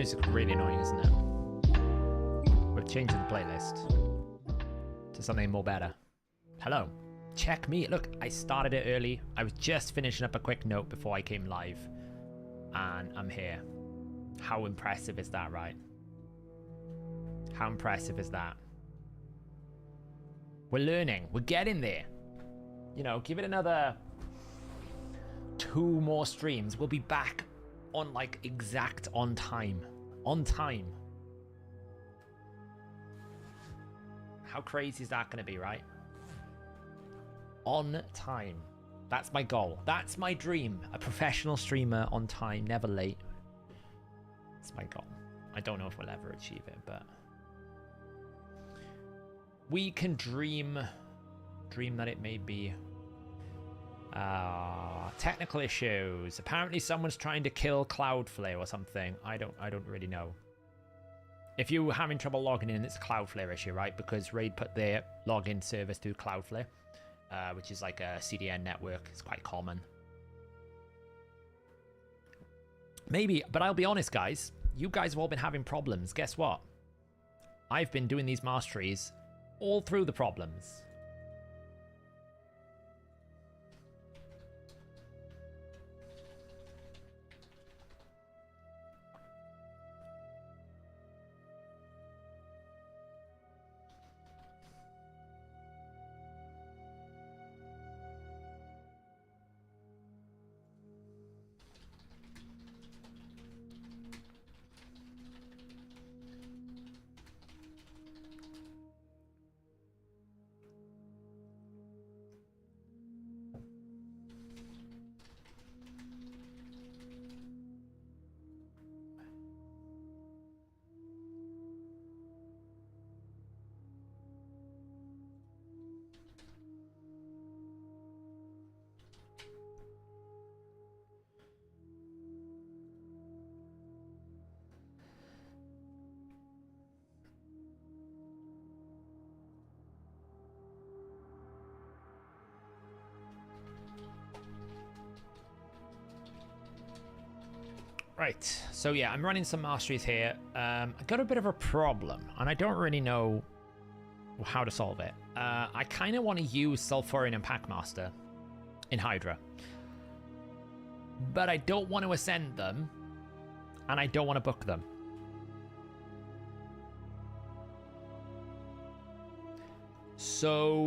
music's really annoying, isn't it? We're changing the playlist to something more better. Hello. Check me. Look, I started it early. I was just finishing up a quick note before I came live. And I'm here. How impressive is that, right? How impressive is that? We're learning. We're getting there. You know, give it another 2 more streams. We'll be back on like exact on time. On time. How crazy is that going to be, right? On time. That's my goal. That's my dream. A professional streamer on time, never late. That's my goal. I don't know if we'll ever achieve it, but we can dream that it may be. Technical issues. Apparently someone's trying to kill Cloudflare or something. I don't really know. If you're having trouble logging in, it's a Cloudflare issue, right? Because Raid put their login service through Cloudflare, which is like a CDN network. It's quite common. Maybe, but I'll be honest, guys. You guys have all been having problems. Guess what? I've been doing these masteries all through the problems. Right, so yeah, I'm running some masteries here. I got a bit of a problem, and I don't really know how to solve it. I kind of want to use Sulfurion and Packmaster in Hydra, but I don't want to ascend them, and I don't want to book them. So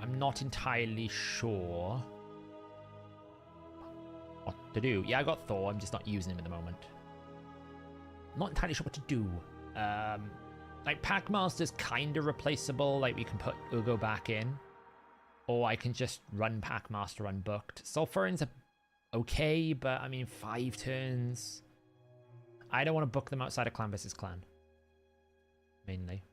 I'm not entirely sure what to do. Yeah, I got Thor. I'm just not using him at the moment. Not entirely sure what to do. Like, Packmaster's kind of replaceable. Like, we can put Ugo back in. Or I can just run Packmaster unbooked. Sulfurion's okay, but, I mean, 5 turns. I don't want to book them outside of Clan vs. Clan. Mainly.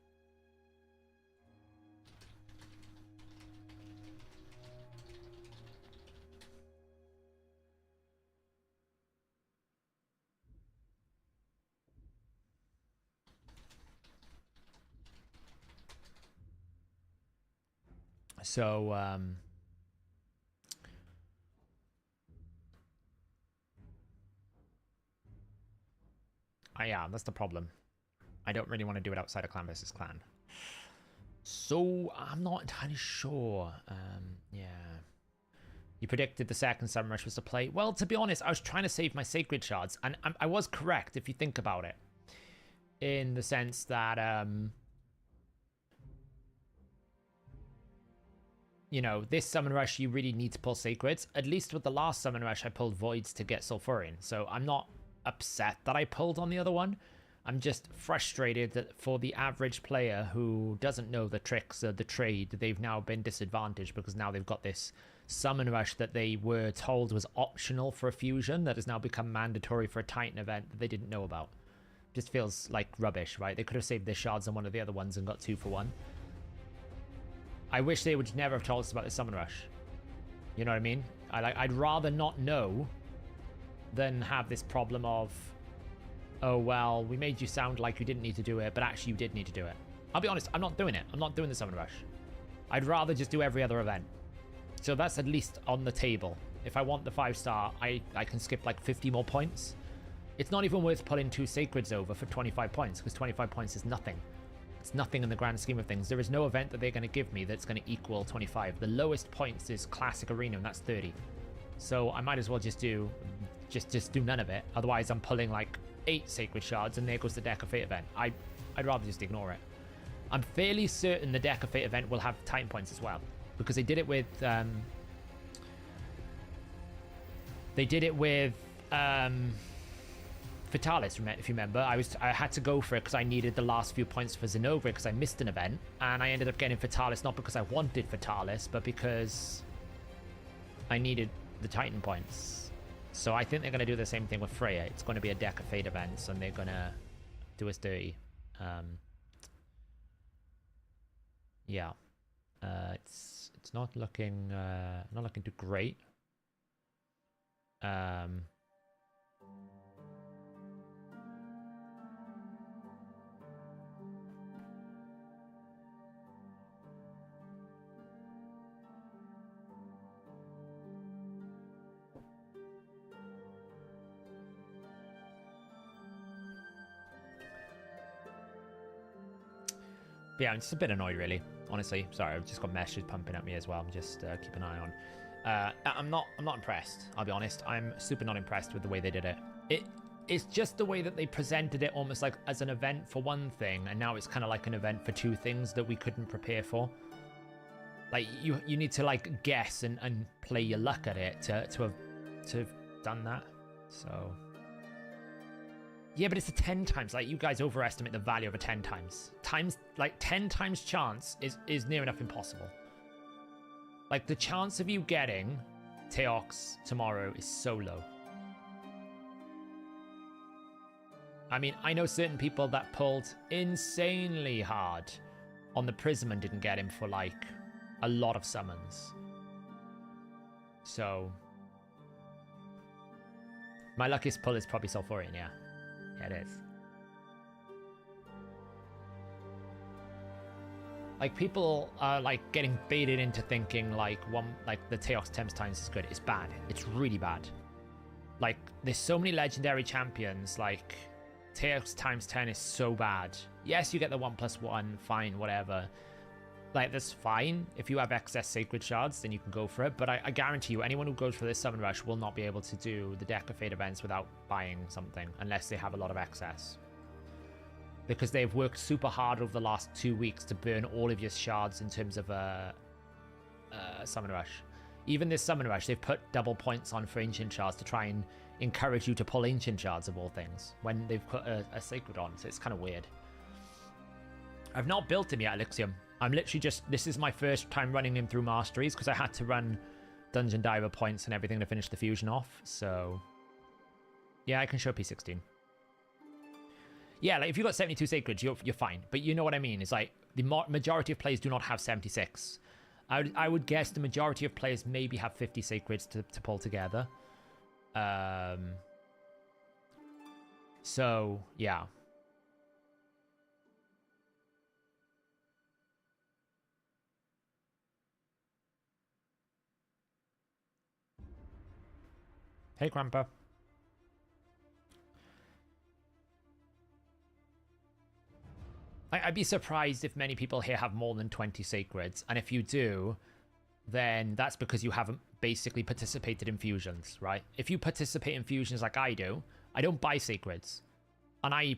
So, yeah, that's the problem. I don't really want to do it outside of Clan vs. Clan. So, I'm not entirely sure. Yeah. You predicted the second Summon Rush was to play. Well, to be honest, I was trying to save my Sacred Shards, and I was correct if you think about it. In the sense that, you know, this Summon Rush, you really need to pull Sacreds. At least with the last Summon Rush, I pulled Voids to get Sulfurion. So I'm not upset that I pulled on the other one. I'm just frustrated that for the average player who doesn't know the tricks of the trade, they've now been disadvantaged because now they've got this Summon Rush that they were told was optional for a fusion that has now become mandatory for a Titan event that they didn't know about. Just feels like rubbish, right? They could have saved their shards on one of the other ones and got 2 for 1. I wish they would never have told us about the Summon Rush. You know what I mean? I'd rather not know than have this problem of, oh, well, we made you sound like you didn't need to do it, but actually you did need to do it. I'll be honest, I'm not doing it. I'm not doing the Summon Rush. I'd rather just do every other event. So that's at least on the table. If I want the 5-star, I can skip like 50 more points. It's not even worth pulling 2 Sacreds over for 25 points, because 25 points is nothing. It's nothing in the grand scheme of things. There is no event that they're going to give me that's going to equal 25. The lowest points is Classic Arena, and that's 30. So I might as well just do none of it. Otherwise, I'm pulling like 8 Sacred Shards, and there goes the Deck of Fate event. I'd rather just ignore it. I'm fairly certain the Deck of Fate event will have Titan points as well, because they did it with Fatalis, if you remember. I had to go for it because I needed the last few points for Zenova because I missed an event, and I ended up getting Fatalis not because I wanted Fatalis, but because I needed the Titan points. So I think they're going to do the same thing with Freya. It's going to be a Deck of Fate event, and they're going to do us dirty. Yeah, it's not looking too great. But yeah, I'm just a bit annoyed, really. Honestly, sorry, I've just got messages pumping at me as well. I'm just keep an eye on. I'm not impressed. I'll be honest. I'm super not impressed with the way they did it. It's just the way that they presented it, almost like as an event for one thing, and now it's kind of like an event for 2 things that we couldn't prepare for. Like you need to like guess and play your luck at it to have done that. So. Yeah, but it's a 10 times. Like, you guys overestimate the value of a 10 times. Like, 10 times chance is near enough impossible. Like, the chance of you getting Teox tomorrow is so low. I mean, I know certain people that pulled insanely hard on the Prism and didn't get him for, like, a lot of summons. So, my luckiest pull is probably Sulfurion, yeah. Yeah, it is. Like, people are like getting baited into thinking like the Teox 10 times is good. It's bad. It's really bad. Like, there's so many legendary champions. Like, Teox times 10 is so bad. Yes, you get the 1+1, fine, whatever. Like, that's fine. If you have excess Sacred Shards, then you can go for it. But I guarantee you, anyone who goes for this Summon Rush will not be able to do the Deck of Fate events without buying something, unless they have a lot of excess. Because they've worked super hard over the last 2 weeks to burn all of your shards in terms of Summon Rush. Even this Summon Rush, they've put double points on for Ancient Shards to try and encourage you to pull Ancient Shards of all things, when they've put a Sacred on, so it's kind of weird. I've not built him yet, Elixium. I'm literally just, this is my first time running him through masteries, because I had to run Dungeon Diver points and everything to finish the fusion off, so yeah, I can show P16. Yeah, like if you've got 72 Sacreds, you're fine, but you know what I mean. It's like, the majority of players do not have 76. I would guess the majority of players maybe have 50 Sacreds to pull together. So, yeah. Hey, Grandpa. I'd be surprised if many people here have more than 20 Sacreds, and if you do, then that's because you haven't basically participated in fusions, right? If you participate in fusions like I do, I don't buy Sacreds, and I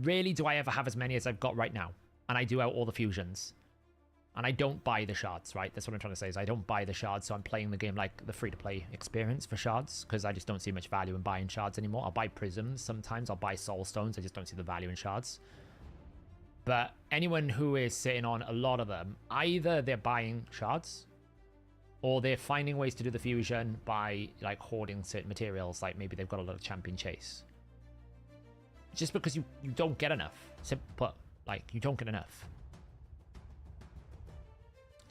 rarely do I ever have as many as I've got right now, and I do out all the fusions. And I don't buy the shards, right? That's what I'm trying to say, is I don't buy the shards, so I'm playing the game like the free-to-play experience for shards, because I just don't see much value in buying shards anymore. I'll buy prisms sometimes, I'll buy soul stones, I just don't see the value in shards. But anyone who is sitting on a lot of them, either they're buying shards, or they're finding ways to do the fusion by like hoarding certain materials, like maybe they've got a lot of champion chase. Just because you don't get enough. Simple put, like, you don't get enough.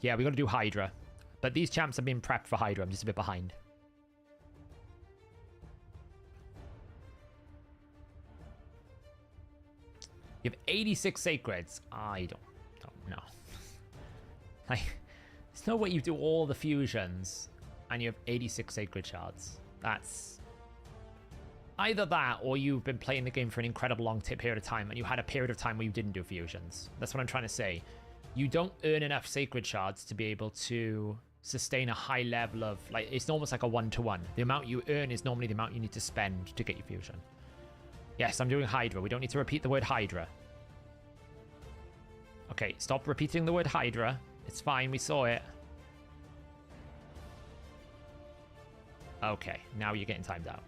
Yeah, we got to do Hydra. But these champs have been prepped for Hydra. I'm just a bit behind. You have 86 Sacreds. I don't know. Like, there's no way you do all the fusions and you have 86 Sacred Shards. That's Either that, or you've been playing the game for an incredible long period of time, and you had a period of time where you didn't do fusions. That's what I'm trying to say. You don't earn enough sacred shards to be able to sustain a high level of, like, it's almost like a one-to-one. The amount you earn is normally the amount you need to spend to get your fusion. Yes, I'm doing Hydra. We don't need to repeat the word Hydra. Okay, stop repeating the word Hydra. It's fine, we saw it. Okay, now you're getting timed out.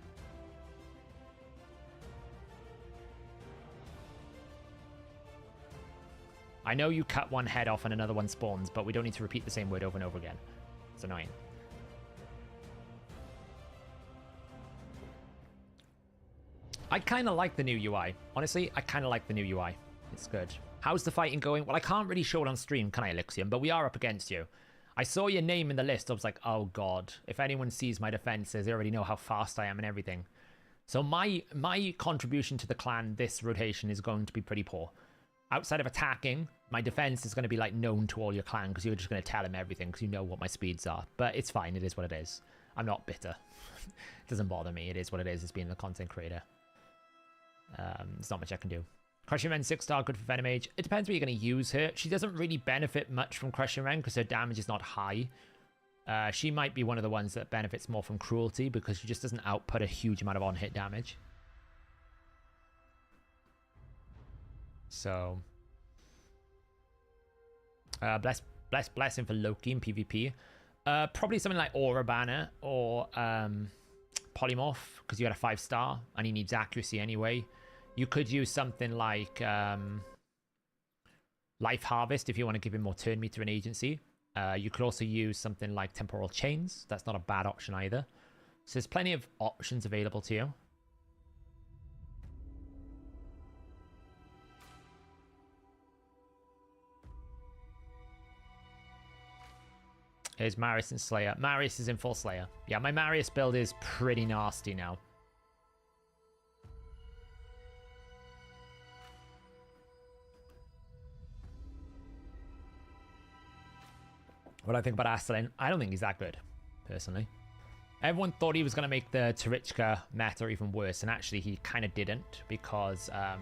I know you cut one head off and another one spawns, but we don't need to repeat the same word over and over again. It's annoying. I kind of like the new UI. Honestly, I kind of like the new UI. It's good. How's the fighting going? Well, I can't really show it on stream, can I, Elixium? But we are up against you. I saw your name in the list. I was like, oh, God. If anyone sees my defenses, they already know how fast I am and everything. So my contribution to the clan this rotation is going to be pretty poor. Outside of attacking, my defense is going to be like known to all your clan because you're just going to tell him everyththing because you know what my speeds are. But it's fine. It is what it is. I'm not bitter. It doesn't bother me. It is what it is. It's being a content creator. There's not much I can do. Crushing Ren 6-star, good for Venom Age. It depends what you're going to use her. She doesn't really benefit much from Crushing Ren because her damage is not high. She might be one of the ones that benefits more from Cruelty because she just doesn't output a huge amount of on-hit damage. So, blessing for Loki in PvP. Probably something like Aura Banner or Polymorph because you had a 5-star and he needs accuracy anyway. You could use something like Life Harvest if you want to give him more turn meter and agency. You could also use something like Temporal Chains. That's not a bad option either. So there's plenty of options available to you. Here's Marius and Slayer. Marius is in full Slayer. Yeah, my Marius build is pretty nasty now. What do I think about Astelin? I don't think he's that good, personally. Everyone thought he was going to make the Tarichka meta even worse, and actually he kind of didn't, because I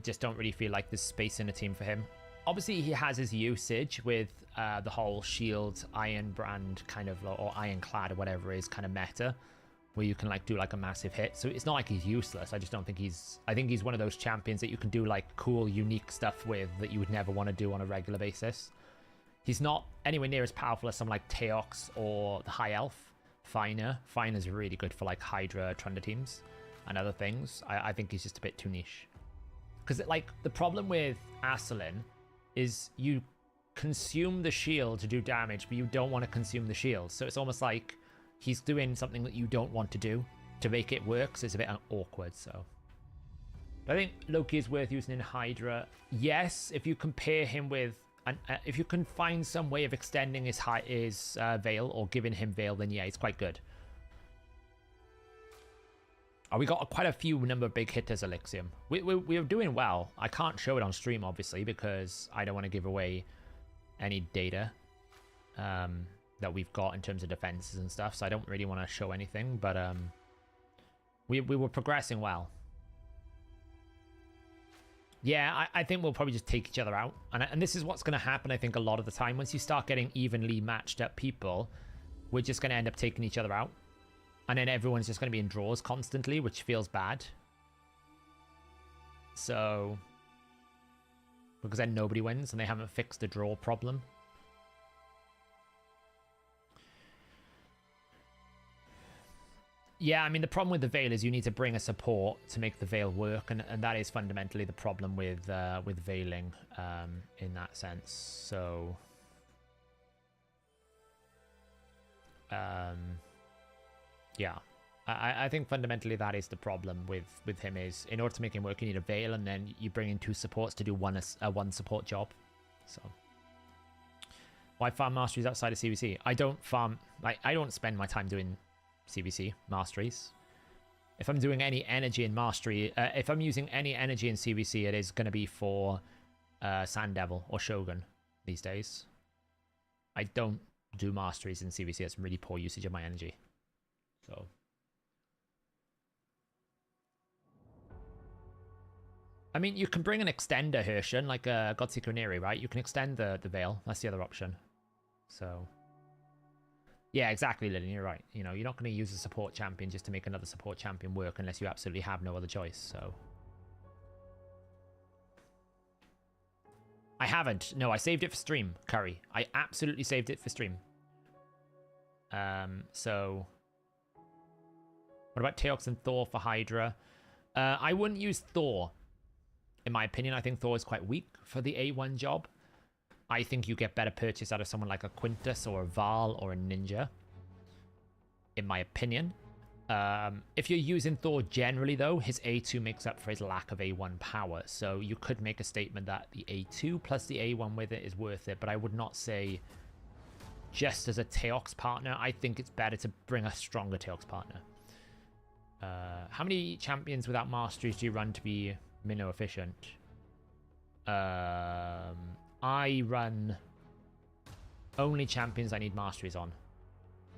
just don't really feel like there's space in the team for him. Obviously, he has his usage with the whole shield iron brand kind of, or ironclad or whatever is kind of meta, where you can like do like a massive hit. So it's not like he's useless. I just don't think he's, I think he's one of those champions that you can do like cool, unique stuff with that you would never want to do on a regular basis. He's not anywhere near as powerful as someone like Teox or the High Elf. Finer. Finer's really good for like Hydra Trunda teams and other things. I think he's just a bit too niche. Because like the problem with Astelin is you consume the shield to do damage, but you don't want to consume the shield. So it's almost like he's doing something that you don't want to do to make it work. So it's a bit awkward. So but I think Loki is worth using in Hydra. Yes, if you compare him with, and if you can find some way of extending his veil or giving him veil, then yeah, it's quite good. Oh, we got quite a few number of big hitters, Elixium. We're doing well. I can't show it on stream, obviously, because I don't want to give away any data that we've got in terms of defenses and stuff, so I don't really want to show anything, but we were progressing well. Yeah, I think we'll probably just take each other out. And this is what's going to happen, I think, a lot of the time. Once you start getting evenly matched up people, we're just going to end up taking each other out. And then everyone's just going to be in draws constantly, which feels bad. So, because then nobody wins and they haven't fixed the draw problem. Yeah, I mean, the problem with the Veil is you need to bring a support to make the Veil work. And that is fundamentally the problem with Veiling in that sense. So, yeah, I think fundamentally that is the problem with him is in order to make him work, you need a Veil, and then you bring in two supports to do one support job. So why farm masteries outside of CVC? I don't farm, like, I don't spend my time doing CVC masteries. If I'm doing any energy in mastery, if I'm using any energy in CVC, it is going to be for Sand Devil or Shogun these days. I don't do masteries in CVC. It's really poor usage of my energy. So, I mean, you can bring an extender Hershen, like a Godseeker Neri, right? You can extend the Veil. That's the other option. So, yeah, exactly, Lillian, you're right. You know, you're not going to use a support champion just to make another support champion work unless you absolutely have no other choice, so. I haven't. No, I saved it for stream, Curry. I absolutely saved it for stream. So... What about Teox and Thor for Hydra? I wouldn't use Thor. In my opinion, I think Thor is quite weak for the A1 job. I think you get better purchase out of someone like a Quintus or a Val or a Ninja. In my opinion. If you're using Thor generally, though, his A2 makes up for his lack of A1 power. So you could make a statement that the A2 plus the A1 with it is worth it. But I would not say just as a Teox partner. I think it's better to bring a stronger Teox partner. How many champions without masteries do you run to be minnow efficient? I run only champions I need masteries on,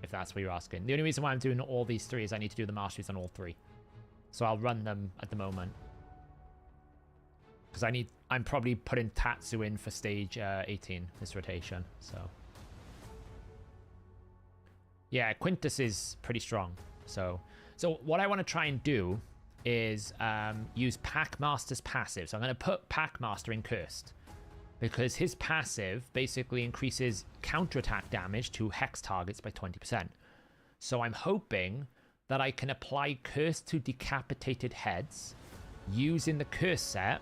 if that's what you're asking. The only reason why I'm doing all these three is I need to do the masteries on all three. So I'll run them at the moment. Because I'm probably putting Tatsu in for stage 18 this rotation, so. Yeah, Quintus is pretty strong, so what I want to try and do is use Packmaster's passive. So I'm going to put Packmaster in Cursed. Because his passive basically increases counterattack damage to Hex targets by 20%. So I'm hoping that I can apply Curse to decapitated heads using the Curse set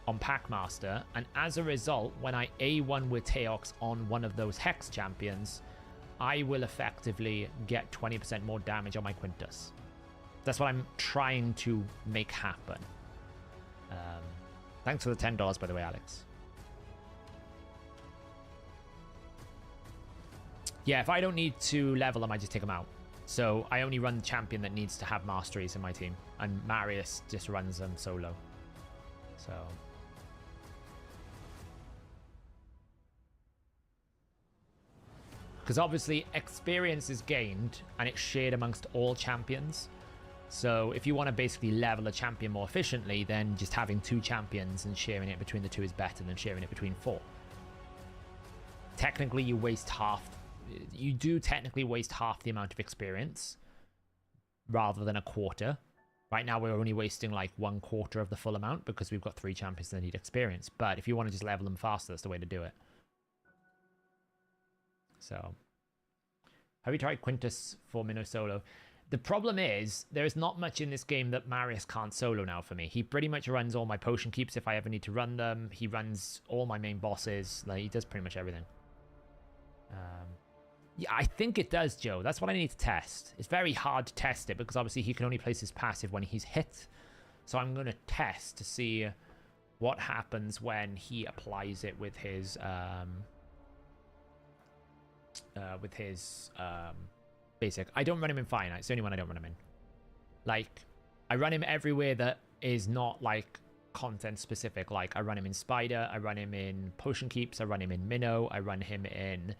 on Packmaster. And as a result, when I A1 with Teox on one of those Hex champions, I will effectively get 20% more damage on my Quintus. That's what I'm trying to make happen. Thanks for the $10, by the way, Alex. Yeah, if I don't need to level them, I just take them out. So I only run the champion that needs to have masteries in my team. And Marius just runs them solo. So... Because obviously experience is gained and it's shared amongst all champions. So if you want to basically level a champion more efficiently, then just having 2 champions and sharing it between the 2 is better than sharing it between 4. Technically, you waste half. You do technically waste half the amount of experience rather than a quarter. Right now, we're only wasting like 1/4 of the full amount because we've got 3 champions that need experience. But if you want to just level them faster, that's the way to do it. So, have you tried Quintus for Minnow solo? The problem is, there is not much in this game that Marius can't solo now for me. He pretty much runs all my potion keeps if I ever need to run them. He runs all my main bosses. Like, he does pretty much everything. Yeah, I think it does, Joe. That's what I need to test. It's very hard to test it because obviously he can only place his passive when he's hit. So I'm going to test to see what happens when he applies it with his basic. I don't run him in finite. It's the only one I don't run him in. Like, I run him everywhere that is not like content specific. Like, I run him in Spider, I run him in Potion Keeps, I run him in Minnow, I run him in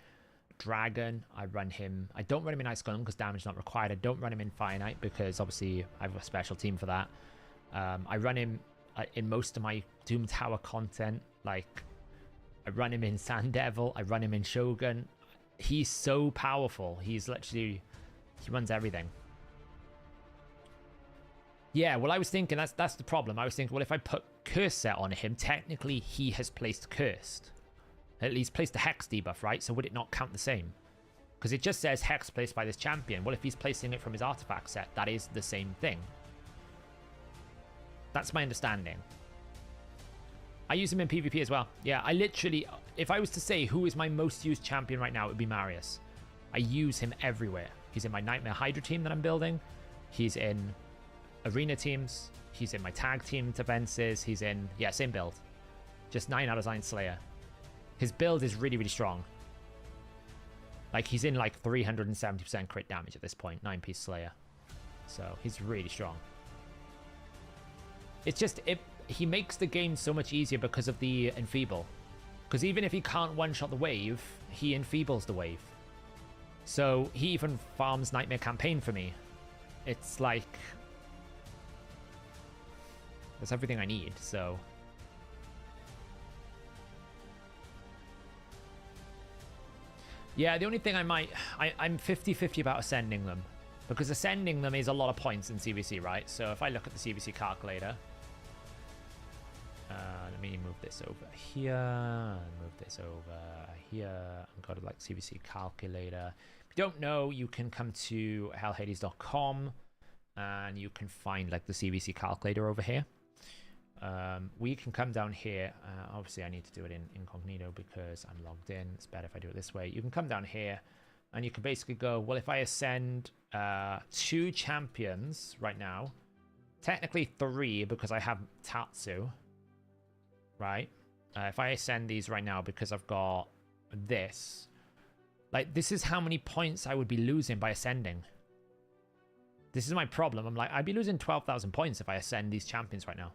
Dragon, I don't run him in Ice Golem because damage is not required. I don't run him in finite because obviously I have a special team for that. I run him in most of my Doom Tower content. Like, I run him in Sand Devil, I run him in Shogun. He's so powerful. He's literally... He runs everything. Yeah, well, I was thinking... That's the problem. I was thinking, well, if I put Curse set on him, technically he has placed Cursed. At least placed the Hex debuff, right? So would it not count the same? Because it just says Hex placed by this champion. Well, if he's placing it from his artifact set, that is the same thing. That's my understanding. I use him in PvP as well. Yeah, I literally... If I was to say who is my most used champion right now, it would be Marius. I use him everywhere. He's in my Nightmare Hydra team that I'm building. He's in arena teams. He's in my tag team defenses. He's in... Yeah, same build. Just 9 out of 9 Slayer. His build is really, really strong. Like, he's in like 370% crit damage at this point. 9-piece Slayer. So, he's really strong. It's just... He makes the game so much easier because of the Enfeeble. Because even if he can't one-shot the wave, he enfeebles the wave. So he even farms Nightmare Campaign for me. It's like... That's everything I need, so... Yeah, the only thing I'm 50-50 about ascending them. Because ascending them is a lot of points in CVC, right? So if I look at the CVC calculator, let me move this over here, move this over here, and go to like CVC calculator. If you don't know, you can come to hellhades.com and you can find like the CVC calculator over here. We can come down here. Obviously, I need to do it in incognito because I'm logged in. It's better if I do it this way. You can come down here and you can basically go, well, if I ascend 2 champions right now, technically 3 because I have Tatsu, right? If I ascend these right now because I've got this, like, this is how many points I would be losing by ascending. This is my problem. I'm like, I'd be losing 12,000 points if I ascend these champions right now.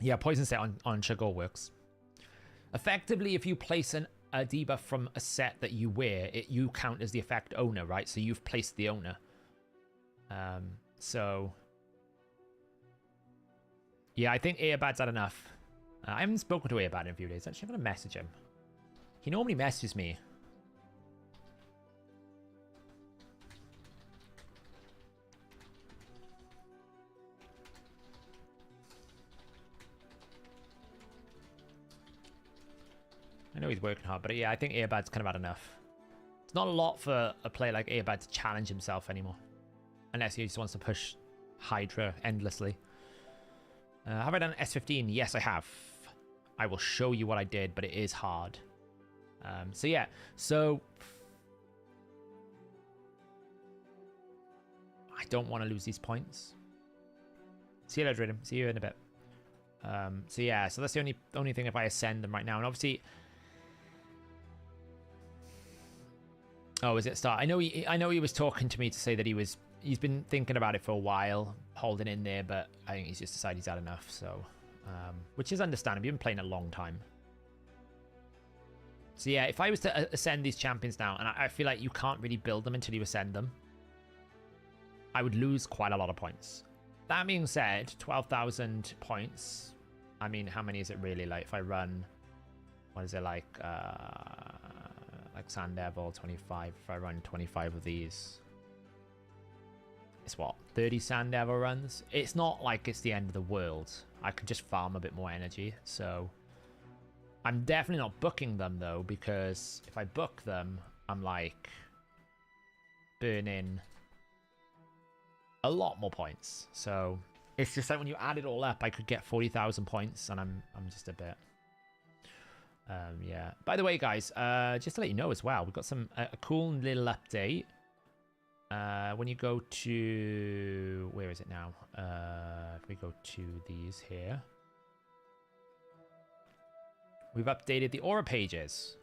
Yeah, poison set on Chagor works. Effectively, if you place a debuff from a set that you wear, you count as the effect owner, right? So you've placed the owner. So yeah, I think Earbad's had enough. I haven't spoken to Earbad in a few days. Actually, I'm gonna message him. He normally messages me. I know he's working hard, but yeah, I think Earbad's kind of had enough. It's not a lot for a player like Earbad to challenge himself anymore. Unless he just wants to push Hydra endlessly. Have I done S15? Yes, I have. I will show you what I did, but it is hard. So yeah, so... I don't want to lose these points. See you later, Riddim. See you in a bit. So yeah, so that's the only thing if I ascend them right now. And obviously... Oh, is it start? I know he was talking to me to say that he's been thinking about it for a while, holding in there, but I think he's just decided he's had enough. So, which is understandable. You've been playing a long time. So yeah, if I was to ascend these champions now, and I feel like you can't really build them until you ascend them, I would lose quite a lot of points. That being said, 12,000 points. I mean, how many is it really? Like if I run, what is it like Sand Devil 25. If I run 25 of these, it's what, 30 Sand Devil runs? It's not like it's the end of the world. I could just farm a bit more energy. So I'm definitely not booking them though, because if I book them, I'm like burning a lot more points. So it's just like when you add it all up, I could get 40,000 points, and I'm just a bit. Yeah. By the way, guys, just to let you know as well, we've got a cool little update. When you go to, where is it now? If we go to these here, we've updated the aura pages.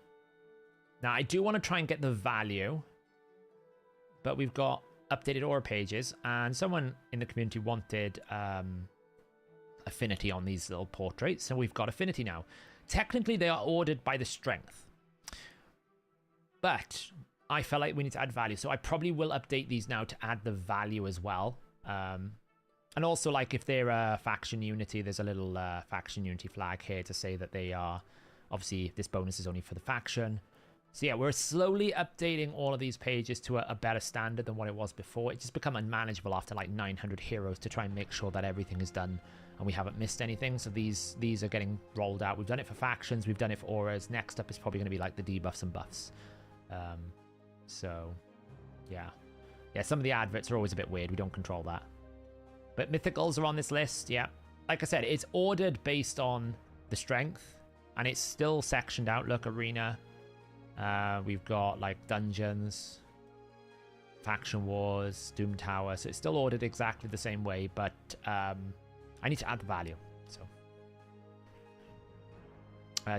Now, I do want to try and get the value, but we've got updated aura pages, and someone in the community wanted affinity on these little portraits, so we've got affinity now. Technically, they are ordered by the strength, but I felt like we need to add value, so I probably will update these now to add the value as well. And also, like, if they're a faction unity, there's a little faction unity flag here to say that they are, obviously, this bonus is only for the faction. So yeah, we're slowly updating all of these pages to a better standard than what it was before. It's just become unmanageable after like 900 heroes to try and make sure that everything is done and we haven't missed anything. So these are getting rolled out. We've done it for factions, we've done it for auras. Next up is probably going to be like the debuffs and buffs. So yeah, some of the adverts are always a bit weird. We don't control that. But mythicals are on this list. Yeah, like I said, it's ordered based on the strength, and it's still sectioned out. Look, arena. We've got like dungeons, faction wars, Doom Tower. So it's still ordered exactly the same way, but I need to add the value. So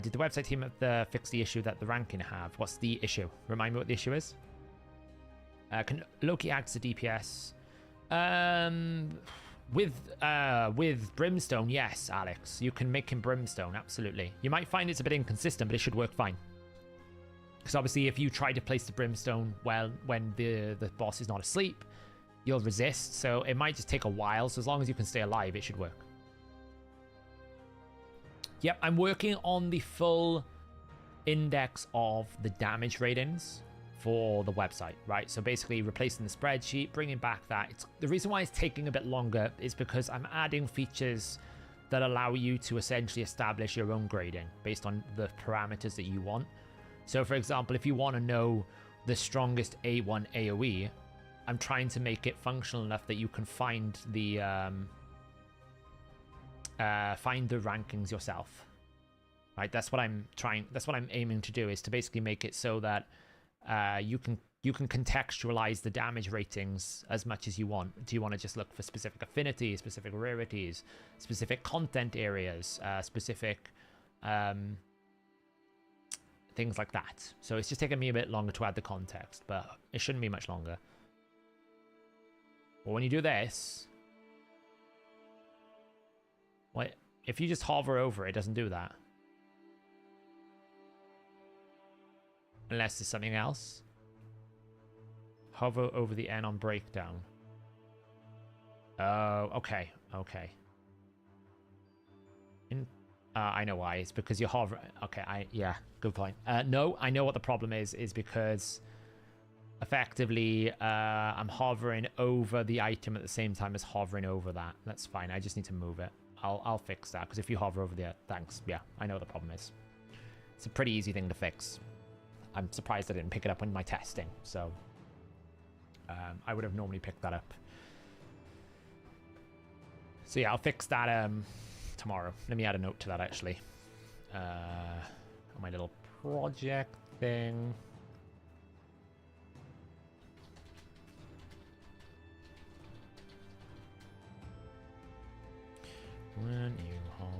did the website team fix the issue that the ranking have? What's the issue? Remind me what the issue is. Can Loki act as a DPS? With Brimstone, yes, Alex. You can make him Brimstone, absolutely. You might find it's a bit inconsistent, but it should work fine. Because obviously if you try to place the Brimstone when the boss is not asleep, you'll resist, so it might just take a while. So as long as you can stay alive, it should work. Yep, I'm working on the full index of the damage ratings for the website, right? So basically replacing the spreadsheet, bringing back that. The reason why it's taking a bit longer is because I'm adding features that allow you to essentially establish your own grading based on the parameters that you want. So for example, if you want to know the strongest A1 AoE, I'm trying to make it functional enough that you can find the rankings yourself. Right? That's what I'm aiming to do, is to basically make it so that you can contextualize the damage ratings as much as you want. Do you want to just look for specific affinities, specific rarities, specific content areas, specific things like that? So it's just taking me a bit longer to add the context, but it shouldn't be much longer. But when you do this, what if you just hover over it? It doesn't do that. Unless there's something else. Hover over the N on breakdown. Oh, okay, okay. I know why. It's because you hover. Okay, yeah, good point. No, I know what the problem is because effectively I'm hovering over the item at the same time as hovering over that. That's fine. I just need to move it. I'll fix that, because if you hover over there, thanks. Yeah, I know what the problem is. It's a pretty easy thing to fix. I'm surprised I didn't pick it up in my testing, so I would have normally picked that up. So yeah, I'll fix that tomorrow. Let me add a note to that, actually. On my little project thing. When you hover...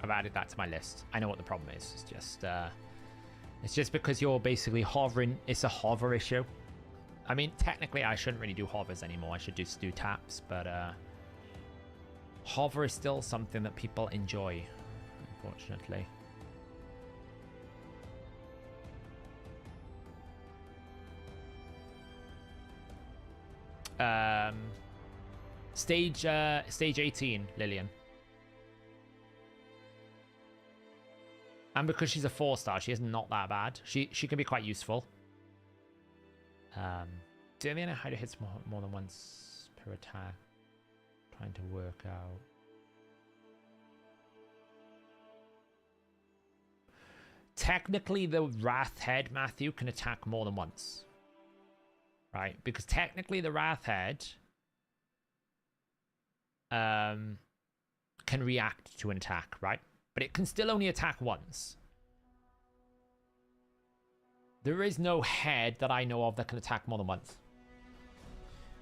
I've added that to my list. I know what the problem is. It's just because you're basically hovering. It's a hover issue. I mean, technically, I shouldn't really do hovers anymore. I should just do taps, but hover is still something that people enjoy, unfortunately. Stage 18, Lillian. And because she's a 4-star, she is not that bad. She can be quite useful. Do the Hydra hits more than once per attack? Trying to work out. Technically, the Wrath Head, Matthew, can attack more than once. Right? Because technically, the Wrath Head can react to an attack, right? But it can still only attack once. There is no head that I know of that can attack more than once.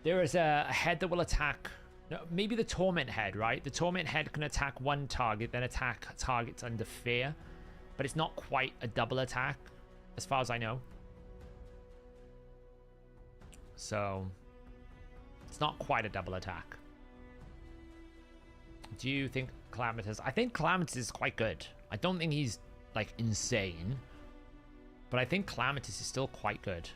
There is a head that will attack... No, maybe the Torment Head, right? The Torment Head can attack one target, then attack targets under fear. But it's not quite a double attack, as far as I know. So, it's not quite a double attack. Do you think Calamitous? I think Calamitous is quite good. I don't think he's, like, insane. But I think Calamitous is still quite good.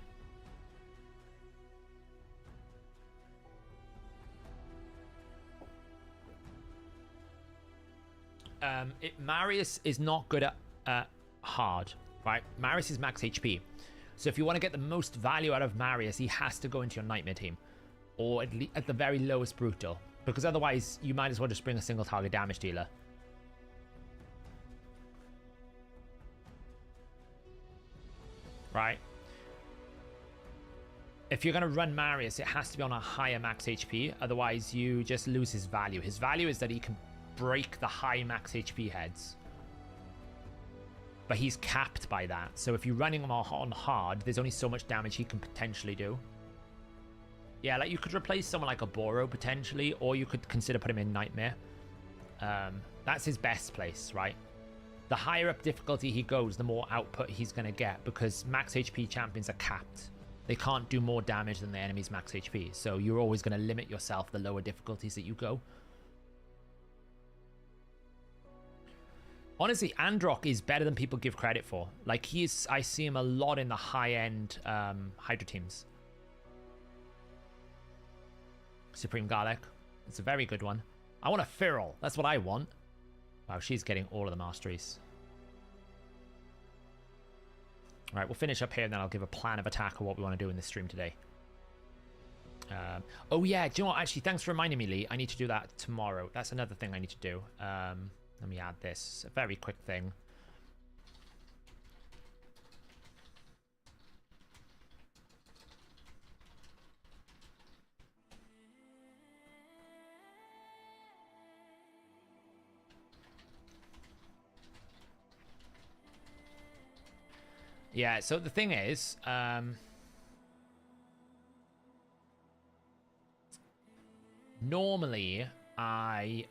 Marius is not good at hard, right? Marius is max HP. So if you want to get the most value out of Marius, he has to go into your Nightmare team. Or at the very lowest Brutal. Because otherwise, you might as well just bring a single target damage dealer. Right? If you're going to run Marius, it has to be on a higher max HP. Otherwise, you just lose his value. His value is that he can break the high max HP heads. But he's capped by that. So if you're running him on hard, there's only so much damage he can potentially do. Yeah, like you could replace someone like a Boro potentially, or you could consider putting him in Nightmare. That's his best place, right? The higher up difficulty he goes, the more output he's going to get, because max HP champions are capped. They can't do more damage than the enemy's max HP, so you're always going to limit yourself the lower difficulties that you go. Honestly, Androck is better than people give credit for. Like, I see him a lot in the high-end Hydra teams. Supreme Garlic. It's a very good one. I want a Feral. That's what I want. Wow, she's getting all of the masteries. All right, we'll finish up here, and then I'll give a plan of attack of what we want to do in this stream today. Oh, yeah. Do you know what? Actually, thanks for reminding me, Lee. I need to do that tomorrow. That's another thing I need to do. Let me add this. A very quick thing. Yeah, so the thing is, normally I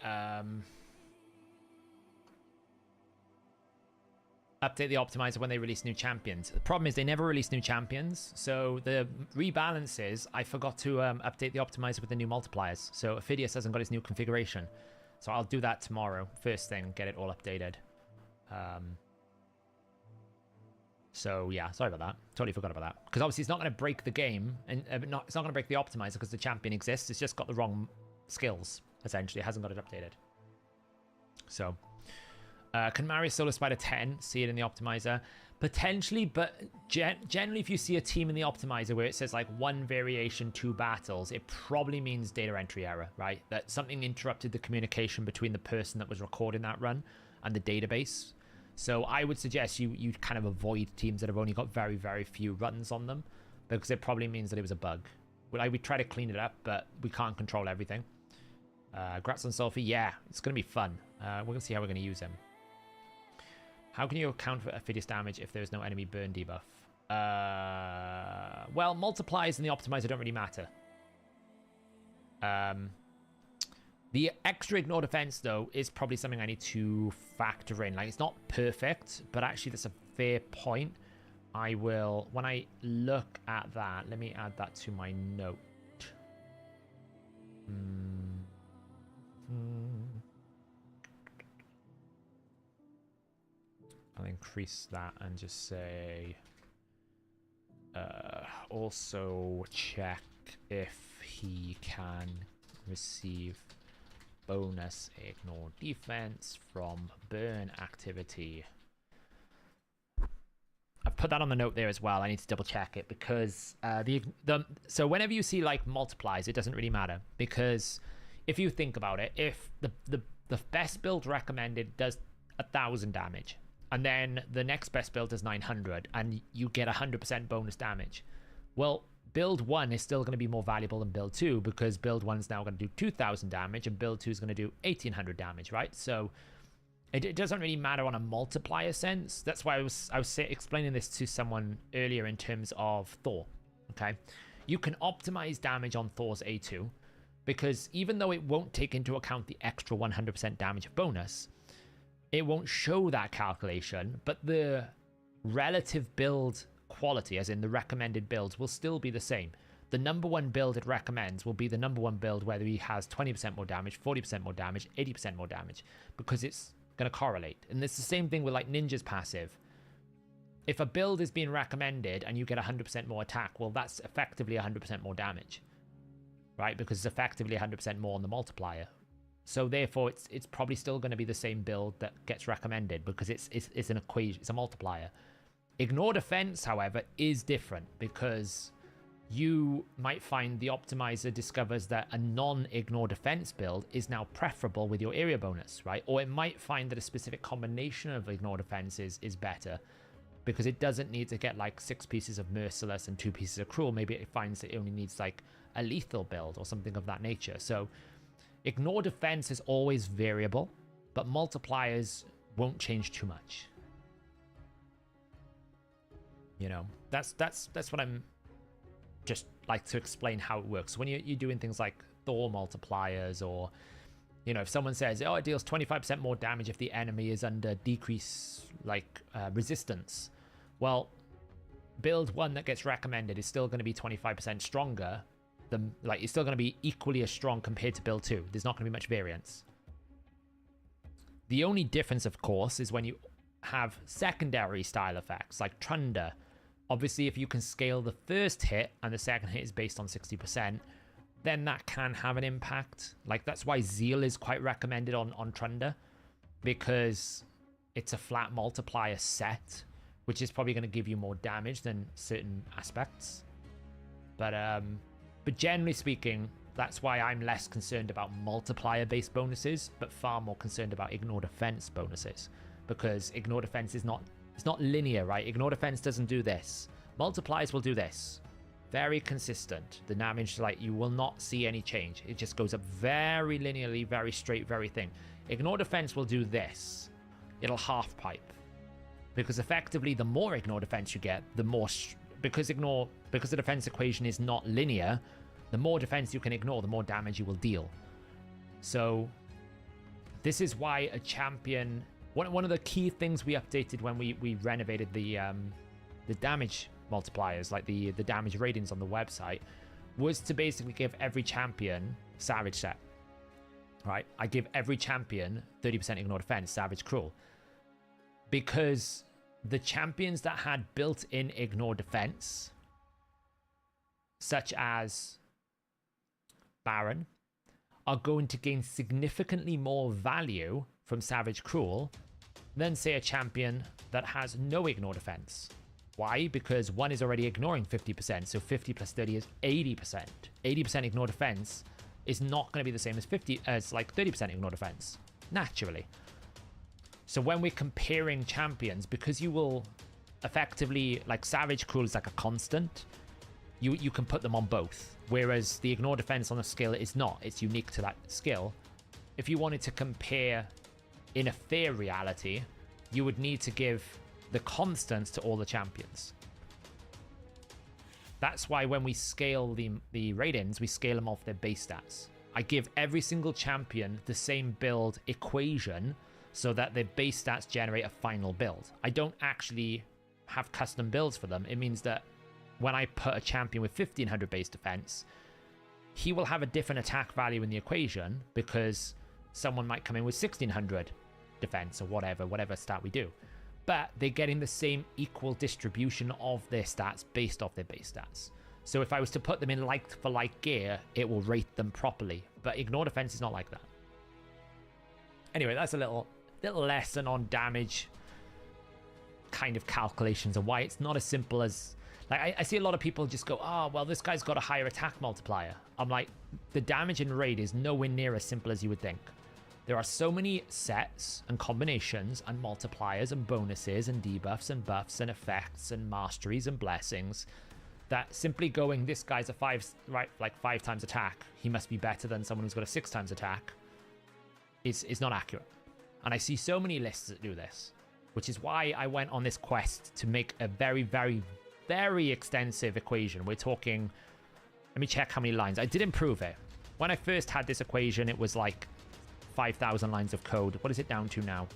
update the optimizer when they release new champions. The problem is they never release new champions, so the rebalances, I forgot to update the optimizer with the new multipliers. So Ophidius hasn't got his new configuration. So I'll do that tomorrow, first thing, get it all updated. So yeah, sorry about that. Totally forgot about that. Because obviously it's not going to break the game, and it's not going to break the optimizer because the champion exists. It's just got the wrong skills, essentially. It hasn't got it updated. So, can Marius solo Spider 10? See it in the optimizer? Potentially, but generally if you see a team in the optimizer where it says like 1 variation, 2 battles, it probably means data entry error, right? That something interrupted the communication between the person that was recording that run and the database. So I would suggest you kind of avoid teams that have only got very, very few runs on them, because it probably means that it was a bug. We try to clean it up, but we can't control everything. Grats on Sulfur, yeah, it's going to be fun. We're going to see how we're going to use him. How can you account for Ophidius damage if there is no enemy burn debuff? Well, multipliers in the optimizer don't really matter. The extra ignore defense, though, is probably something I need to factor in. Like, it's not perfect, but actually that's a fair point. I will, when I look at that, let me add that to my note. I'll increase that and just say, also check if he can receive bonus ignore defense from burn activity. I've put that on the note there as well. I need to double check it, because so whenever you see like multiplies, it doesn't really matter, because if you think about it, if the best build recommended does 1,000 damage, and then the next best build does 900, and you get 100% bonus damage, well, build 1 is still going to be more valuable than build 2, because build 1 is now going to do 2,000 damage and build 2 is going to do 1,800 damage, right? So it doesn't really matter on a multiplier sense. That's why I was explaining this to someone earlier in terms of Thor, okay? You can optimize damage on Thor's A2, because even though it won't take into account the extra 100% damage bonus, it won't show that calculation, but the relative build quality, as in the recommended builds, will still be the same. The number 1 build it recommends will be the number 1 build whether he has 20% more damage, 40% more damage, 80% more damage, because it's going to correlate. And it's the same thing with like Ninja's passive. If a build is being recommended and you get 100% more attack, well, that's effectively 100% more damage, right? Because it's effectively 100% more on the multiplier. So therefore, it's probably still going to be the same build that gets recommended, because it's an equation, it's a multiplier. Ignore defense, however, is different, because you might find the optimizer discovers that a non-ignore defense build is now preferable with your area bonus, right? Or it might find that a specific combination of ignore defense is better, because it doesn't need to get like 6 pieces of merciless and 2 pieces of cruel. Maybe it finds it only needs like a lethal build or something of that nature. So ignore defense is always variable, but multipliers won't change too much. You know, that's what I'm just like to explain how it works. When you're doing things like Thor multipliers or You know, if someone says, oh, it deals 25% more damage if the enemy is under decrease, like, resistance. Well, build 1 that gets recommended is still going to be 25% stronger. It's still going to be equally as strong compared to build 2. There's not going to be much variance. The only difference, of course, is when you have secondary style effects, like Trunder. Obviously, if you can scale the first hit and the second hit is based on 60%, then that can have an impact. Like, that's why Zeal is quite recommended on Trunder, because it's a flat multiplier set, which is probably going to give you more damage than certain aspects. But generally speaking, that's why I'm less concerned about multiplier-based bonuses, but far more concerned about ignore defense bonuses, because ignore defense is not linear, right? Ignore defense doesn't do this. Multipliers will do this. Very consistent. The damage, like, you will not see any change. It just goes up very linearly, very straight, very thin. Ignore defense will do this. It'll half pipe, because effectively the more ignore defense you get, the more because the defense equation is not linear, the more defense you can ignore, the more damage you will deal. So this is why a champion, one of the key things we updated when we renovated the damage multipliers, like the damage ratings on the website, was to basically give every champion Savage set. Right? I give every champion 30% ignore defense, Savage Cruel. Because the champions that had built-in ignore defense, such as Baron, are going to gain significantly more value from Savage Cruel than, say, a champion that has no ignore defense. Why? Because one is already ignoring 50%, so 50 plus 30 is 80%. 80% ignore defense is not going to be the same as 30% ignore defense, naturally. So when we're comparing champions, because you will effectively, like, Savage Cruel is like a constant, you can put them on both, whereas the ignore defense on the skill is not. It's unique to that skill. If you wanted to compare in a fair reality, you would need to give the constants to all the champions. That's why when we scale the ratings, we scale them off their base stats. I give every single champion the same build equation so that their base stats generate a final build. I don't actually have custom builds for them. It means that when I put a champion with 1500 base defense, he will have a different attack value in the equation because someone might come in with 1600 defense or whatever stat we do. But they're getting the same equal distribution of their stats based off their base stats. So if I was to put them in like for like gear, it will rate them properly. But ignore defense is not like that. Anyway, that's a little lesson on damage kind of calculations and why it's not as simple as, like, I see a lot of people just go, oh, well, this guy's got a higher attack multiplier. I'm like, the damage in raid is nowhere near as simple as you would think. There are so many sets and combinations and multipliers and bonuses and debuffs and buffs and effects and masteries and blessings that simply going, this guy's a 5 times attack, he must be better than someone who's got a 6 times attack, is not accurate. And I see so many lists that do this, which is why I went on this quest to make a very, very, very extensive equation. We're talking, let me check how many lines. I did improve it. When I first had this equation, it was like 5,000 lines of code. What is it down to now?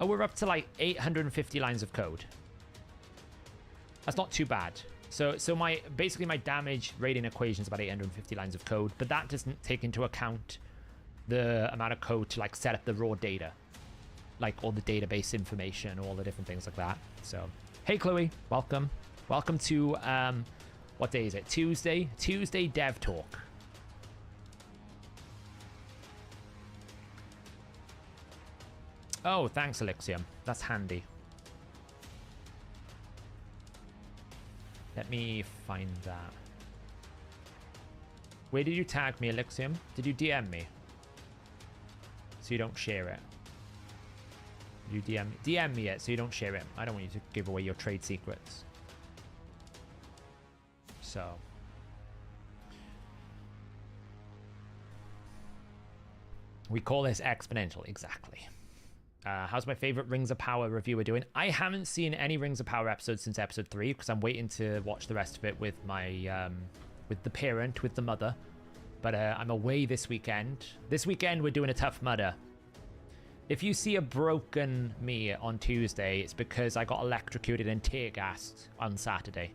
Oh, we're up to like 850 lines of code. That's not too bad. So basically my damage rating equation is about 850 lines of code, but that doesn't take into account the amount of code to like set up the raw data, like all the database information, all the different things like that. So, hey Chloe, welcome to what day is it? Tuesday Dev Talk. Oh, thanks, Elixium. That's handy. Let me find that. Where did you tag me, Elixium? Did you DM me? So you don't share it. You DM me it so you don't share it. I don't want you to give away your trade secrets. So. We call this exponential, exactly. How's my favorite Rings of Power reviewer doing? I haven't seen any Rings of Power episodes since episode 3 because I'm waiting to watch the rest of it with my with the parent, with the mother. But I'm away this weekend. This weekend, we're doing a Tough Mudder. If you see a broken me on Tuesday, it's because I got electrocuted and tear gassed on Saturday.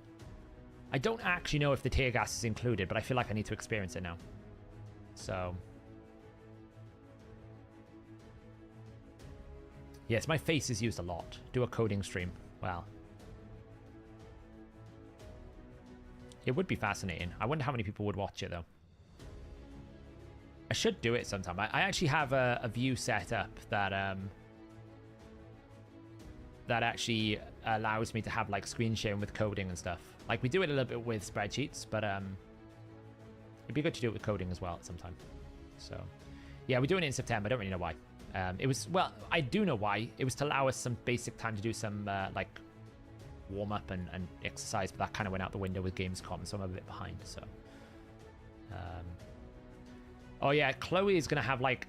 I don't actually know if the tear gas is included, but I feel like I need to experience it now. So... yes, my face is used a lot. Do a coding stream. Well... it would be fascinating. I wonder how many people would watch it, though. I should do it sometime. I actually have a view set up that that actually allows me to have like screen sharing with coding and stuff. Like we do it a little bit with spreadsheets, but it'd be good to do it with coding as well at some time. So yeah, we're doing it in September. I don't really know why. It was, well, I do know why. It was to allow us some basic time to do some like warm up and exercise, but that kind of went out the window with Gamescom, so I'm a bit behind. So oh yeah, Chloe is gonna have like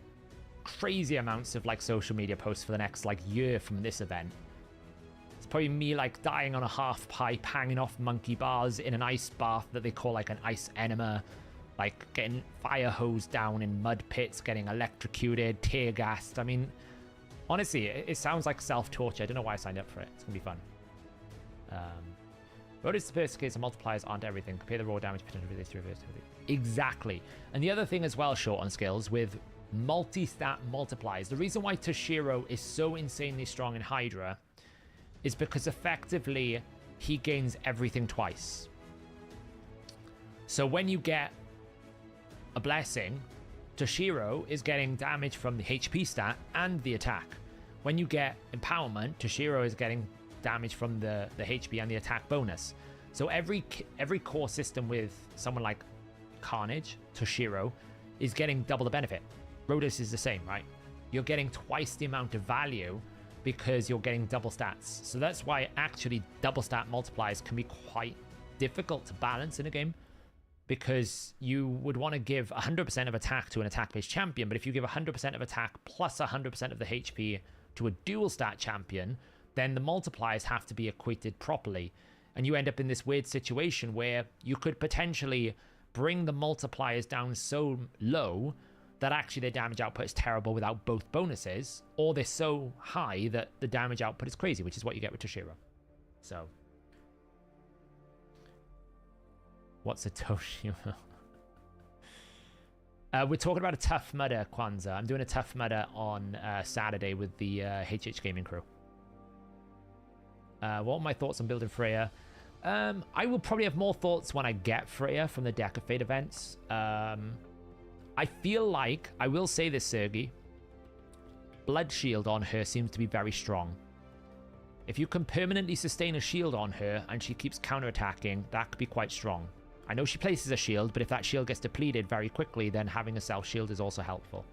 crazy amounts of like social media posts for the next like year from this event. It's probably me like dying on a half pipe, hanging off monkey bars in an ice bath that they call like an ice enema, like getting fire hosed down in mud pits, getting electrocuted, tear gassed. I mean, honestly, it sounds like self-torture. I don't know why I signed up for it. It's gonna be fun. What is the first case of multipliers aren't everything? Compare the raw damage potential with this to reverse everything. Exactly. And the other thing as well, short on skills, with multi-stat multipliers, the reason why Toshiro is so insanely strong in Hydra is because effectively he gains everything twice. So when you get a blessing, Toshiro is getting damage from the HP stat and the attack. When you get empowerment, Toshiro is getting damage from the HP and the attack bonus. So every core system with someone like Carnage, Toshiro, is getting double the benefit. Rhodus is the same, right? You're getting twice the amount of value because you're getting double stats. So that's why actually double stat multipliers can be quite difficult to balance in a game, because you would want to give 100% of attack to an attack-based champion, but if you give 100% of attack plus 100% of the HP to a dual stat champion, then the multipliers have to be equated properly. And you end up in this weird situation where you could potentially bring the multipliers down so low that actually their damage output is terrible without both bonuses, or they're so high that the damage output is crazy, which is what you get with Toshiro. So, what's a Toshiro? We're talking about a Tough Mudder, Kwanzaa. I'm doing a Tough Mudder on Saturday with the HH Gaming crew. What are my thoughts on building Freya? I will probably have more thoughts when I get Freya from the Deck of Fate events. I feel like, I will say this, Sergi, Blood Shield on her seems to be very strong. If you can permanently sustain a shield on her and she keeps counterattacking, that could be quite strong. I know she places a shield, but if that shield gets depleted very quickly, then having a self shield is also helpful.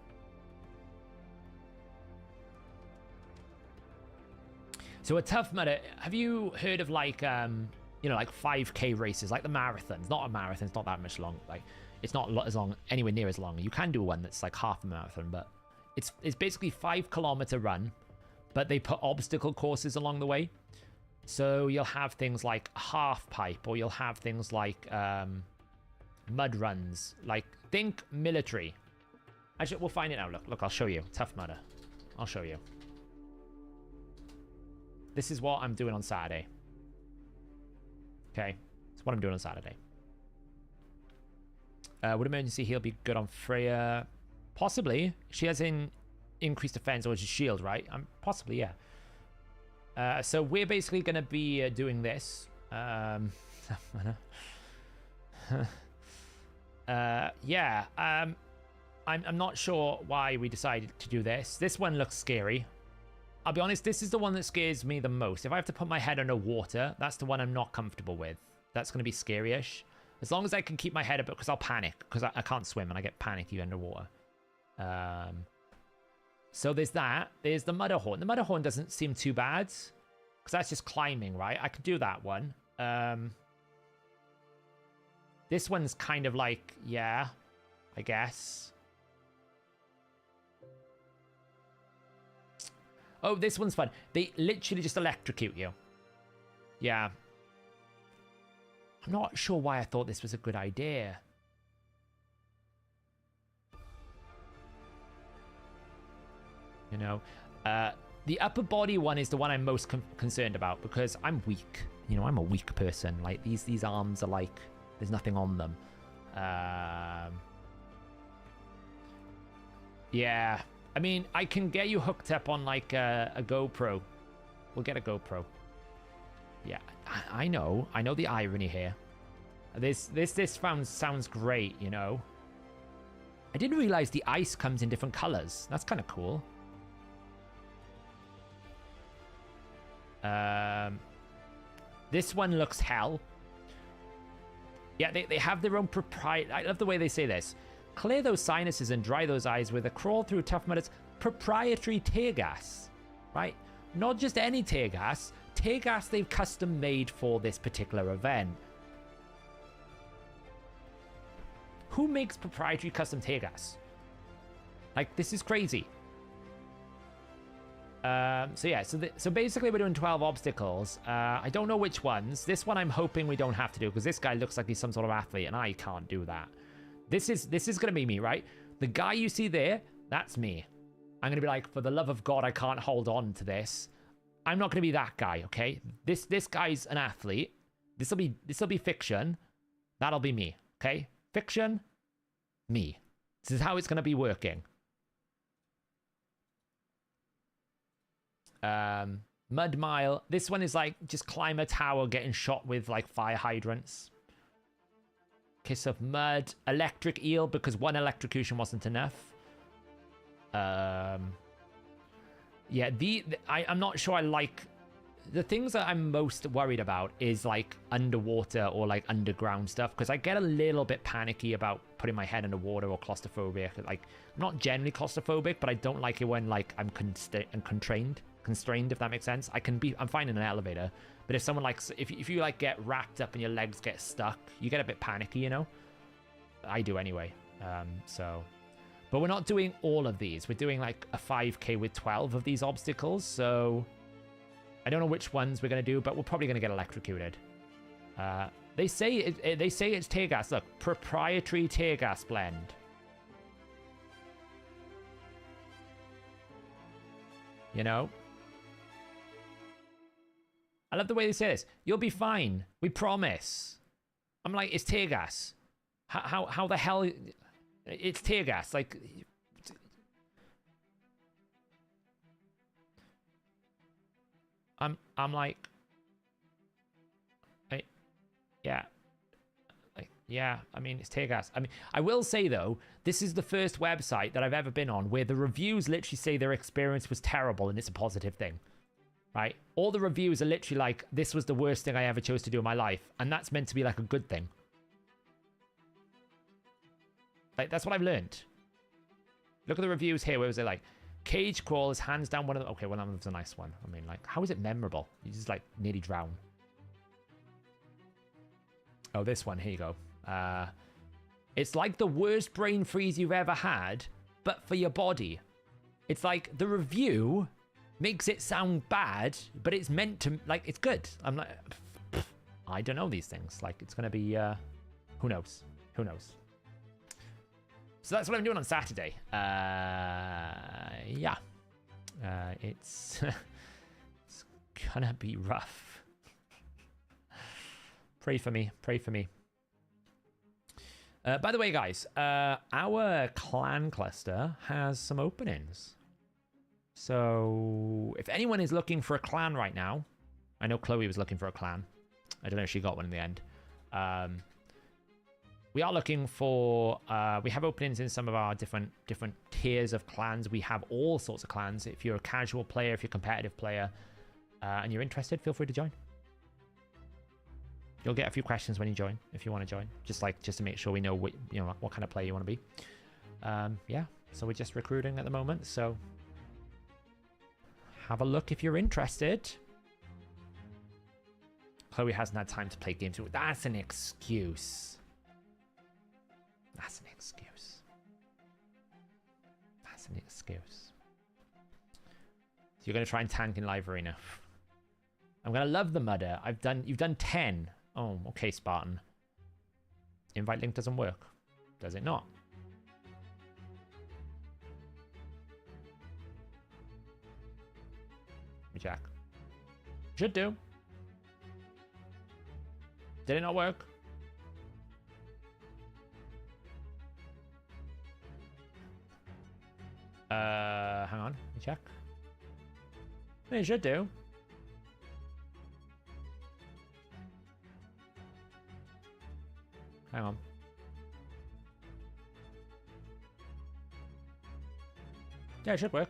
So a Tough Mudder, have you heard of like, you know, like 5K races, like the marathons? Not a marathon, it's not that much long. Like, it's not as long, anywhere near as long. You can do one that's like half a marathon, but it's basically 5-kilometer run, but they put obstacle courses along the way. So you'll have things like half pipe, or you'll have things like mud runs. Like, think military. Actually, we'll find it now. Look, I'll show you. Tough Mudder. I'll show you. This is what I'm doing on Saturday. Okay, that's what I'm doing on Saturday. Would emergency heal be good on Freya? Possibly. She has increased defense or shield, right? Possibly, yeah. So we're basically going to be doing this. Yeah. I'm not sure why we decided to do this. This one looks scary. I'll be honest, this is the one that scares me the most. If I have to put my head under water, that's the one I'm not comfortable with. That's going to be scary-ish. As long as I can keep my head up, because I'll panic, because I can't swim and I get panicky underwater. So there's that. There's the Mudderhorn. The Mudderhorn doesn't seem too bad, because that's just climbing, right? I could do that one. This one's kind of like, yeah, I guess. Oh, this one's fun. They literally just electrocute you. Yeah. I'm not sure why I thought this was a good idea. You know, the upper body one is the one I'm most concerned about because I'm weak. You know, I'm a weak person. Like these arms are like there's nothing on them. Yeah, I mean, I can get you hooked up on like a GoPro. We'll get a GoPro. Yeah, I know the irony here. This sounds great, you know. I didn't realize the ice comes in different colors. That's kind of cool. This one looks hell. Yeah, they have their own proprietary... I love the way they say this. Clear those sinuses and dry those eyes with a crawl through Tough Mudder's proprietary tear gas. Right? Not just any tear gas. Tear gas they've custom made for this particular event. Who makes proprietary custom tear gas? Like, this is crazy. So yeah, so basically we're doing 12 obstacles. I don't know which ones. This one I'm hoping we don't have to do because this guy looks like he's some sort of athlete and I can't do that. This is going to be me, right? The guy you see there, that's me. I'm going to be like, for the love of God, I can't hold on to this. I'm not going to be that guy, okay? This guy's an athlete. This will be fiction. That'll be me, okay? Fiction, me. This is how it's going to be working. Mud Mile. This one is like just climb a tower getting shot with like fire hydrants. Kiss of Mud. Electric Eel because one electrocution wasn't enough. Yeah, I'm not sure I like... The things that I'm most worried about is like underwater or like underground stuff because I get a little bit panicky about putting my head underwater or claustrophobic. Like, I'm not generally claustrophobic, but I don't like it when like I'm constrained, if that makes sense. I'm fine in an elevator, but if someone like, if you like get wrapped up and your legs get stuck, you get a bit panicky, you know? I do anyway. But we're not doing all of these. We're doing like a 5k with 12 of these obstacles, so I don't know which ones we're going to do, but we're probably going to get electrocuted. They say it's tear gas. Look, proprietary tear gas blend. You know? I love the way they say this. You'll be fine. We promise. I'm like, it's tear gas. How the hell... It's tear gas. Like... I'm like... Yeah, I mean, it's tear gas. I mean, I will say, though, this is the first website that I've ever been on where the reviews literally say their experience was terrible and it's a positive thing. Right? All the reviews are literally like, this was the worst thing I ever chose to do in my life. And that's meant to be like a good thing. Like, that's what I've learned. Look at the reviews here. Where was it like? Cage Crawl is hands down one of the... Okay, well, that was a nice one. I mean, like, how is it memorable? You just, like, nearly drown. Oh, this one. Here you go. It's like the worst brain freeze you've ever had, but for your body. It's like the review makes it sound bad, but it's meant to... Like, it's good. I'm like... I don't know these things. Like, it's going to be... Who knows? Who knows? So that's what I'm doing on Saturday. Yeah. It's gonna be rough. Pray for me. Pray for me. By the way, guys, our clan cluster has some openings. So if anyone is looking for a clan right now, I know Chloe was looking for a clan. I don't know if she got one in the end. We are looking for, we have openings in some of our different tiers of clans. We have all sorts of clans. If you're a casual player, if you're a competitive player, and you're interested, feel free to join. You'll get a few questions when you join, if you want to join. Just to make sure we know what kind of player you want to be. Yeah, so we're just recruiting at the moment, so have a look if you're interested. Chloe hasn't had time to play games. That's an excuse. That's an excuse. That's an excuse. So you're going to try and tank in live arena. I'm going to love the mudder. You've done 10. Oh, okay, Spartan. Invite link doesn't work. Does it not? me check. Should do. Did it not work? Hang on. Let me check. It should do. Hang on. Yeah, it should work.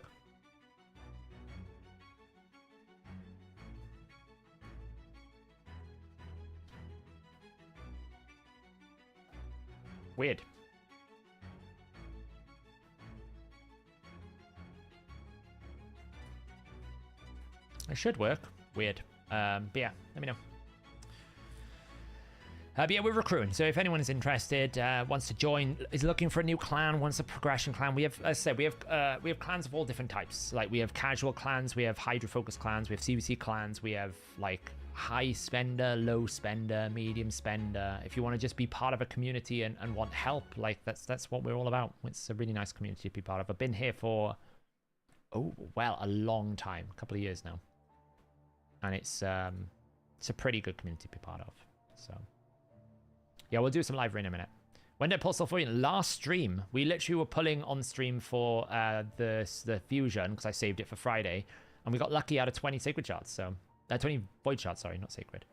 Weird. It should work. Weird. But yeah, let me know. But yeah, we're recruiting. So if anyone is interested, wants to join, is looking for a new clan, wants a progression clan, we have, as I said, we have clans of all different types. Like we have casual clans, we have Hydra focused clans, we have CVC clans, we have like high spender, low spender, medium spender. If you want to just be part of a community and want help, like that's what we're all about. It's a really nice community to be part of. I've been here for, oh, well, a long time, a couple of years now. And it's a pretty good community to be part of. So yeah, we'll do some live rain in a minute. When did I pull Sulfurian? Last stream. We literally were pulling on stream for the fusion because I saved it for Friday, and we got lucky out of 20 sacred shards. So 20 void shards, sorry, not sacred.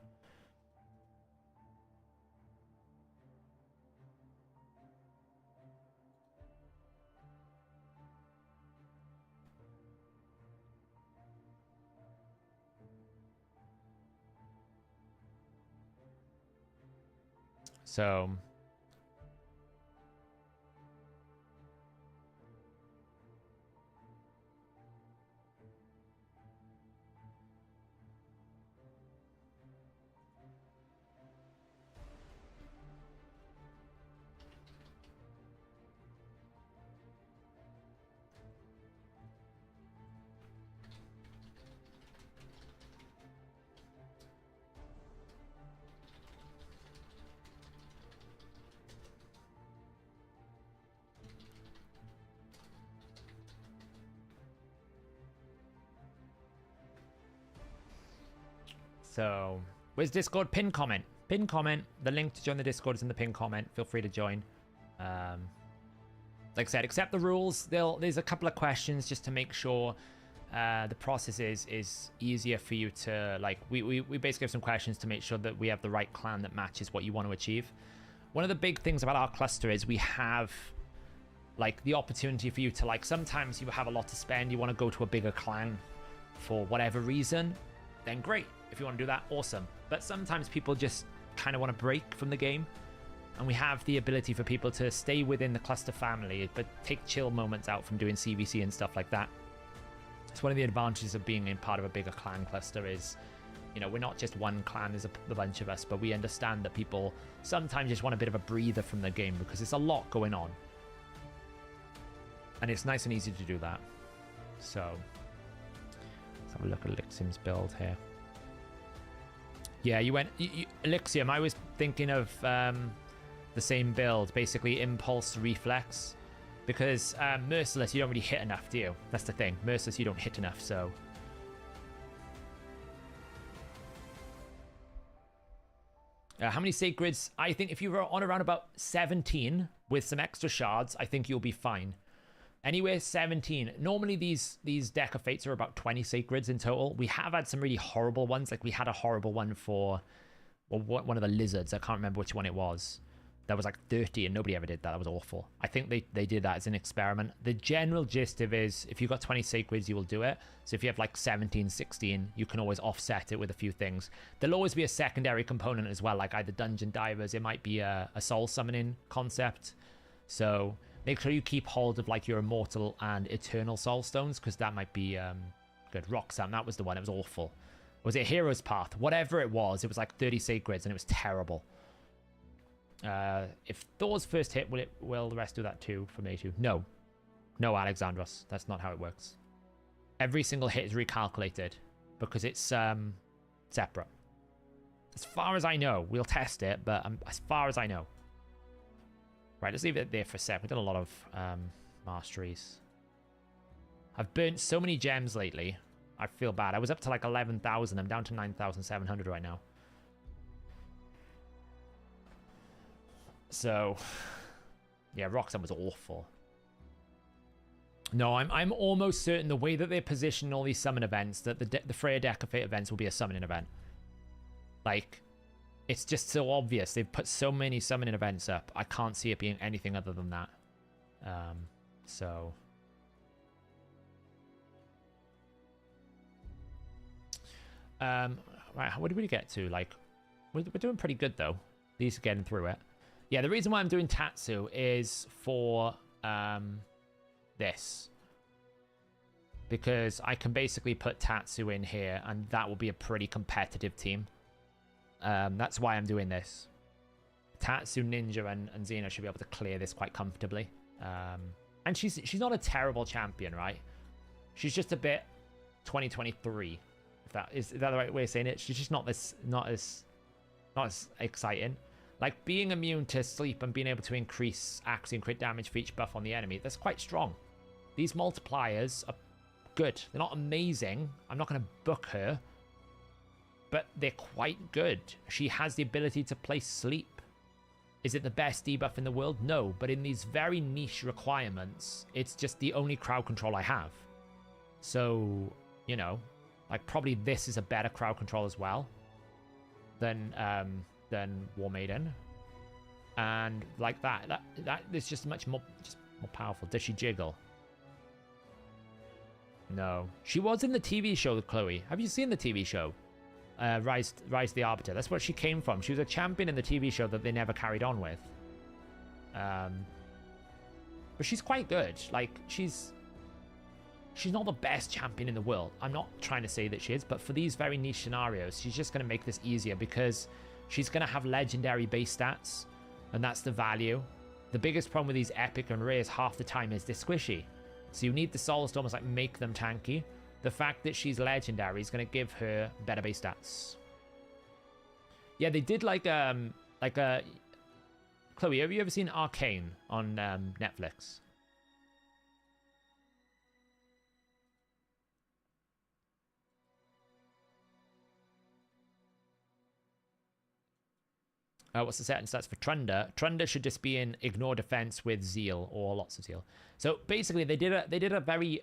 So where's Discord? Pin comment. Pin comment. The link to join the Discord is in the pin comment. Feel free to join. Like I said, accept the rules. There's a couple of questions just to make sure the process is easier for you to, like, we basically have some questions to make sure that we have the right clan that matches what you want to achieve. One of the big things about our cluster is we have like the opportunity for you to, like, sometimes you have a lot to spend, you want to go to a bigger clan for whatever reason, then great. If you want to do that, awesome. But sometimes people just kind of want to break from the game, and we have the ability for people to stay within the cluster family, but take chill moments out from doing CVC and stuff like that. It's one of the advantages of being in part of a bigger clan cluster is, you know, we're not just one clan, there's a bunch of us, but we understand that people sometimes just want a bit of a breather from the game because there's a lot going on. And it's nice and easy to do that. So let's have a look at Elixim's build here. Yeah, you went... Elixium, I was thinking of the same build, basically Impulse, Reflex. Because Merciless, you don't really hit enough, do you? That's the thing. Merciless, you don't hit enough, so... how many Sacreds? I think if you were on around about 17 with some extra shards, I think you'll be fine. Anywhere 17. Normally these Deck of Fates are about 20 Sacreds in total. We have had some really horrible ones. Like we had a horrible one for one of the Lizards. I can't remember which one it was. That was like 30 and nobody ever did that. That was awful. I think they did that as an experiment. The general gist of it is if you've got 20 Sacreds, you will do it. So if you have like 17, 16, you can always offset it with a few things. There'll always be a secondary component as well, like either Dungeon Divers. It might be a soul summoning concept. So... make sure you keep hold of like your Immortal and Eternal Soul Stones, because that might be good. Roxanne, that was the one. It was awful. Was it Hero's Path? Whatever it was like 30 Sacreds, and it was terrible. If Thor's first hit, will the rest do that too from A2? No. No, Alexandros. That's not how it works. Every single hit is recalculated because it's separate. As far as I know. We'll test it, but as far as I know. Right, let's leave it there for a sec. We've done a lot of masteries. I've burnt so many gems lately. I feel bad. I was up to like 11,000. I'm down to 9,700 right now. So, yeah, Roxanne was awful. No, I'm almost certain the way that they position all these summon events, that the Freya Deck of Fate events will be a summoning event. Like, it's just so obvious. They've put so many summoning events up. I can't see it being anything other than that. So... right, what did we get to? Like, we're doing pretty good, though. At least getting through it. Yeah, the reason why I'm doing Tatsu is for this. Because I can basically put Tatsu in here, and that will be a pretty competitive team. That's why I'm doing this. Tatsu, Ninja, and Xena should be able to clear this quite comfortably. And she's not a terrible champion, right? She's just a bit 2023. Is that the right way of saying it? She's just not as exciting. Like, being immune to sleep and being able to increase accuracy and crit damage for each buff on the enemy, that's quite strong. These multipliers are good. They're not amazing. I'm not going to book her, but they're quite good. She has the ability to place sleep. Is it the best debuff in the world? No, but in these very niche requirements, it's just the only crowd control I have. So, you know, like, probably this is a better crowd control as well than War Maiden. And like that is just much more powerful. Does she jiggle? No. She was in the TV show with Chloe. Have you seen the TV show? Rise the Arbiter. That's where she came from. She was a champion in the TV show that they never carried on with. But she's quite good. Like, she's not the best champion in the world. I'm not trying to say that she is, but for these very niche scenarios, she's just going to make this easier because she's going to have legendary base stats, and that's the value. The biggest problem with these epic and rares half the time is they're squishy. So you need the souls to almost like make them tanky. The fact that she's legendary is going to give her better base stats. Yeah, they did like a Chloe, have you ever seen Arcane on Netflix? What's the set and stats for Trunda? Trunda should just be in ignore defense with zeal or lots of zeal. So basically, they did a very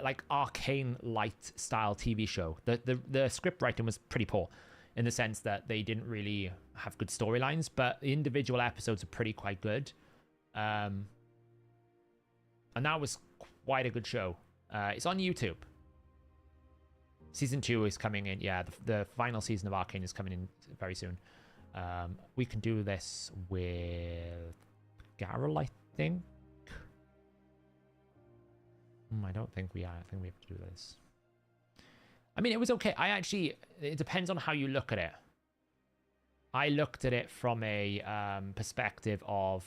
like Arcane light style TV show. The script writing was pretty poor, in the sense that they didn't really have good storylines, but the individual episodes are quite good. And that was quite a good show. It's on YouTube. Season 2 is coming in. Yeah, the final season of Arcane is coming in very soon. We can do this with Garrel, I think. I don't think we are. I think we have to do this. I mean, it was okay. It depends on how you look at it. I looked at it from a perspective of...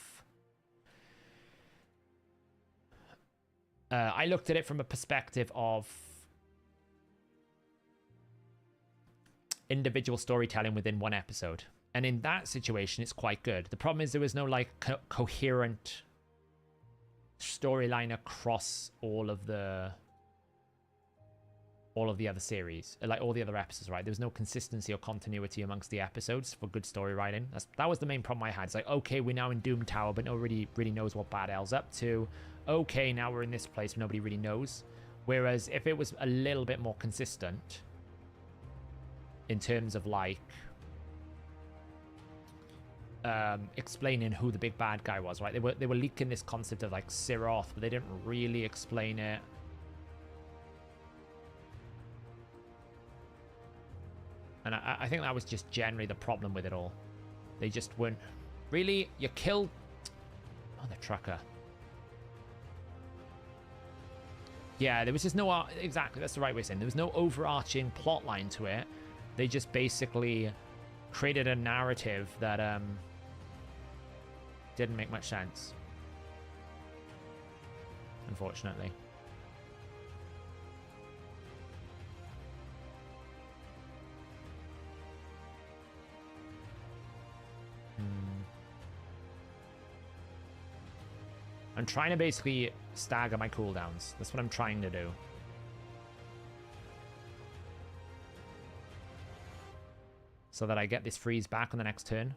individual storytelling within one episode. And in that situation, it's quite good. The problem is there was no like coherent storyline across all of the other series, like all the other episodes, right? There was no consistency or continuity amongst the episodes for good story writing. That was the main problem I had. It's like, okay, we're now in Doom Tower, but nobody really knows what Bad L's up to. Okay, now we're in this place, but nobody really knows. Whereas if it was a little bit more consistent in terms of like explaining who the big bad guy was, right? They were leaking this concept of like Siroth, but they didn't really explain it. And I think that was just generally the problem with it all. They just weren't really. You killed the trucker. Yeah, there was just no exactly. That's the right way of saying. There was no overarching plot line to it. They just basically created a narrative that didn't make much sense, unfortunately. I'm trying to basically stagger my cooldowns. That's what I'm trying to do. so that I get this freeze back on the next turn.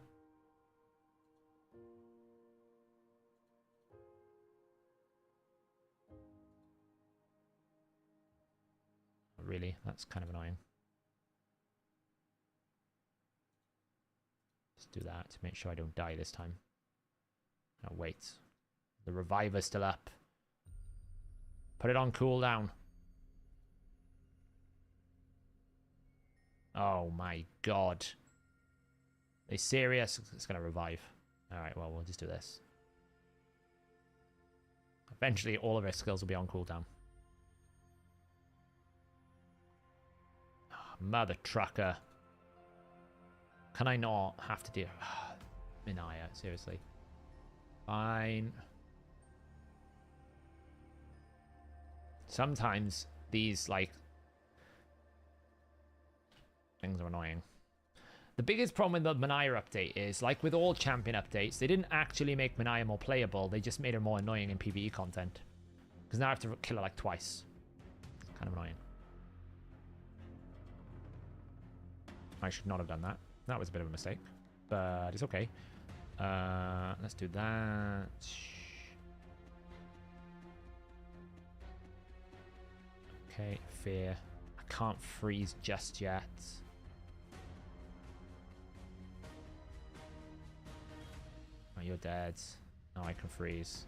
Really, that's kind of annoying. Just do that to make sure I don't die this time. Oh, wait. The reviver's still up. Put it on cooldown. Oh my god. Are they serious? It's going to revive. Alright, well, we'll just do this. Eventually, all of our skills will be on cooldown. Oh, mother trucker. Can I not have to do... Minaya, seriously. Fine. Sometimes these, like, things are annoying. The biggest problem with the Minaya update is, like with all champion updates, they didn't actually make Minaya more playable. They just made her more annoying in PvE content. Because now I have to kill her like twice. It's kind of annoying. I should not have done that. That was a bit of a mistake. But it's okay. Let's do that. Okay, fear. I can't freeze just yet. Oh, you're dead. Now I can freeze.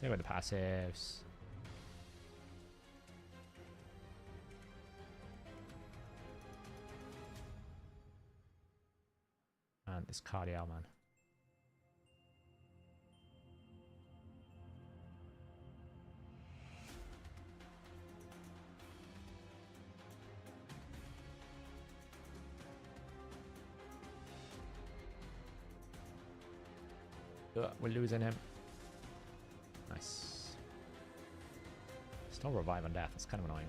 Take away the passives. And this Cardial man. We're losing him. Nice. Still revive on death. That's kind of annoying.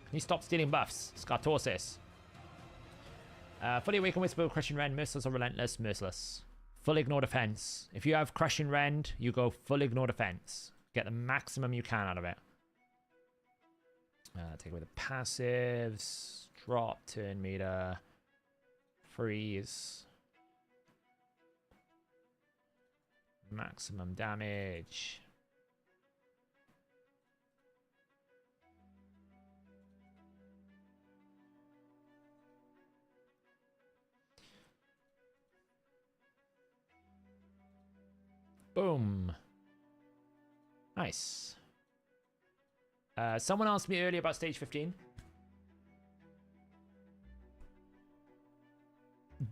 Can you stop stealing buffs? Scartorsis. Fully Awakened Whisper, Crushing Rend, Merciless or Relentless? Merciless. Full Ignore Defense. If you have Crushing Rend, you go Full Ignore Defense. Get the maximum you can out of it. Take away the passives. Drop, turn meter. Freeze. Maximum damage. Boom. Nice. Someone asked me earlier about stage 15.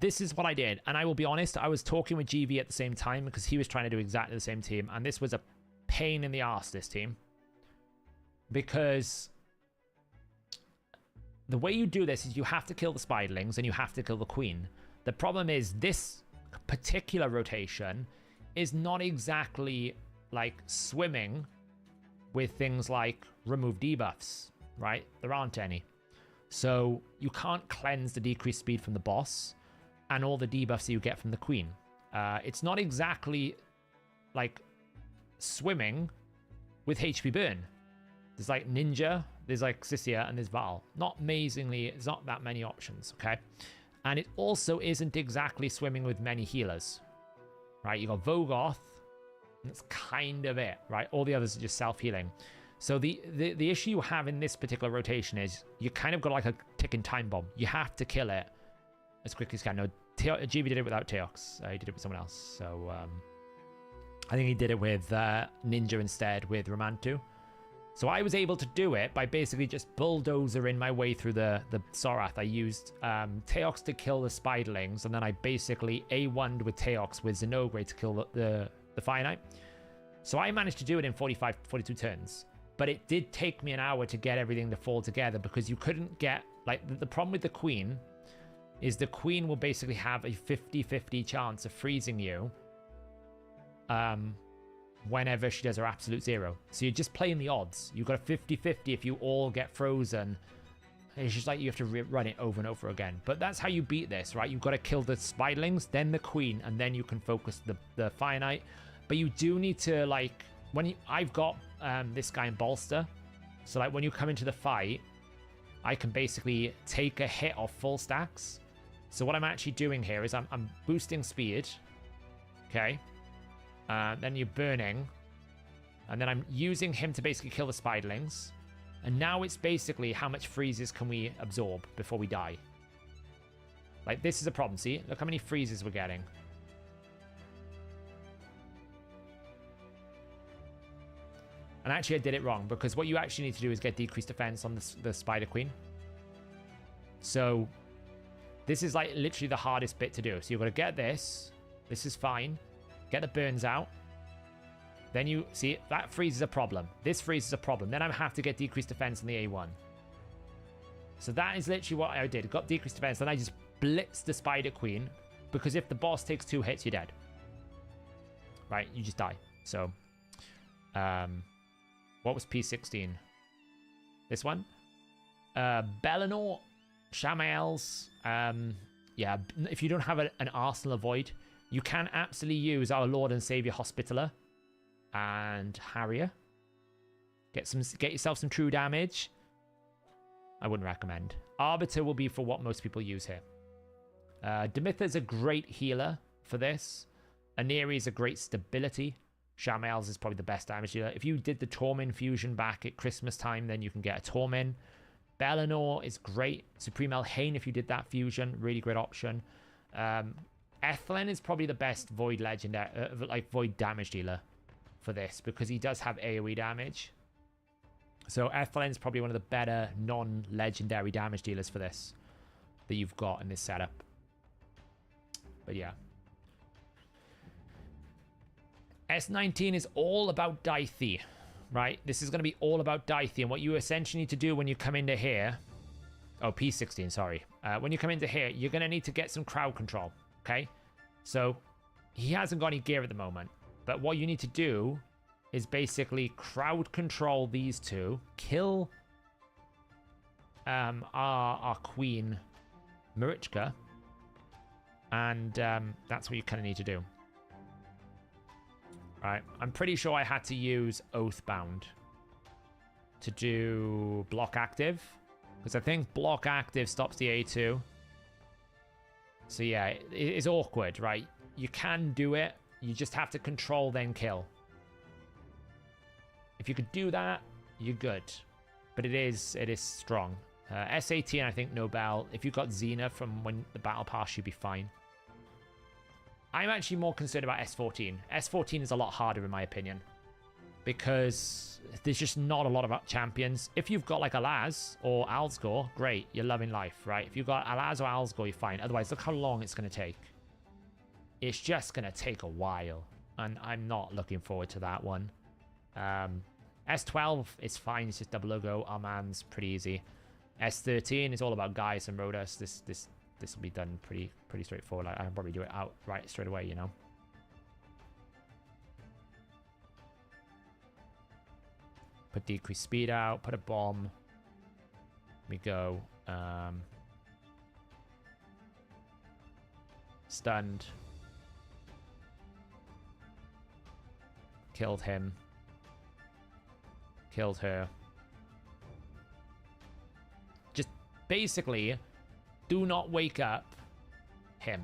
This is what I did, and I will be honest, I was talking with GV at the same time because he was trying to do exactly the same team, and this was a pain in the ass, this team. Because the way you do this is you have to kill the spiderlings and you have to kill the queen. The problem is this particular rotation is not exactly like swimming with things like remove debuffs, right? There aren't any. So you can't cleanse the decreased speed from the boss and all the debuffs that you get from the queen. It's not exactly like swimming with HP burn. There's like Ninja, there's like Sissia, and there's Val. Not amazingly, there's not that many options, okay? And it also isn't exactly swimming with many healers, right? You got Vogoth, and that's kind of it, right? All the others are just self-healing. So the issue you have in this particular rotation is you kind of got like a ticking time bomb. You have to kill it as quickly as you can. No, GB did it without Teox. He did it with someone else. So I think he did it with Ninja instead with Romantu. So I was able to do it by basically just bulldozering my way through the Sorath. I used Teox to kill the spiderlings, and then I basically A1'd with Teox with Zenogre to kill the Fire Knight. So I managed to do it in 42 turns. But it did take me an hour to get everything to fall together because you couldn't get... Like, the problem with the Queen is the Queen will basically have a 50-50 chance of freezing you whenever she does her absolute zero. So you're just playing the odds. You've got a 50-50 if you all get frozen. It's just like you have to run it over and over again. But that's how you beat this, right? You've got to kill the spiderlings, then the queen, and then you can focus the Fire Knight. But you do need to, like, I've got this guy in bolster. So, like, when you come into the fight, I can basically take a hit off full stacks. So what I'm actually doing here is I'm boosting speed. Okay. Then you're burning. And then I'm using him to basically kill the spiderlings. And now it's basically how much freezes can we absorb before we die. Like, this is a problem. See? Look how many freezes we're getting. And actually, I did it wrong, because what you actually need to do is get decreased defense on the Spider Queen. So, this is like literally the hardest bit to do. So, you've got to get this. This is fine. Get the burns out. Then you see that freezes a problem. This freezes a problem. Then I have to get decreased defense on the A1. So that is literally what I did. Got decreased defense. Then I just blitzed the Spider Queen, because if the boss takes 2 hits, you're dead. Right? You just die. So, what was P16? This one? Bellinor, Shamael's. Yeah, if you don't have an Arsenal of Void, you can absolutely use our Lord and Savior Hospitaller and Harrier. Get yourself some true damage. I wouldn't recommend. Arbiter will be for what most people use here. Demitha's a great healer for this. Aneri is a great stability. Shamael's is probably the best damage dealer. If you did the Tormin fusion back at Christmas time, then you can get a Tormin. Bellinor is great. Supreme Elhain, if you did that fusion, really great option. Ethlin is probably the best Void legendary, like Void damage dealer for this, because he does have AoE damage. So Ethlin's probably one of the better non-legendary damage dealers for this that you've got in this setup. But yeah. S19 is all about Dithey, right? This is going to be all about Dithey, and what you essentially need to do when you come into here... Oh, P16, sorry. When you come into here, you're going to need to get some crowd control, okay? So, he hasn't got any gear at the moment, but what you need to do is basically crowd control these two, kill our queen, Marichka, and that's what you kind of need to do. Right, I'm pretty sure I had to use Oathbound to do block active, because I think block active stops the A2. So yeah, it's awkward, right? You can do it, you just have to control then kill. If you could do that, you're good. But it is strong. S18, I think Nobel. If you got Xena from when the battle pass, you'd be fine. I'm actually more concerned about S14. S14 is a lot harder in my opinion, because there's just not a lot of champions. If you've got like Alaz or Alsgore, great, you're loving life, right? If you've got Alaz or Alsgore, you're fine. Otherwise, look how long it's going to take. It's just going to take a while, and I'm not looking forward to that one. S12 is fine, it's just double logo. Armand's pretty easy. S13 is all about Gaius and Rhodas. This will be done pretty straightforward. I can probably do it outright straight away, you know. Put decreased speed out, put a bomb. We go. Stunned. Killed him. Killed her. Just basically, do not wake up him.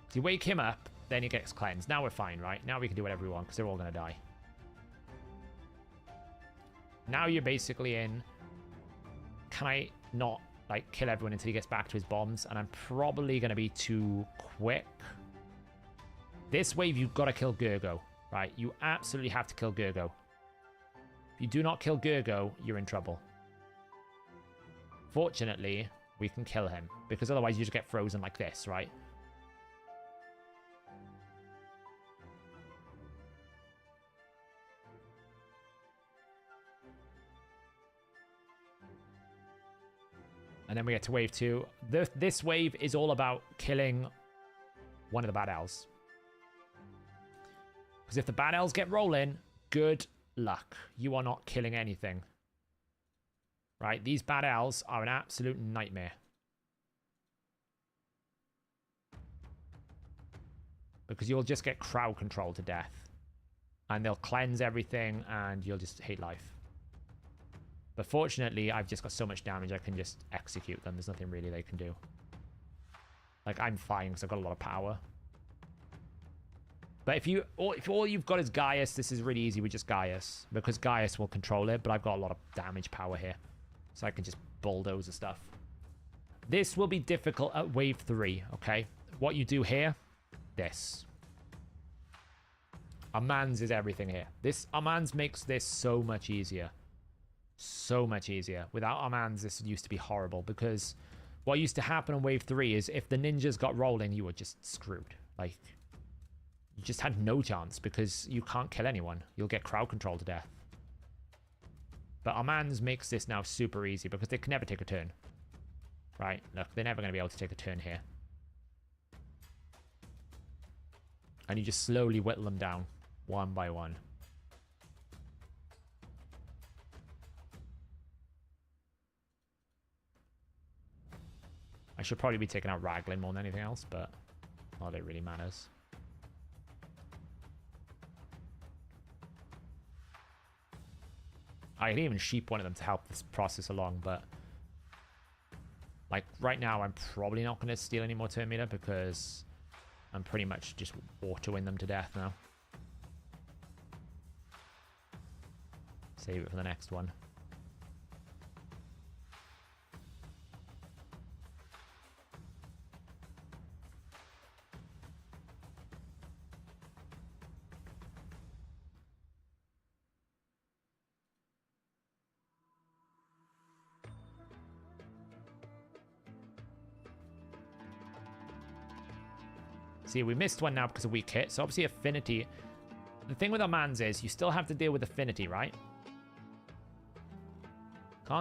If you wake him up, then he gets cleansed. Now we're fine, right? Now we can do whatever we want, because they're all going to die. Now you're basically in, can I not like kill everyone until he gets back to his bombs? And I'm probably going to be too quick. This wave, you've got to kill Gergo, right? You absolutely have to kill Gergo. If you do not kill Gergo, you're in trouble. Fortunately, we can kill him, because otherwise you just get frozen like this, right? And then we get to wave 2. This wave is all about killing one of the bad elves. Because if the bad elves get rolling, good luck. You are not killing anything. right? These bad elves are an absolute nightmare. Because you'll just get crowd control to death. And they'll cleanse everything and you'll just hate life. But fortunately, I've just got so much damage I can just execute them. There's nothing really they can do. Like, I'm fine because I've got a lot of power. But if all you've got is Gaius, this is really easy with just Gaius. Because Gaius will control it, but I've got a lot of damage power here. So I can just bulldoze the stuff. This will be difficult at wave 3, okay? What you do here, this. Amans is everything here. Amans makes this so much easier. So much easier. Without Amans, this used to be horrible because what used to happen on wave 3 is if the ninjas got rolling, you were just screwed. Like, you just had no chance because you can't kill anyone. You'll get crowd control to death. But Amans makes this now super easy because they can never take a turn. Right? Look, they're never going to be able to take a turn here. And you just slowly whittle them down, one by one. I should probably be taking out Raglan more than anything else, but not that it really matters. I can even sheep one of them to help this process along, but like right now I'm probably not going to steal any more turn meter because I'm pretty much just autoing them to death now. Save it for the next one. See, we missed one now because of weak hit. So obviously affinity. The thing with Amans is you still have to deal with affinity, right?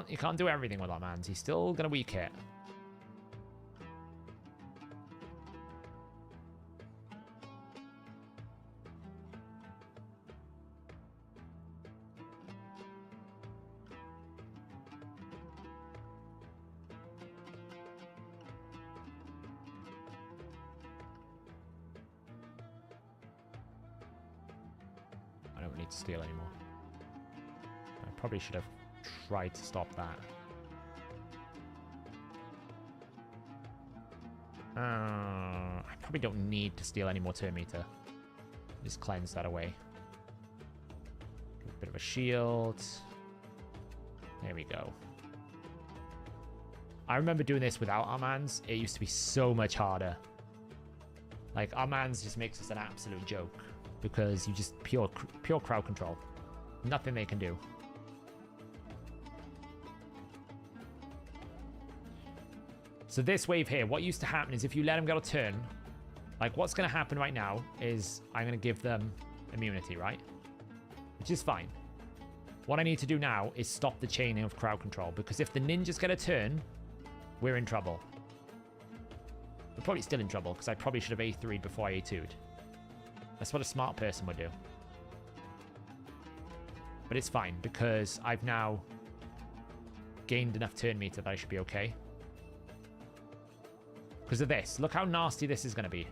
You can't do everything with Amans. He's still gonna weak hit. Steal anymore. I probably should have tried to stop that. I probably don't need to steal any more turn meter. Just cleanse that away. A bit of a shield. There we go. I remember doing this without Armands. It used to be so much harder. Like, Armands just makes us an absolute joke. Because you just pure crowd control. Nothing they can do. So this wave here, what used to happen is if you let them get a turn, like what's going to happen right now is I'm going to give them immunity, right? Which is fine. What I need to do now is stop the chaining of crowd control. Because if the ninjas get a turn, we're in trouble. We're probably still in trouble because I probably should have A3'd before I A2'd. That's what a smart person would do. But it's fine, because I've now gained enough turn meter that I should be okay. Because of this. Look how nasty this is going to be.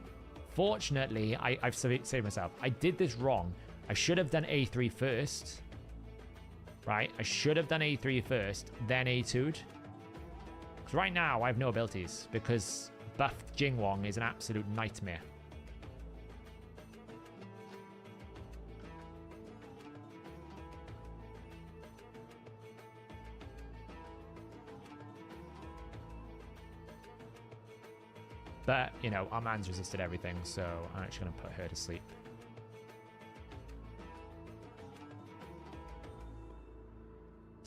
Fortunately, I've saved myself. I did this wrong. I should have done A3 first. Right? I should have done A3 first, then A2'd. Because right now, I have no abilities, because buffed Jingwong is an absolute nightmare. But, you know, Arman's resisted everything, so I'm actually going to put her to sleep.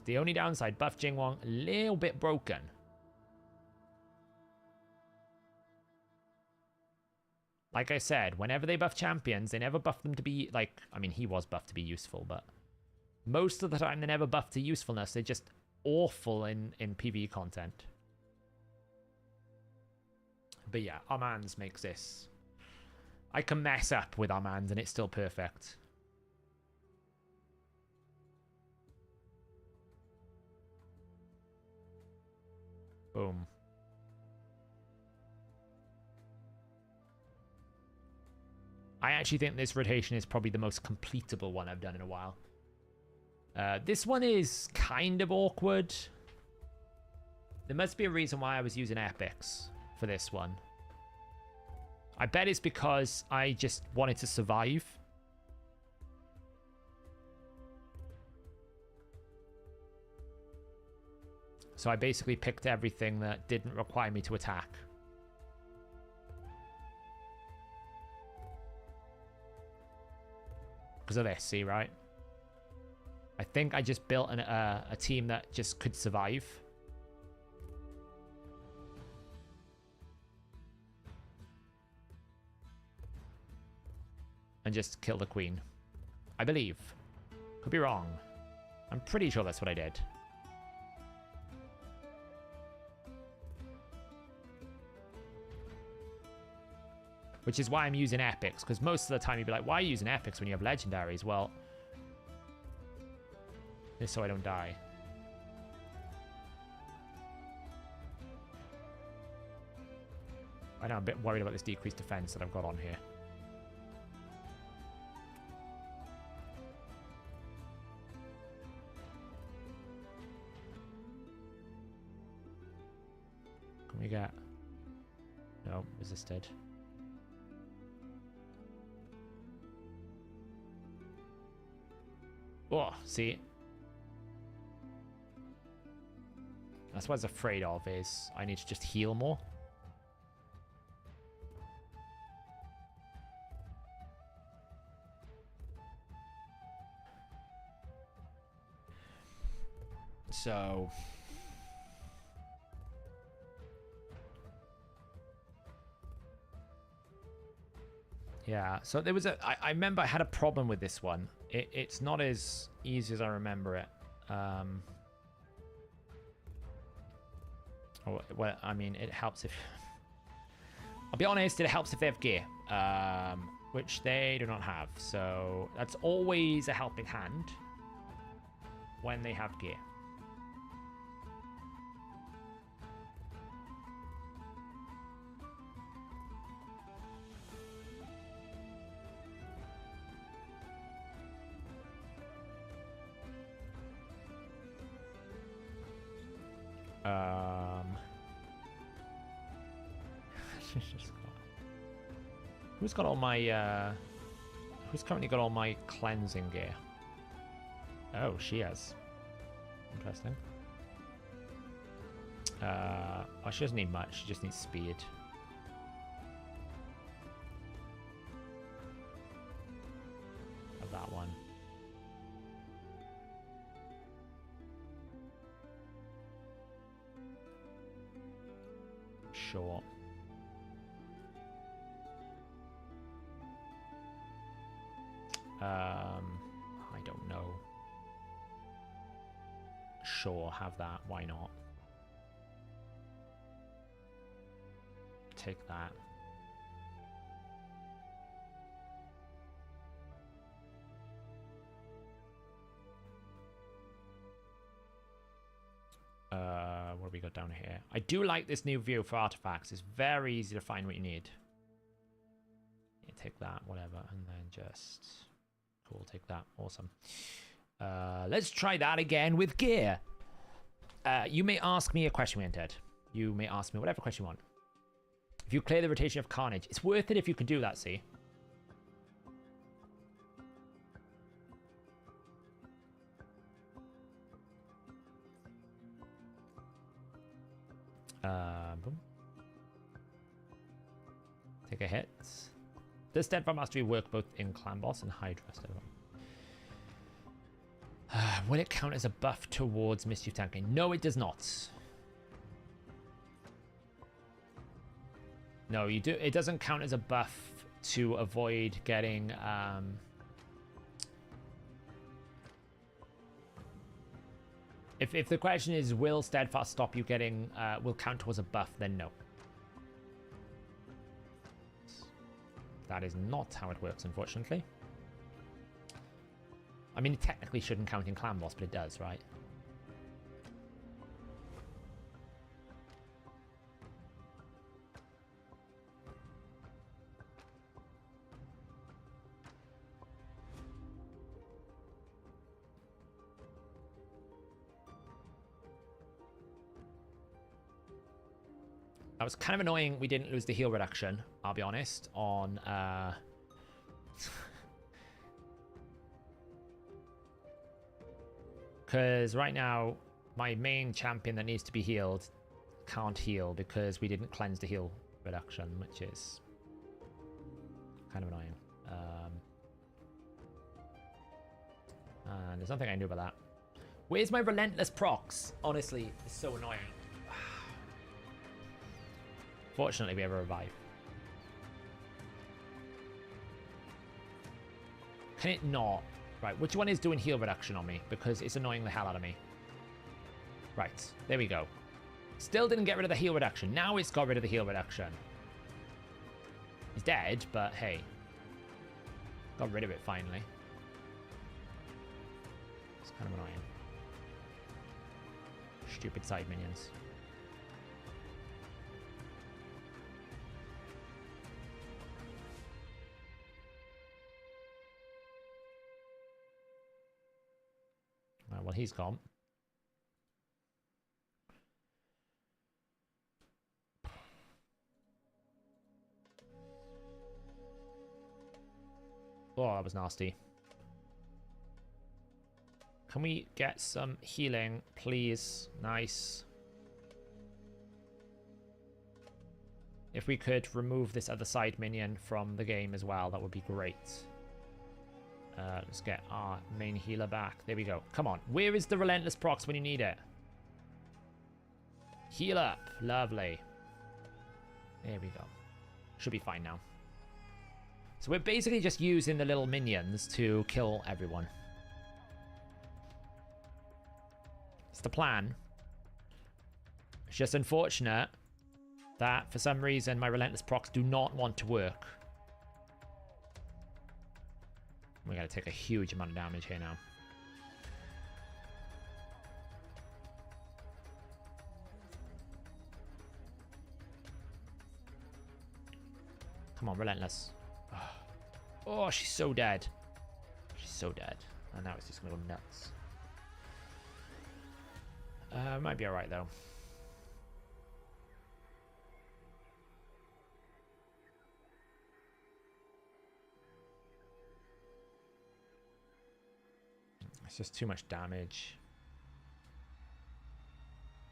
The only downside, buff Jingwong, a little bit broken. Like I said, whenever they buff champions, they never buff them to be, like, I mean, he was buffed to be useful, but most of the time they never buff to usefulness. They're just awful in PvE content. But yeah, Armands makes this. I can mess up with Armands and it's still perfect. I actually think this rotation is probably the most completable one I've done in a while. This one is kind of awkward. There must be a reason why I was using epics for this one. I bet it's because I just wanted to survive. So I basically picked everything that didn't require me to attack. Because of this, see, right? I think I just built a team that just could survive. And just kill the queen. I believe. Could be wrong. I'm pretty sure that's what I did. Which is why I'm using epics, because most of the time you'd be like, why are you using epics when you have legendaries? Well, just so I don't die. I know I'm a bit worried about this decreased defense that I've got on here. Can we get... No, resisted. Oh, see? That's what I was afraid of, is I need to just heal more. So... yeah, so there was I remember I had a problem with this one. It's not as easy as I remember it. Well, I mean, it helps if... I'll be honest, it helps if they have gear, which they do not have. So that's always a helping hand when they have gear. Who's got all my who's currently got all my cleansing gear? Oh, she has. Interesting. Oh, she doesn't need much, she just needs speed. Of that one. Sure. I don't know. Sure, have that. Why not? Take that. What have we got down here? I do like this new view for artifacts. It's very easy to find what you need. Yeah, take that, whatever, and then just... Cool, take that. Awesome. Let's try that again with gear. You may ask me a question, Ted. You may ask me whatever question you want. If you clear the rotation of Carnage, it's worth it if you can do that, see? Boom. Take a hit. Does Steadfast Mastery work both in Clan Boss and Hydra? Will it count as a buff towards Mischief tanking? No, it does not. No, you do. It doesn't count as a buff to avoid getting... If the question is, will Steadfast stop you getting... will count towards a buff, then no. That is not how it works, unfortunately. I mean, it technically shouldn't count in Clan Boss, but it does, right? That was kind of annoying we didn't lose the heal reduction, I'll be honest, on... Because right now, my main champion that needs to be healed can't heal because we didn't cleanse the heal reduction, which is kind of annoying. And there's nothing I can do about that. Where's my relentless procs? Honestly, it's so annoying. Fortunately, we have a revive. Can it not? Right, which one is doing heal reduction on me? Because it's annoying the hell out of me. Right, there we go. Still didn't get rid of the heal reduction. Now it's got rid of the heal reduction. He's dead, but hey. Got rid of it finally. It's kind of annoying. Stupid side minions. Well, he's gone. Oh, that was nasty. Can we get some healing, please? Nice. If we could remove this other side minion from the game as well, that would be great. Let's get our main healer back. There we go. Come on. Where is the relentless procs when you need it? Heal up. Lovely. There we go. Should be fine now. So we're basically just using the little minions to kill everyone. It's the plan. It's just unfortunate that for some reason my relentless procs do not want to work. We gotta take a huge amount of damage here now. Come on, relentless. Oh, she's so dead. She's so dead. And now it's just gonna go nuts. Might be alright though. It's just too much damage.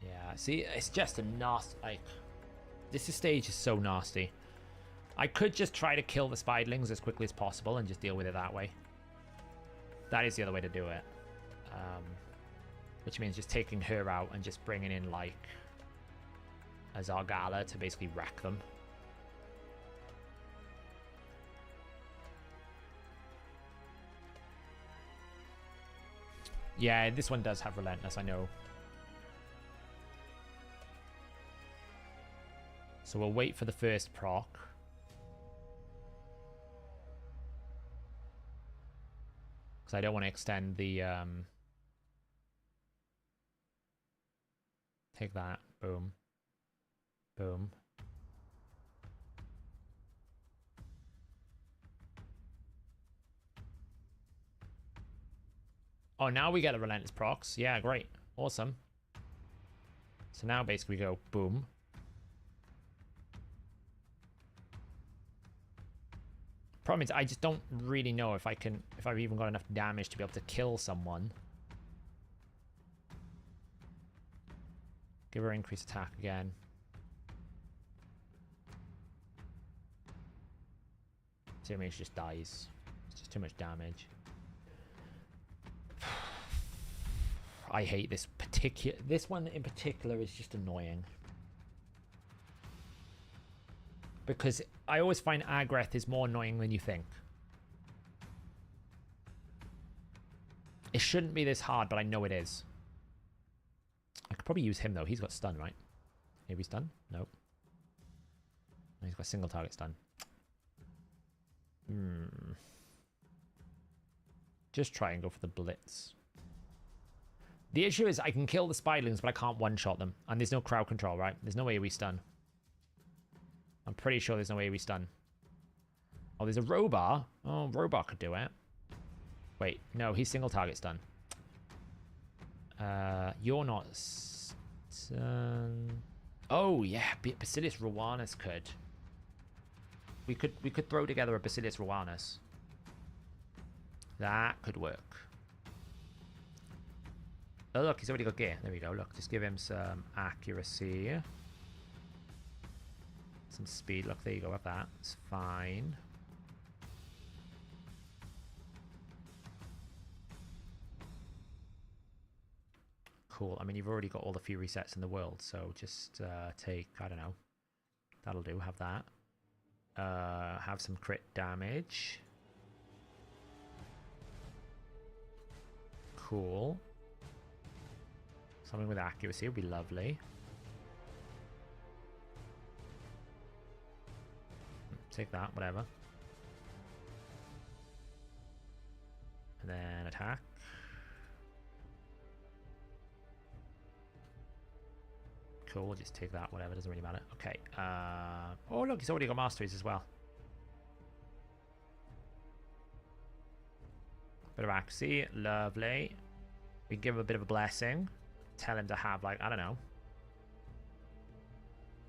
Yeah, see, it's just a nasty, like, this stage is so nasty. I could just try to kill the spiderlings as quickly as possible and just deal with it that way. That is the other way to do it. Which means just taking her out and just bringing in, like, a Zargala to basically wreck them. Yeah, this one does have relentless, I know. So we'll wait for the first proc. Because I don't want to extend the... Take that. Boom. Boom. Oh, now we get the relentless procs. Yeah, great. Awesome. So now basically we go boom. Problem is I just don't really know if I've even got enough damage to be able to kill someone. Give her increased attack again. See, I mean, she just dies. It's just too much damage. I hate this particular... This one in particular is just annoying. Because I always find Agreth is more annoying than you think. It shouldn't be this hard, but I know it is. I could probably use him, though. He's got stun, right? Maybe stun? Nope. No, he's got single target stun. Just try and go for the blitz. The issue is I can kill the spiderlings, but I can't one-shot them. And there's no crowd control, right? There's no way we stun. I'm pretty sure there's no way we stun. Oh, there's a Robar. Oh, Robar could do it. Wait, no, he's single target stun. You're not stun. Oh yeah, Basileus Rowanus could. We could throw together a Basileus Rowanus. That could work. Oh look, he's already got gear. There we go. Look, just give him some accuracy. Some speed. Look, there you go. Have that. It's fine. Cool. I mean, you've already got all the Fury sets in the world, so just take, I don't know. That'll do. Have that. Have some crit damage. Cool. Something with accuracy would be lovely. Take that, whatever. And then attack. Cool, we'll just take that, whatever, doesn't really matter. Okay. Oh, look, he's already got masteries as well. Bit of accuracy, lovely. We can give him a bit of a blessing. Tell him to have, like, I don't know.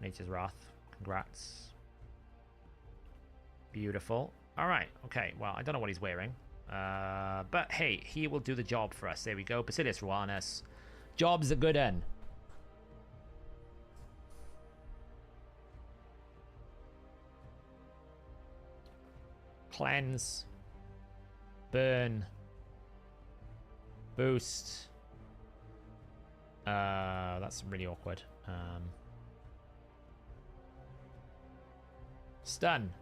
Nature's Wrath. Congrats. Beautiful. Alright, okay. Well, I don't know what he's wearing. But, hey, he will do the job for us. There we go. Basileus Rowanus. Job's a good one. Cleanse. Burn. Boost. That's really awkward. Stun.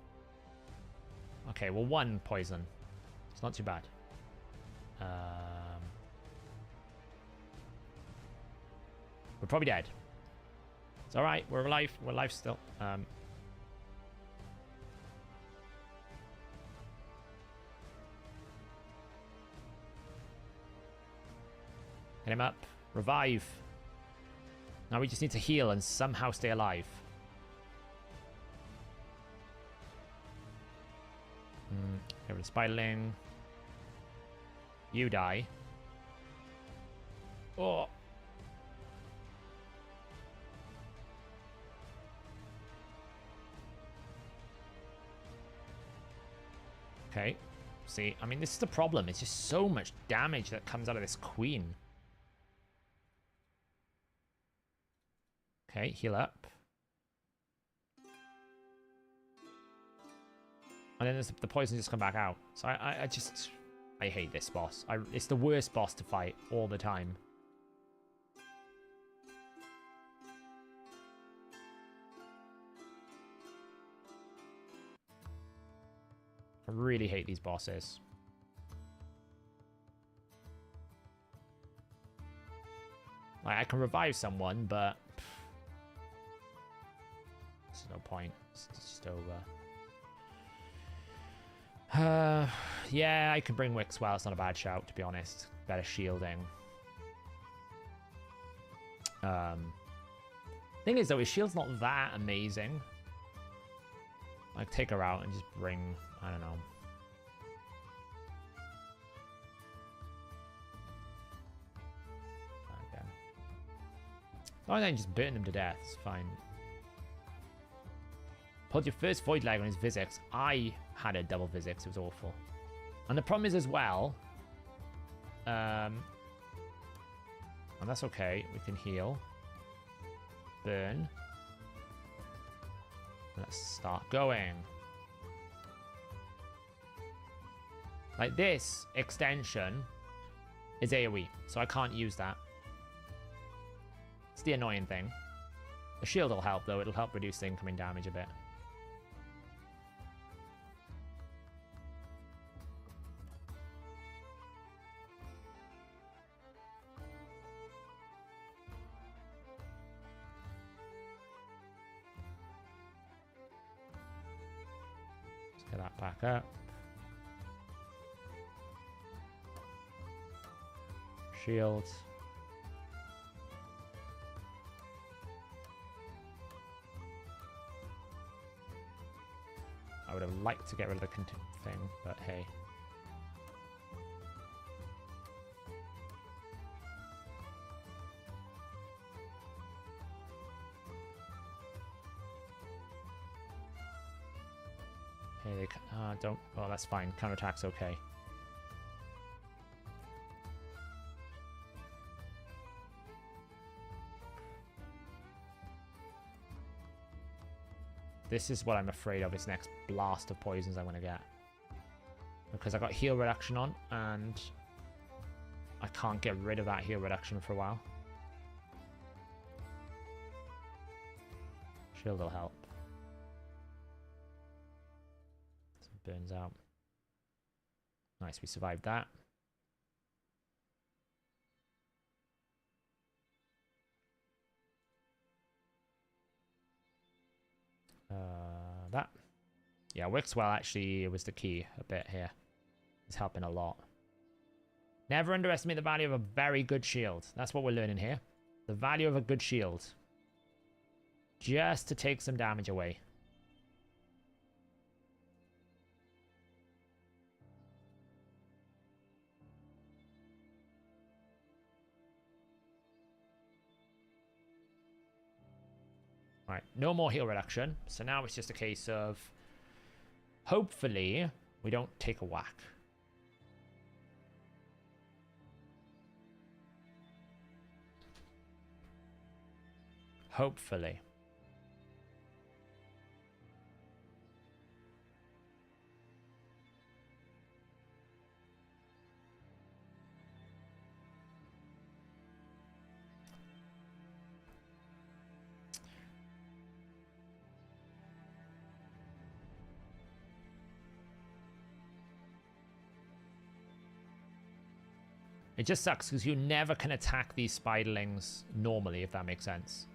Okay, well, 1 poison. It's not too bad. We're probably dead. It's alright, we're alive. We're alive still. Get him up. Revive. Now we just need to heal and somehow stay alive. Get rid of Spiderling. You die. Oh. Okay. See, I mean, this is the problem. It's just so much damage that comes out of this queen. Okay, heal up. And then the poison just come back out. So I hate this boss. It's the worst boss to fight all the time. I really hate these bosses. Like, I can revive someone, but there's no point. It's just over. Yeah, I could bring Wix. Well, it's not a bad shout, to be honest. Better shielding. Thing is, though, his shield's not that amazing. Like, take her out and just bring, I don't know. Okay. Oh, then just burn him to death. It's fine. Pulled your first Void Leg on his Vizix. I had a double Vizix. It was awful. And the problem is as well... and that's okay. We can heal. Burn. Let's start going. Like, this extension is AoE, so I can't use that. It's the annoying thing. The shield will help, though. It'll help reduce the incoming damage a bit. Get that back up. Shield. I would have liked to get rid of the thing, but hey. They don't... Oh, that's fine. Counterattack's okay. This is what I'm afraid of, this next blast of poisons I'm going to get. Because I got heal reduction on, and I can't get rid of that heal reduction for a while. Shield will help. Some burns out. Nice, we survived that. That. Yeah, works well actually was the key a bit here. It's helping a lot. Never underestimate the value of a very good shield. That's what we're learning here. The value of a good shield. Just to take some damage away. Alright, no more heal reduction. So now it's just a case of... hopefully, we don't take a whack. Hopefully. It just sucks because you never can attack these spiderlings normally, if that makes sense.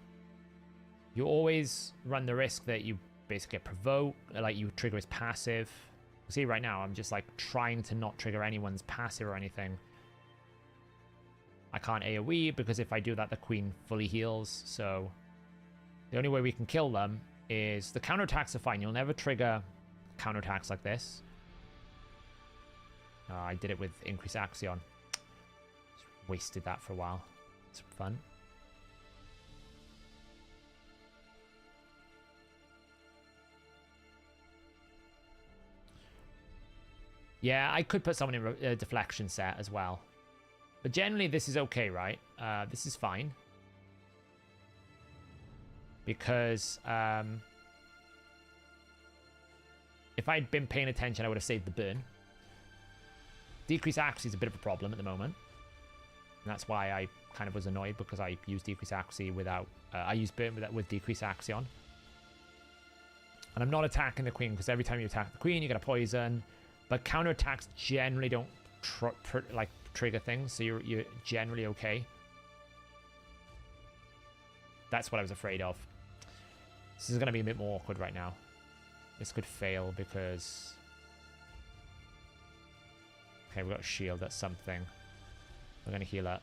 You always run the risk that you basically get provoked, like you trigger his passive. See, right now, I'm just like trying to not trigger anyone's passive or anything. I can't AoE because if I do that, the queen fully heals. So the only way we can kill them is the counterattacks are fine. You'll never trigger counterattacks like this. I did it with increased Axion. Wasted that for a while. It's fun. Yeah, I could put someone in a deflection set as well. But generally, this is okay, right? This is fine. Because if I'd been paying attention, I would have saved the burn. Decrease accuracy is a bit of a problem at the moment. And that's why I kind of was annoyed, because I used decrease accuracy without... I used burn with decrease axion. And I'm not attacking the queen, because every time you attack the queen, you get a poison. But counterattacks generally don't trigger things, so you're generally okay. That's what I was afraid of. This is going to be a bit more awkward right now. This could fail because... Okay, we've got a shield, that's something. We're going to heal up.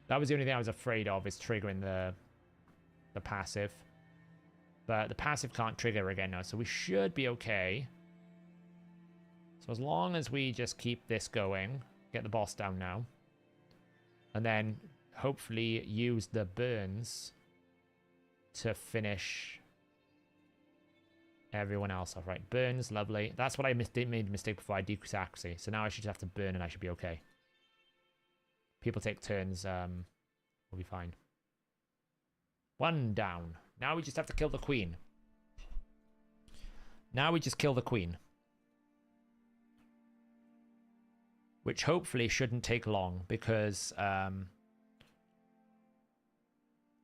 That was the only thing I was afraid of, is triggering the passive. But the passive can't trigger again now, so we should be okay. So as long as we just keep this going, get the boss down now, and then hopefully use the burns to finish everyone else off. Right, burns, lovely. That's what I made a mistake before. I decreased accuracy. So now I should just have to burn and I should be okay. People take turns, we'll be fine. One down. Now we just have to kill the queen. Now we just kill the queen. Which hopefully shouldn't take long, because the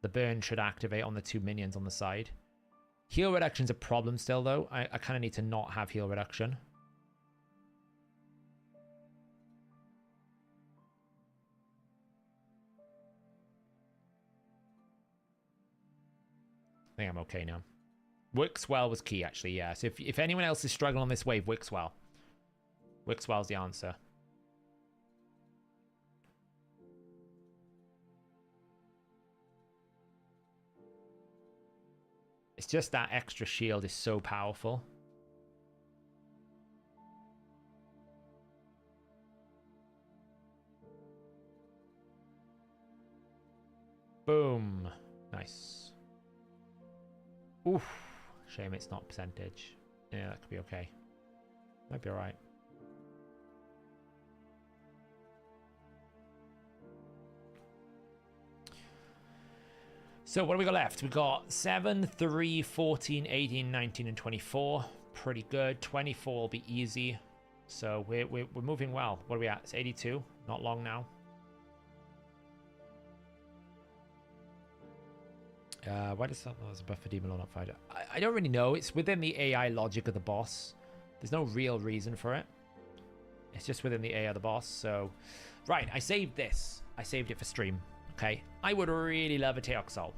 burn should activate on the 2 minions on the side. Heal reduction's a problem still, though. I kind of need to not have heal reduction. I think I'm okay now. Wixwell was key, actually, yeah. So if anyone else is struggling on this wave, Wixwell. Wixwell's the answer. It's just that extra shield is so powerful. Boom. Nice. Oof. Shame it's not percentage. Yeah, that could be okay. Might be alright. So what do we got left? We got 7, 3, 14, 18, 19, and 24. Pretty good. 24 will be easy. So we're moving well. What are we at? It's 82. Not long now. Why does that? Oh, there's a buffer demon or not fighter. I don't really know. It's within the AI logic of the boss. There's no real reason for it. It's just within the AI of the boss. So, right. I saved this. I saved it for stream. Okay. I would really love a Teok Soul.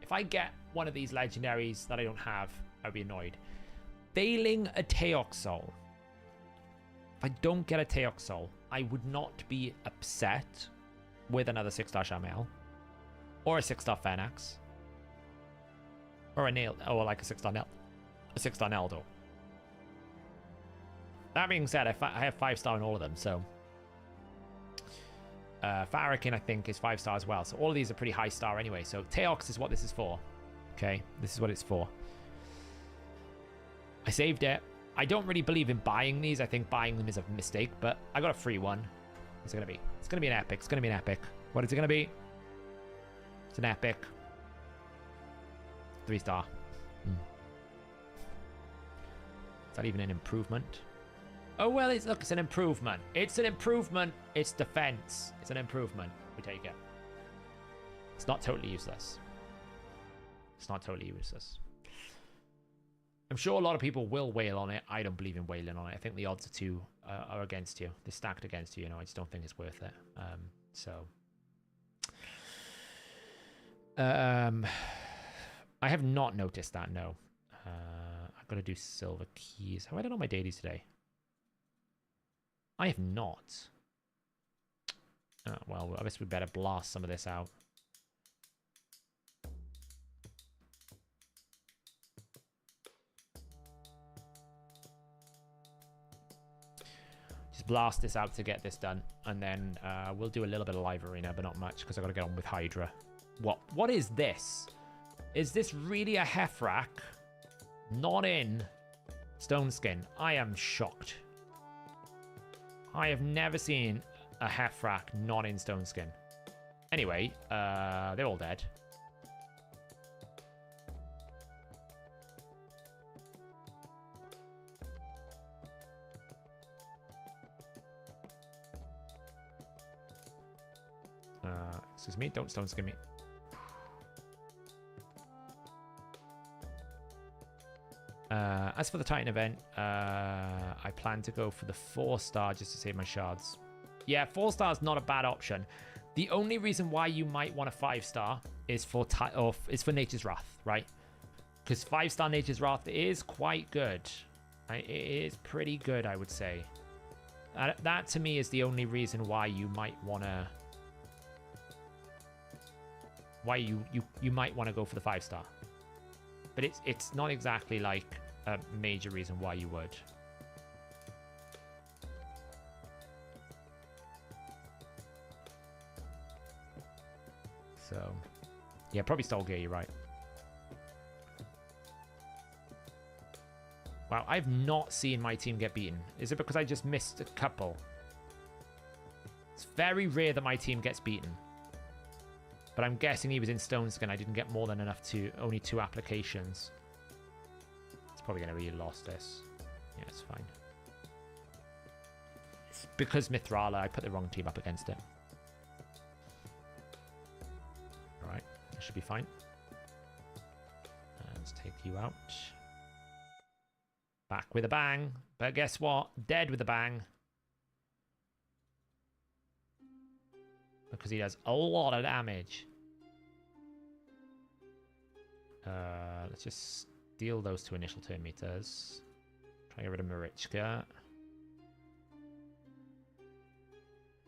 If I get one of these legendaries that I don't have, I'd be annoyed. Failing a Teok Soul. If I don't get a Teok Soul, I would not be upset with another 6-star Shamel or a 6-star Phoenix. Or a nail, or like a 6-star Nel, a 6-star Neldo. That being said, I have 5-star in all of them, so Farrakhan I think is 5-star as well. So all of these are pretty high star anyway. So Teox is what this is for. Okay, this is what it's for. I saved it. I don't really believe in buying these. I think buying them is a mistake, but I got a free one. What's it gonna be? It's gonna be an epic. It's gonna be an epic. What is it gonna be? It's an epic. 3-star. Is that even an improvement? Oh, well, look, it's an improvement. It's an improvement. It's defense. It's an improvement. We take it. It's not totally useless. It's not totally useless. I'm sure a lot of people will wail on it. I don't believe in wailing on it. I think the odds are against you. They're stacked against you. You know, I just don't think it's worth it. I have not noticed that, no. I've got to do silver keys. Have I done all my dailies today? I have not. Well, I guess we better blast some of this out. Just blast this out to get this done. And then we'll do a little bit of live arena, but not much, because I've got to get on with Hydra. What is this? Is this really a Heffrack? Not in Stone Skin. I am shocked. I have never seen a Heffrack not in Stone Skin. Anyway, they're all dead. Excuse me, don't Stone Skin me. As for the Titan event, I plan to go for the 4-star just to save my shards. Yeah, 4-star is not a bad option. The only reason why you might want a 5-star is for Nature's Wrath, right? Because 5-star Nature's Wrath is quite good. It is pretty good, I would say. That to me is the only reason why you might want to. Why you might want to go for the 5-star. But it's not exactly like a major reason why you would. So, yeah, probably Stole Gear, you're right. Wow, I've not seen my team get beaten. Is it because I just missed a couple? It's very rare that my team gets beaten. But I'm guessing he was in Stone Skin. I didn't get more than enough to only 2 applications. It's probably going to be lost this. Yeah, it's fine. It's because Mithrala, I put the wrong team up against it. Alright, that should be fine. Let's take you out. Back with a bang. But guess what? Dead with a bang. Because he does a lot of damage. Let's just steal those 2 initial turn meters. Try to get rid of Marichka.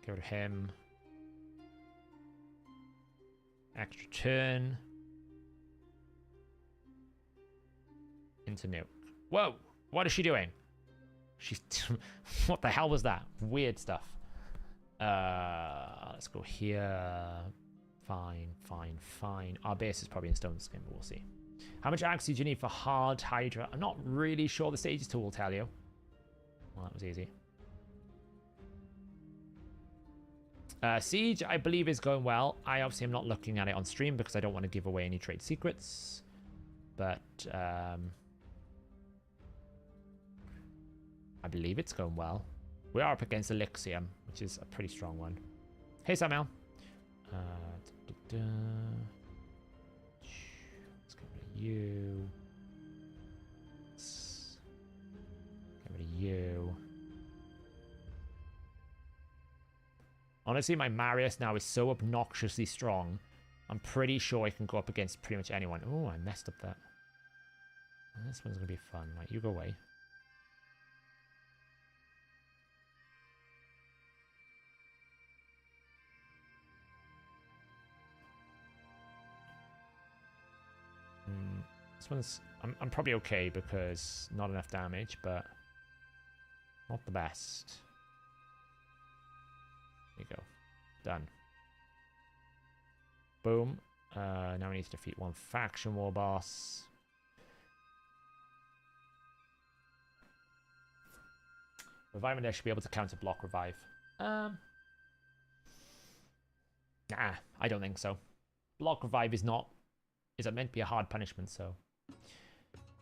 Get rid of him. Extra turn. Into nuke. Whoa! What is she doing? She's... What the hell was that? Weird stuff. Let's go here. Fine. Our base is probably in Stone Skin, but we'll see. How much accuracy do you need for hard Hydra? I'm not really sure. The stages tool will tell you. Well, that was easy. Siege, I believe, is going well. I obviously am not looking at it on stream because I don't want to give away any trade secrets. But I believe it's going well. We are up against Elixium, which is a pretty strong one. Hey, Samuel. Let's get rid of you. Let's get rid of you. Honestly, my Marius now is so obnoxiously strong. I'm pretty sure I can go up against pretty much anyone. Oh, I messed up that. This one's going to be fun. Right, you go away. This one's... I'm probably okay because not enough damage, but not the best. There you go. Done. Boom. Now we need to defeat one faction war boss. Revivement there should be able to counter block revive. Nah, I don't think so. Block revive is not... Is it meant to be a hard punishment, so...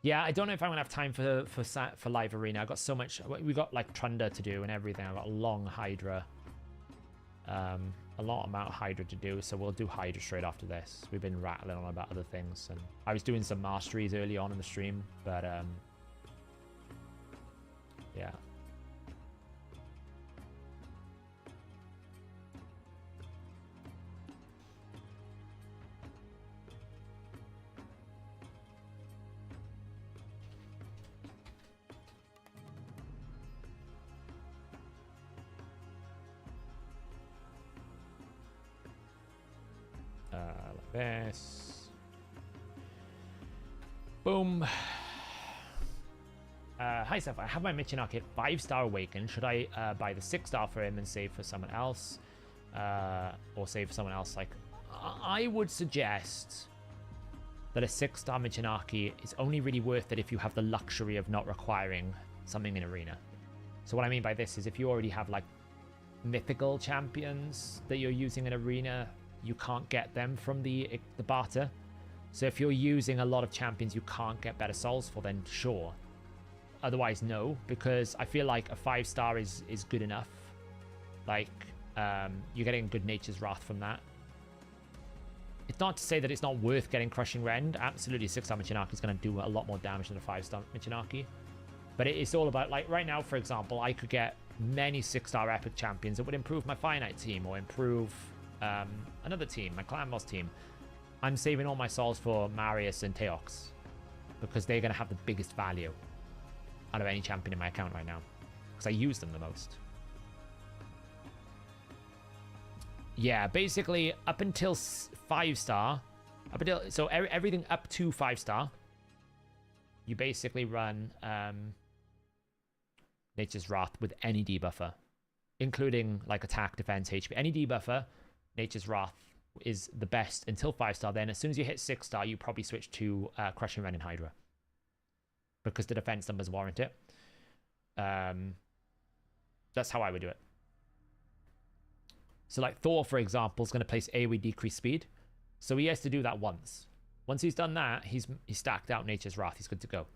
Yeah, I don't know if I'm going to have time for live arena. I've got so much... We got, like, Trunder to do and everything. I've got a long Hydra. A lot amount of Hydra to do, so we'll do Hydra straight after this. We've been rattling on about other things, and I was doing some masteries early on in the stream, but yeah. Like this. Boom. Hi, Seth. I have my Michinaki at 5-star awakened. Should I buy the 6-star for him and save for someone else? Or save for someone else? Like, I would suggest that a 6-star Michinaki is only really worth it if you have the luxury of not requiring something in arena. So what I mean by this is if you already have like mythical champions that you're using in arena, you can't get them from the barter. So if you're using a lot of champions you can't get better souls for, then sure. Otherwise, no, because I feel like a 5-star is good enough. Like, you're getting good Nature's Wrath from that. It's not to say that it's not worth getting Crushing Rend. Absolutely, 6-star Michinaki is going to do a lot more damage than a 5-star Michinaki. But it's all about, like, right now, for example, I could get many 6-star epic champions that would improve my finite team or improve another team, my clan boss team. I'm saving all my souls for Marius and Teox because they're going to have the biggest value out of any champion in my account right now because I use them the most. Yeah, basically up until 5-star, so everything up to 5-star, you basically run Nature's Wrath with any debuffer, including like attack, defense, HP. Any debuffer, Nature's Wrath is the best until 5-star. Then as soon as you hit 6-star, you probably switch to Crushing Rend and Hydra because the defense numbers warrant it. That's how I would do it. So like Thor, for example, is going to place AoE decrease speed. So he has to do that once. Once he's done that, he's stacked out Nature's Wrath. He's good to go.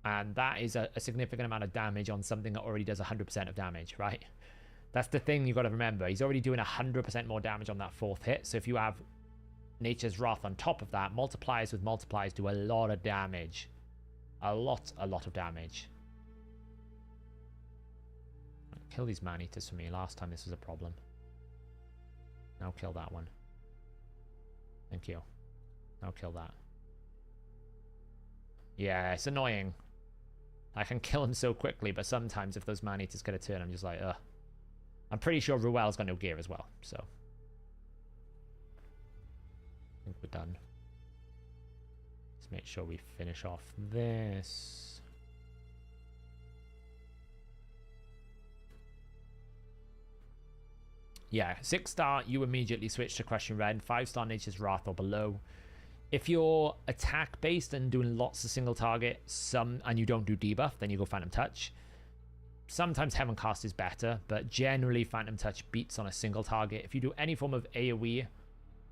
And that is a significant amount of damage on something that already does 100% of damage, right? That's the thing you've got to remember. He's already doing 100% more damage on that 4th hit. So if you have Nature's Wrath on top of that, multipliers with multipliers do a lot of damage. A lot of damage. Kill these man-eaters for me. Last time this was a problem. Now kill that one. Thank you. Now kill that. Yeah, it's annoying. I can kill him so quickly, but sometimes if those man-eaters get a turn, I'm just like, ugh. I'm pretty sure Ruel's got no gear as well, so. I think we're done. Let's make sure we finish off this. Yeah, 6-star, you immediately switch to Crushing Rend. 5-star Nature's Wrath or below. If you're attack based and doing lots of single target, and you don't do debuff, then you go Phantom Touch. Sometimes Heaven Cast is better, but generally Phantom Touch beats on a single target. If you do any form of AoE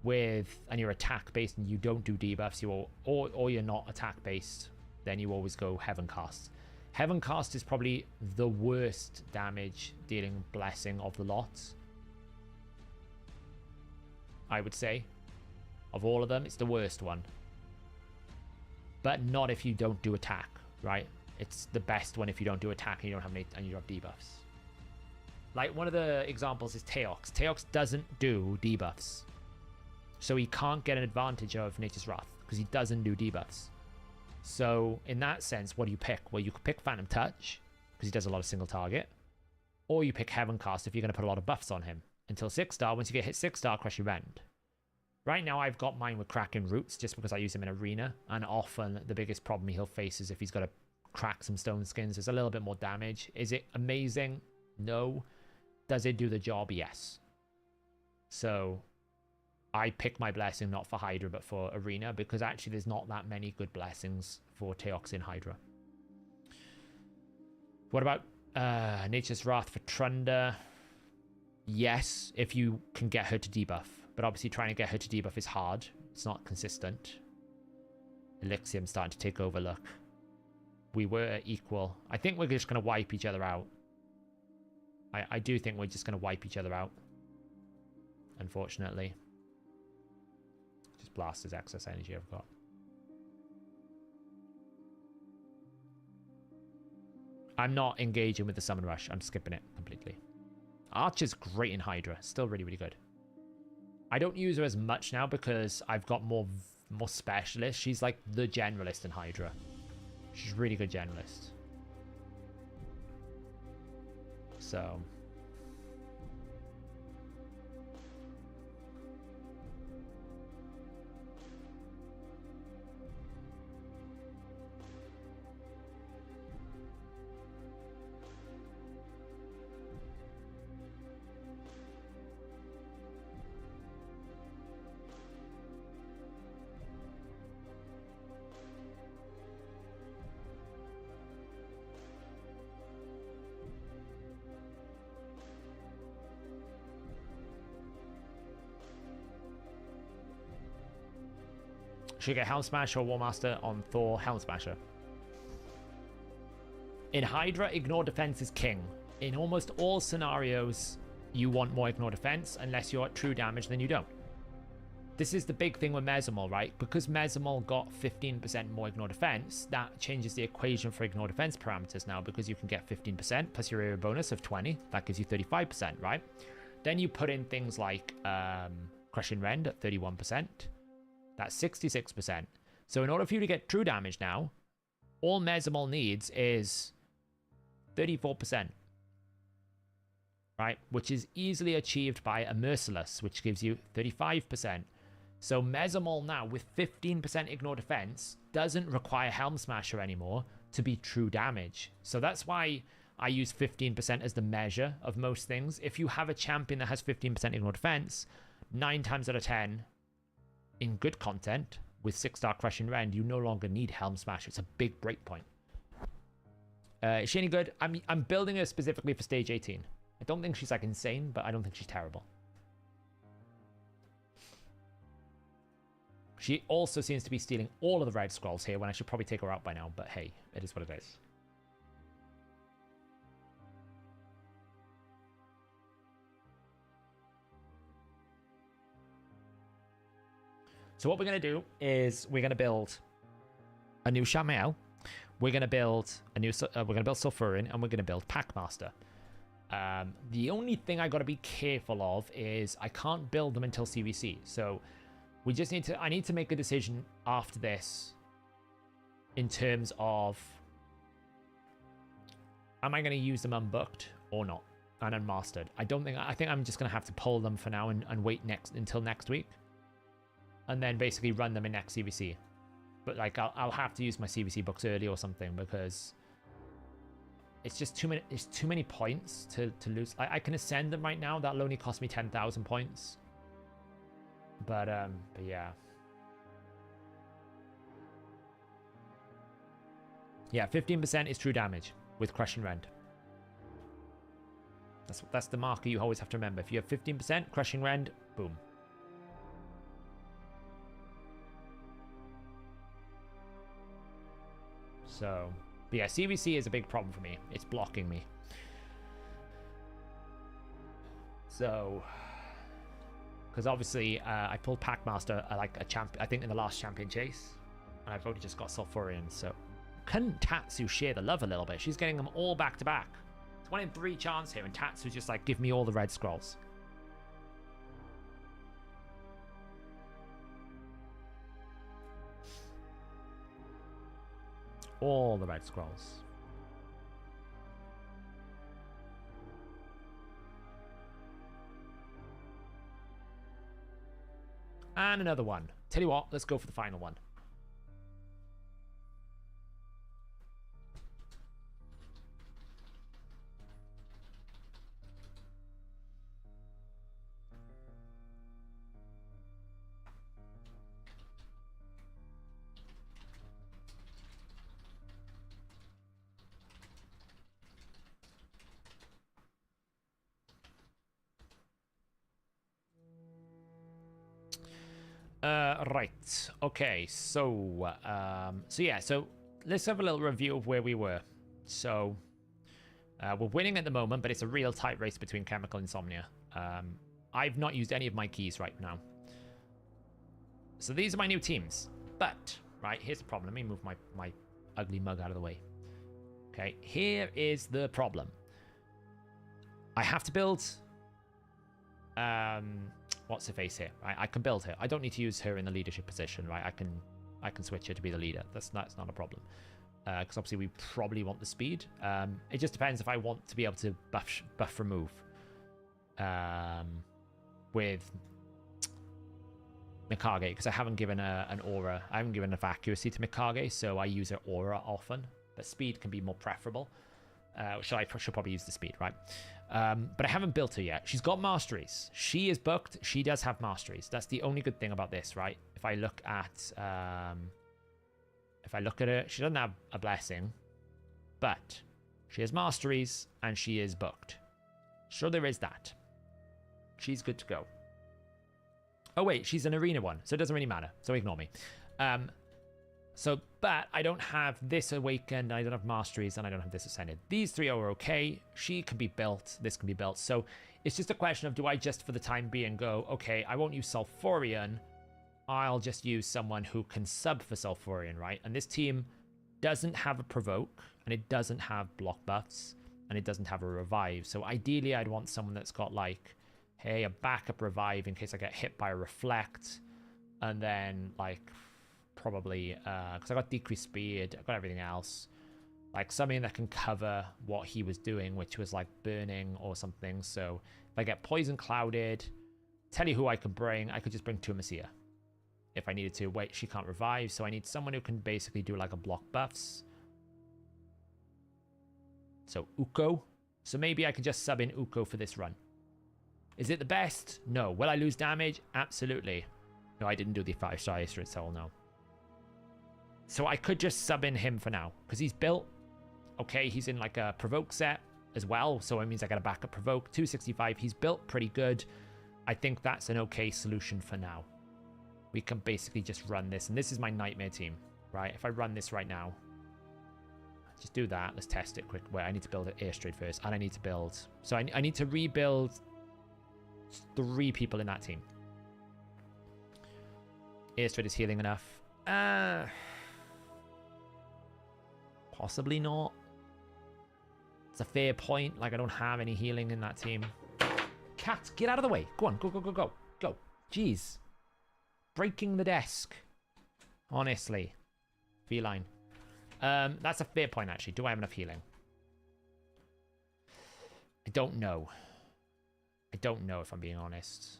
and you're attack based and you don't do debuffs, or you're not attack based, then you always go Heaven Cast. Heaven Cast is probably the worst damage dealing blessing of the lot, I would say. Of all of them, it's the worst one. But not if you don't do attack, right? It's the best one if you don't do attack and you don't have debuffs. Like, one of the examples is Teox. Teox doesn't do debuffs. So he can't get an advantage of Nature's Wrath because he doesn't do debuffs. So in that sense, what do you pick? Well, you could pick Phantom Touch because he does a lot of single target. Or you pick Heaven Cast if you're going to put a lot of buffs on him. Until 6-star, once you get hit 6-star, crush your rend. Right now, I've got mine with Kraken Roots just because I use him in Arena. And often, the biggest problem he'll face is if he's got to crack some Stone Skins. There's a little bit more damage. Is it amazing? No. Does it do the job? Yes. So, I pick my blessing not for Hydra, but for Arena. Because actually, there's not that many good blessings for Teox in Hydra. What about Nature's Wrath for Trunda? Yes, if you can get her to debuff. But obviously trying to get her to debuff is hard. It's not consistent. Elixium's starting to take over, look. We were equal. I think we're just going to wipe each other out. I do think we're just going to wipe each other out. Unfortunately. Just blast his excess energy I've got. I'm not engaging with the Summon Rush. I'm skipping it completely. Archer's great in Hydra. Still really, really good. I don't use her as much now because I've got more specialists. She's like the generalist in Hydra. She's a really good generalist. So... Should get Helm Smasher or War Master on Thor. Helm Smasher. In Hydra, ignore defense is king. In almost all scenarios, you want more ignore defense. Unless you're at true damage, then you don't. This is the big thing with Mesomol, right? Because Mesomol got 15% more ignore defense, that changes the equation for ignore defense parameters now, because you can get 15% plus your area bonus of 20. That gives you 35%, right? Then you put in things like Crushing Rend at 31%. That's 66%. So in order for you to get true damage now, all Mesomol needs is 34%. Right? Which is easily achieved by a Merciless, which gives you 35%. So Mesomol now, with 15% ignore defense, doesn't require Helm Smasher anymore to be true damage. So that's why I use 15% as the measure of most things. If you have a champion that has 15% ignore defense, 9 times out of 10... in good content, with 6-star Crushing Rend, you no longer need Helm Smash. It's a big breakpoint. Is she any good? I'm building her specifically for stage 18. I don't think she's like insane, but I don't think she's terrible. She also seems to be stealing all of the red scrolls here when I should probably take her out by now, but hey, it is what it is. So what we're going to do is we're going to build a new Shamael. We're going to build a new Sulfurin, and we're going to build Packmaster. The only thing I got to be careful of is I can't build them until CVC. So we just need to, I need to make a decision after this in terms of, am I going to use them unbooked or not and unmastered? I think I'm just going to have to pull them for now and wait until next week. And then basically run them in next CVC. But like I'll have to use my CVC books early or something, because it's just too many points to lose. I can ascend them right now. That'll only cost me 10,000 points. But yeah. Yeah, 15% is true damage with Crushing Rend. That's the marker you always have to remember. If you have 15%, Crushing Rend, boom. So, but yeah, CBC is a big problem for me. It's blocking me. So, because obviously I pulled Packmaster like a champ, I think in the last champion chase, and I've only just got Sulfurion. So, can Tatsu share the love a little bit? She's getting them all back to back. It's 1 in 3 chance here, and Tatsu's just like, give me all the red scrolls. All the red scrolls. And another one. Tell you what, let's go for the final one. Right. Okay. So let's have a little review of where we were. So, we're winning at the moment, but it's a real tight race between Chemical and Insomnia. I've not used any of my keys right now. So these are my new teams. But, right, here's the problem. Let me move my ugly mug out of the way. Okay, here is the problem. I have to build... what's her face here, right? I can build her. I don't need to use her in the leadership position, right? I can switch her to be the leader. That's not a problem. Because obviously we probably want the speed. It just depends if I want to be able to buff remove. With Mikage, because I haven't given her an aura. I haven't given enough accuracy to Mikage, so I use her aura often. But speed can be more preferable. I should probably use the speed, right? But I haven't built her yet. She's got masteries. She is booked. She does have masteries. That's the only good thing about this, right? If I look at her, she doesn't have a blessing, but she has masteries and she is booked. So there is that. She's good to go. Oh wait, she's an arena one, so it doesn't really matter. So ignore me. But I don't have this awakened, I don't have masteries, and I don't have this ascended. These 3 are okay. She can be built, this can be built. So it's just a question of, do I just for the time being go, okay, I won't use Sulfurion, I'll just use someone who can sub for Sulfurion, right? And this team doesn't have a provoke, and it doesn't have block buffs, and it doesn't have a revive. So ideally I'd want someone that's got like, hey, a backup revive in case I get hit by a reflect, and then like... probably because I got decreased speed, I got everything else, like something that can cover what he was doing, which was like burning or something. So if I get poison clouded, tell you who I could bring. I could just bring Tumacia if I needed to. Wait, she can't revive, so I need someone who can basically do like a block buffs. So Uko, so maybe I could just sub in Uko for this run. Is it the best? No. Will I lose damage? Absolutely. No, I didn't do the 5-star Acer Soul, no. So I could just sub in him for now, because he's built. Okay, he's in like a provoke set as well, so it means I got a backup provoke. 265, he's built pretty good. I think that's an okay solution for now. We can basically just run this, and this is my nightmare team, right? If I run this right now, just do that. Let's test it quick. Wait, I need to build an Airstrade first, and I need to build. So I need to rebuild 3 people in that team. Airstrade is healing enough. Possibly not. It's a fair point. Like, I don't have any healing in that team. Cat, get out of the way. Go on. Go, go, go, go. Go. Jeez. Breaking the desk. Honestly. Feline. That's a fair point, actually. Do I have enough healing? I don't know. I don't know, if I'm being honest.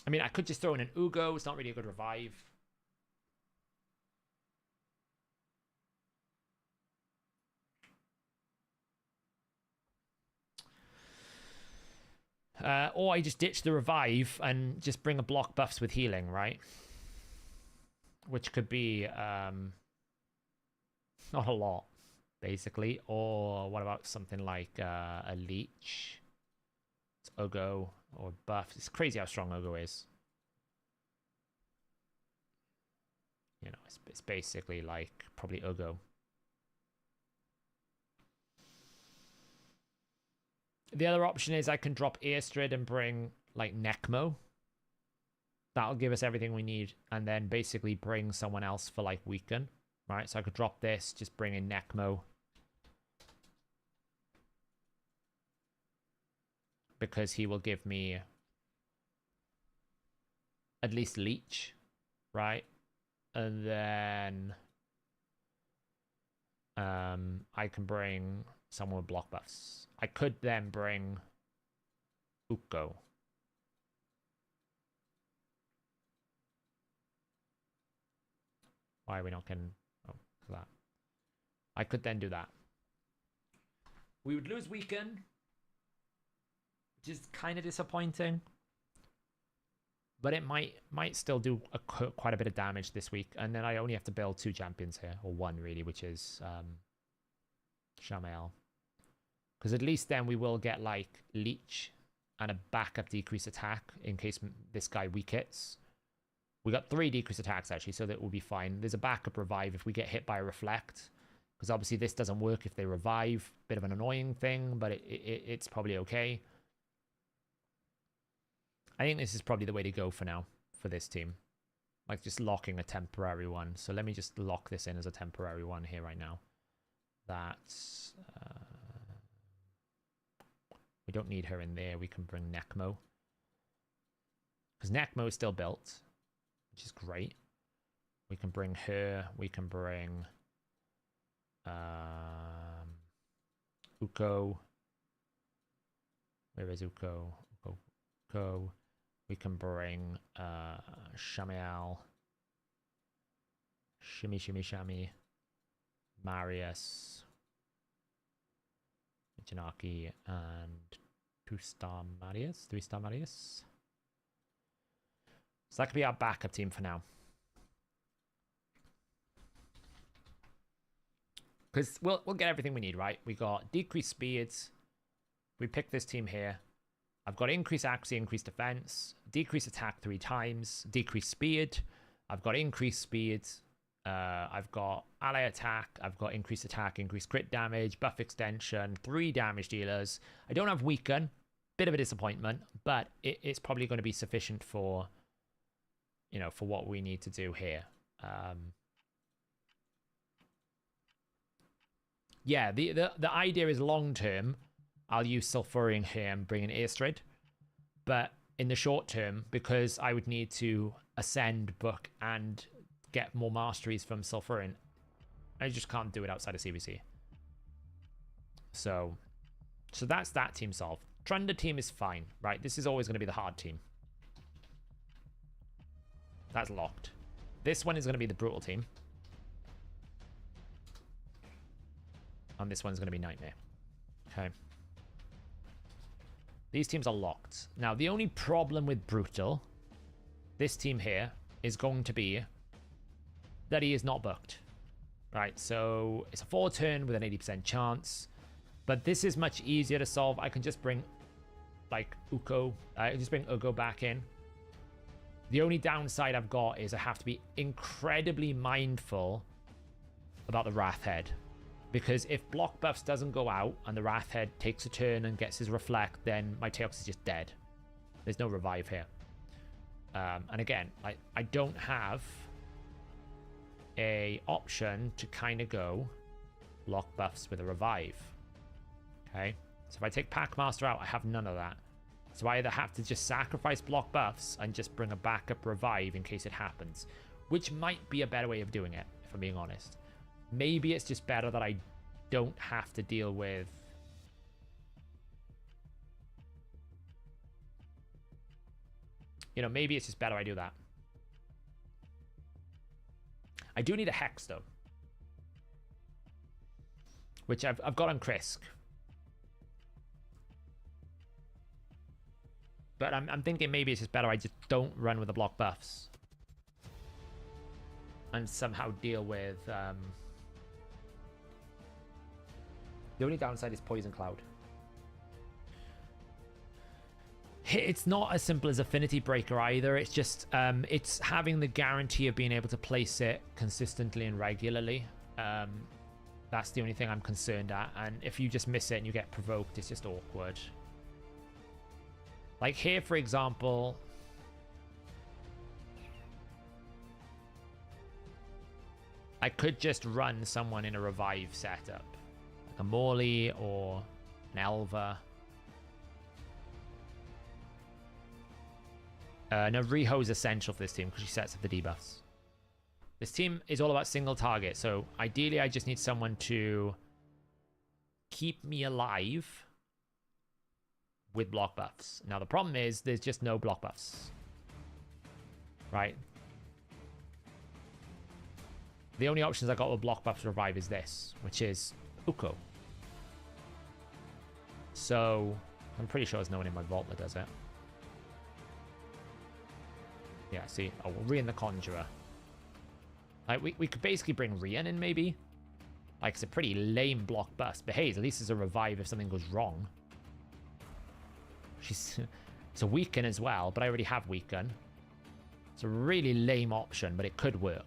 I mean, I could just throw in an Ugo. It's not really a good revive. Or I just ditch the revive and just bring a block buffs with healing, right? Which could be not a lot, basically. Or what about something like a leech? It's Ugo or buff. It's crazy how strong Ugo is. You know, it's basically like probably Ugo. The other option is I can drop Airstrid and bring like Necmo. That'll give us everything we need, and then basically bring someone else for like weaken, right? So I could drop this, just bring in Necmo. Because he will give me at least leech, right? And then I can bring someone with block buffs. I could then bring Uko. Why are we not getting... Oh, that. I could then do that. We would lose weaken, which is kind of disappointing. But it might still do quite a bit of damage this week. And then I only have to build 2 champions here. Or 1, really, which is Shamael. Because at least then we will get, like, Leech and a backup decrease attack in case this guy weak hits. We got 3 decrease attacks, actually, so that will be fine. There's a backup revive if we get hit by a reflect. Because obviously this doesn't work if they revive. Bit of an annoying thing, but it's probably okay. I think this is probably the way to go for now, for this team. Like, just locking a temporary one. So let me just lock this in as a temporary one here right now. That's... we don't need her in there. We can bring Necmo. Because Necmo is still built, which is great. We can bring her. We can bring... Uko. Where is Uko? Uko. We can bring Shamiel, Shami, Marius, Janaki, and 2-star Marius, 3-star Marius. So that could be our backup team for now. Because we'll get everything we need, right? We got decreased speeds. We pick this team here. I've got increased accuracy, increased defense, decreased attack 3 times, decreased speed. I've got increased speed. I've got ally attack. I've got increased attack, increased crit damage, buff extension, 3 damage dealers. I don't have weaken. Bit of a disappointment, but it's probably going to be sufficient for, you know, for what we need to do here. Yeah, the idea is long term. I'll use Sulfurion here and bring in Airstrid. But in the short term, because I would need to ascend, book, and get more masteries from Sulfurion, I just can't do it outside of CBC. So that's that team solved. Trunder team is fine, right? This is always going to be the hard team. That's locked. This one is going to be the brutal team. And this one's going to be Nightmare. Okay. These teams are locked. Now, the only problem with Brutal, this team here, is going to be that he is not booked. Right, so it's a 4-turn with an 80% chance. But this is much easier to solve. I can just bring, like, Uko. I can just bring Ugo back in. The only downside I've got is I have to be incredibly mindful about the Wrath Head. Because if block buffs doesn't go out and the Wrath Head takes a turn and gets his reflect, then my Teox is just dead. There's no revive here. And again, I don't have a option to kind of go block buffs with a revive. Okay, so if I take Packmaster out, I have none of that. So I either have to just sacrifice block buffs and just bring a backup revive in case it happens, which might be a better way of doing it, if I'm being honest. Maybe it's just better that I don't have to deal with... You know, maybe it's just better I do that. I do need a Hex, though. Which I've got on Krisk. But I'm thinking maybe it's just better I just don't run with the block buffs. And somehow deal with... The only downside is Poison Cloud. It's not as simple as Affinity Breaker either. It's just it's having the guarantee of being able to place it consistently and regularly. That's the only thing I'm concerned at. And if you just miss it and you get provoked, it's just awkward. Like here, for example... I could just run someone in a revive setup. Like a Morley or an Elva. No, Riho is essential for this team because she sets up the debuffs. This team is all about single target. So ideally, I just need someone to keep me alive with block buffs. Now, the problem is there's just no block buffs. Right? The only options I got with block buffs revive is this, which is Uko. So I'm pretty sure there's no one in my vault that does it. Yeah, see, oh, Rian the Conjurer. Like we could basically bring Rian in maybe. Like it's a pretty lame block bust, but hey, at least it's a revive if something goes wrong. It's a weaken as well, but I already have weaken. It's a really lame option, but it could work.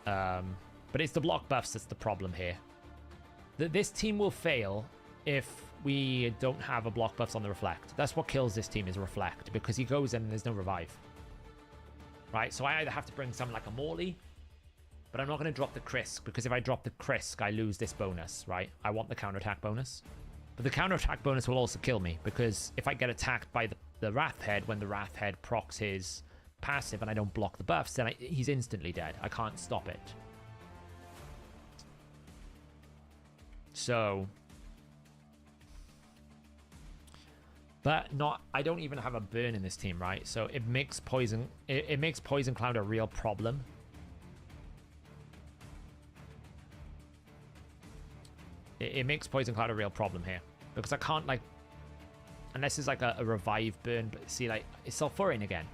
But it's the block buffs that's the problem here. This team will fail if we don't have a block buffs on the Reflect. That's what kills this team is Reflect, because he goes in and there's no revive. Right, so I either have to bring someone like a Morley, but I'm not going to drop the Krisk, because if I drop the Krisk, I lose this bonus, right? I want the counterattack bonus. But the counterattack bonus will also kill me, because if I get attacked by the Wrath Head when the Wrath Head procs his passive and I don't block the buffs, then he's instantly dead. I can't stop it. So... But I don't even have a burn in this team, right? So it makes Poison Cloud a real problem. It makes Poison Cloud a real problem here. Because I can't, like... Unless it's like a revive burn, but see, like, it's Sulfurion again.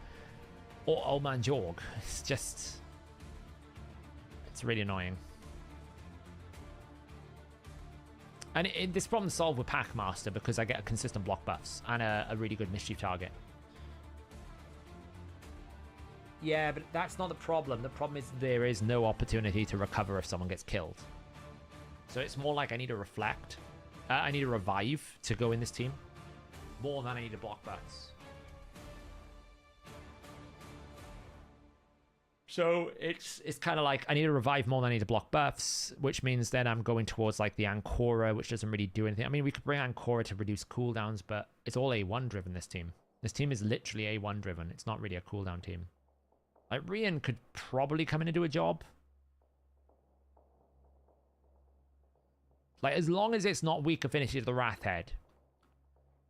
Or Old Man Jorg. It's just... It's really annoying. And this problem's solved with Packmaster because I get a consistent block buffs and a really good mischief target. Yeah, but that's not the problem. The problem is there is no opportunity to recover if someone gets killed. So it's more like I need a reflect. I need a revive to go in this team. More than I need a block buffs. So it's kind of like I need to revive more than I need to block buffs, which means then I'm going towards like the Ancora, which doesn't really do anything. I mean, we could bring Ancora to reduce cooldowns, but it's all A1 driven, this team. This team is literally A1 driven. It's not really a cooldown team. Like Rian could probably come in and do a job. Like as long as it's not weak affinity to the Wrath Head.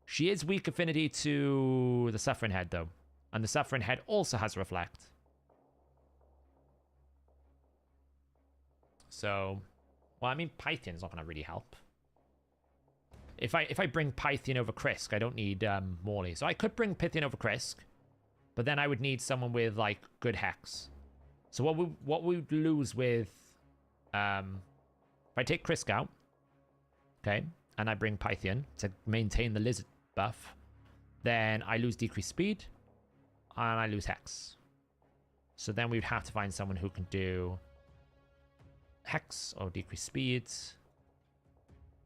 She is weak affinity to the Suffering Head though. And the Suffering Head also has Reflect. So, well, I mean, Pythion's not going to really help. If I bring Pythian over Krisk, I don't need Morley. So I could bring Pythian over Krisk, but then I would need someone with, like, good Hex. So what we would lose with... if I take Krisk out, okay, and I bring Pythian to maintain the Lizard buff, then I lose decreased speed, and I lose Hex. So then we would have to find someone who can do... Hex or decreased speeds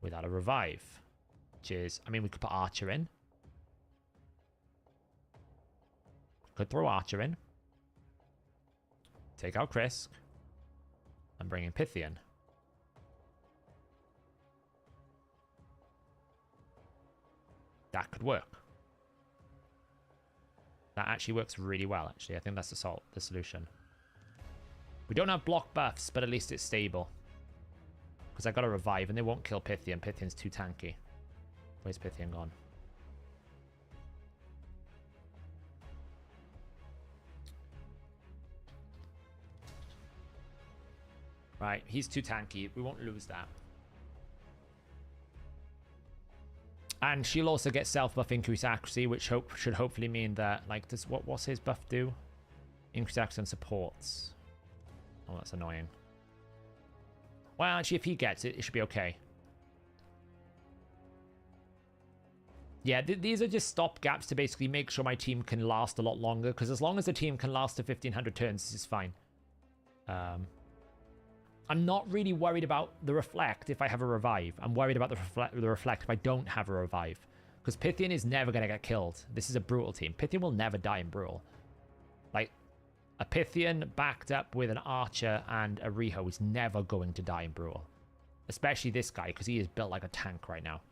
without a revive, which is, I mean, we could put Archer in. Could throw Archer in. Take out Krisk. And bring in Pythian. That could work. That actually works really well, actually. I think that's the solution. We don't have block buffs, but at least it's stable. Because I got a revive, and they won't kill Pythian. Pythian's too tanky. Where's Pythian gone? Right, he's too tanky. We won't lose that. And she'll also get self-buff increase accuracy, which should hopefully mean that, like, what's his buff do? Increase accuracy and supports. Oh, that's annoying. Well, actually, if he gets it, it should be okay. Yeah, these are just stopgaps to basically make sure my team can last a lot longer, because as long as the team can last to 1,500 turns, this is fine. I'm not really worried about the Reflect if I have a Revive. I'm worried about the Reflect if I don't have a Revive. Because Pythian is never going to get killed. This is a Brutal team. Pythian will never die in Brutal. Like, a Pythian backed up with an Archer and a Riho is never going to die in Brutal. Especially this guy, because he is built like a tank right now.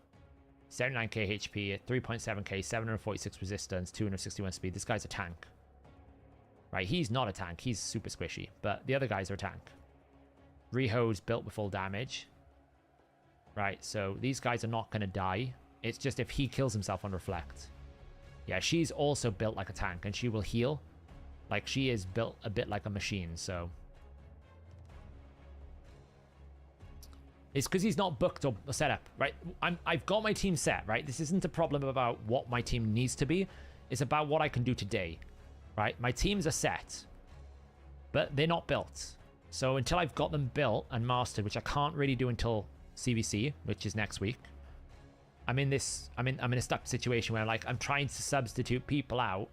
79k HP, 3.7k, 746 resistance, 261 speed. This guy's a tank. Right, he's not a tank. He's super squishy. But the other guys are a tank. Riho's built with full damage. Right, so these guys are not going to die. It's just if he kills himself on Reflect. Yeah, she's also built like a tank, and she will heal. Like, she is built a bit like a machine, so... It's because he's not booked or set up, right? I've got my team set, right? This isn't a problem about what my team needs to be. It's about what I can do today, right? My teams are set, but they're not built. So until I've got them built and mastered, which I can't really do until CVC, which is next week, I'm in a stuck situation where, like, I'm trying to substitute people out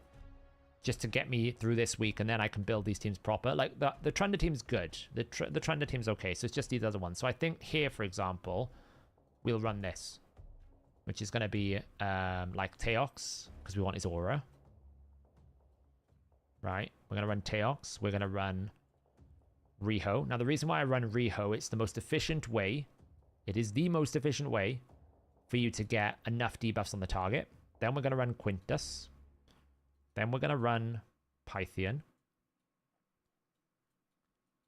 just to get me through this week, and then I can build these teams proper. Like, the Trender team's good. The Trender team's okay, so it's just these other ones. So I think here, for example, we'll run this, which is going to be, like, Teox, because we want his aura. Right? We're going to run Teox. We're going to run Riho. Now, the reason why I run Riho, it's the most efficient way. It is the most efficient way for you to get enough debuffs on the target. Then we're going to run Quintus. Then we're going to run Pythian.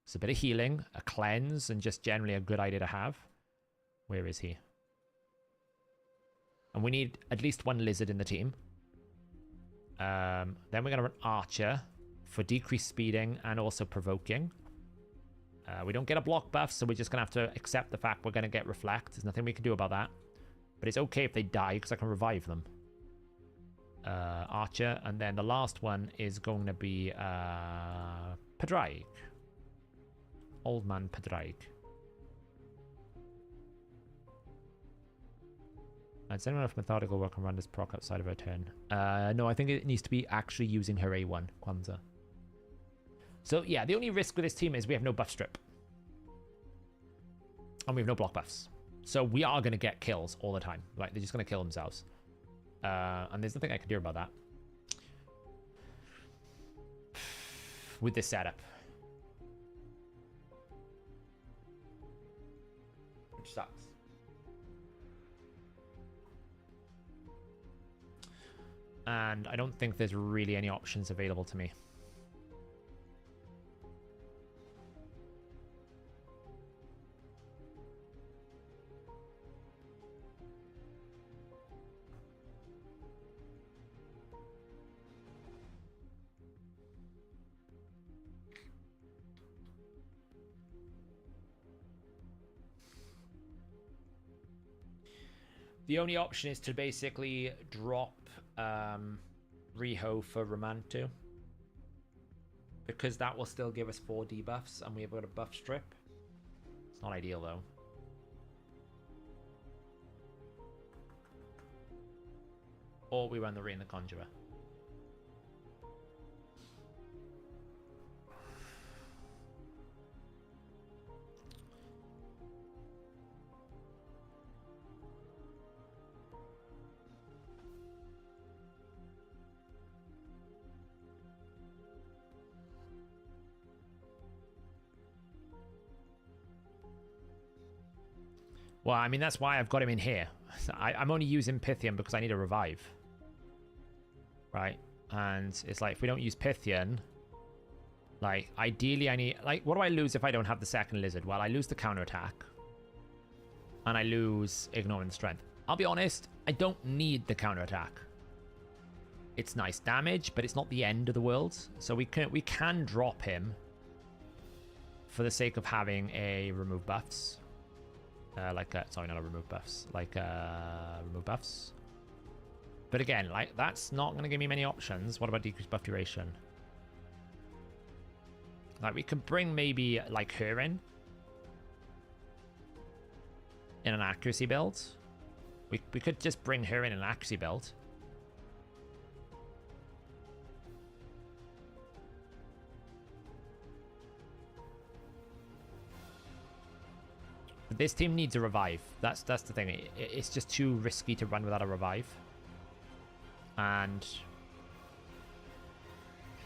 It's a bit of healing, a cleanse, and just generally a good idea to have. Where is he? And we need at least one lizard in the team. Then we're going to run Archer for decreased speeding and also provoking. We don't get a block buff, so we're just going to have to accept the fact we're going to get Reflect. There's nothing we can do about that. But it's okay if they die, because I can revive them. Archer, and then the last one is going to be Padraig. Old man Padraig. Does anyone have methodical work and run this proc outside of her turn? No, I think it needs to be actually using her A1, Kwanzaa. So yeah, the only risk with this team is we have no buff strip. And we have no block buffs. So we are going to get kills all the time. Like, they're just going to kill themselves. And there's nothing I can do about that. With this setup. Which sucks. And I don't think there's really any options available to me. The only option is to basically drop Riho for Romantu, because that will still give us 4 debuffs and we've got a buff strip. It's not ideal though. Or we run the Rain the Conjurer. Well, I mean, that's why I've got him in here. I'm only using Pythian because I need a revive. Right? And it's like, if we don't use Pythian, like, ideally I need... Like, what do I lose if I don't have the second lizard? Well, I lose the counterattack. And I lose Ignore and Strength. I'll be honest, I don't need the counterattack. It's nice damage, but it's not the end of the world. So we can drop him for the sake of having a remove buffs. Sorry, not a remove buffs. Remove buffs. But again, like, that's not going to give me many options. What about decreased buff duration? Like, we could bring maybe, like, her in an accuracy build. We could just bring her in an accuracy build. But this team needs a revive. That's the thing. It's just too risky to run without a revive. And,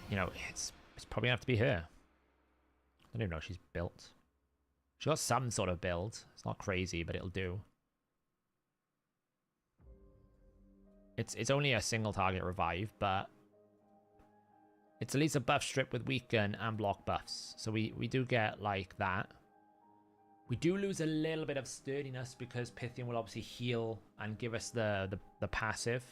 you know, it's probably going to have to be her. I don't even know if she's built. She got some sort of build. It's not crazy, but it'll do. It's only a single target revive, but it's at least a buff strip with weaken and block buffs. So we do get like that. We do lose a little bit of sturdiness because Pythian will obviously heal and give us the passive.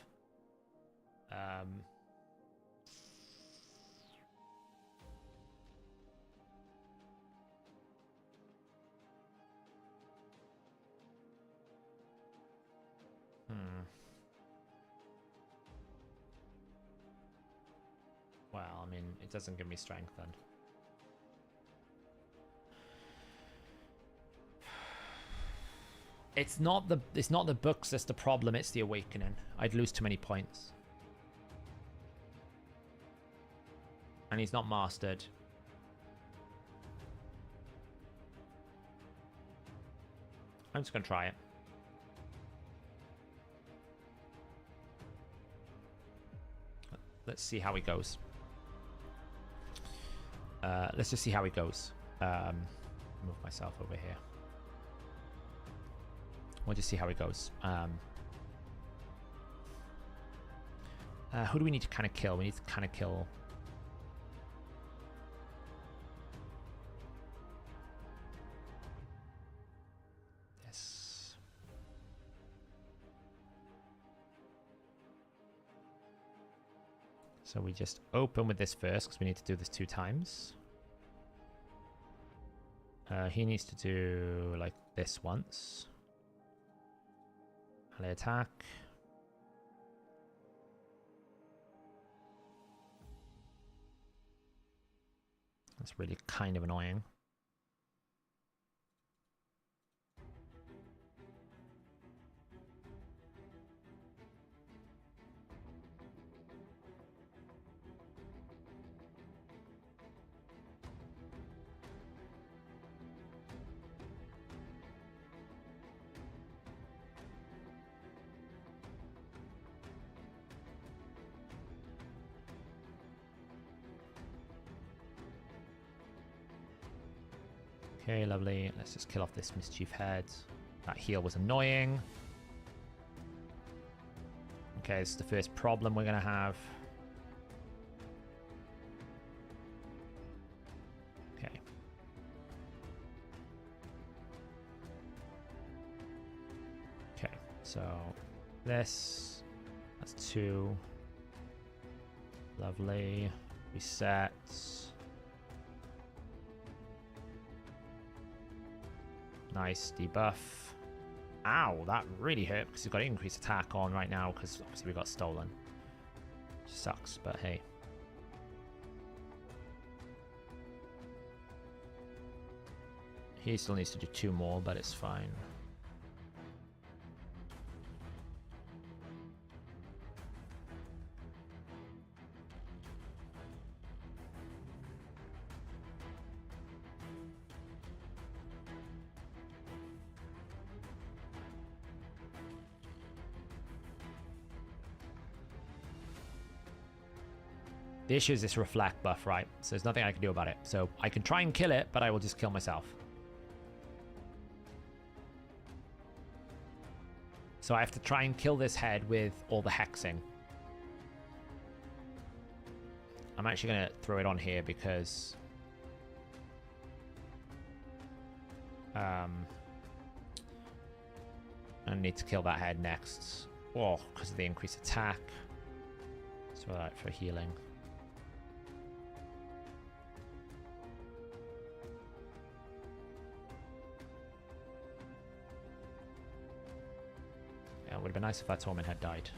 Well, I mean, it doesn't give me strength then. It's not the books that's the problem, it's the awakening. I'd lose too many points. And he's not mastered. I'm just gonna try it. Let's see how it goes. Let's just see how it goes. Move myself over here. We'll just see how it goes. Who do we need to kind of kill? We need to kind of kill... this. So we just open with this first because we need to do this 2 times. He needs to do like this once. Melee attack. That's really kind of annoying. Okay, lovely. Let's just kill off this mischief head. That heal was annoying. Okay, this is the first problem we're going to have. Okay. Okay, so this. That's 2. Lovely. Reset. Nice debuff. Ow, that really hurt because he's got increased attack on right now because obviously we got stolen. Sucks, but hey. He still needs to do 2 more, but it's fine. The issue is this reflect buff, right? So there's nothing I can do about it. So I can try and kill it, but I will just kill myself. So I have to try and kill this head with all the hexing. I'm actually going to throw it on here because... I need to kill that head next. Oh, because of the increased attack. So alright for healing. It would have been nice if that Torment had died.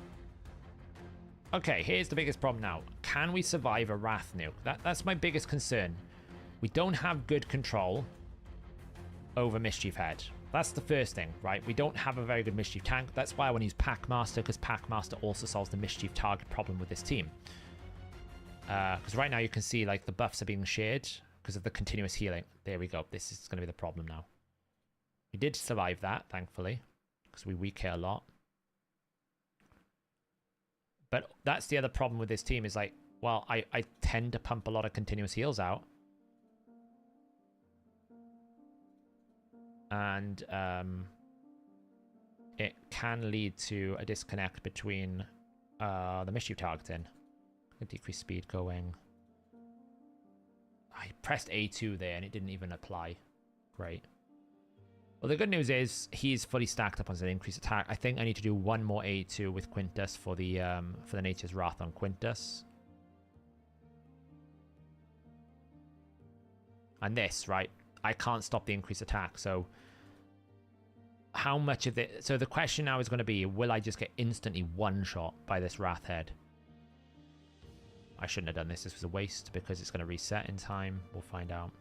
Okay, here's the biggest problem now. Can we survive a Wrath nuke? That's my biggest concern. We don't have good control over Mischief Head. That's the first thing, right? We don't have a very good Mischief tank. That's why I want to use Packmaster, because Packmaster also solves the Mischief target problem with this team. Because right now you can see like the buffs are being shared because of the continuous healing. There we go. This is going to be the problem now. We did survive that, thankfully, because we weak hit a lot. But that's the other problem with this team is like, well, I tend to pump a lot of continuous heals out. And it can lead to a disconnect between the Mischief targeting. Decrease speed going. I pressed A2 there and it didn't even apply. Great. Well, the good news is he's fully stacked up on his increased attack. I think I need to do one more A2 with Quintus for the Nature's Wrath on Quintus. And this, right? I can't stop the increased attack, so how much of it... So the question now is going to be, will I just get instantly one-shot by this Wrath Head? I shouldn't have done this. This was a waste because it's going to reset in time. We'll find out.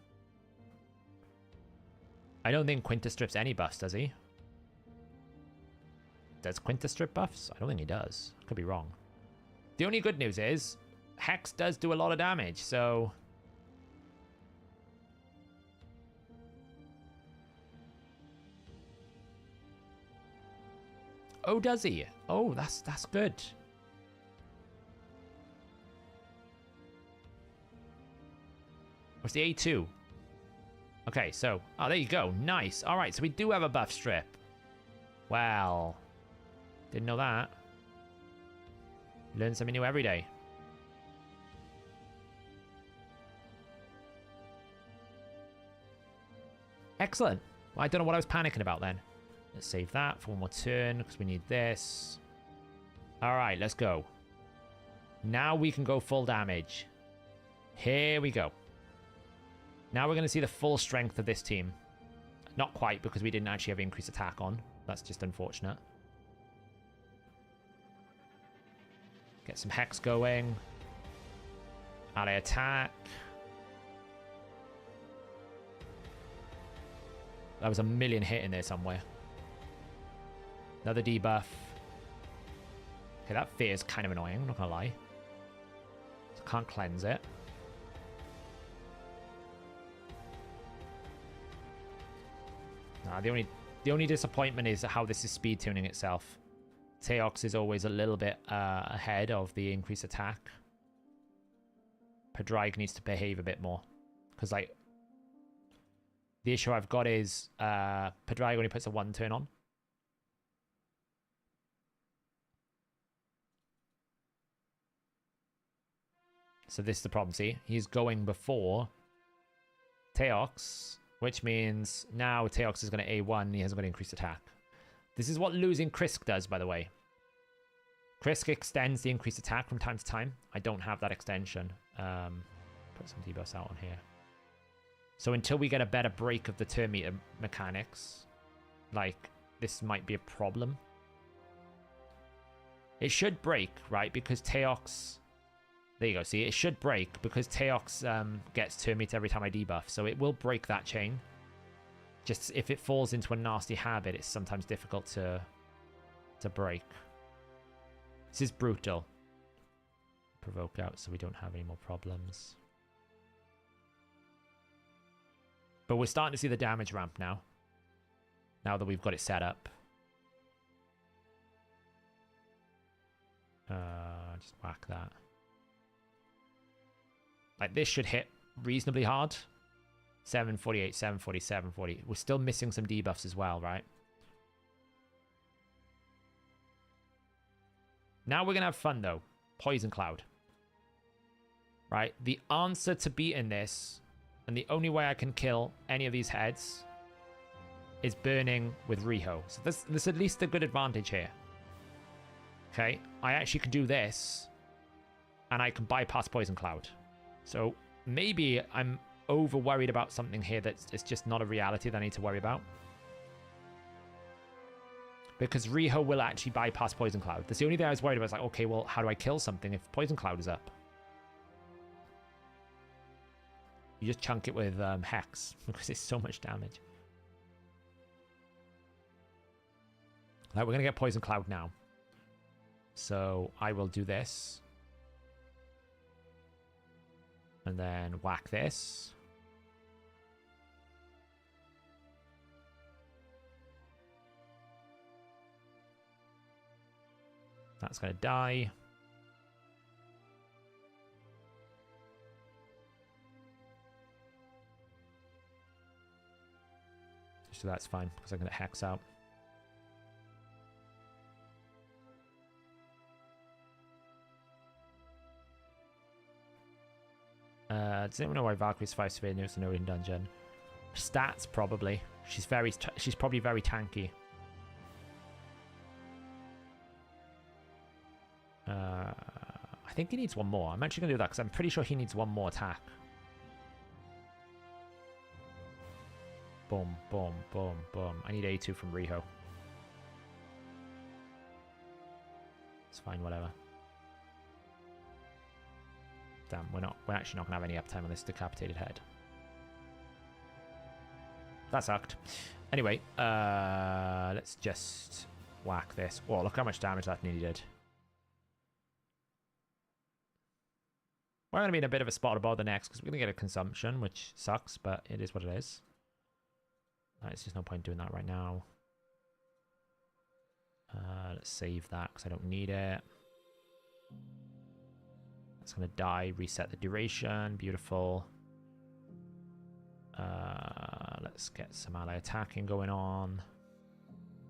I don't think Quintus strips any buffs, does he? Does Quintus strip buffs? I don't think he does. Could be wrong. The only good news is Hex does do a lot of damage, so... Oh, does he? Oh, that's good. What's the A2? Okay, so... Oh, there you go. Nice. All right, so we do have a buff strip. Well... Didn't know that. Learn something new every day. Excellent. Well, I don't know what I was panicking about then. Let's save that for one more turn, because we need this. All right, let's go. Now we can go full damage. Here we go. Now we're going to see the full strength of this team. Not quite, because we didn't actually have increased attack on. That's just unfortunate. Get some Hex going. Ally attack. That was a million hit in there somewhere. Another debuff. Okay, that fear is kind of annoying, I'm not going to lie. Can't cleanse it. Nah, the only disappointment is how this is speed tuning itself. Teox is always a little bit ahead of the increased attack. Pedrig needs to behave a bit more. Because, like, the issue I've got is Pedrig only puts a 1 turn on. So this is the problem, see? He's going before Teox, which means now Teox is going to A1 and he hasn't got increased attack. This is what losing Krisk does, by the way. Krisk extends the increased attack from time to time. I don't have that extension. Put some debuffs out on here. So until we get a better break of the turn meter mechanics, like, this might be a problem. It should break, right? Because Teox... There you go, see? It should break because Teox gets turn meter every time I debuff. So it will break that chain. Just if it falls into a nasty habit, it's sometimes difficult to break. This is brutal. Provoke out so we don't have any more problems. But we're starting to see the damage ramp now. Now that we've got it set up. Just whack that. Like, this should hit reasonably hard. 748, 740, 740. We're still missing some debuffs as well, right? Now we're going to have fun, though. Poison Cloud. Right? The answer to beating this, and the only way I can kill any of these heads, is burning with Riho. So there's at least a good advantage here. Okay? I actually can do this, and I can bypass Poison Cloud. So maybe I'm over worried about something here that's it's just not a reality that I need to worry about. because Riho will actually bypass Poison Cloud. That's the only thing I was worried about. It's like, okay, well, how do I kill something if Poison Cloud is up? You just chunk it with Hex, because it's so much damage. Right, we're going to get Poison Cloud now. So I will do this. And then whack this. That's going to die. So that's fine, because I'm going to Hex out. Does anyone know why Valkyrie survives severe nukes in no dungeon? Stats, probably. She's probably very tanky. I think he needs one more. I'm actually going to do that because I'm pretty sure he needs one more attack. Boom, boom, boom, boom. I need A2 from Riho. It's fine, whatever. Damn, we're actually not gonna have any uptime on this decapitated head. That sucked. Anyway, let's just whack this. Oh, look how much damage that nearly did. We're gonna be in a bit of a spot above the next because we're gonna get a consumption, which sucks, but it is what it is. There's just no point doing that right now. Let's save that because I don't need it. It's going to die, reset the duration. Beautiful. Let's get some ally attacking going on.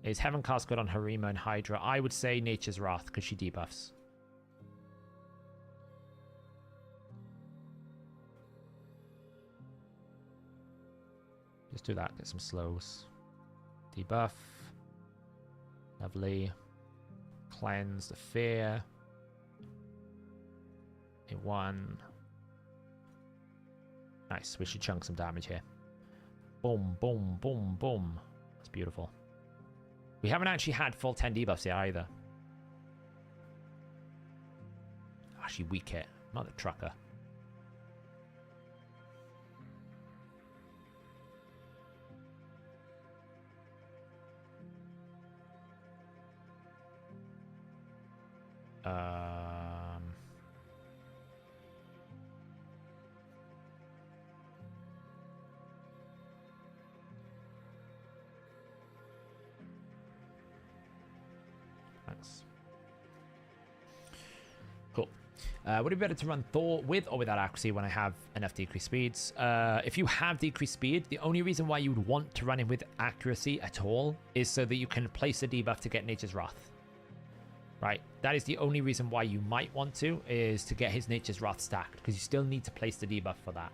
Is Heaven Cast good on Harima and Hydra? I would say Nature's Wrath because she debuffs. Just do that, get some slows. Debuff. Lovely. Cleanse the fear. A1. Nice, we should chunk some damage here. Boom, boom, boom, boom. That's beautiful. We haven't actually had full 10 debuffs yet either. Actually, weak hit. Mother trucker. Thanks. Cool. Would it be better to run Thor with or without accuracy when I have enough decreased speeds? If you have decreased speed, the only reason why you would want to run him with accuracy at all is so that you can place a debuff to get Nature's Wrath. Right, that is the only reason why you might want to, is to get his Nature's Wrath stacked, because you still need to place the debuff for that.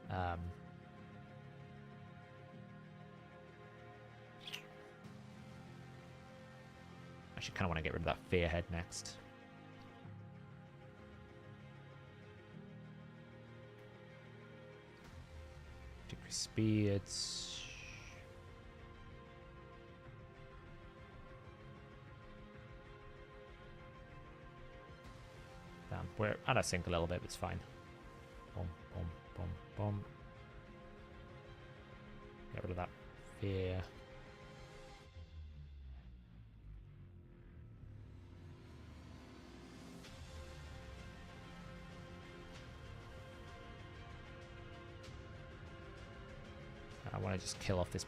I actually kind of want to get rid of that Fear Head next. Decrease speeds. Damn, we're out of sync a little bit, but it's fine. Boom, boom, boom, boom. Get rid of that fear. I want to just kill off this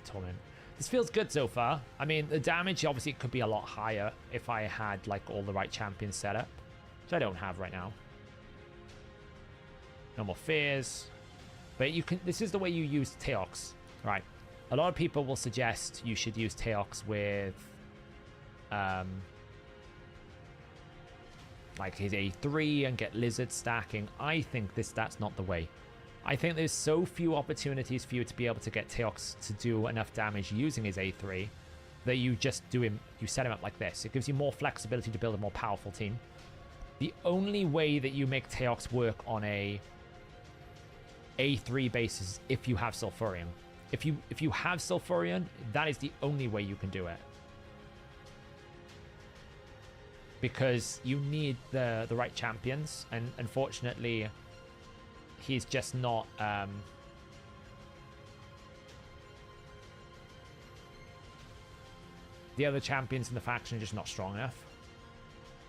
torment. This feels good so far. I mean, the damage obviously could be a lot higher if I had like all the right champions set up. Which I don't have right now. No more fears. But you can. This is the way you use Teox, right? A lot of people will suggest you should use Teox with, like his A3 and get Lizard stacking. I think that's not the way. I think there's so few opportunities for you to be able to get Teox to do enough damage using his A3 that you just do him. You set him up like this. It gives you more flexibility to build a more powerful team. The only way that you make Teox work on a A3 basis if you have Sulfurion. If you have Sulfurion, that is the only way you can do it. because you need the right champions, and unfortunately, he's just not. The other champions in the faction are just not strong enough.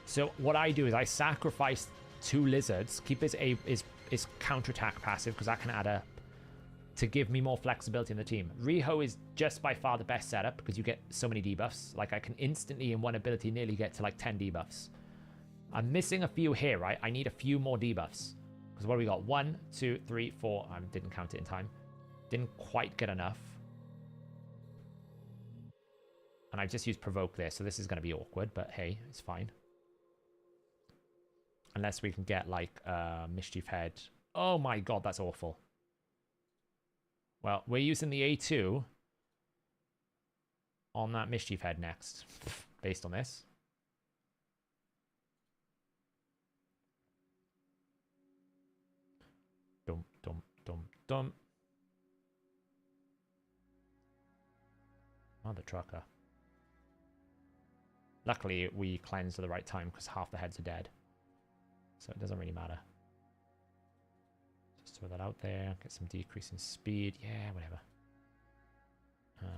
So what I do is I sacrifice 2 lizards, keep his counterattack passive because that can add up to give me more flexibility in the team. Riho is just by far the best setup because you get so many debuffs. Like I can instantly in one ability nearly get to like 10 debuffs. I'm missing a few here, right? I need a few more debuffs. Because what do we got? 1, 2, 3, 4. I didn't count it in time. Didn't quite get enough. And I've just used provoke there, so this is going to be awkward, but hey, it's fine. Unless we can get like mischief head. Oh my god, that's awful. Well, we're using the A2 on that mischief head next, based on this. Dum, dum, dum, dum. Oh, the trucker. Luckily, we cleansed at the right time because half the heads are dead. So it doesn't really matter. Just throw that out there. Get some decrease in speed. Yeah, whatever.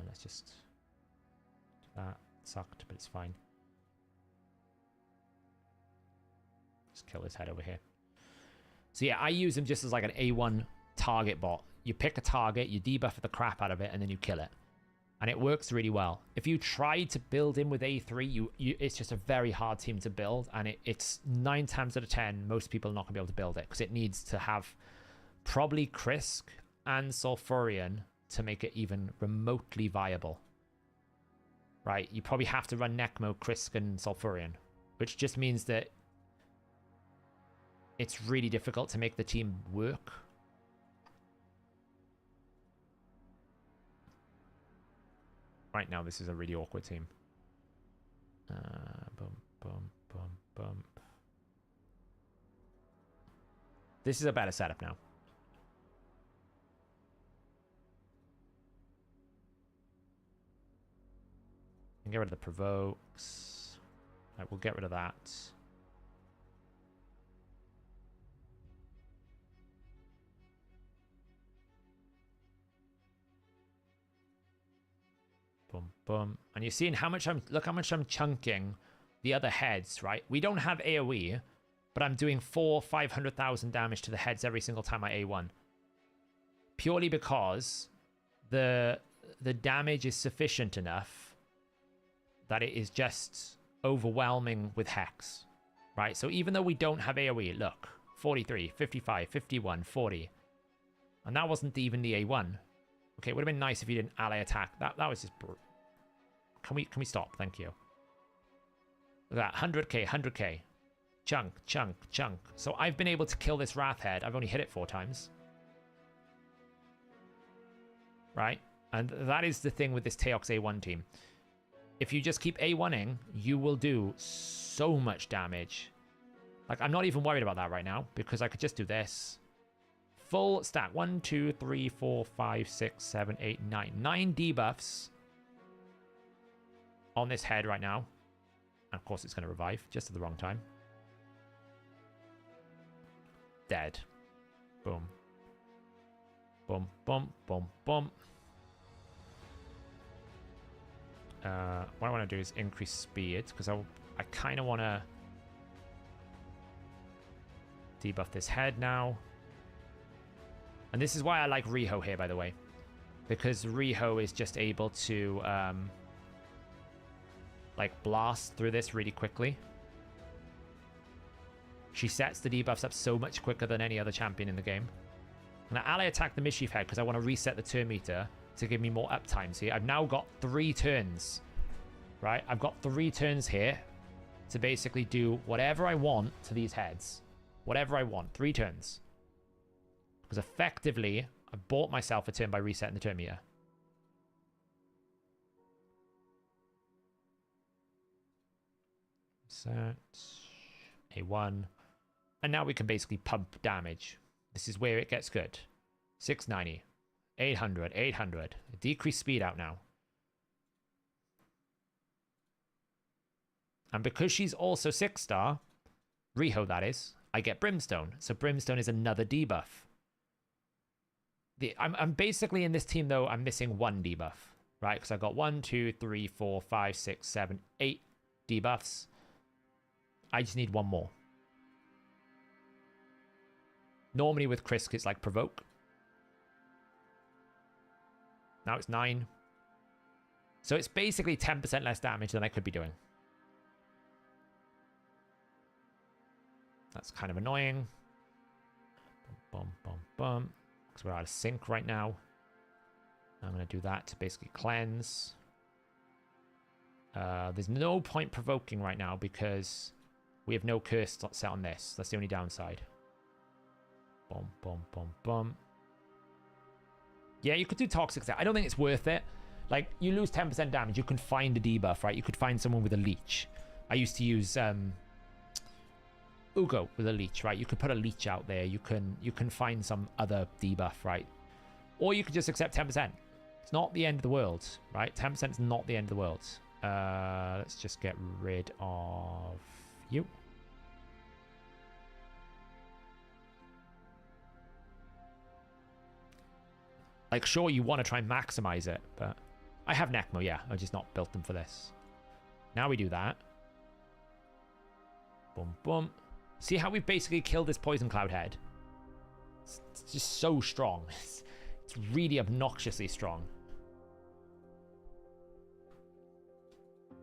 Let's just do that. Sucked, but it's fine. Just kill this head over here. So yeah, I use him just as like an A1 target bot. You pick a target, you debuff the crap out of it, and then you kill it. And it works really well. If you try to build him with A3, it's just a very hard team to build. And it's 9 times out of 10, most people are not going to be able to build it. Because it needs to have probably Krisk and Sulfurion to make it even remotely viable. Right? You probably have to run Necmo, Krisk, and Sulfurion. Which just means that it's really difficult to make the team work. Right now, this is a really awkward team. Bump, bump, bump, bump. This is a better setup now. And get rid of the provokes. Right, we'll get rid of that. Boom, boom. And you're seeing how much look how much I'm chunking the other heads, right? We don't have AoE, but I'm doing 500,000 damage to the heads every single time I A1. Purely because the damage is sufficient enough that it is just overwhelming with Hex, right? So even though we don't have AoE, look, 43, 55, 51, 40. And that wasn't even the A1. Okay, it would have been nice if you didn't ally attack. That was just... Can we stop? Thank you. Look at that. 100k, 100k. Chunk, chunk, chunk. So I've been able to kill this Wrath Head. I've only hit it 4 times. Right? And that is the thing with this Teox A1 team. If you just keep A1ing, you will do so much damage. Like, I'm not even worried about that right now, because I could just do this. Full stack. 1, 2, 3, 4, 5, 6, 7, 8, 9. 9 debuffs on this head right now. And of course, it's going to revive just at the wrong time. Dead. Boom. Boom, boom, boom, boom. What I want to do is increase speed, because I kind of want to debuff this head now. And this is why I like Riho here, by the way. Because Riho is just able to, like, blast through this really quickly. She sets the debuffs up so much quicker than any other champion in the game. And I ally attack the Mischief Head because I want to reset the turn meter to give me more uptime. See, I've now got 3 turns, right? I've got 3 turns here to basically do whatever I want to these heads. Whatever I want. 3 turns. Because effectively, I bought myself a turn by resetting the turn meter. Set. A1. And now we can basically pump damage. This is where it gets good. 690. 800. 800. Decrease speed out now. And because she's also 6-star, Riho that is, I get Brimstone. So Brimstone is another debuff. I'm basically in this team, though, I'm missing one debuff, right? Because I've got 1, 2, 3, 4, 5, 6, 7, 8 debuffs. I just need one more. Normally with Krisk, it's like Provoke. Now it's 9. So it's basically 10% less damage than I could be doing. That's kind of annoying. Bum, bum, bum. Because we're out of sync right now. I'm going to do that to basically cleanse. There's no point provoking right now because we have no curse set on this. That's the only downside. Bum, bum, bum, bum. Yeah, you could do Toxic there. I don't think it's worth it. Like, you lose 10% damage. You can find a debuff, right? You could find someone with a leech. I used to use Ugo with a leech, right? You could put a leech out there. You can find some other debuff, right? Or you could just accept 10%. It's not the end of the world, right? 10% is not the end of the world. Let's just get rid of you. Like, sure, you want to try and maximize it, but I have Necmo, yeah. I just not built them for this. Now we do that. Boom, boom. See how we basically killed this Poison Cloud head? It's just so strong. It's really obnoxiously strong.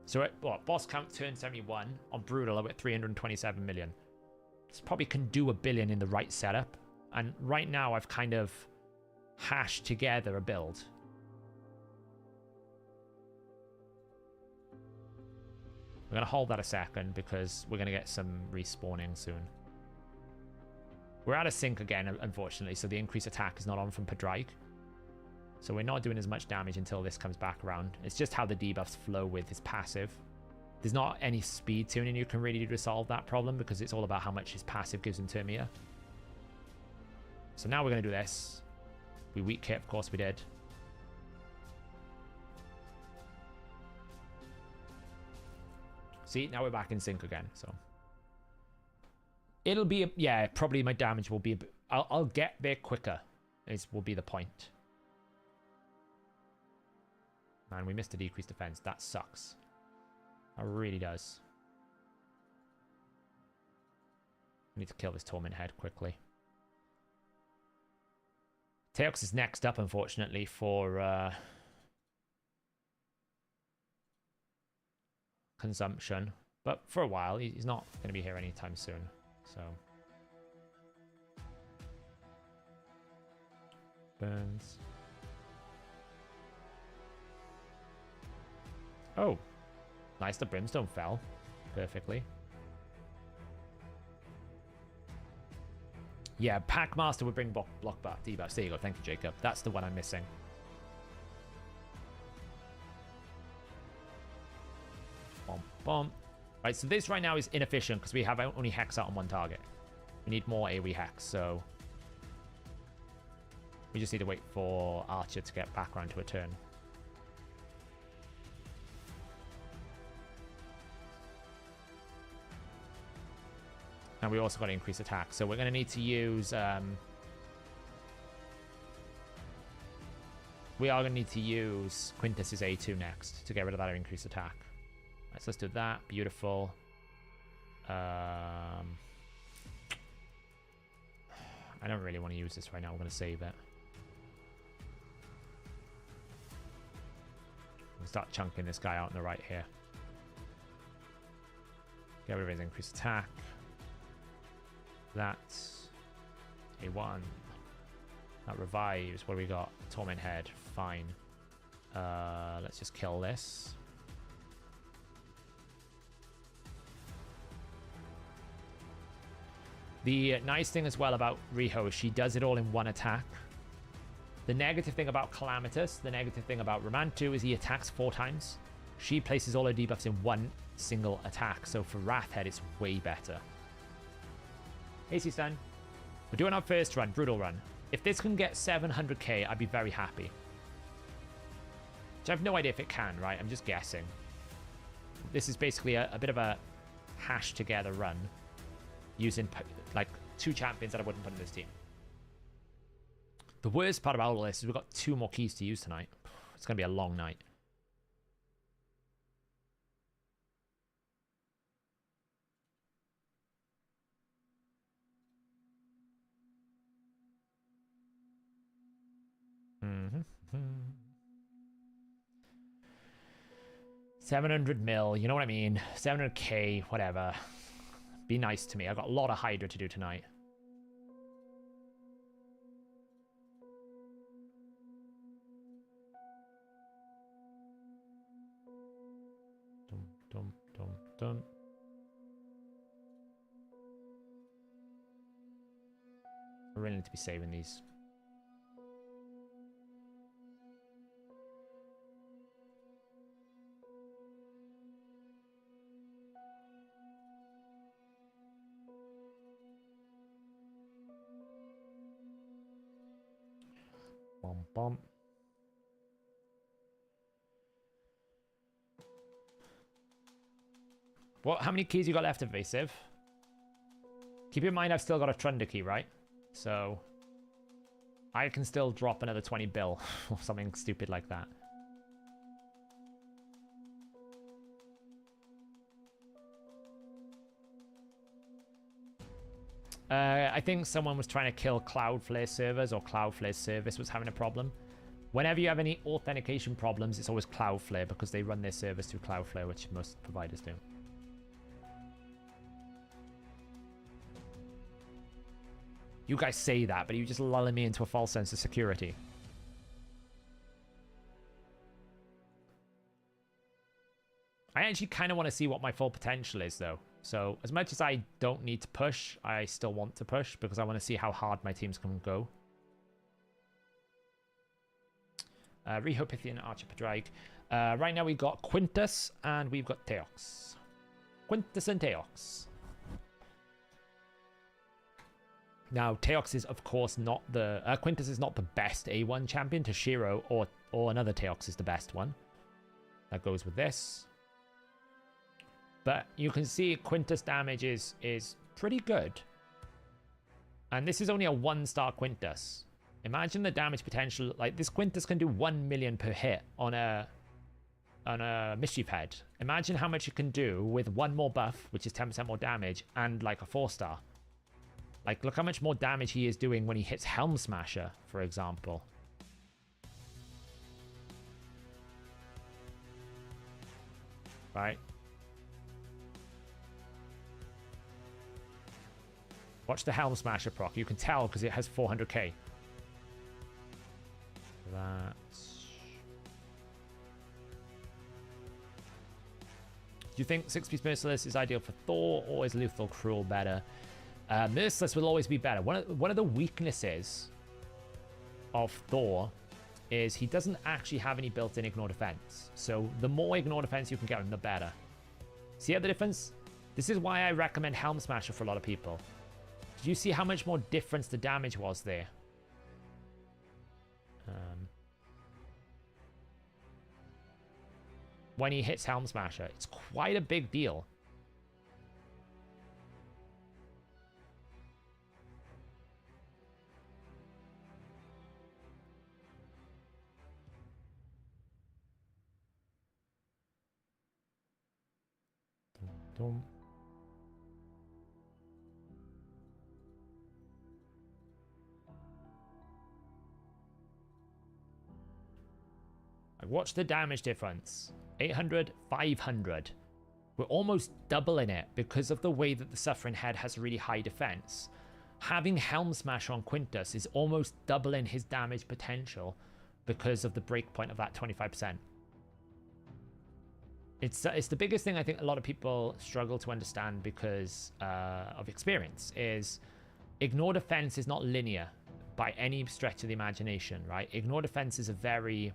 So at what, boss count turn 71 on Brutal, I'm at 327 million. This probably can do 1 billion in the right setup. And right now I've kind of hashed together a build. We're going to hold that a second because we're going to get some respawning soon. We're out of sync again, unfortunately, so the increased attack is not on from Padraig. So we're not doing as much damage until this comes back around. It's just how the debuffs flow with his passive. There's not any speed tuning you can really do to solve that problem because it's all about how much his passive gives him Termia. So now we're going to do this. We weak kit, of course we did. See, now we're back in sync again, so. It'll be, yeah, probably my damage will be, a bit, I'll get there quicker, will be the point. Man, we missed a decreased defense. That sucks. That really does. I need to kill this Torment Head quickly. Teox is next up, unfortunately, for consumption. But for a while, he's not going to be here anytime soon. So. Burns. Oh. Nice, the Brimstone fell perfectly. Yeah, Packmaster would bring block buff debuffs. There you go. Thank you, Jacob. That's the one I'm missing. Bomb, bomb. Right, so this right now is inefficient because we have only Hex out on one target. We need more AoE Hex, so we just need to wait for Archer to get back around to a turn. And we also got to increase attack, so we're going to need to use we are going to need to use Quintus's A2 next to get rid of that increased attack. Right, so let's do that. Beautiful. I don't really want to use this right now. I'm going to save it. We'll start chunking this guy out on the right here. Get rid of his increased attack. That's A1. That revives. What do we got? Torment Head. Fine. Let's just kill this. The nice thing as well about Riho is she does it all in one attack. The negative thing about Calamitous, the negative thing about Romantu is he attacks 4 times. She places all her debuffs in one single attack. So for Wrathhead, it's way better. AC stun. We're doing our first run, brutal run. If this can get 700k, I'd be very happy. Which I have no idea if it can, right? I'm just guessing. this is basically a bit of a hash together run using like 2 champions that I wouldn't put in this team. The worst part about all this is we've got 2 more keys to use tonight. It's going to be a long night. Mm-hmm. 700 mil, you know what I mean? 700k, whatever. Be nice to me. I've got a lot of Hydra to do tonight. Dum, dum, dum, dum. I really need to be saving these. Bum, bum. What? How many keys you got left, Evasive? Keep in mind I've still got a Trunder key, right? So I can still drop another 20 bill or something stupid like that. I think someone was trying to kill Cloudflare servers, or Cloudflare service was having a problem. Whenever you have any authentication problems, it's always Cloudflare because they run their service through Cloudflare, which most providers do. You guys say that, but you just lulling me into a false sense of security. I actually kind of want to see what my full potential is, though. So, as much as I don't need to push, I still want to push because I want to see how hard my teams can go. Rehopithian Archer Padraig. Right now we've got Quintus and we've got Teox. Quintus and Teox. Now, Teox is, of course, not the... Quintus is not the best A1 champion. Toshiro or another Teox is the best one. That goes with this. But you can see Quintus damage is pretty good. And this is only a 1-star Quintus. Imagine the damage potential. Like, this Quintus can do 1 million per hit on a Mischief Head. Imagine how much it can do with 1 more buff, which is 10% more damage, and like a 4-star. Like, look how much more damage he is doing when he hits Helm Smasher, for example. Right? Watch the Helm Smasher proc. You can tell because it has 400k. That's... Do you think 6-piece Merciless is ideal for Thor, or is Lethal Cruel better? Merciless will always be better. One of the weaknesses of Thor is he doesn't actually have any built-in ignore defense. So the more ignore defense you can get him, the better. See how the difference? This is why I recommend Helm Smasher for a lot of people. Did you see how much more difference the damage was there? When he hits Helm Smasher, it's quite a big deal. Dum, dum. Watch the damage difference. 800, 500. We're almost doubling it because of the way that the Suffering Head has really high defense. Having Helm Smasher on Quintus is almost doubling his damage potential because of the breakpoint of that 25%. It's the biggest thing I think a lot of people struggle to understand because of experience is ignore defense is not linear by any stretch of the imagination, right? Ignore defense is a very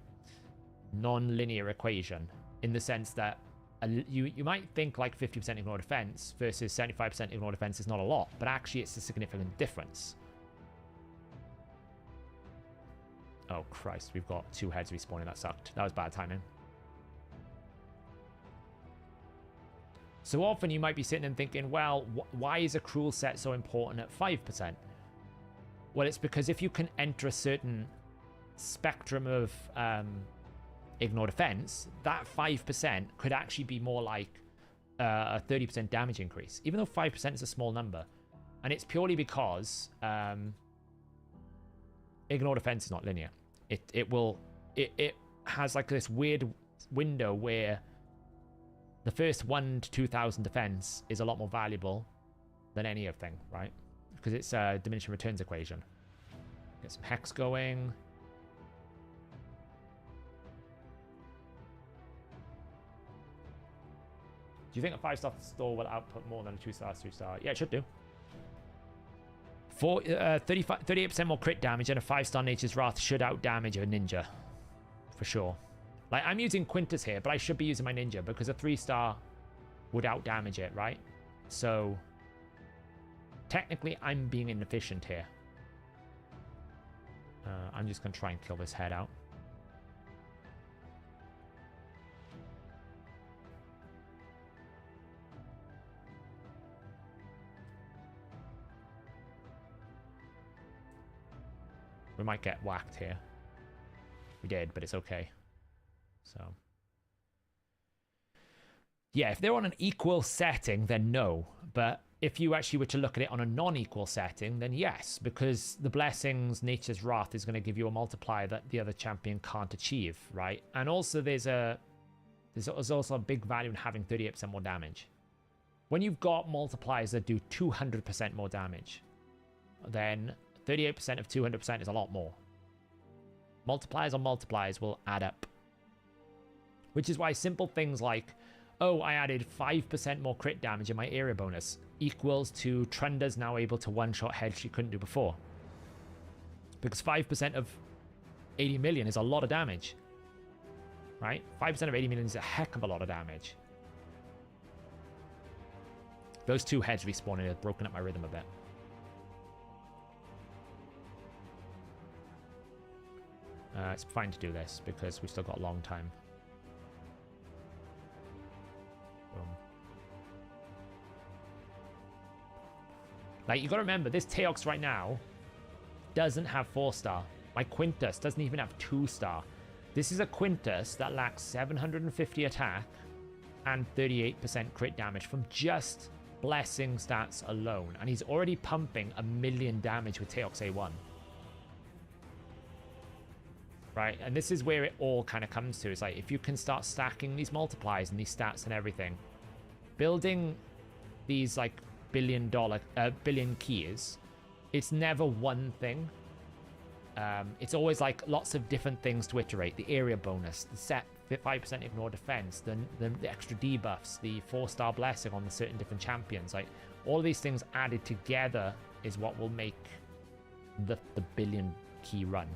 non-linear equation in the sense that you might think like 50% ignore defense versus 75% ignore defense is not a lot, but actually it's a significant difference. Oh Christ, we've got 2 heads respawning. That sucked. That was bad timing. So often you might be sitting and thinking, well, why is a cruel set so important at 5%? Well, it's because if you can enter a certain spectrum of ignore defense, that 5% could actually be more like a 30% damage increase, even though 5% is a small number. And it's purely because ignore defense is not linear. It has like this weird window where the first 1 to 2,000 defense is a lot more valuable than any of thing, right? Because it's a diminishing returns equation. Get some hex going. Do you think a 5-star store will output more than a 2-star, 3-star? Yeah, it should do. 38% more crit damage and a 5-star Nature's Wrath should out-damage a ninja. For sure. Like, I'm using Quintus here, but I should be using my ninja because a 3-star would out-damage it, right? So, technically, I'm being inefficient here. I'm just going to try and kill this head out. We might get whacked here. We did, but it's okay. So, yeah, if they're on an equal setting, then no. But if you actually were to look at it on a non-equal setting, then yes, because the Blessings, Nature's Wrath is going to give you a multiplier that the other champion can't achieve, right? And also there's also a big value in having 38% more damage. When you've got multipliers that do 200% more damage, then 38% of 200% is a lot more. Multipliers on multipliers will add up. Which is why simple things like, oh, I added 5% more crit damage in my area bonus equals to Trunda's now able to one-shot heads she couldn't do before. Because 5% of 80 million is a lot of damage. Right? 5% of 80 million is a heck of a lot of damage. Those 2 heads respawning have broken up my rhythm a bit. It's fine to do this because we've still got a long time. Boom. Like, you gotta remember, this Teox right now doesn't have 4-star. My Quintus doesn't even have 2-star. This is a Quintus that lacks 750 attack and 38% crit damage from just blessing stats alone. And he's already pumping 1,000,000 damage with Teox A1. Right, and this is where it all kind of comes to. It's like, if you can start stacking these multipliers and these stats and everything, building these like billion keys, it's never one thing. It's always like lots of different things to iterate. The area bonus, the set 5% ignore defense, the extra debuffs, the 4-star blessing on the certain different champions. Like, all of these things added together is what will make the billion key run.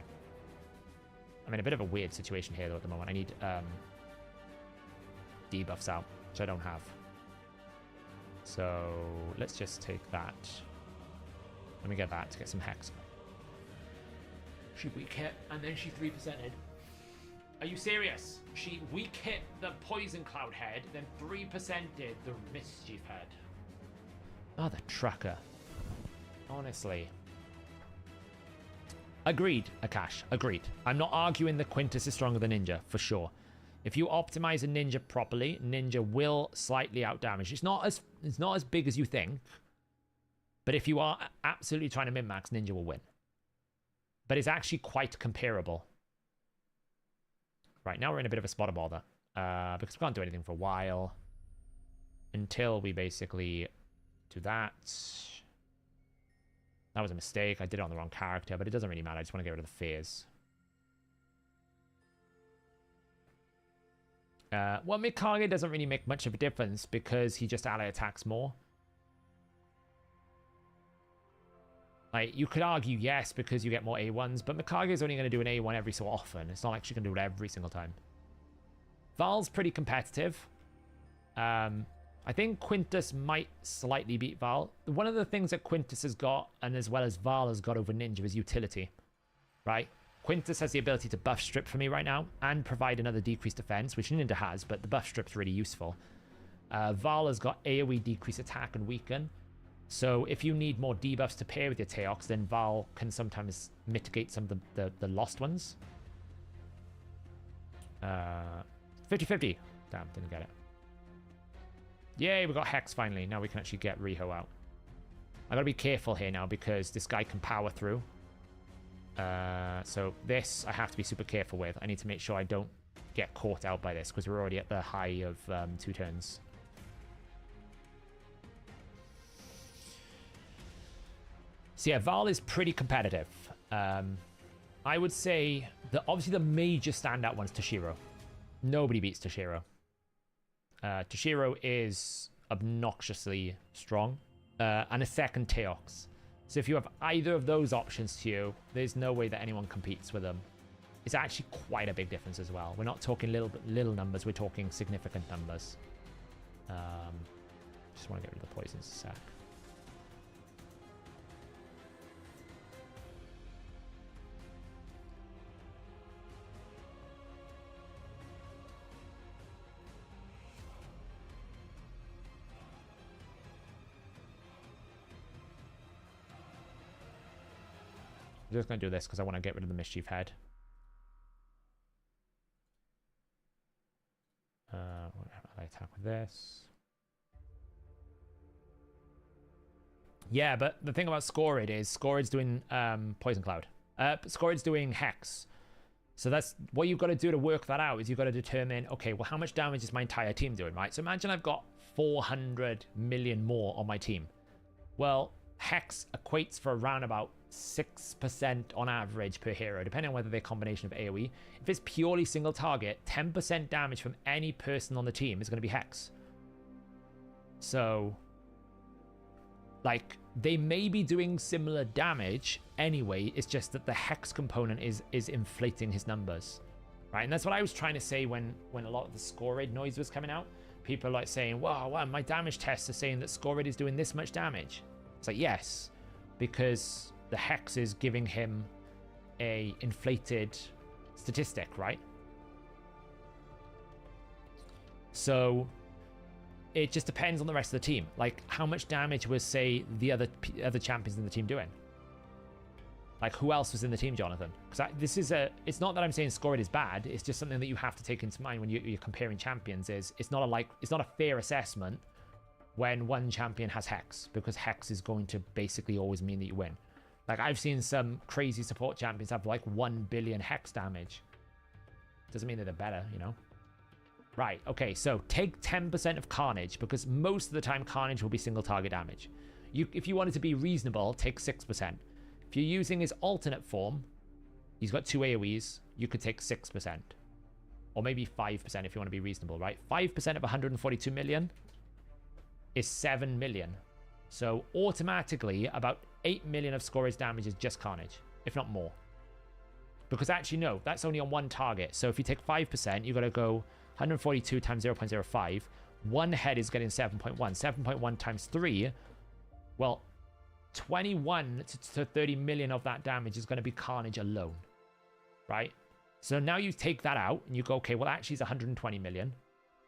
I'm in a bit of a weird situation here, though, at the moment. I need debuffs out, which I don't have. So let's just take that. Let me get that to get some hex. She weak hit, and then she 3%ed. Are you serious? She weak hit the Poison Cloud head, then 3%ed the Mischief head. Oh, the trucker. Honestly. Agreed, Akash. Agreed. I'm not arguing that Quintus is stronger than Ninja, for sure. If you optimize a Ninja properly, Ninja will slightly outdamage. It's not as big as you think, but if you are absolutely trying to min-max, Ninja will win. But it's actually quite comparable. Right, now we're in a bit of a spot of bother, because we can't do anything for a while until we basically do that. That was a mistake. I did it on the wrong character, but it doesn't really matter. I just want to get rid of the fears. Well, Mikage doesn't really make much of a difference because he just ally attacks more. Like, you could argue yes because you get more A1s, but Mikage is only going to do an A1 every so often. It's not like she can do it every single time. Val's pretty competitive. I think Quintus might slightly beat Val. One of the things that Quintus has got, and as well as Val has got over Ninja, is utility. Right? Quintus has the ability to buff strip for me right now, and provide another decreased defense, which Ninja has, but the buff strip's really useful. Val has got AoE decrease attack and weaken. So if you need more debuffs to pair with your Teox, then Val can sometimes mitigate some of the lost ones. 50-50. Damn, didn't get it. Yay, we got Hex finally. Now we can actually get Riho out. I gotta be careful here now because this guy can power through. So this I have to be super careful with. I need to make sure I don't get caught out by this because we're already at the high of 2 turns. So yeah, Val is pretty competitive. I would say that obviously the major standout one's Toshiro. Nobody beats Toshiro. Toshiro is obnoxiously strong. And a second Teox. So if you have either of those options to you, there's no way that anyone competes with them. It's actually quite a big difference as well. We're not talking little numbers, we're talking significant numbers. Just want to get rid of the poisons a sec. I'm just going to do this because I want to get rid of the Mischief Head. I attack with this. Yeah, but the thing about Scorid is Scorid's doing Poison Cloud. Scorid's doing Hex. So that's what you've got to do to work that out is you've got to determine, okay, well, how much damage is my entire team doing, right? So imagine I've got 400 million more on my team. Well, Hex equates for around about 6% on average per hero, depending on whether they're a combination of AoE. If it's purely single target, 10% damage from any person on the team is going to be Hex. So, like, they may be doing similar damage anyway, it's just that the Hex component is inflating his numbers, right? And that's what I was trying to say when a lot of the Scorid noise was coming out. People are like saying, wow, my damage tests are saying that Scorid is doing this much damage. It's like, yes, because the Hex is giving him a inflated statistic, right? So it just depends on the rest of the team. Like, how much damage was, say, the other champions in the team doing? Like, who else was in the team, Jonathan? Because it's not that I'm saying Scorid is bad. It's just something that you have to take into mind when you're comparing champions. It's not a fair assessment when one champion has Hex, because Hex is going to basically always mean that you win. Like, I've seen some crazy support champions have like 1 billion Hex damage. Doesn't mean that they're better, you know? Right, okay, so take 10% of Carnage, because most of the time Carnage will be single target damage. If you wanted to be reasonable, take 6%. If you're using his alternate form, he's got 2 AoEs, you could take 6%. Or maybe 5% if you want to be reasonable, right? 5% of 142 million is 7 million. So automatically, about 8 million of Scorid's damage is just Carnage, if not more. Because actually, no, that's only on one target. So if you take 5%, you've got to go 142 times 0.05. One head is getting 7.1. 7.1 times 3, well, 21 to 30 million of that damage is going to be Carnage alone, right? So now you take that out and you go, okay, well, actually it's 120 million.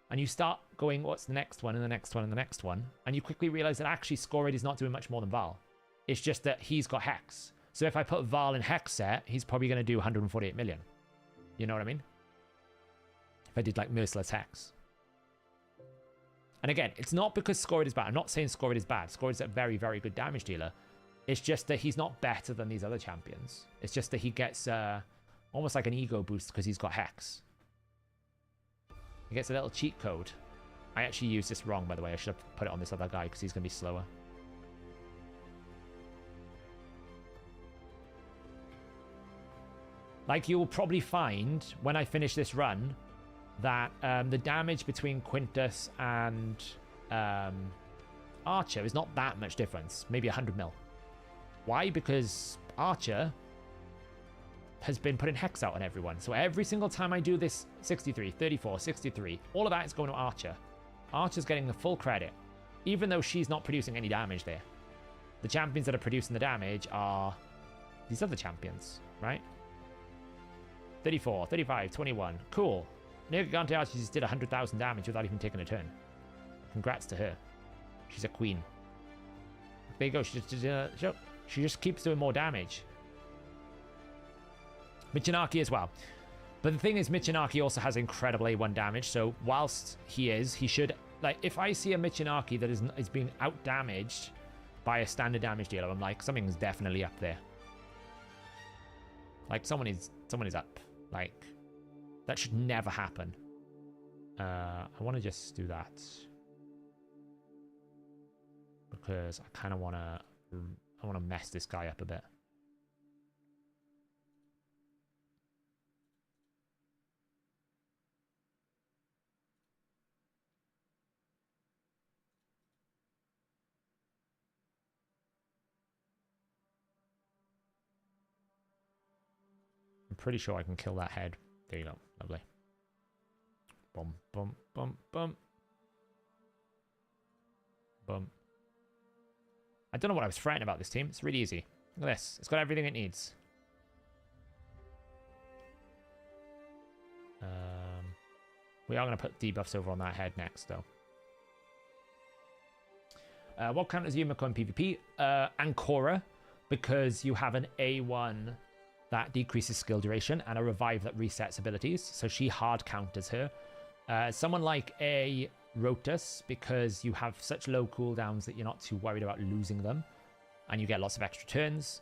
And you start going, what's the next one and the next one and the next one? And you quickly realize that actually Scorid is not doing much more than Val. It's just that he's got Hex. So if I put Val in Hex set, he's probably going to do 148 million. You know what I mean? If I did like Merciless Hex. And again, it's not because Scorid is bad. I'm not saying Scorid is bad. Scorid is a very, very good damage dealer. It's just that he's not better than these other champions. It's just that he gets almost like an ego boost because he's got Hex. He gets a little cheat code. I actually used this wrong, by the way. I should have put it on this other guy because he's going to be slower. Like, you'll probably find, when I finish this run, that the damage between Quintus and Archer is not that much difference. Maybe 100 mil. Why? Because Archer has been putting Hex out on everyone. So every single time I do this 63, 34, 63, all of that is going to Archer. Archer's getting the full credit, even though she's not producing any damage there. The champions that are producing the damage are these other champions, right? 34, 35, 21. Cool. Nergigante Archer just did 100,000 damage without even taking a turn. congrats to her. She's a queen. There you go. She just keeps doing more damage. Michinaki as well. But the thing is, Michinaki also has incredible A1 damage. So whilst he should, like, if I see a Michinaki that is being out damaged by a standard damage dealer, I'm like, something's definitely up there. Like, someone is up. Like, that should never happen. I want to just do that. Because I kind of want to mess this guy up a bit. I'm pretty sure I can kill that head. There you go. Lovely. Boom, boom, boom, boom. Boom. I don't know what I was frightened about this team. It's really easy. Look at this. It's got everything it needs. We are going to put debuffs over on that head next, though. What counters Yumiko in PvP? Ancora, because you have an A1 that decreases skill duration and a revive that resets abilities. So she hard counters her. Someone like a Rotus, because you have such low cooldowns that you're not too worried about losing them. And you get lots of extra turns.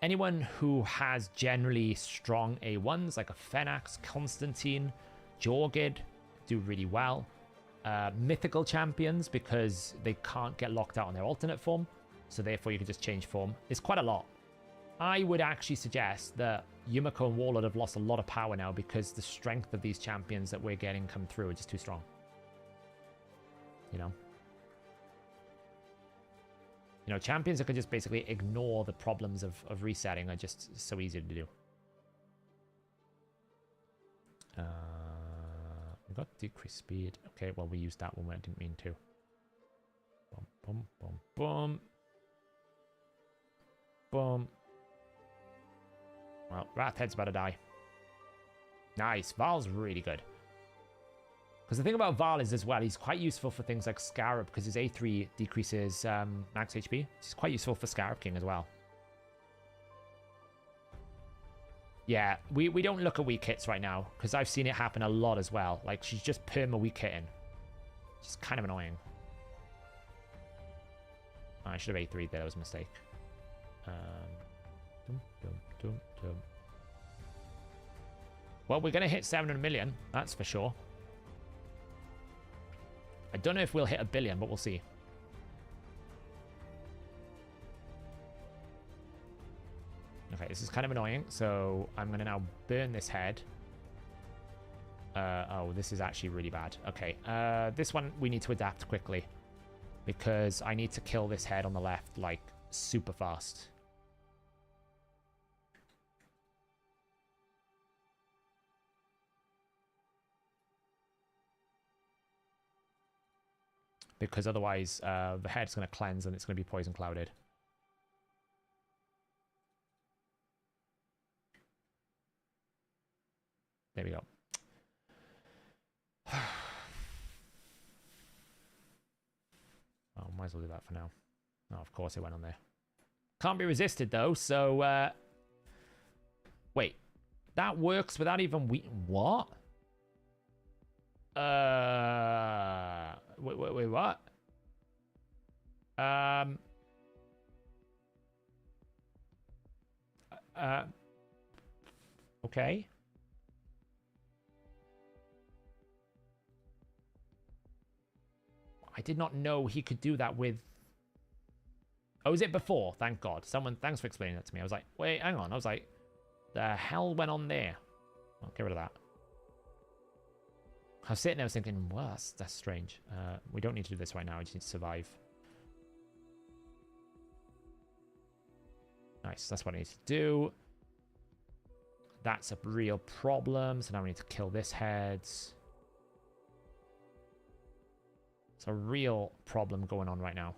Anyone who has generally strong A1s, like a Phenax, Constantine, Jorgid, do really well. Mythical champions, because they can't get locked out on their alternate form. So therefore you can just change form. It's quite a lot. I would actually suggest that Yumiko and Warlord have lost a lot of power now because the strength of these champions that we're getting come through are just too strong. You know, champions that can just basically ignore the problems of resetting are just so easy to do. We got decreased speed. Okay, well, we used that one when I didn't mean to. Boom, boom, boom, boom. Boom. Well, Wrathhead's about to die. Nice. Val's really good. Because the thing about Val is as well, he's quite useful for things like Scarab, because his A3 decreases max HP. He's quite useful for Scarab King as well. Yeah, we don't look at weak hits right now, because I've seen it happen a lot as well. Like, she's just perma weak hitting. Which is kind of annoying. Oh, I should have A3'd there, that was a mistake. Well, we're going to hit 700 million, that's for sure. I don't know if we'll hit 1 billion, but we'll see. Okay, this is kind of annoying, so I'm going to now burn this head. Oh, this is actually really bad. Okay, this one we need to adapt quickly, because I need to kill this head on the left, like, super fast. Because otherwise the head's going to cleanse and it's going to be poison clouded. There we go. Oh, might as well do that for now. Oh, of course it went on there. Can't be resisted though, so wait. That works without even what? Wait, what? Okay. I did not know he could do that with... Oh, is it before? Thank God. Thanks for explaining that to me. I was like, wait, hang on. I was like, the hell went on there? I'll get rid of that. I was sitting there thinking, well, that's strange. We don't need to do this right now. We just need to survive. Nice. That's what I need to do. That's a real problem. So now we need to kill this head. It's a real problem going on right now.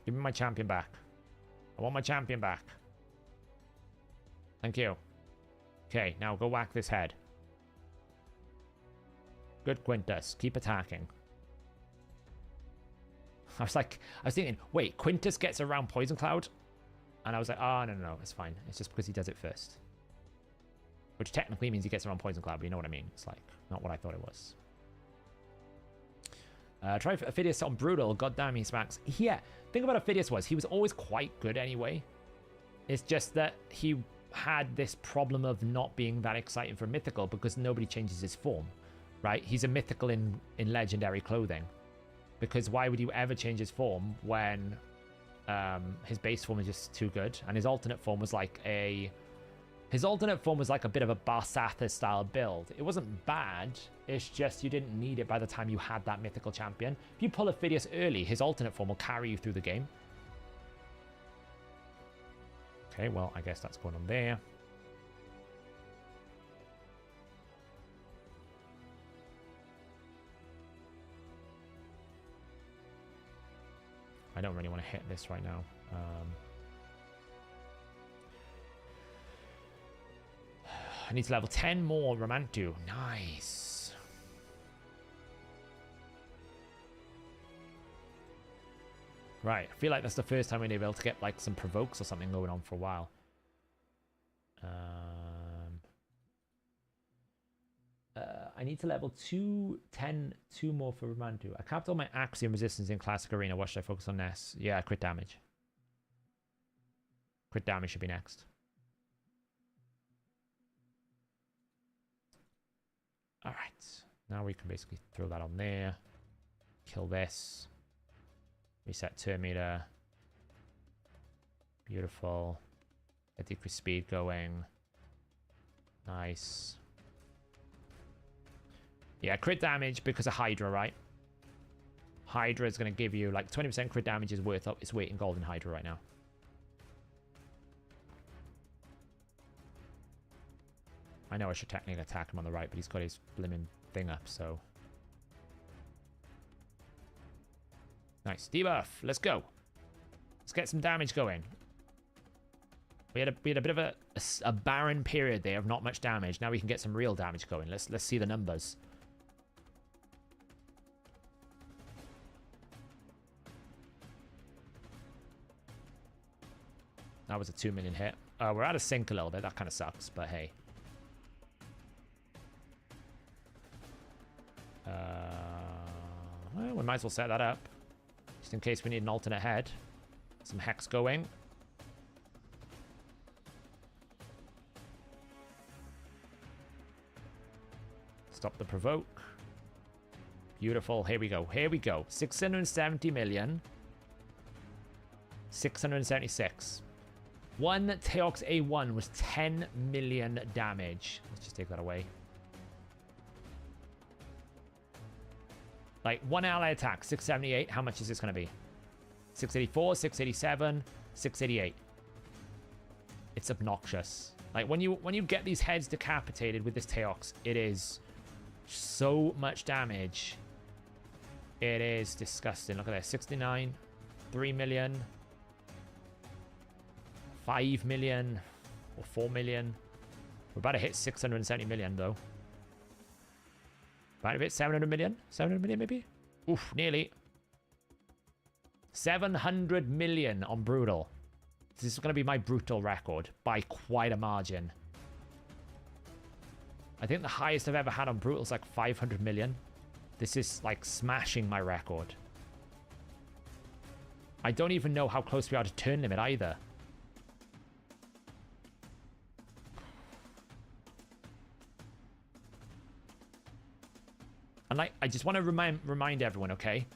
Give me my champion back. I want my champion back. Thank you. Okay, now go whack this head. Good, Quintus. Keep attacking. I was thinking, wait, Quintus gets around Poison Cloud? And I was like, oh, no, it's fine. It's just because he does it first. Which technically means he gets around Poison Cloud, but you know what I mean. It's like, not what I thought it was. Try Ophidius on Brutal. God damn, he smacks. Yeah, thing about Ophidius he was always quite good anyway. It's just that he had this problem of not being that exciting for Mythical because nobody changes his form, right? He's a Mythical in Legendary clothing. Because why would you ever change his form when his base form is just too good? And his alternate form was like a... His alternate form was like a bit of a Barsatha style build. It wasn't bad, it's just you didn't need it by the time you had that mythical champion. If you pull Ophidius early, his alternate form will carry you through the game. Okay, well, I guess that's going on there. I don't really want to hit this right now. I need to level 10 more Romantu. Nice. Right. I feel like that's the first time we're able to get like some provokes or something going on for a while. I need to level 2 more for Romantu. I capped all my Axiom resistance in Classic Arena. What should I focus on next? Yeah, crit damage. Crit damage should be next. Alright, now we can basically throw that on there. Kill this. Reset turn meter. Beautiful. Get decrease speed going. Nice. Yeah, crit damage because of Hydra, right? Hydra is going to give you like 20% crit damage is worth its weight in gold in Hydra right now. I know I should technically attack him on the right, but he's got his blimmin' thing up, so... Nice. Debuff. Let's go. Let's get some damage going. We had a bit of a barren period there of not much damage. Now we can get some real damage going. Let's see the numbers. That was a 2 million hit. We're out of sync a little bit. That kind of sucks, but hey. Well, we might as well set that up. Just in case we need an alternate head. Some hex going. Stop the provoke. Beautiful. Here we go. Here we go. 670 million. 676. One Teox A1 was 10 million damage. Let's just take that away. Like, one ally attack, 678. How much is this going to be? 684, 687, 688. It's obnoxious. Like, when you get these heads decapitated with this Teox, it is so much damage. It is disgusting. Look at this. 69, 3 million, 5 million, or 4 million. We're about to hit 670 million, though. About to hit 700 million? 700 million, maybe? Oof, nearly. 700 million on Brutal. This is going to be my Brutal record by quite a margin. I think the highest I've ever had on Brutal is like 500 million. This is like smashing my record. I don't even know how close we are to turn limit either. And like, I just want to remind everyone, okay?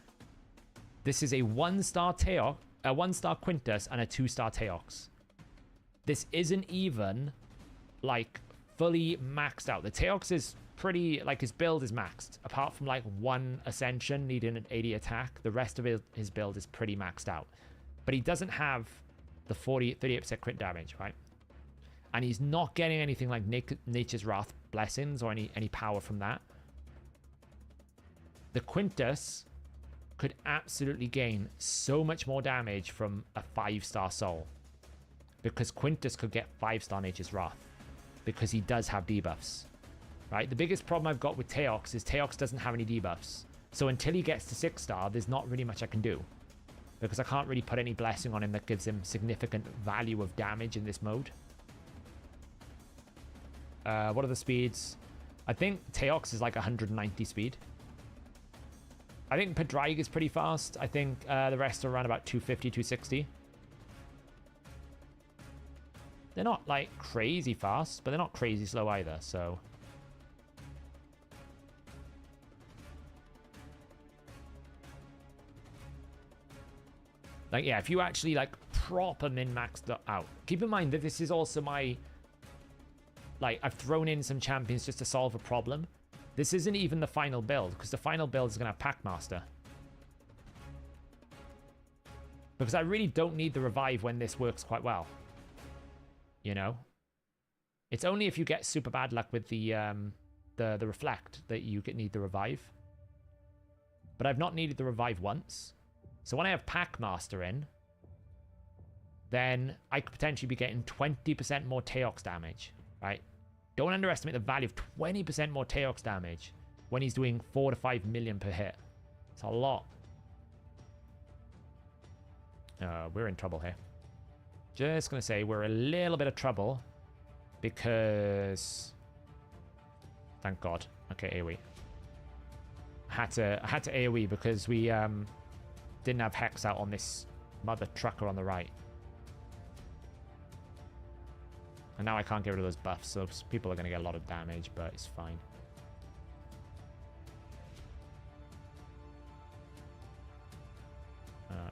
This is a 1-star Teox, a 1-star Quintus, and a 2-star Teox. This isn't even like fully maxed out. The Teox is pretty, like, his build is maxed. Apart from like one Ascension needing an 80 attack, the rest of his build is pretty maxed out. But he doesn't have the 38% crit damage, right? And he's not getting anything like Nature's Wrath Blessings or any power from that. The Quintus could absolutely gain so much more damage from a 5-star soul. because Quintus could get 5-star Nature's Wrath because he does have debuffs, right? The biggest problem I've got with Teox is Teox doesn't have any debuffs. So until he gets to 6-star, there's not really much I can do because I can't really put any blessing on him that gives him significant value of damage in this mode. What are the speeds? I think Teox is like 190 speed. I think Pedrig is pretty fast. I think the rest are around about 250, 260. They're not like crazy fast, but they're not crazy slow either, so... Like, yeah, if you actually, like, proper min-maxed out. Keep in mind that this is also my... Like, I've thrown in some champions just to solve a problem. This isn't even the final build, because the final build is going to have Packmaster. Because I really don't need the revive when this works quite well. You know? It's only if you get super bad luck with the reflect that you need the revive. But I've not needed the revive once. So when I have Packmaster in, then I could potentially be getting 20% more Teox damage, right? Don't underestimate the value of 20% more Teox damage when he's doing 4 to 5 million per hit. It's a lot. We're in trouble here. Just going to say we're a little bit of trouble because... Thank God. Okay, AoE. I had to AoE because we didn't have Hex out on this mother trucker on the right. And now I can't get rid of those buffs, so people are going to get a lot of damage, but it's fine.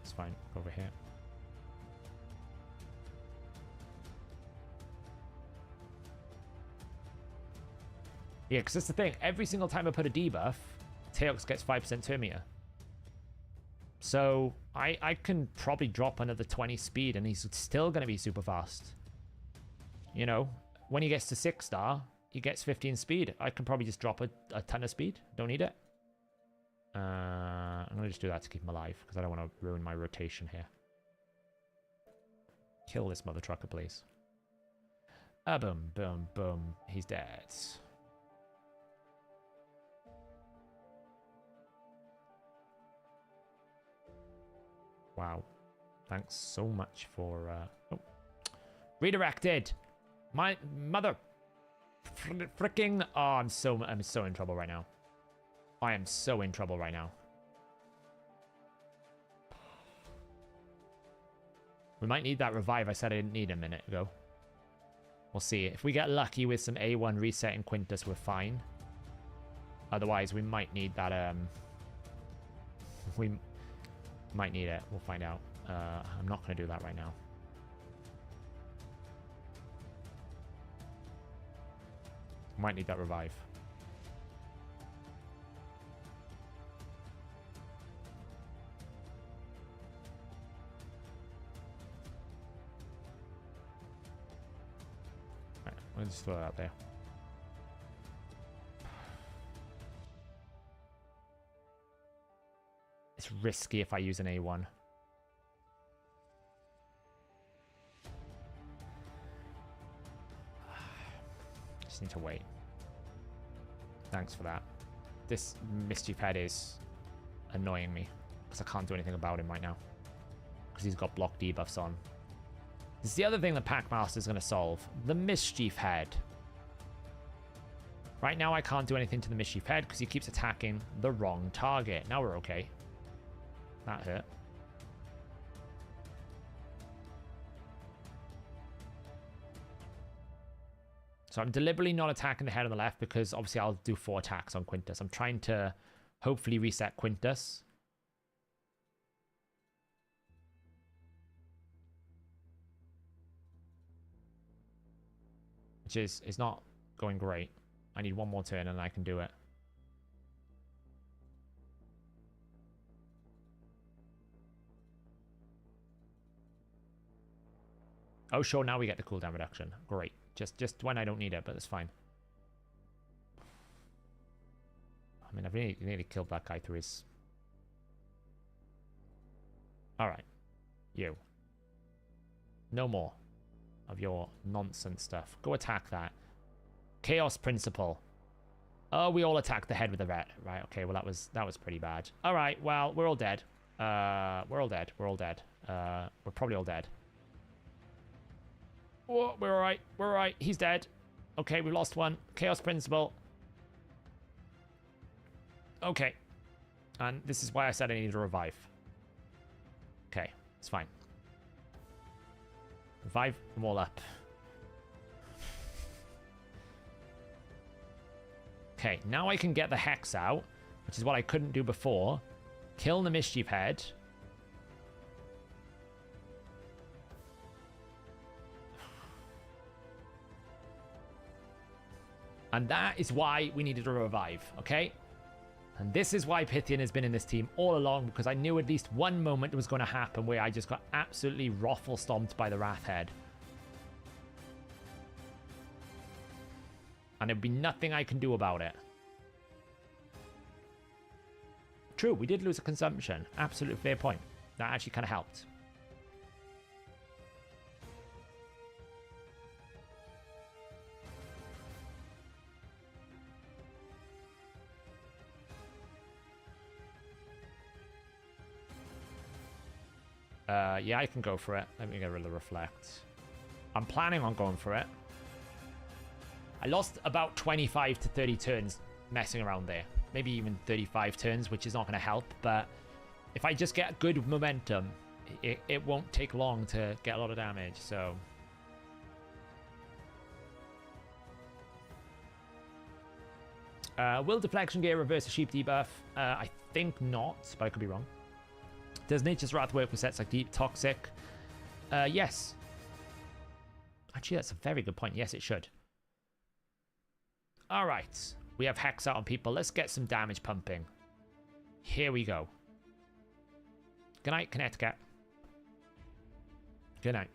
It's fine. Go over here. Yeah, because that's the thing. Every single time I put a debuff, Teox gets 5% turn meter. So I can probably drop another 20 speed and he's still going to be super fast. You know, when he gets to 6-star, he gets 15 speed. I can probably just drop a ton of speed. Don't need it. I'm going to just do that to keep him alive because I don't want to ruin my rotation here. Kill this mother trucker, please. Boom, boom, boom. He's dead. Wow. Thanks so much for... Oh. Redirected! My mother... Fricking... Oh, I'm so in trouble right now. I am so in trouble right now. We might need that revive I said I didn't need a minute ago. We'll see. If we get lucky with some A1 reset in Quintus, we're fine. Otherwise, we might need that... We might need it. We'll find out. I'm not going to do that right now. Might need that revive. Right, we'll just throw that out there. It's risky if I use an A1. Just need to wait. Thanks for that. This Mischief Head is annoying me because I can't do anything about him right now because he's got block debuffs on. This is the other thing that Packmaster is going to solve. The Mischief Head. Right now I can't do anything to the Mischief Head because he keeps attacking the wrong target. Now we're okay. That hurt. So I'm deliberately not attacking the head on the left because obviously I'll do 4 attacks on Quintus. I'm trying to hopefully reset Quintus. Which is not going great. I need one more turn and I can do it. Oh, sure, now we get the cooldown reduction. Great. Just when I don't need it, but it's fine. I mean, I've nearly killed that guy through his... Alright. You. No more. of your nonsense stuff. Go attack that. Chaos Principle. Oh, we all attacked the head with the vet. Right, okay, well, that was pretty bad. All right, well, we're all dead. We're all dead. We're all dead. We're probably all dead. Oh, we're all right. We're all right. He's dead. Okay, we lost one. Chaos Principle. Okay. And this is why I said I needed to revive. Okay, it's fine. Revive them all up. Okay, now I can get the Hex out, which is what I couldn't do before. Kill the Mischief Head. And that is why we needed a revive, okay? And this is why Pythian has been in this team all along, because I knew at least one moment was going to happen where I just got absolutely raffle-stomped by the Wrath Head. And there'd be nothing I can do about it. True, we did lose a consumption. Absolute fair point. That actually kind of helped. Yeah, I can go for it. Let me get rid of the Reflect. I'm planning on going for it. I lost about 25 to 30 turns messing around there. Maybe even 35 turns, which is not going to help. But if I just get good momentum, it won't take long to get a lot of damage. So will Deflection Gear reverse a Sheep debuff? I think not, but I could be wrong. Does Nature's Wrath work with sets like Deep Toxic? Yes. Actually, that's a very good point. Yes, it should. All right. We have Hex out on people. Let's get some damage pumping. Here we go. Good night, Connecticut. Good night.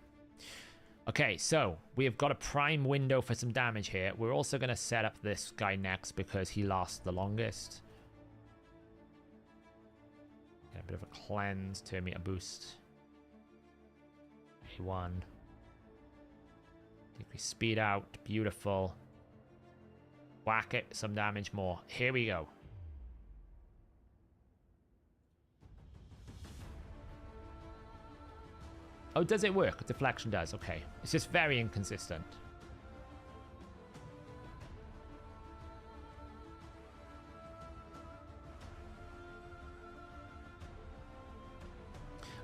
Okay, so we have got a prime window for some damage here. We're also going to set up this guy next because he lasts the longest. Get a bit of a cleanse, turn meter boost. A1. Decrease speed out. Beautiful. Whack it, some damage more. Here we go. Oh, does it work? Deflection does. Okay. It's just very inconsistent.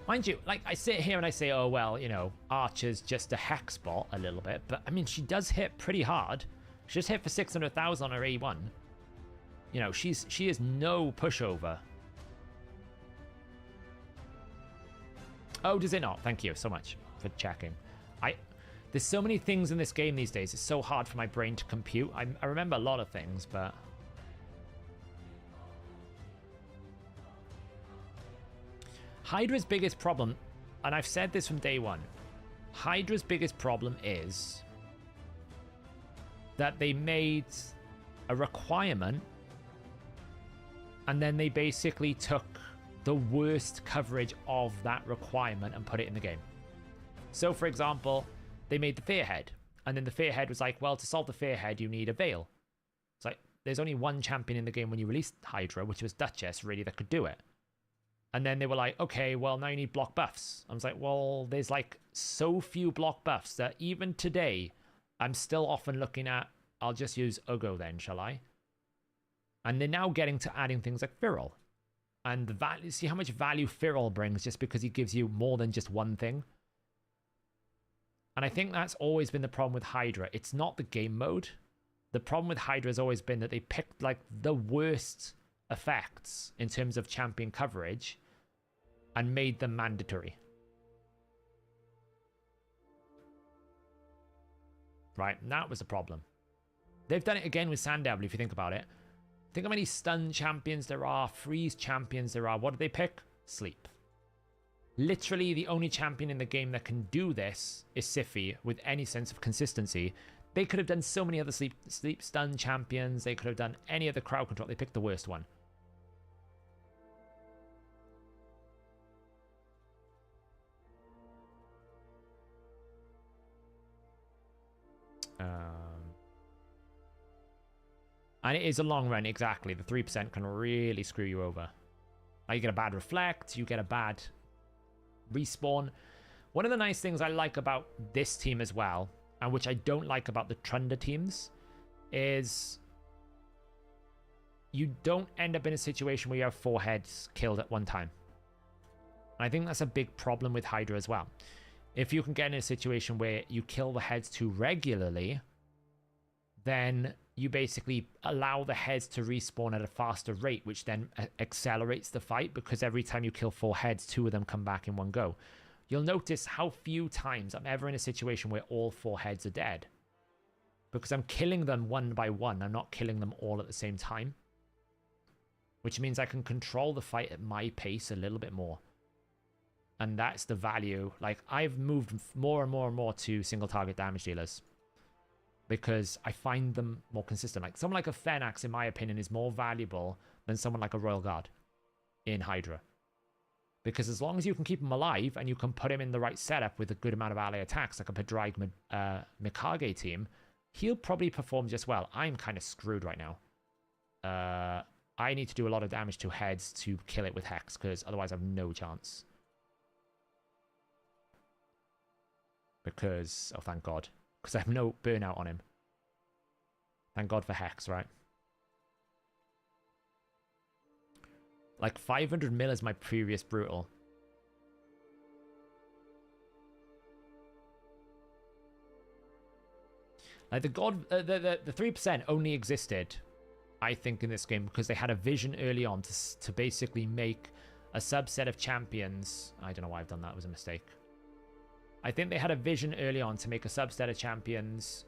Mind you, like, I sit here and I say, oh, well, you know, Archer's just a hex bot a little bit. But, I mean, she does hit pretty hard. She just hit for 600,000 on her A1. You know, she is no pushover. Oh, does it not? Thank you so much for checking. There's so many things in this game these days. It's so hard for my brain to compute. I remember a lot of things, but... Hydra's biggest problem, and I've said this from day one, Hydra's biggest problem is that they made a requirement and then they basically took the worst coverage of that requirement and put it in the game. So, for example, they made the Fearhead, and then the Fearhead was like, well, to solve the Fearhead, you need a Veil. It's like, there's only one champion in the game when you released Hydra, which was Duchess, really, that could do it. And then they were like, okay, well, now you need block buffs. I was like, well, there's like so few block buffs that even today, I'm still often looking at, I'll just use Ugo then, shall I? And they're now getting to adding things like Feral. And the value, see how much value Feral brings just because he gives you more than just one thing? And I think that's always been the problem with Hydra. It's not the game mode. The problem with Hydra has always been that they picked like the worst effects in terms of champion coverage and made them mandatory. Right, and that was the problem. They've done it again with Sandevil, if you think about it. Think how many stun champions there are, freeze champions there are. What do they pick? Sleep. Literally the only champion in the game that can do this is Siphi with any sense of consistency. They could have done so many other sleep stun champions. They could have done any other crowd control. They picked the worst one. And it is a long run, exactly. The 3% can really screw you over. Like, you get a bad reflect, you get a bad respawn. One of the nice things I like about this team as well, and which I don't like about the Trunder teams, is you don't end up in a situation where you have 4 heads killed at one time. And I think that's a big problem with Hydra as well. If you can get in a situation where you kill the heads too regularly, then you basically allow the heads to respawn at a faster rate, which then accelerates the fight, because every time you kill 4 heads, 2 of them come back in one go. You'll notice how few times I'm ever in a situation where all 4 heads are dead, because I'm killing them one by one. I'm not killing them all at the same time, which means I can control the fight at my pace a little bit more. And that's the value. Like, I've moved more and more and more to single target damage dealers, because I find them more consistent. Like, someone like a Phenax, in my opinion, is more valuable than someone like a Royal Guard in Hydra. Because as long as you can keep him alive and you can put him in the right setup with a good amount of ally attacks, like a Padraig Mikage team, he'll probably perform just well. I'm kind of screwed right now. I need to do a lot of damage to heads to kill it with Hex, because otherwise I have no chance. Because, oh, thank God. Because I have no burnout on him. Thank God for Hex, right? Like 500 mil is my previous brutal. Like the 3% only existed, I think, in this game because they had a vision early on to basically make a subset of champions. I don't know why I've done that. It was a mistake. I think they had a vision early on to make a subset of champions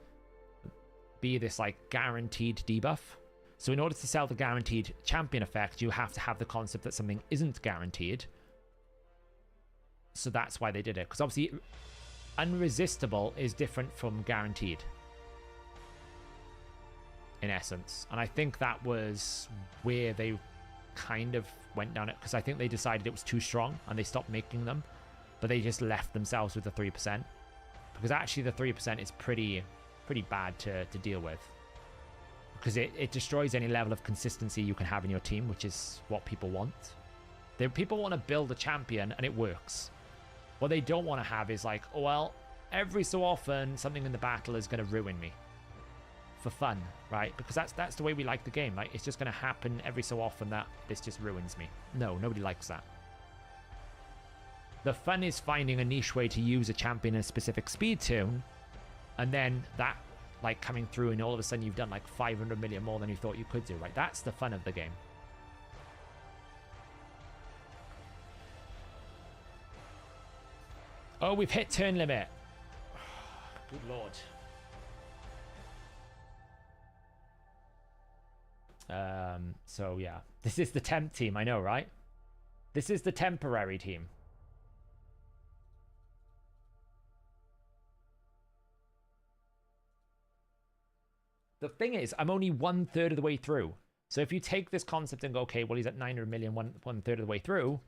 be this like guaranteed debuff. So in order to sell the guaranteed champion effect, you have to have the concept that something isn't guaranteed. So that's why they did it. Because obviously, unresistible is different from guaranteed, in essence. And I think that was where they kind of went down it, because I think they decided it was too strong and they stopped making them. But they just left themselves with the 3%. Because actually the 3% is pretty bad to deal with. Because it destroys any level of consistency you can have in your team, which is what people want. People want to build a champion and it works. What they don't want to have is like, oh, well, every so often something in the battle is going to ruin me. For fun, right? Because that's the way we like the game. Like, it's just going to happen every so often that this just ruins me. No, nobody likes that. The fun is finding a niche way to use a champion in a specific speed tune, and then that, like, coming through and all of a sudden you've done like 500 million more than you thought you could do, right? That's the fun of the game. Oh, we've hit turn limit. Good Lord. So yeah, this is the temp team, I know, right? This is the temporary team. The thing is, I'm only 1/3 of the way through. So if you take this concept and go, okay, well, he's at 900 million, 1/3 of the way through.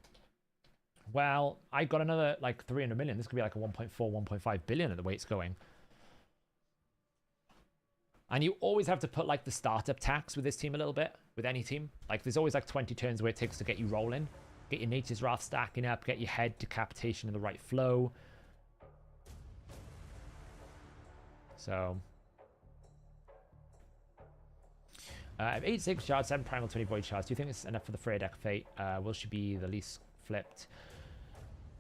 Well, I got another like 300 million. This could be like a 1.4, 1.5 billion at the way it's going. And you always have to put like the startup tax with this team a little bit, with any team. Like there's always like 20 turns where it takes to get you rolling. Get your Nature's Wrath stacking up, get your head decapitation in the right flow. So... I have 8 sacred shards, 7 primal, 20 void shards. Do you think it's enough for the Freya deck of fate? Will she be the least flipped?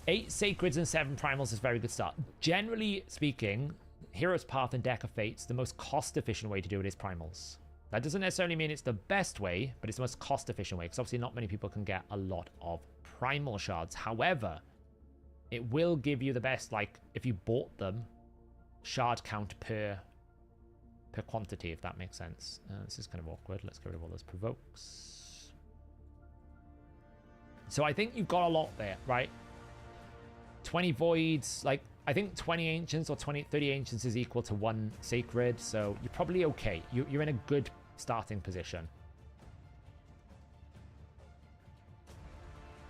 8 sacreds and 7 primals is a very good start. Generally speaking, Hero's Path and Deck of Fate's the most cost-efficient way to do it is primals. That doesn't necessarily mean it's the best way, but it's the most cost-efficient way, because obviously not many people can get a lot of primal shards. However, it will give you the best, like, if you bought them, shard count per quantity, if that makes sense. This is kind of awkward. Let's get rid of all those provokes. So I think you've got a lot there, right? 20 voids, like, I think 20 ancients or 30 ancients is equal to 1 sacred, so you're probably okay. You're in a good starting position.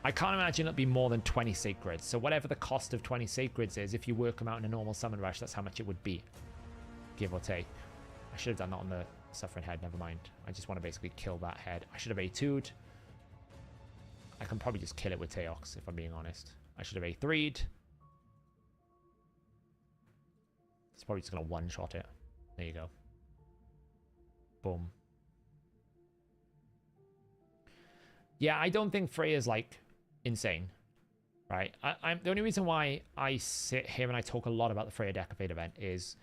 I can't imagine it'll be more than 20 sacreds, so whatever the cost of 20 sacreds is, if you work them out in a normal summon rush, that's how much it would be. give or take. I should have done that on the Suffering Head, never mind. I just want to basically kill that head. I should have A2'd. I can probably just kill it with Teox, if I'm being honest. I should have A3'd. It's probably just going to one-shot it. There you go. Boom. Yeah, I don't think Freya's, like, insane. Right? I'm the only reason why I sit here and I talk a lot about the Freya deck of Fate event is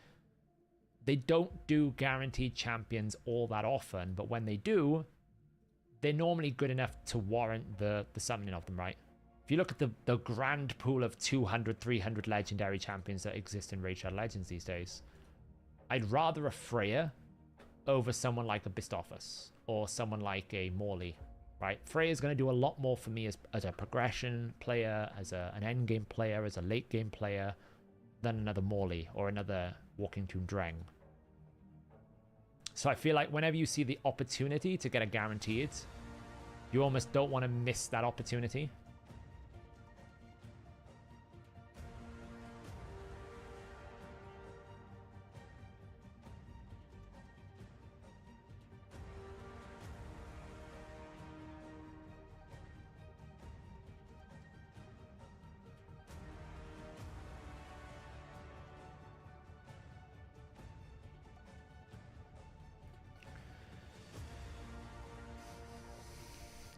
they don't do guaranteed champions all that often, but when they do, they're normally good enough to warrant the summoning of them, right? If you look at the grand pool of 200, 300 legendary champions that exist in Raid Shadow Legends these days, I'd rather a Freya over someone like a Bistophus or someone like a Morley, right? Freya's going to do a lot more for me as a progression player, as an endgame player, as a late game player, than another Morley or another Walking Tomb Dreng. So I feel like whenever you see the opportunity to get a guaranteed, you almost don't want to miss that opportunity.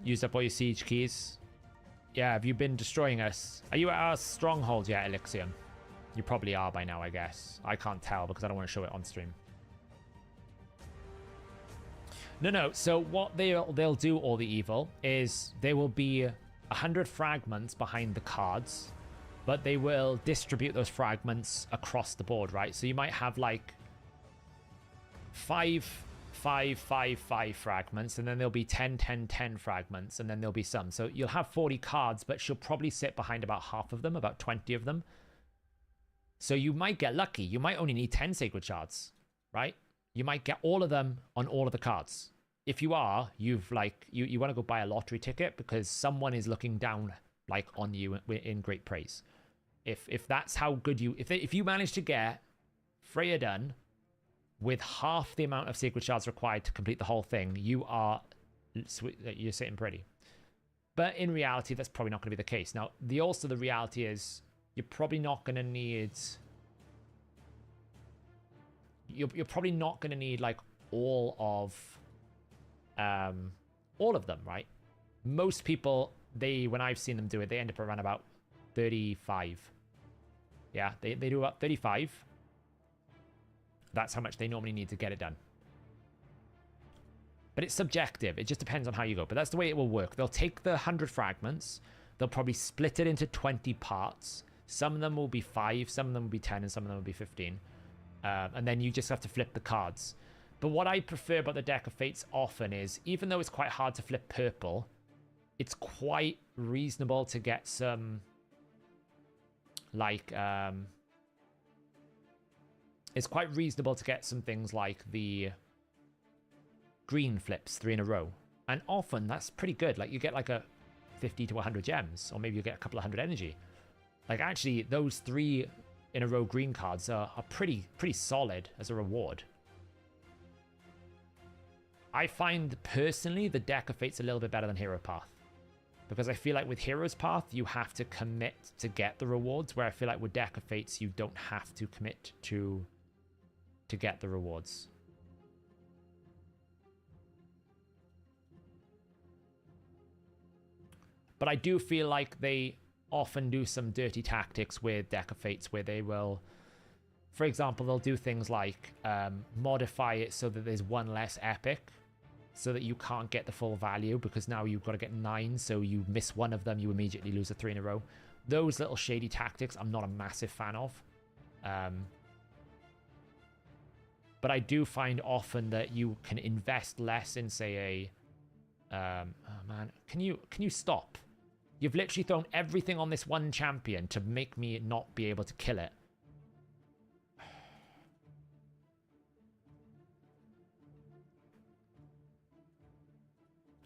Used up all your siege keys. Yeah, have you been destroying us? Are you at our stronghold yet, Elixium? You probably are by now, I guess. I can't tell because I don't want to show it on stream. No. So what they'll do, all the evil, is there will be 100 fragments behind the cards, but they will distribute those fragments across the board, right? So you might have like 5 fragments, and then there'll be 10 fragments, and then there'll be some. So you'll have 40 cards, but she'll probably sit behind about half of them, about 20 of them. So you might get lucky. You might only need 10 Sacred Shards, right? You might get all of them on all of the cards. If you are, you want to go buy a lottery ticket because someone is looking down like on you in great praise. If that's how good if you manage to get Freya done with half the amount of Sacred Shards required to complete the whole thing, you're sitting pretty. But in reality, that's probably not going to be the case. Now, the reality is you're probably not going to need... You're probably not going to need, like, all of them, right? Most people, when I've seen them do it, they end up around about 35. Yeah, they do about 35. That's how much they normally need to get it done. But it's subjective. It just depends on how you go. But that's the way it will work. They'll take the 100 fragments. They'll probably split it into 20 parts. Some of them will be 5. Some of them will be 10. And some of them will be 15. And then you just have to flip the cards. But what I prefer about the deck of Fates often is, even though it's quite hard to flip purple, it's quite reasonable to get some, like... it's quite reasonable to get some things like the green flips 3 in a row. And often that's pretty good. Like you get like a 50 to 100 gems, or maybe you get a couple of 100 energy. Like actually those 3 in a row green cards are pretty solid as a reward. I find personally the deck of Fate's a little bit better than Hero Path. Because I feel like with Hero's Path, you have to commit to get the rewards, where I feel like with deck of Fates, you don't have to commit to get the rewards. But I do feel like they often do some dirty tactics with deck of Fates where they will, for example, they'll do things like modify it so that there's 1 less epic, so that you can't get the full value, because now you've got to get 9, so you miss 1 of them, you immediately lose a 3 in a row. Those little shady tactics I'm not a massive fan of. But I do find often that you can invest less in, say, oh man, can you stop? You've literally thrown everything on this one champion to make me not be able to kill it.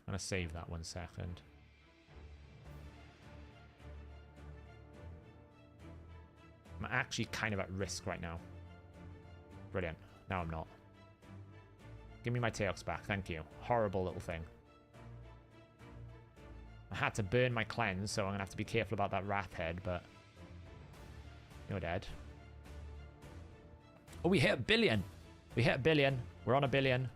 I'm gonna save that 1 second. I'm actually kind of at risk right now. Brilliant. No, I'm not. Give me my Teox back. Thank you. Horrible little thing. I had to burn my cleanse, so I'm going to have to be careful about that Wrath Head, but... You're dead. Oh, we hit 1 billion. We hit 1 billion. We're on 1 billion.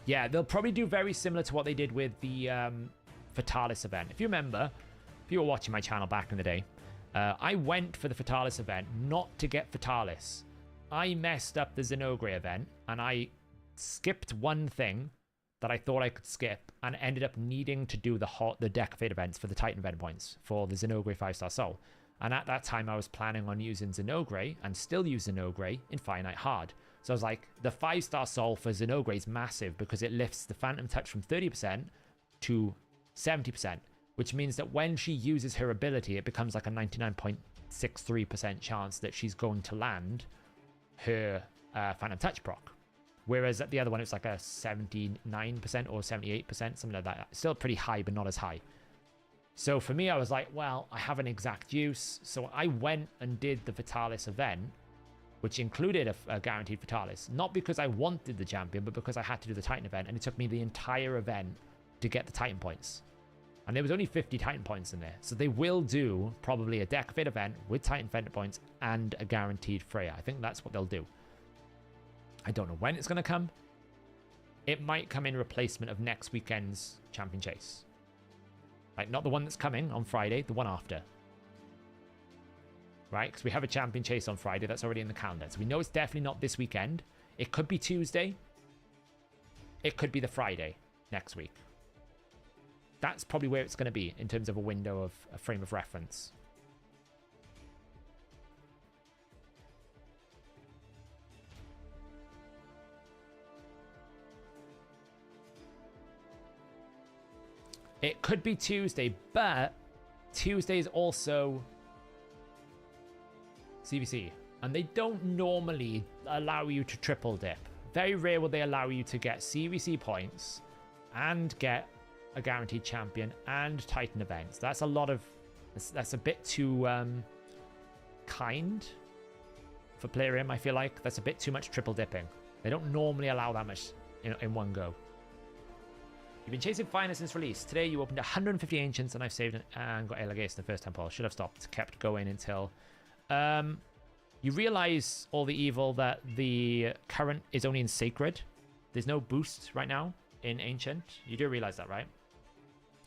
Yeah, they'll probably do very similar to what they did with the Fatalis event. If you remember, if you were watching my channel back in the day, I went for the Fatalis event not to get Fatalis. I messed up the Zenogre event, and I skipped one thing that I thought I could skip, and ended up needing to do the Deck of Fate events for the Titan event points for the Zenogre 5-star Soul. And at that time, I was planning on using Zenogre, and still use Zenogre in Finite Hard. So I was like, the 5-star Soul for Zenogre is massive because it lifts the Phantom Touch from 30% to 70%, which means that when she uses her ability, it becomes like a 99.63% chance that she's going to land her Phantom Touch proc. Whereas at the other one, it's like a 79% or 78%, something like that. Still pretty high, but not as high. So for me, I was like, well, I have an exact use. So I went and did the Fatalis event, which included a guaranteed Fatalis. Not because I wanted the champion, but because I had to do the Titan event. And it took me the entire event to get the Titan points. And there was only 50 Titan points in there. So they will do probably a Deck of Fate event with Titan Fender points and a guaranteed Freya. I think that's what they'll do. I don't know when it's going to come. It might come in replacement of next weekend's Champion Chase. Like, not the one that's coming on Friday, the one after. Right? Because we have a Champion Chase on Friday. That's already in the calendar. So we know it's definitely not this weekend. It could be Tuesday. It could be the Friday next week. That's probably where it's going to be in terms of a window of a frame of reference. It could be Tuesday, but Tuesday is also CVC. And they don't normally allow you to triple dip. Very rare will they allow you to get CVC points and get a guaranteed champion and Titan events. That's a lot of... That's a bit too kind for Plarium, I feel like. That's a bit too much triple dipping. They don't normally allow that much in one go. You've been chasing Finer since release. Today you opened 150 Ancients and I've saved and got Elagace in the first temple. Should have stopped. Kept going until... you realize all the evil that the current is only in Sacred. There's no boost right now in Ancient. You do realize that, right?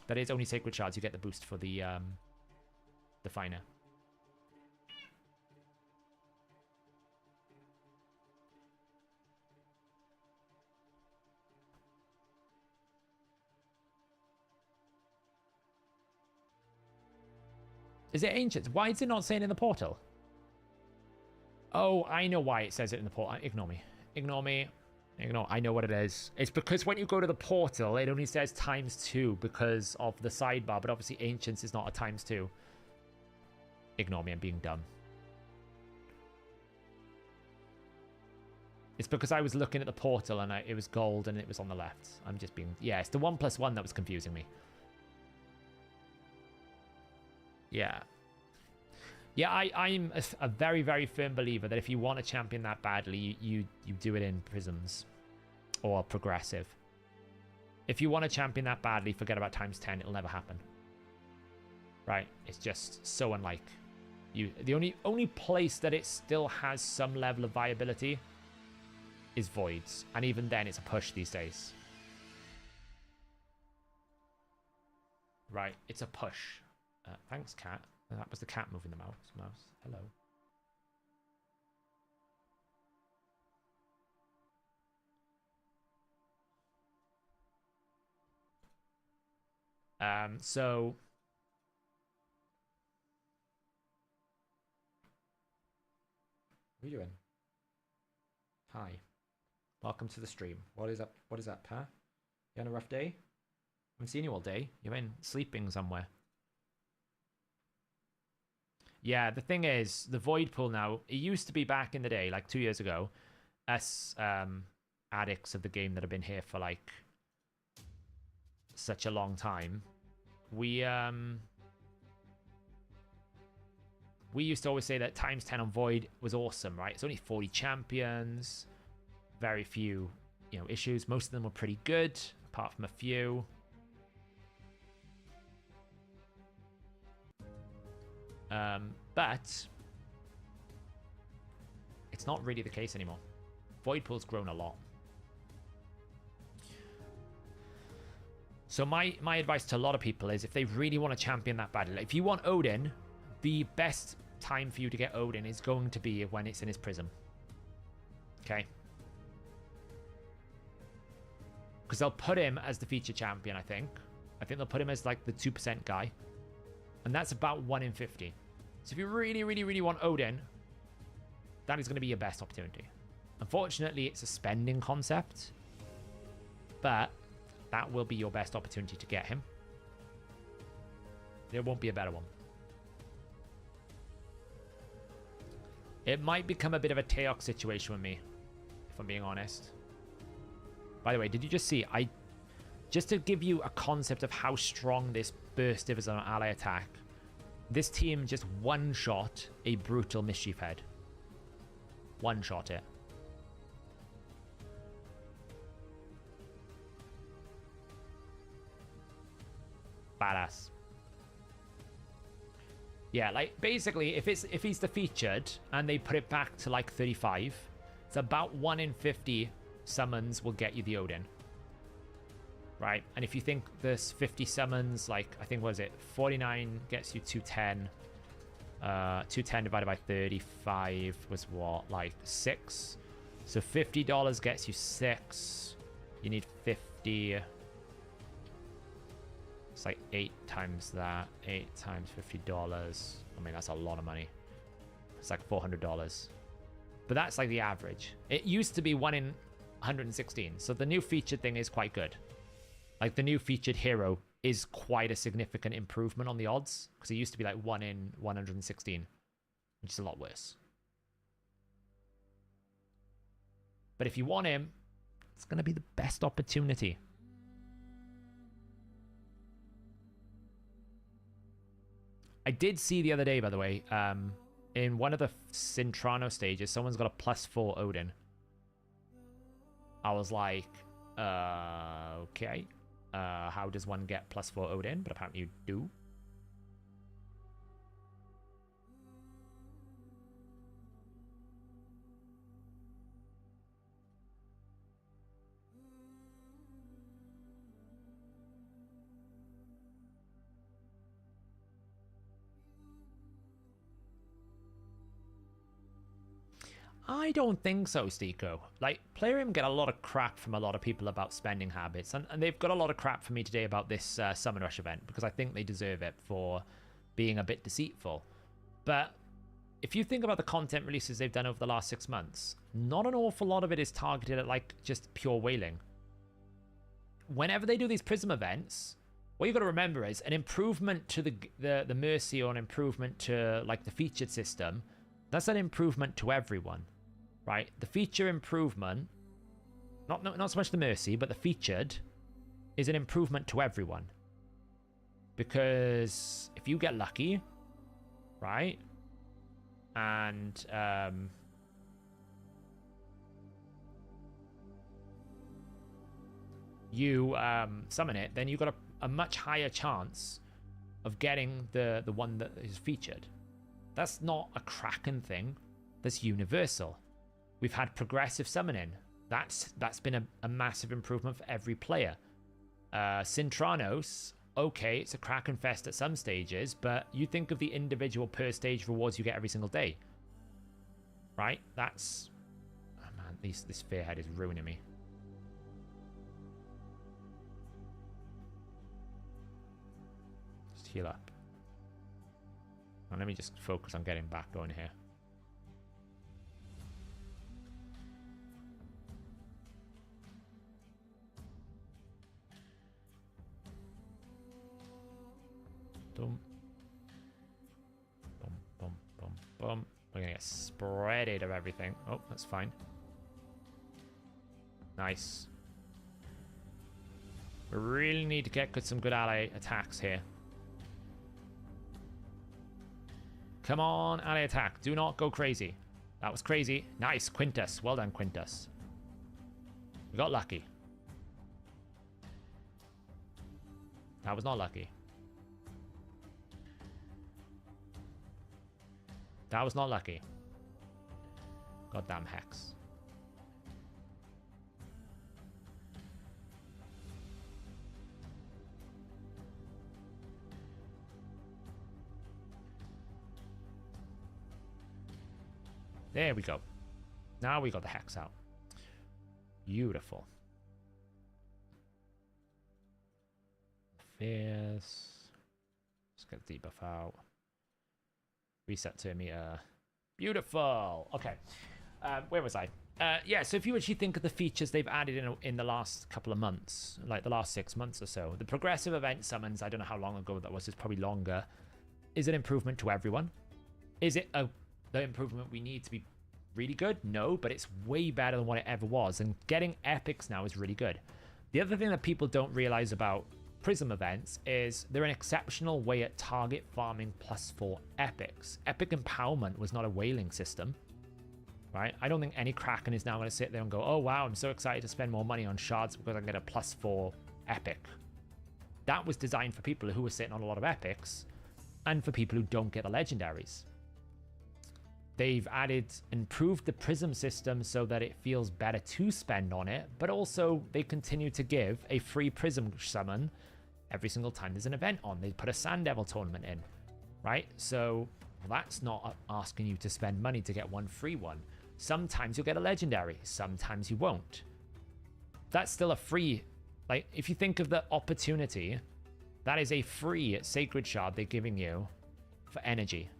That is only Sacred Shards. You get the boost for the Finer. Is it Ancients? Why is it not saying in the portal? Oh, I know why it says it in the portal. Ignore me. Ignore me. Ignore. I know what it is. It's because when you go to the portal, it only says ×2 because of the sidebar, but obviously Ancients is not a ×2. Ignore me, I'm being dumb. It's because I was looking at the portal and it was gold and it was on the left. I'm just being... Yeah, it's the 1+1 that was confusing me. Yeah. Yeah, I'm a very, very firm believer that if you want a champion that badly, you do it in Prisms or Progressive. If you want a champion that badly, forget about ×10. It'll never happen. Right? It's just so unlike you. The only place that it still has some level of viability is Voids. And even then, it's a push these days. Right? It's a push. Thanks, cat. That was the cat moving the mouse. Hello. So what are you doing? Hi. Welcome to the stream. What is up? What is up, huh? You had a rough day? I haven't seen you all day. You've been sleeping somewhere. Yeah, the thing is, the Void Pool now, it used to be back in the day, like 2 years ago, us addicts of the game that have been here for like such a long time, we we used to always say that times 10 on Void was awesome, right? It's only 40 champions, very few, you know, issues. Most of them were pretty good, apart from a few. But it's not really the case anymore. Void pool's grown a lot. So my advice to a lot of people is if they really want to champion that badly, like if you want Odin, the best time for you to get Odin is going to be when it's in his prism. Okay? Because they'll put him as the feature champion, I think. I think they'll put him as like the 2% guy. And that's about 1 in 50. So if you really, really, really want Odin, that is going to be your best opportunity. Unfortunately, it's a spending concept. But that will be your best opportunity to get him. There won't be a better one. It might become a bit of a Teok situation with me, if I'm being honest. By the way, did you just see? Just to give you a concept of how strong this burst is on an ally attack, this team just one-shot a brutal mischief head. One-shot it. Badass. Yeah, like basically if he's the featured and they put it back to like 35, it's about 1 in 50 summons will get you the Odin. Right? And if you think this 50 summons, like I think what is it? 49 gets you 210. 210 divided by 35 was what? Like 6. So $50 gets you 6. You need 50. It's like 8 times that. 8 times $50. I mean, that's a lot of money. It's like $400. But that's like the average. It used to be 1 in 116. So the new featured thing is quite good. Like the new featured hero is quite a significant improvement on the odds. Because it used to be like 1 in 116. Which is a lot worse. But if you want him, it's going to be the best opportunity. I did see the other day, by the way, in one of the Sintrano stages, someone's got a +4 Odin. I was like, okay. How does one get +4 Odin? But apparently you do. I don't think so, Stiko. Like, Playroom get a lot of crap from a lot of people about spending habits, and they've got a lot of crap for me today about this Summon Rush event, because I think they deserve it for being a bit deceitful. But if you think about the content releases they've done over the last 6 months, not an awful lot of it is targeted at, like, just pure whaling. Whenever they do these Prism events, what you got to remember is an improvement to the Mercy or an improvement to, like, the featured system, that's an improvement to everyone. Right, the feature improvement, not so much the Mercy, but the featured is an improvement to everyone. Because if you get lucky, right, and you summon it, then you've got a much higher chance of getting the one that is featured. That's not a Kraken thing. That's universal. We've had progressive summoning. That's been a massive improvement for every player. Sintranos, okay, it's a Kraken fest at some stages, but you think of the individual per stage rewards you get every single day. Right? That's... Oh man, this Fearhead is ruining me. Just heal up. And let me just focus on getting back going here. Boom. Boom, boom, boom, boom. We're gonna get spreaded of everything. Oh, that's fine. Nice. We really need to get some good ally attacks here. Come on, ally attack. Do not go crazy. That was crazy. Nice, Quintus. Well done, Quintus. We got lucky. That was not lucky. That was not lucky. Goddamn Hex. There we go. Now we got the Hex out. Beautiful. Fierce. Let's get the debuff out. Reset to meter. Beautiful. Okay. Where was I? Yeah, so if you actually think of the features they've added in the last couple of months, like the last 6 months or so, the progressive event summons, I don't know how long ago that was, it's probably longer, is an improvement to everyone. Is it the improvement we need to be really good? No, but it's way better than what it ever was, and getting epics now is really good. The other thing that people don't realize about Prism events is they're an exceptional way at target farming +4 epics. Epic empowerment was not a whaling system, right? I don't think any Kraken is now going to sit there and go, oh wow, I'm so excited to spend more money on shards because I can get a +4 epic. That was designed for people who were sitting on a lot of epics and for people who don't get the legendaries. They've improved the Prism system so that it feels better to spend on it, but also they continue to give a free Prism summon every single time there's an event on. They put a Sand Devil tournament in, right? So that's not asking you to spend money to get one free one. Sometimes you'll get a legendary, sometimes you won't. That's still a free, like if you think of the opportunity, that is a free Sacred Shard they're giving you for energy.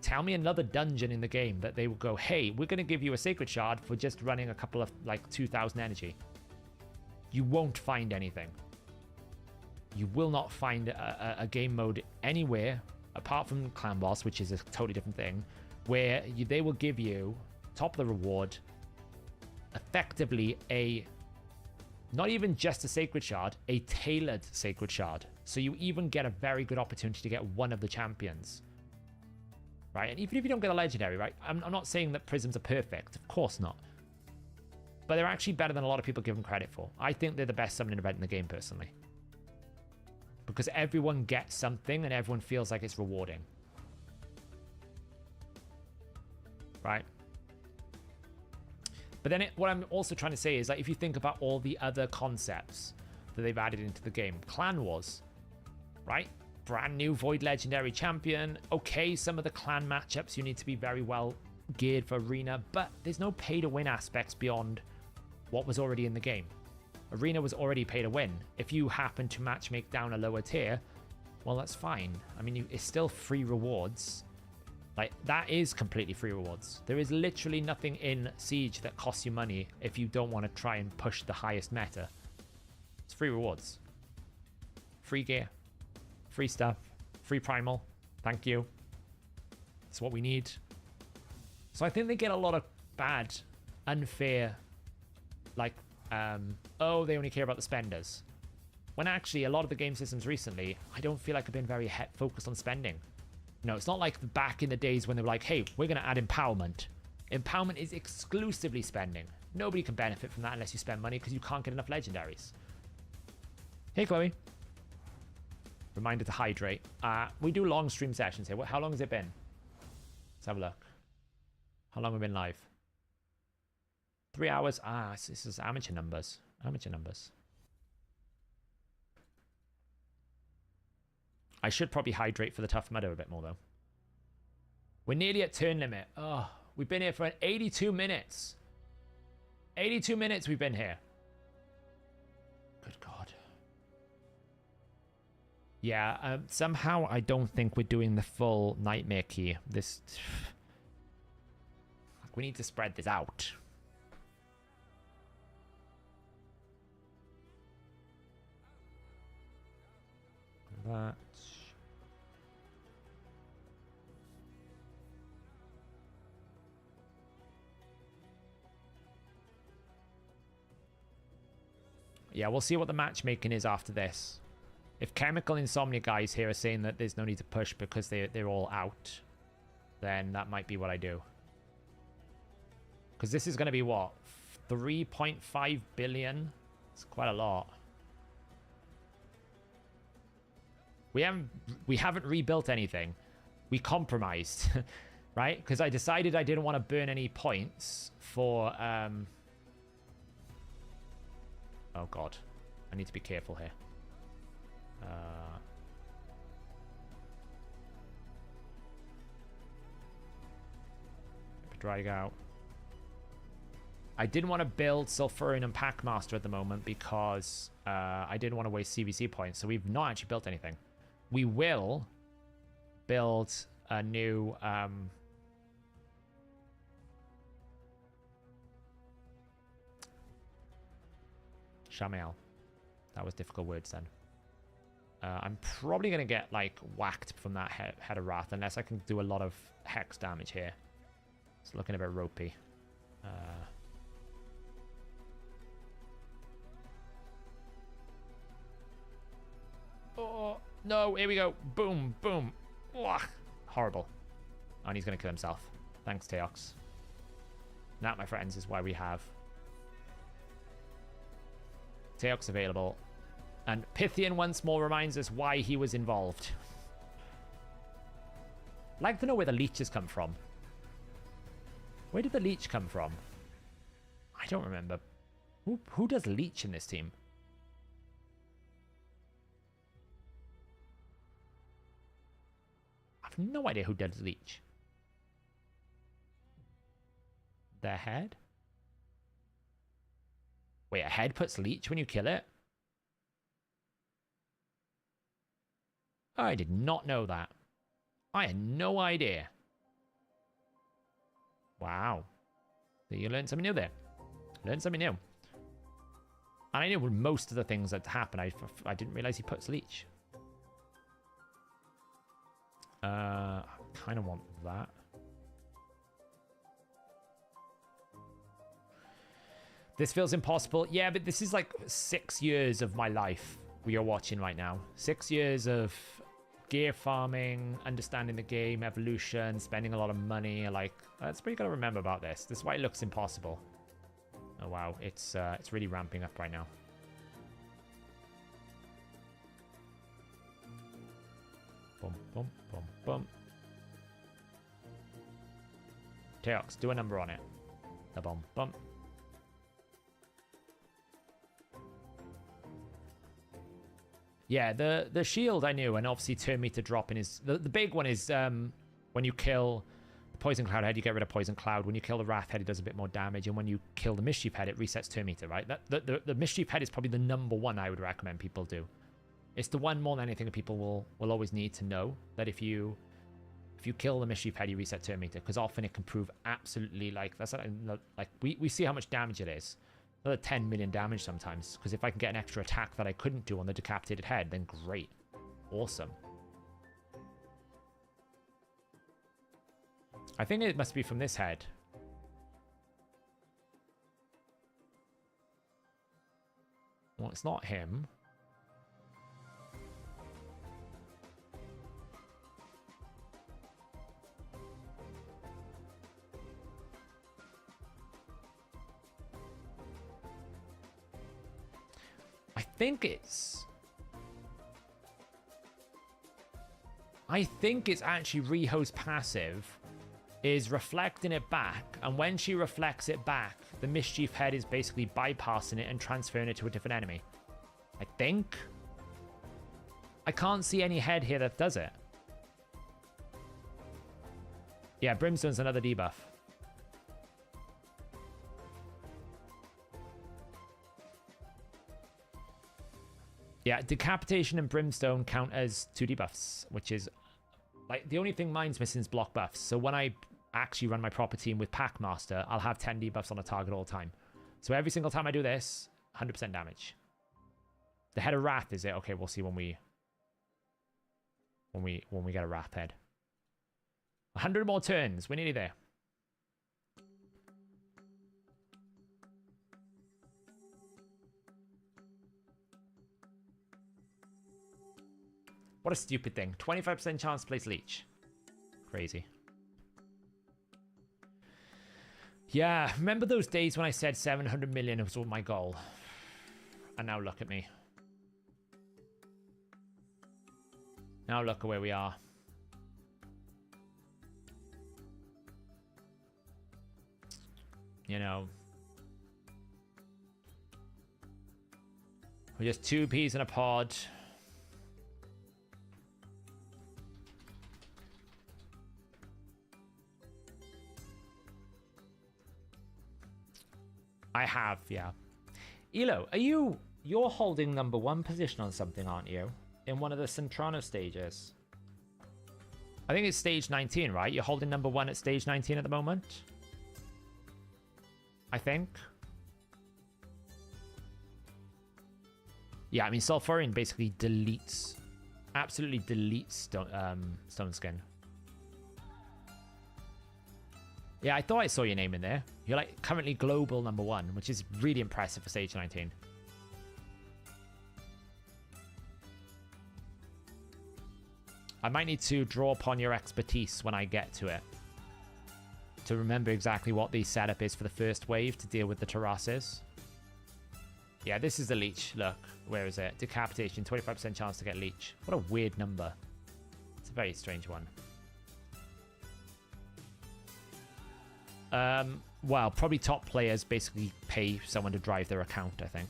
Tell me another dungeon in the game that they will go, hey, we're going to give you a Sacred Shard for just running a couple of, like, 2,000 energy. You won't find anything. You will not find a game mode anywhere, apart from Clan Boss, which is a totally different thing, where they will give you, top of the reward, effectively not even just a Sacred Shard, a tailored Sacred Shard. So you even get a very good opportunity to get one of the champions. Right, and even if you don't get a legendary, right, I'm not saying that prisms are perfect, of course not, but they're actually better than a lot of people give them credit for. I think they're the best summoning event in the game, personally, because everyone gets something and everyone feels like it's rewarding, right? But then what I'm also trying to say is, like, if you think about all the other concepts that they've added into the game, Clan Wars, right? Brand new Void Legendary Champion. Okay, some of the clan matchups you need to be very well geared for Arena, but there's no pay to win aspects beyond what was already in the game. Arena was already pay to win. If you happen to matchmake down a lower tier, well, that's fine. I mean, it's still free rewards. Like, that is completely free rewards. There is literally nothing in Siege that costs you money if you don't want to try and push the highest meta. It's free rewards. Free gear. Free stuff. Free primal. Thank you. It's what we need. So I think they get a lot of bad, unfair, like, oh, they only care about the spenders. When actually, a lot of the game systems recently, I don't feel like have been very focused on spending. No, it's not like back in the days when they were like, hey, we're going to add empowerment. Empowerment is exclusively spending. Nobody can benefit from that unless you spend money because you can't get enough legendaries. Hey, Chloe. Reminder to hydrate. We do long stream sessions here. How long has it been? Let's have a look. How long have we been live? 3 hours. This is amateur numbers. Amateur numbers. I should probably hydrate for the Tough Mudder a bit more, though. We're nearly at turn limit. Oh, we've been here for 82 minutes. 82 minutes we've been here. Good God. Yeah, somehow I don't think we're doing the full Nightmare Key. We need to spread this out. That. Yeah, we'll see what the matchmaking is after this. If Chemical Insomnia guys here are saying that there's no need to push because they're all out, then that might be what I do. Because this is going to be what? 3.5 billion? It's quite a lot. We haven't rebuilt anything. We compromised, right? Because I decided I didn't want to burn any points for... Oh, God. I need to be careful here. Drag out. I didn't want to build Sulfurion and Packmaster at the moment because I didn't want to waste CVC points. So we've not actually built anything. We will build a new... Shamael. That was difficult words then. I'm probably going to get, like, whacked from that head of Wrath unless I can do a lot of hex damage here. It's looking a bit ropey. Oh, no, here we go. Boom, boom. Ugh. Horrible. Oh, and he's going to kill himself. Thanks, Teox. That, my friends, is why we have Teox available. And Pythian once more reminds us why he was involved. I'd like to know where the leeches come from. Where did the leech come from? I don't remember. Who does leech in this team? I have no idea who does leech. Their head? Wait, a head puts leech when you kill it? I did not know that. I had no idea. Wow. You learned something new there. Learned something new. And I knew most of the things that happen. I didn't realize he puts leech. I kind of want that. This feels impossible. Yeah, but this is like 6 years of my life we are watching right now. 6 years of gear farming, understanding the game, evolution, spending a lot of money. Like, that's what you got to remember about this. This is why it looks impossible. Oh wow, it's really ramping up right now. Boom, boom, boom, boom. Teox, do a number on it. A bomb, bump. Yeah, the shield I knew, and obviously turn meter drop in is the big one is when you kill the Poison Cloud head, you get rid of Poison Cloud. When you kill the Wrath head, it does a bit more damage, and when you kill the Mischief head, it resets turn meter, right? The Mischief head is probably the #1 I would recommend people do. It's the one more than anything that people will always need to know, that if you kill the Mischief head, you reset turn meter, because often it can prove absolutely like we see how much damage it is. Another 10 million damage sometimes, because if I can get an extra attack that I couldn't do on the decapitated head, then great. Awesome. I think it must be from this head. Well, it's not him. I think it's actually Riho's passive is reflecting it back, and when she reflects it back, the Mischief head is basically bypassing it and transferring it to a different enemy. I think. I can't see any head here that does it. Yeah, Brimstone's another debuff. Yeah, Decapitation and Brimstone count as 2 debuffs, which is like the only thing mine's missing is block buffs. So when I actually run my proper team with Packmaster, I'll have 10 debuffs on a target all the time. So every single time I do this, 100% damage. The head of Wrath is it? Okay, we'll see when we get a Wrath head. 100 more turns. We're nearly there. What a stupid thing. 25% chance to place Leech. Crazy. Yeah, remember those days when I said 700 million was my goal? And now look at me. Now look at where we are. You know. We're just 2 peas in a pod. I have, yeah. Elo, you're holding #1 position on something, aren't you? In one of the Centrano stages. I think it's stage 19, right? You're holding #1 at stage 19 at the moment. I think. Yeah, I mean, Sulfurion basically deletes, absolutely deletes Stone Skin. Yeah, I thought I saw your name in there. You're like currently global #1, which is really impressive for stage 19. I might need to draw upon your expertise when I get to it, to remember exactly what the setup is for the first wave to deal with the terraces. Yeah, this is the leech. Look, where is it? Decapitation, 25% chance to get leech. What a weird number. It's a very strange one. Well, probably top players basically pay someone to drive their account, I think.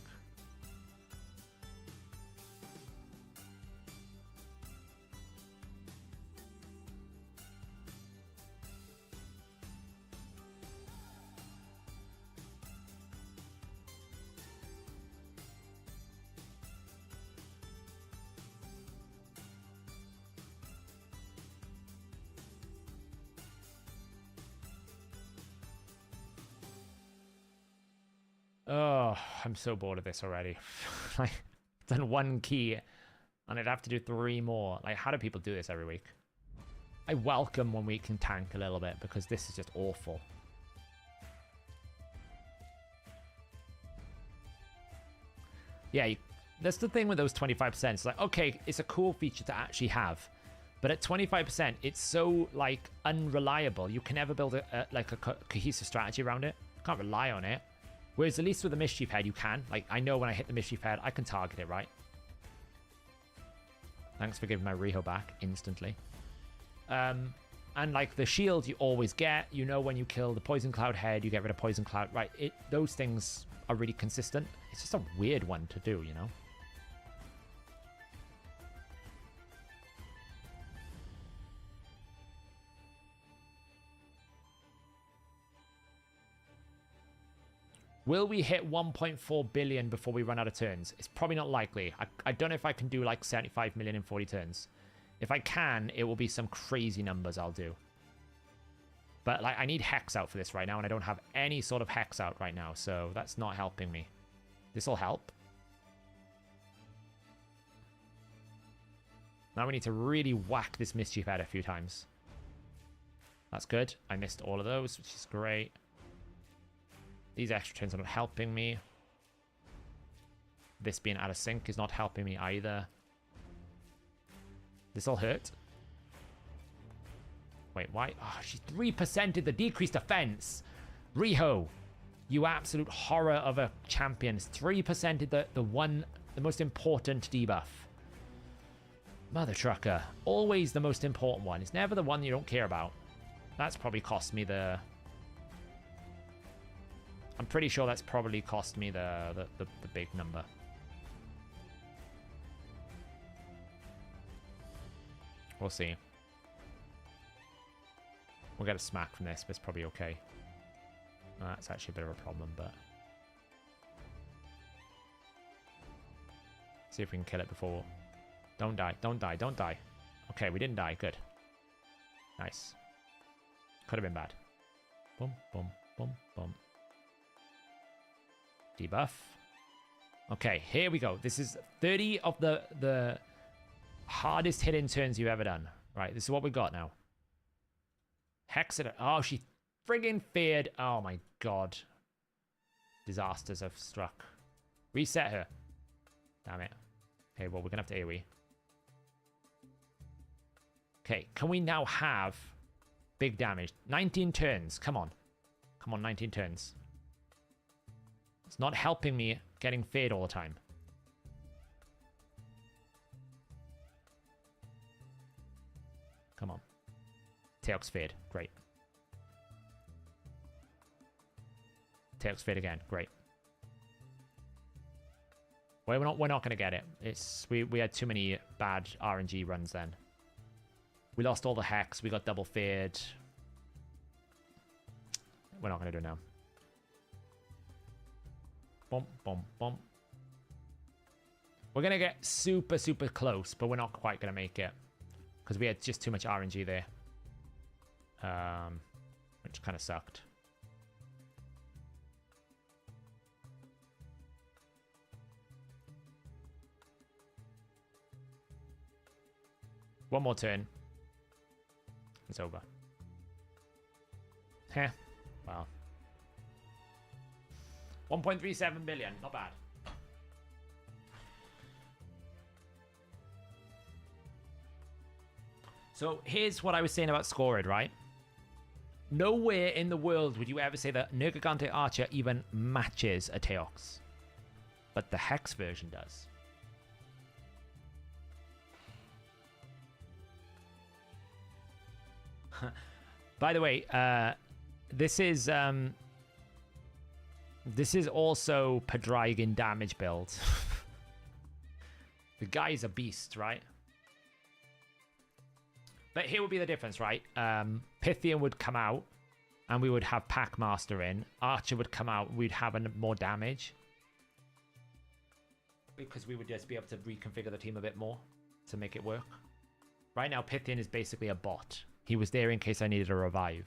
Oh, I'm so bored of this already. Like, I've done 1 key, and I'd have to do 3 more. Like, how do people do this every week? I welcome when we can tank a little bit, because this is just awful. Yeah, that's the thing with those 25%. It's like, okay, it's a cool feature to actually have. But at 25%, it's so, like, unreliable. You can never build a cohesive strategy around it. You can't rely on it. Whereas at least with the Mischief Head, you can. Like, I know when I hit the Mischief Head, I can target it, right? Thanks for giving my Riho back instantly. And, like, the shield you always get. You know when you kill the Poison Cloud Head, you get rid of Poison Cloud. Right, those things are really consistent. It's just a weird one to do, you know? Will we hit 1.4 billion before we run out of turns? It's probably not likely. I don't know if I can do like 75 million in 40 turns. If I can, it will be some crazy numbers I'll do. But like, I need Hex out for this right now, and I don't have any sort of Hex out right now, so that's not helping me. This will help. Now we need to really whack this Mischief Head a few times. That's good. I missed all of those, which is great. These extra turns are not helping me. This being out of sync is not helping me either. This'll hurt. Wait, why? Oh, she 3%ed the decreased defense. Riho, you absolute horror of a champion. 3%ed the most important debuff. Mother trucker. Always the most important one. It's never the one you don't care about. That's probably cost me the... I'm pretty sure that's probably cost me the big number. We'll see. We'll get a smack from this, but it's probably okay. That's actually a bit of a problem, but... See if we can kill it before... Don't die, don't die, don't die. Okay, we didn't die, good. Nice. Could have been bad. Boom, boom, boom, boom. Debuff. Okay, here we go. This is 30 of the hardest hitting turns you've ever done. Right, this is what we got now. Hex it. Oh, she friggin' feared. Oh my god. Disasters have struck. Reset her. Damn it. Okay, well, we're gonna have to AoE. Okay, can we now have big damage? 19 turns. Come on. Come on, 19 turns. It's not helping me getting feared all the time. Come on. Teox feared. Great. Teox feared again. Great. Well, we're not going to get it. It's we had too many bad RNG runs then. We lost all the hex. We got double feared. We're not going to do it now. Boom, boom, boom. We're going to get super, super close, but we're not quite going to make it. Because we had just too much RNG there. Which kind of sucked. One more turn. It's over. Heh. Wow. 1.37 billion. Not bad. So here's what I was saying about Scored, right? Nowhere in the world would you ever say that Nergigante Archer even matches a Teox. But the Hex version does. By the way, this is also Padraigan damage build. The guy's a beast, right? But here would be the difference, right? Pythian would come out, and we would have Packmaster in. Archer would come out, we'd have more damage. Because we would just be able to reconfigure the team a bit more to make it work. Right now, Pythian is basically a bot. He was there in case I needed a revive.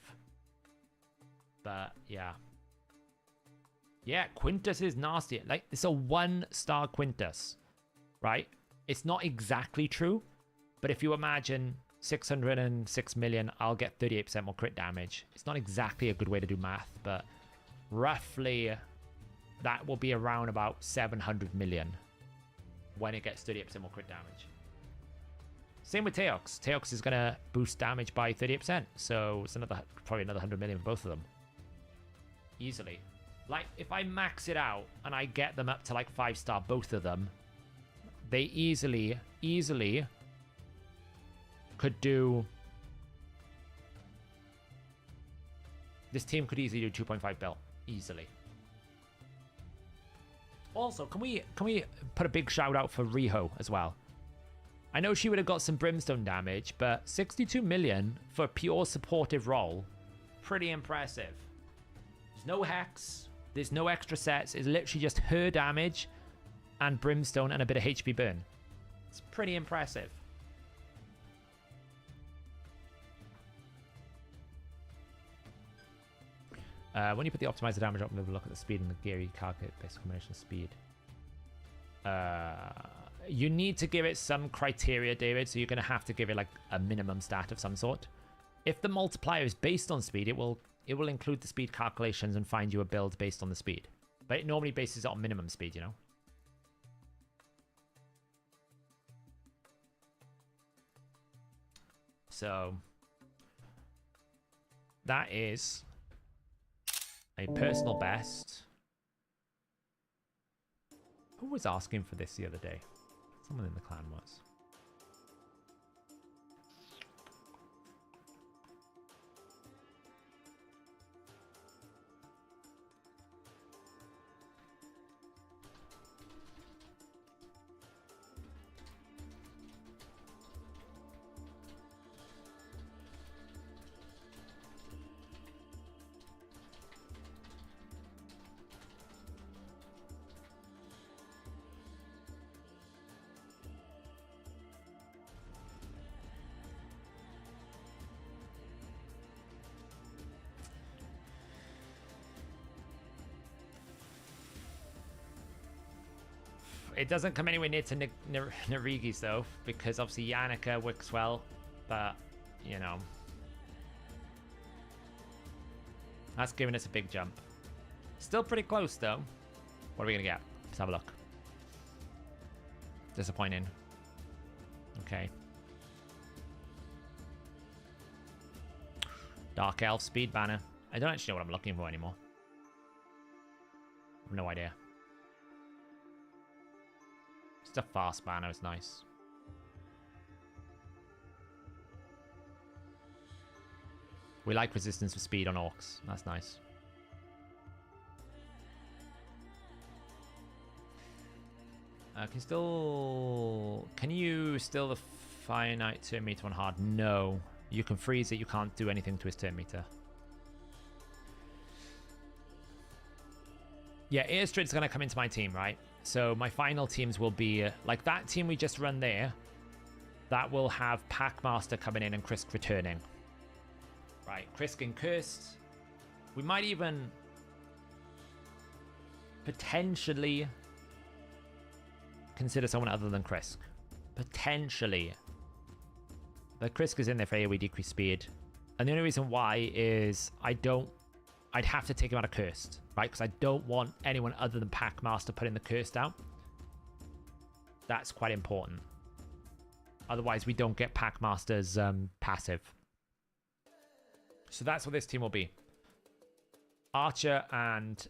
But, yeah. Yeah, Quintus is nasty. Like, it's a 1-star Quintus, right? It's not exactly true, but if you imagine 606 million, I'll get 38% more crit damage. It's not exactly a good way to do math, but roughly that will be around about 700 million when it gets 38% more crit damage. Same with Teox. Teox is going to boost damage by 38%, so it's probably another 100 million for both of them. Easily. Like, if I max it out and I get them up to like 5-star, both of them, they easily could do... This team could easily do 2.5 bill. Easily. Also, can we put a big shout out for Riho as well? I know she would have got some brimstone damage, but 62 million for a pure supportive role, pretty impressive. There's no hex, there's no extra sets, it's literally just her damage and brimstone and a bit of HP burn. It's pretty impressive. When you put the optimizer damage up, we'll look at the speed and the gear, you calculate basic combination of speed. You need to give it some criteria, David, so you're going to have to give it like a minimum stat of some sort. If the multiplier is based on speed, it will include the speed calculations and find you a build based on the speed. But it normally bases it on minimum speed, you know? So that is a personal best. Who was asking for this the other day? Someone in the clan was. It doesn't come anywhere near to Narigi's though, because obviously Yannicka works well, but you know, that's giving us a big jump. Still pretty close though. What are we gonna get? Let's have a look. Disappointing. Okay. Dark Elf speed banner. I don't actually know what I'm looking for anymore. I have no idea. Just a fast banner is nice. We like resistance for speed on orcs. That's nice. Can you still the finite turn meter on hard? No. You can freeze it. You can't do anything to his turn meter. Yeah, Airstraight's going to come into my team, right? So my final teams will be like that team we just run there. That will have Packmaster coming in and Krisk returning. Right, Krisk and Cursed. We might even potentially consider someone other than Krisk. Potentially. But Krisk is in there for AoE decrease speed. And the only reason why is I'd have to take him out of Cursed, right? Because I don't want anyone other than Packmaster putting the Cursed out. That's quite important. Otherwise, we don't get Packmaster's passive. So that's what this team will be. Archer and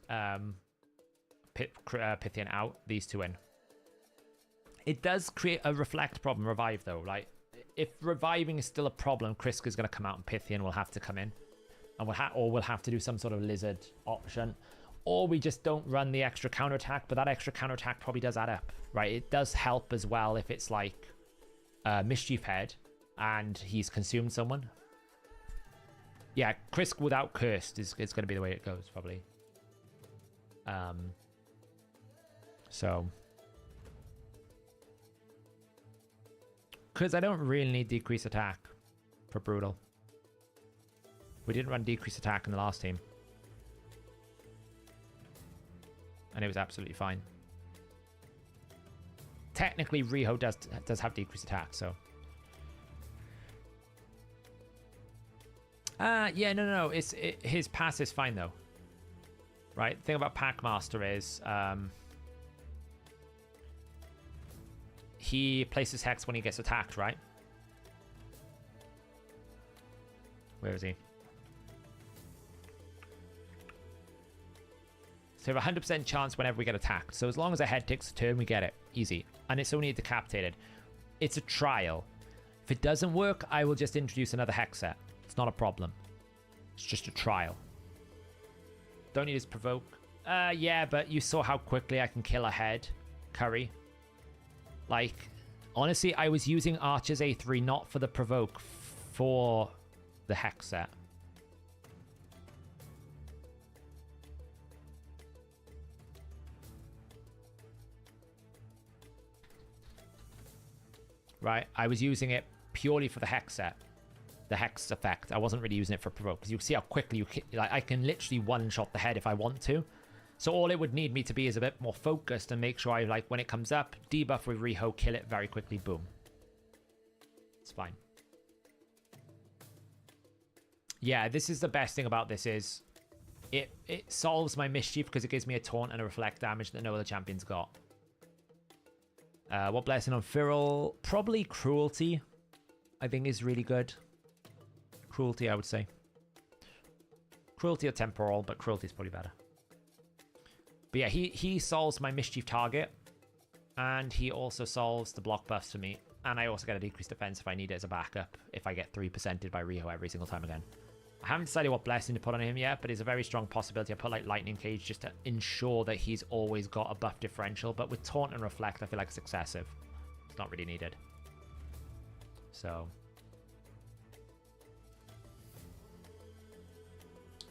Pythian out, these two in. It does create a reflect problem, revive though, right? If reviving is still a problem, Krisk is going to come out and Pythian will have to come in. And we'll have to do some sort of lizard option. Or we just don't run the extra counterattack, but that extra counterattack probably does add up, right? It does help as well if it's like Mischief Head and he's consumed someone. Yeah, Krisk without Cursed is going to be the way it goes, probably. So. Because I don't really need decrease attack for Brutal. We didn't run decrease attack in the last team. And it was absolutely fine. Technically, Riho does have decrease attack, so. Yeah, no. His pass is fine, though. Right? The thing about Packmaster is he places Hex when he gets attacked, right? Where is he? So we have a 100% chance whenever we get attacked. So as long as a head takes a turn, we get it. Easy. And it's only decapitated. It's a trial. If it doesn't work, I will just introduce another hex set. It's not a problem. It's just a trial. Don't need his provoke. Yeah, but you saw how quickly I can kill a head. Curry. Like, honestly, I was using Archer's A3 not for the provoke, for the hex set. Right, I was using it purely for the hex set, the hex effect. I wasn't really using it for provoke because you see how quickly like I can literally one-shot the head if I want to. So all it would need me to be is a bit more focused and make sure I, like, when it comes up, debuff with Riho, kill it very quickly, boom. It's fine. Yeah, this is the best thing about this is it solves my mischief because it gives me a taunt and a reflect damage that no other champion's got. What blessing on Feral? Probably Cruelty, I think is really good. Cruelty, I would say. Cruelty or Temporal, but Cruelty is probably better. But yeah, he solves my Mischief target. And he also solves the block buffs for me. And I also get a decreased defense if I need it as a backup. If I get 3%ed by Riho every single time again. I haven't decided what blessing to put on him yet, but it's a very strong possibility. I put like Lightning Cage just to ensure that he's always got a buff differential. But with Taunt and Reflect, I feel like it's excessive. It's not really needed. So.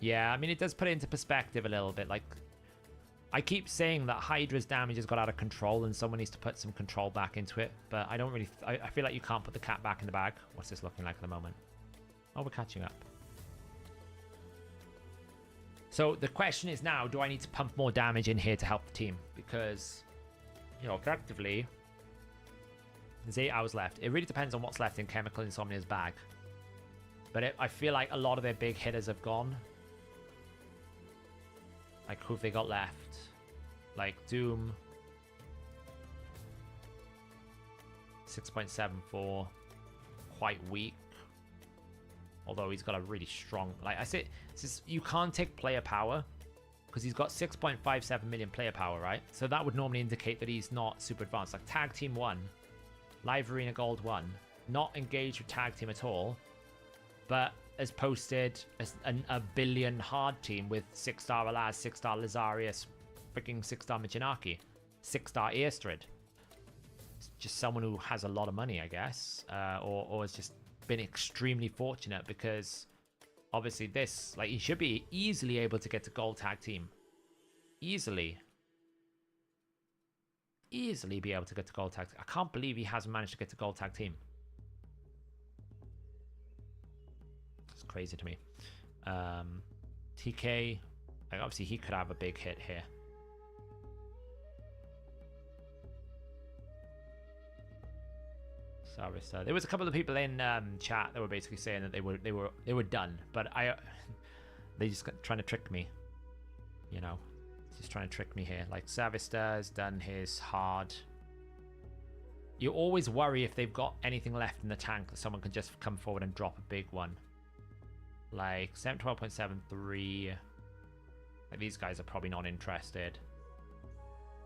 Yeah, I mean, it does put it into perspective a little bit. Like, I keep saying that Hydra's damage has got out of control and someone needs to put some control back into it. But I don't really... I feel like you can't put the cat back in the bag. What's this looking like at the moment? Oh, we're catching up. So the question is now, do I need to pump more damage in here to help the team? Because, you know, effectively, there's 8 hours left. It really depends on what's left in Chemical Insomnia's bag. But I feel like a lot of their big hitters have gone. Like, who have they got left? Like, Doom. 6.74. Quite weak. Although he's got a really strong... Like I said, you can't take player power because he's got 6.57 million player power, right? So that would normally indicate that he's not super advanced. Like Tag Team 1, Live Arena Gold 1, not engaged with Tag Team at all, but has posted a billion hard team with 6-star Alaz, 6-star Lazarius, freaking 6-star Michinaki, 6-star Airstrid. It's just someone who has a lot of money, I guess, or has just been extremely fortunate because obviously this, like, he should be easily able to get to gold tag team. Easily be able to get to gold tag team. I can't believe he hasn't managed to get to gold tag team. It's crazy to me. TK, like, obviously he could have a big hit here. There was a couple of people in chat that were basically saying that they were done, but they just trying to trick me, you know, just trying to trick me here. Like Savista's done his hard. You always worry if they've got anything left in the tank that someone can just come forward and drop a big one. Like 12.73. Like these guys are probably not interested.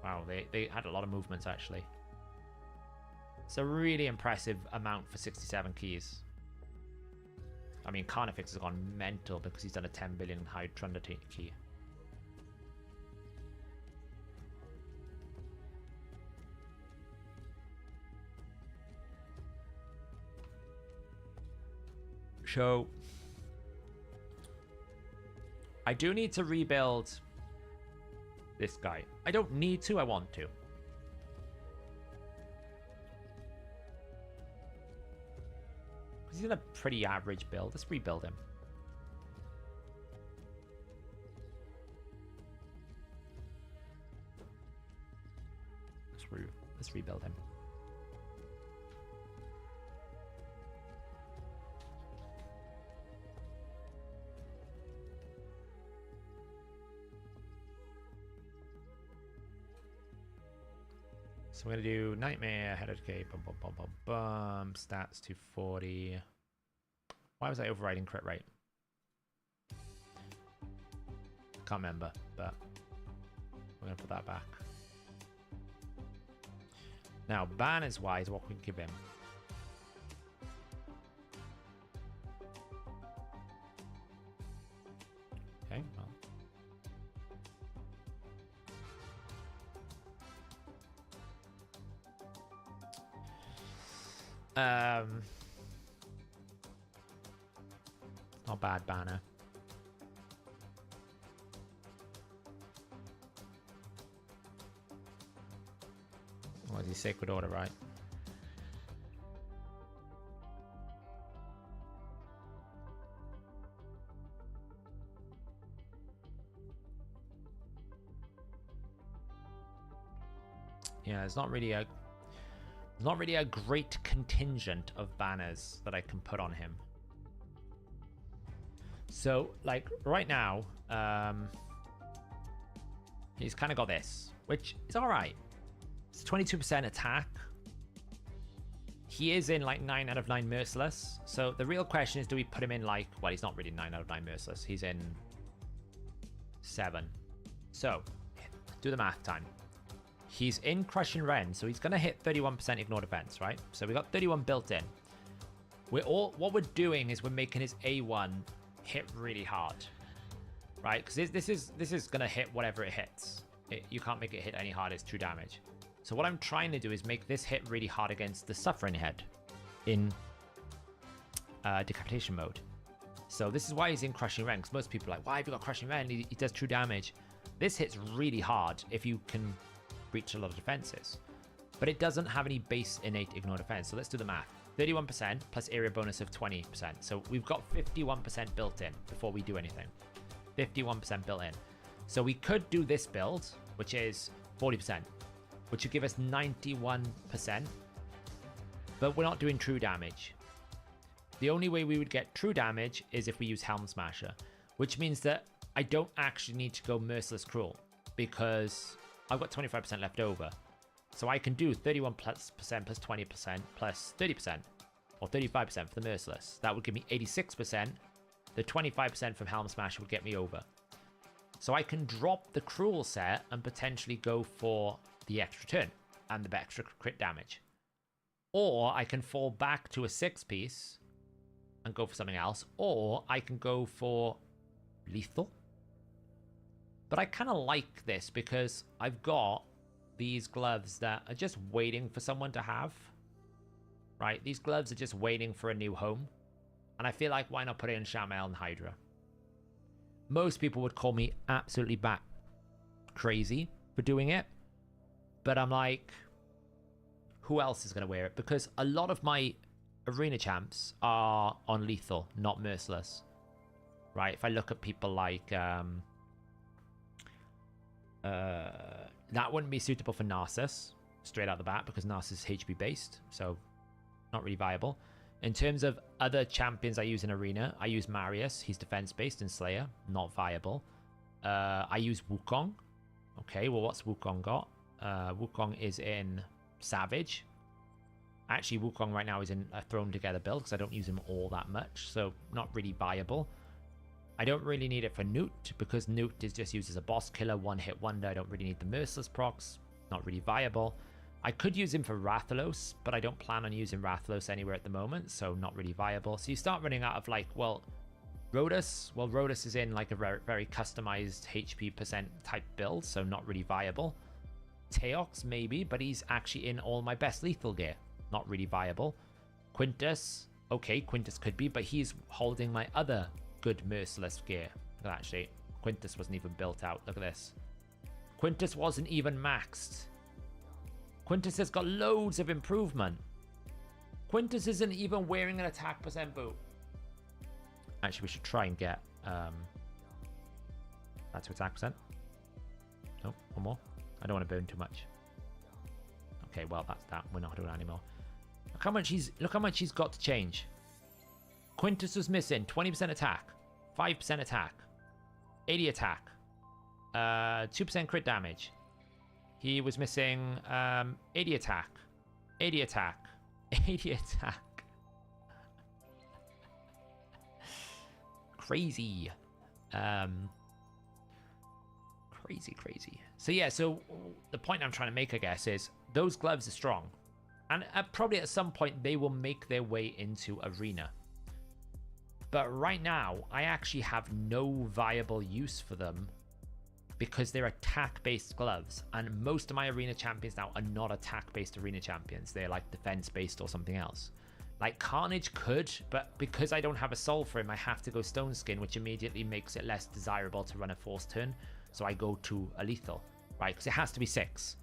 Wow, they had a lot of movements actually. It's a really impressive amount for 67 keys. I mean, Carnifex has gone mental because he's done a 10 billion Hydra key. So, I do need to rebuild this guy. I don't need to, I want to. He's in a pretty average build. Let's rebuild him. Let's rebuild him. So we're going to do Nightmare, Head of Decay, bum, bum, bum, bum, bum, stats 240. Why was I overriding crit rate? Can't remember, but we're going to put that back. Now, banners wise, what can we give him? Okay, well. Not bad banner. What is he? Sacred Order, right? Yeah, it's not really a great contingent of banners that I can put on him. So, like, right now, he's kind of got this, which is all right. It's 22% attack. He is in, like, 9 out of 9 Merciless. So the real question is, do we put him in, like... Well, he's not really 9 out of 9 Merciless. He's in 7. So, do the math time. He's in Crushing Ren, so he's going to hit 31% ignore defense, right? So we got 31 built in. What we're doing is we're making his A1 hit really hard, right? Because this is going to hit whatever it hits. You can't make it hit any harder. It's true damage. So what I'm trying to do is make this hit really hard against the Suffering Head in Decapitation mode. So this is why he's in Crushing Ren, because most people are like, why have you got Crushing Ren? He does true damage. This hits really hard if you can breach a lot of defenses. But it doesn't have any base innate ignore defense. So let's do the math. 31% plus area bonus of 20%. So we've got 51% built in before we do anything. 51% built in. So we could do this build, which is 40%, which would give us 91%. But we're not doing true damage. The only way we would get true damage is if we use Helm Smasher, which means that I don't actually need to go Merciless Cruel because I've got 25% left over. So I can do 31% plus 20% plus 30%, or or 35% for the Merciless. That would give me 86%. The 25% from Helm Smash would get me over. So I can drop the Cruel set and potentially go for the extra turn and the extra crit damage. Or I can fall back to a 6-piece and go for something else. Or I can go for lethal. But I kind of like this because I've got these gloves that are just waiting for someone to have. Right? These gloves are just waiting for a new home. And I feel like, why not put it in Shamel and Hydra? Most people would call me absolutely bat crazy for doing it. But I'm like, who else is going to wear it? Because a lot of my arena champs are on lethal, not merciless. Right? If I look at people like... that wouldn't be suitable for Narcissus, straight out the bat, because Narcissus is HP based. So, not really viable. In terms of other champions I use in Arena, I use Marius. He's defense-based and Slayer. Not viable. I use Wukong. Okay, well, what's Wukong got? Wukong is in Savage. Actually, Wukong right now is in a thrown-together build because I don't use him all that much, so not really viable. I don't really need it for Newt because Newt is just used as a boss killer, one-hit wonder. I don't really need the Merciless procs. Not really viable. I could use him for Rathalos, but I don't plan on using Rathalos anywhere at the moment, so not really viable. So you start running out of like, well, Rhodus. Well, Rhodus is in like a very customized HP percent type build, so not really viable. Teox maybe, but he's actually in all my best lethal gear. Not really viable. Quintus. Okay, Quintus could be, but he's holding my other good Merciless gear. Actually, Quintus wasn't even built out. Look at this. Quintus wasn't even maxed. Quintus has got loads of improvement. Quintus isn't even wearing an attack percent boot. Actually, we should try and get that to attack percent. No, one more. I don't want to burn too much. Okay, well, that's that. We're not doing that anymore. Look how much he's got to change. Quintus was missing 20% attack, 5% attack, 80 attack, 2% crit damage. He was missing 80 attack, 80 attack, 80 attack. Crazy. Crazy. So yeah, so the point I'm trying to make, I guess, is those gloves are strong. And probably at some point they will make their way into Arena. But right now, I actually have no viable use for them because they're attack-based gloves. And most of my Arena champions now are not attack-based Arena champions. They're like defense-based or something else. Like Carnage could, but because I don't have a soul for him, I have to go Stone Skin, which immediately makes it less desirable to run a force turn. So I go to a lethal, right? Because it has to be 6.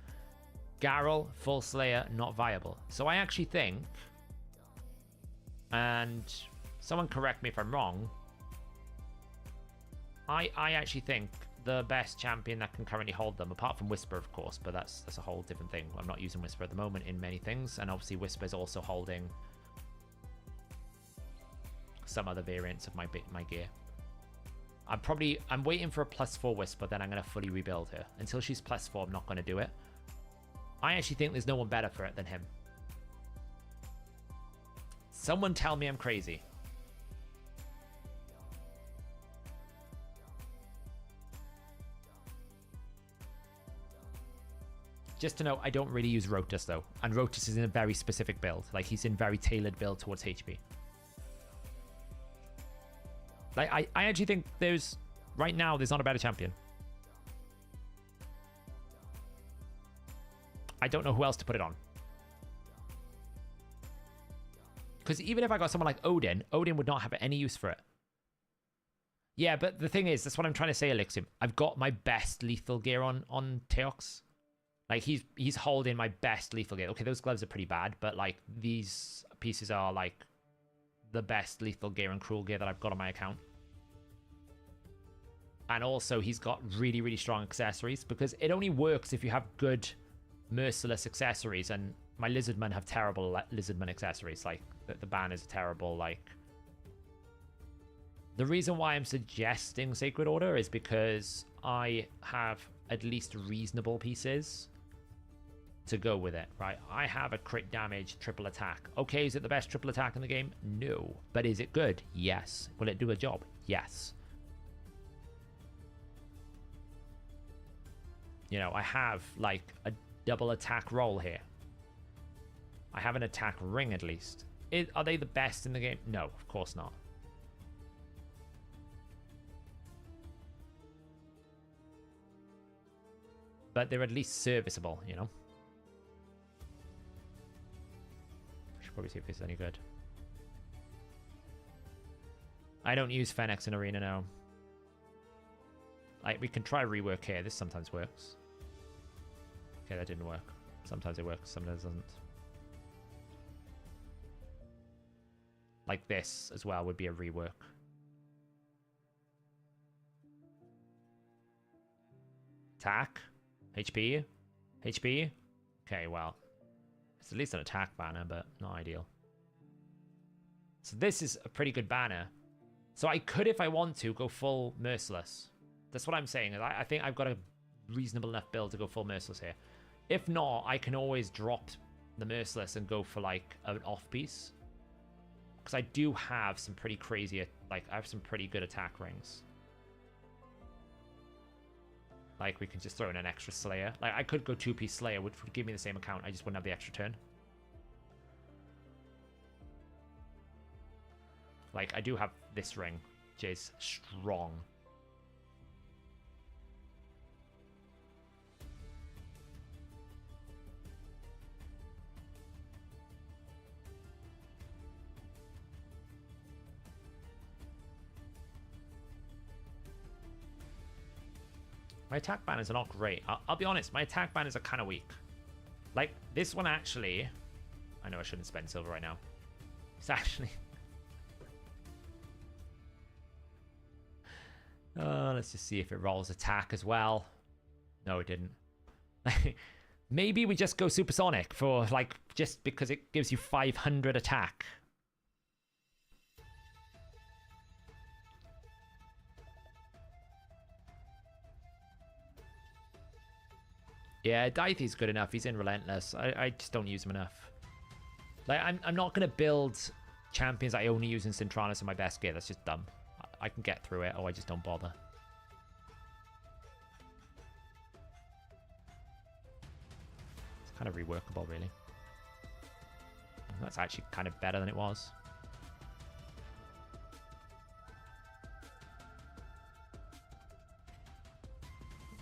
Garrel, Full Slayer, not viable. So I actually think, and someone correct me if I'm wrong, I actually think the best champion that can currently hold them, apart from Whisper, of course, but that's a whole different thing. I'm not using Whisper at the moment in many things, and obviously Whisper is also holding some other variants of my gear. I'm waiting for a +4 Whisper, then I'm going to fully rebuild her. Until she's +4, I'm not going to do it. I actually think there's no one better for it than him. Someone tell me I'm crazy. Just to know, I don't really use Rotus though. And Rotus is in a very specific build. Like, he's in very tailored build towards HP. Like, I actually think right now, there's not a better champion. I don't know who else to put it on. Because even if I got someone like Odin would not have any use for it. Yeah, but the thing is, that's what I'm trying to say, Elixir. I've got my best lethal gear on Teox. Like, he's holding my best lethal gear. Okay, those gloves are pretty bad, but like, these pieces are like the best lethal gear and cruel gear that I've got on my account. And also, he's got really, really strong accessories, because it only works if you have good merciless accessories, and my Lizardmen have terrible Lizardmen accessories. Like, the banners are terrible. Like, the reason why I'm suggesting Sacred Order is because I have at least reasonable pieces. to go with it, right? I have a crit damage triple attack. Okay, is it the best triple attack in the game? No. But is it good? Yes. Will it do a job? Yes. You know, I have like a double attack roll here. I have an attack ring at least. Are they the best in the game? No, of course not. But they're at least serviceable, you know? I should probably see if it's any good. I don't use Fennex in Arena now. Like, we can try rework here. This sometimes works. Okay, that didn't work. Sometimes it works, sometimes it doesn't. Like this as well would be a rework. Attack? HP? HP? Okay, well. It's at least an attack banner, but not ideal. So this is a pretty good banner. So I could, if I want to, go full Merciless. That's what I'm saying. I think I've got a reasonable enough build to go full Merciless here. If not, I can always drop the Merciless and go for like an off piece. Because I do have some pretty crazy, like I have some pretty good attack rings. Like we can just throw in an extra Slayer. Like I could go 2-piece Slayer, which would give me the same account. I just wouldn't have the extra turn. Like I do have this ring, which is strong. My attack banners are not great. I'll be honest, my attack banners are kind of weak. Like, this one actually... I know I shouldn't spend silver right now. It's actually... let's just see if it rolls attack as well. No, it didn't. Maybe we just go supersonic for, like, just because it gives you 500 attack. Yeah, Daithe's good enough. He's in Relentless. I just don't use him enough. Like, I'm not going to build champions I only use in Centralis in my best gear. That's just dumb. I can get through it, or I just don't bother. It's kind of reworkable, really. That's actually kind of better than it was.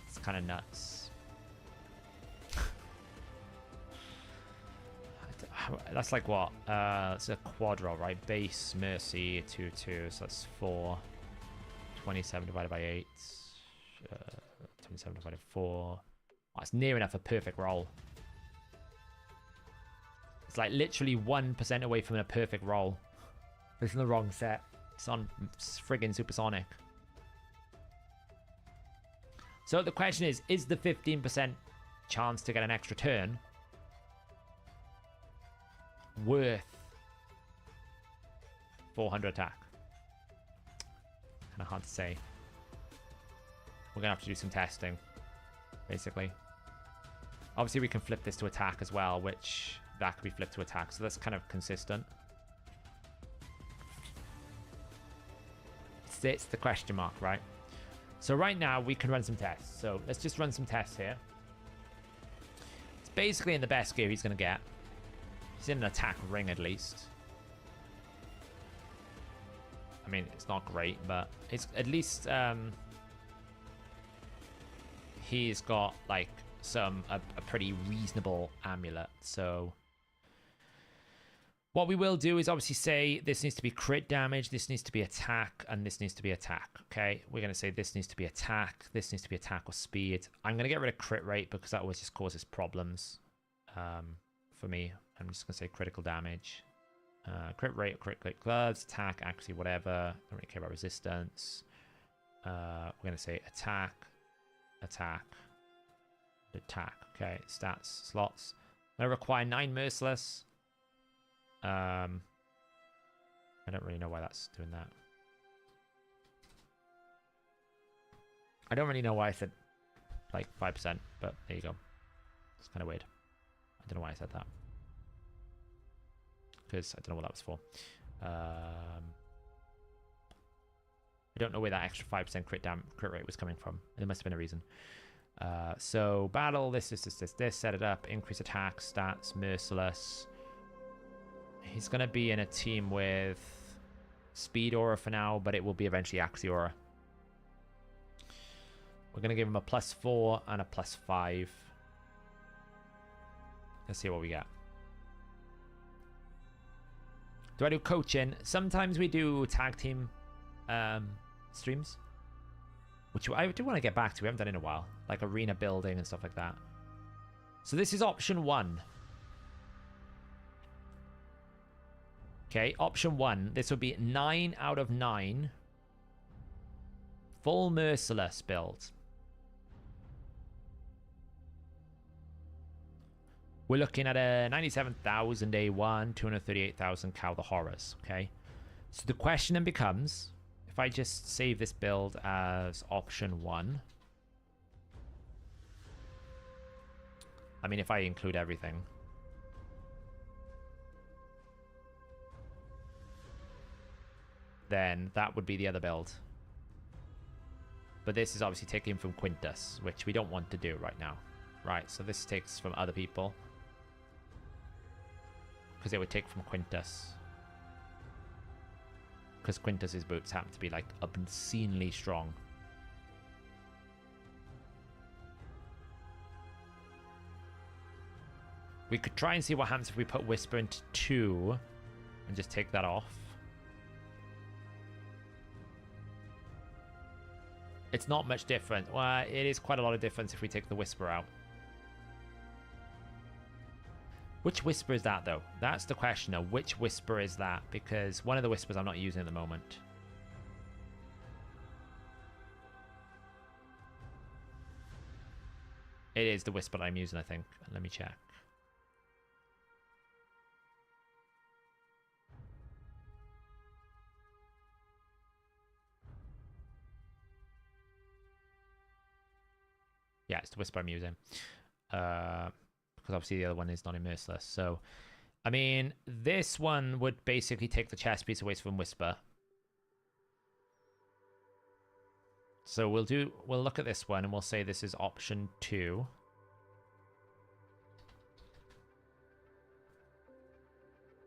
It's kind of nuts. That's like what? It's a quadro, right? Base, Mercy, 2, so that's 4. 27 divided by 8. 27 divided by 4. Oh, it's near enough a perfect roll. It's like literally 1% away from a perfect roll. It's in the wrong set. It's on friggin' supersonic. So the question is the 15% chance to get an extra turn worth 400 attack? Kind of hard to say. We're gonna have to do some testing, basically. Obviously we can flip this to attack as well, which that could be flipped to attack, so that's kind of consistent. It's the question mark, right? So right now we can run some tests. So let's just run some tests here. It's basically in the best gear he's gonna get. He's in an attack ring at least. I mean, it's not great, but it's at least he's got like a pretty reasonable amulet. So what we will do is obviously say this needs to be crit damage, this needs to be attack, and this needs to be attack. Okay, we're going to say this needs to be attack, this needs to be attack or speed. I'm going to get rid of crit rate because that always just causes problems for me. I'm just going to say critical damage. Crit rate, crit gloves, attack, accuracy, whatever. Don't really care about resistance. We're going to say attack, attack, attack. Okay, stats, slots. I'm going to require 9 merciless. I don't really know why that's doing that. I don't really know why I said like 5%, but there you go. It's kind of weird. I don't know why I said that. Because I don't know what that was for. I don't know where that extra 5% crit rate was coming from. There must have been a reason. So battle, this, set it up, increase attack, stats, merciless. He's going to be in a team with speed aura for now, but it will be eventually axi aura. We're going to give him a +4 and a +5. Let's see what we get. Do I do coaching? Sometimes we do tag team streams, which I do want to get back to. We haven't done in a while, like arena building and stuff like that. So this is option 1. Okay, option 1. This would be 9 out of 9. Full merciless build. We're looking at a 97,000 A1, 238,000 Cow the Horrors. Okay, so the question then becomes, if I just save this build as option 1, I mean, if I include everything, then that would be the other build. But this is obviously taken from Quintus, which we don't want to do right now. Right, so this takes from other people, because it would take from Quintus. Because Quintus's boots happen to be like obscenely strong. We could try and see what happens if we put Whisper into 2 and just take that off. It's not much different. Well, it is quite a lot of difference if we take the Whisper out. Which Whisper is that, though? That's the question, though. Which Whisper is that? Because one of the Whispers I'm not using at the moment. It is the Whisper that I'm using, I think. Let me check. Yeah, it's the Whisper I'm using. Because obviously the other one is not in Merciless. So, I mean, this one would basically take the chest piece away from Whisper. So we'll look at this one and we'll say this is option 2.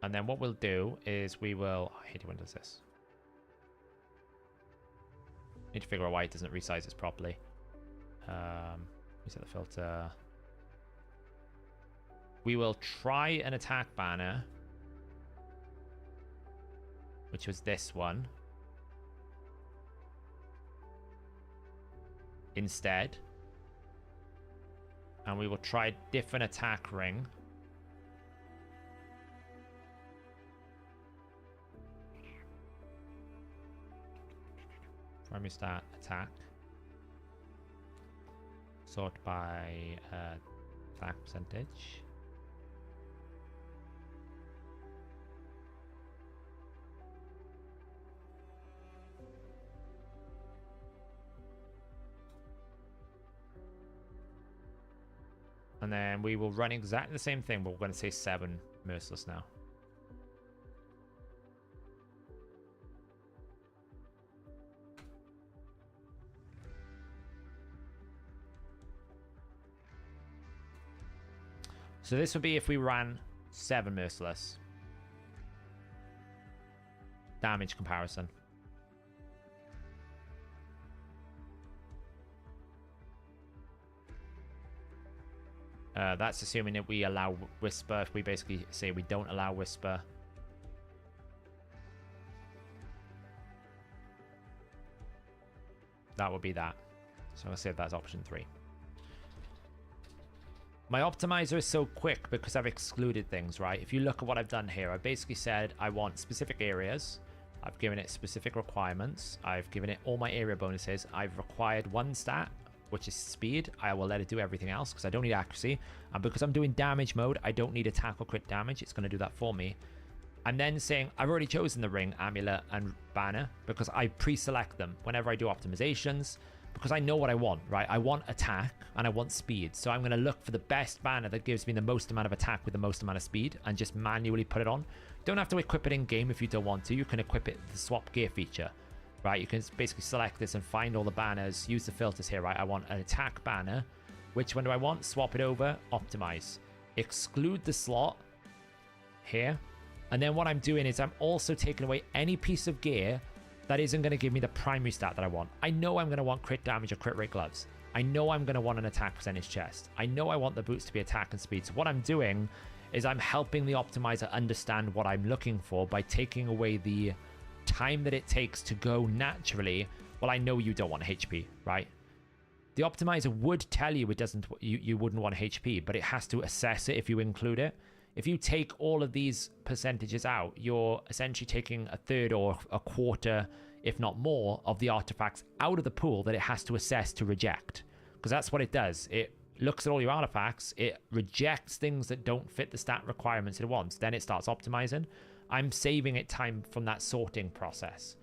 And then what we'll do is we will... I hate it when it does this. Need to figure out why it doesn't resize this properly. Reset the filter. We will try an attack banner, which was this one, instead. And we will try a different attack ring. Primary stat, attack. Sort by attack percentage. And then we will run exactly the same thing, but we're going to say 7 Merciless now. So this would be if we ran 7 Merciless. Damage comparison. That's assuming that we allow Whisper. If we basically say we don't allow Whisper, that would be that. So I'm going to say that's option 3. My optimizer is so quick because I've excluded things, right? If you look at what I've done here, I basically said I want specific areas. I've given it specific requirements. I've given it all my area bonuses. I've required 1 stat, which is speed. I will let it do everything else because I don't need accuracy. And because I'm doing damage mode, I don't need attack or crit damage. It's going to do that for me. I'm then saying I've already chosen the ring, amulet, and banner because I pre-select them. Whenever I do optimizations, because I know what I want, right? I want attack and I want speed. So I'm going to look for the best banner that gives me the most amount of attack with the most amount of speed and just manually put it on. You don't have to equip it in game if you don't want to. You can equip it with the swap gear feature, right? You can basically select this and find all the banners, use the filters here, right? I want an attack banner. Which one do I want? Swap it over, optimize. Exclude the slot here. And then what I'm doing is I'm also taking away any piece of gear that isn't going to give me the primary stat that I want. I know I'm going to want crit damage or crit rate gloves. I know I'm going to want an attack percentage chest. I know I want the boots to be attack and speed. So what I'm doing is I'm helping the optimizer understand what I'm looking for by taking away the time that it takes to go naturally. Well, I know you don't want HP, right? The optimizer would tell you it doesn't, you wouldn't want HP, but it has to assess it if you include it. If you take all of these percentages out, you're essentially taking a third or a quarter, if not more, of the artifacts out of the pool that it has to assess to reject. Because that's what it does. It looks at all your artifacts, it rejects things that don't fit the stat requirements it wants, then it starts optimizing. I'm saving it time from that sorting process.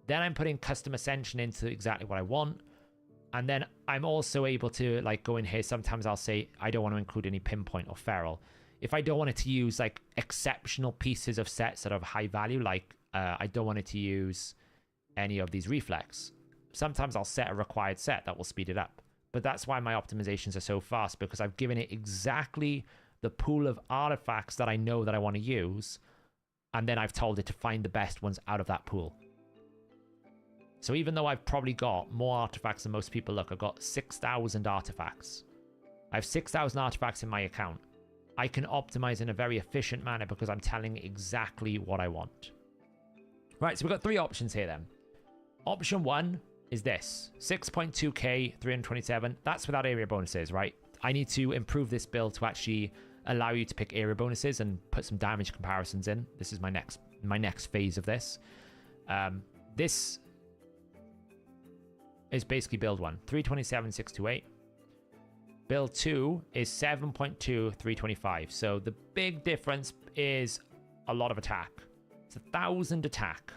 Then I'm putting custom ascension into exactly what I want. And then I'm also able to like go in here. Sometimes I'll say, I don't want to include any pinpoint or feral. If I don't want it to use like exceptional pieces of sets that are of high value, like I don't want it to use any of these reflex. Sometimes I'll set a required set that will speed it up. But that's why my optimizations are so fast, because I've given it exactly the pool of artifacts that I know that I want to use. And then I've told it to find the best ones out of that pool. So even though I've probably got more artifacts than most people, look, I've got 6,000 artifacts. I have 6,000 artifacts in my account. I can optimize in a very efficient manner because I'm telling exactly what I want. Right, so we've got three options here then. Option one is this, 6.2k, 327. That's without area bonuses, right? I need to improve this build to actually allow you to pick area bonuses and put some damage comparisons in. This is my next phase of this. This is basically build one, 327, 628. Build 2 is 7.2, 325. So the big difference is a lot of attack. It's 1,000 attack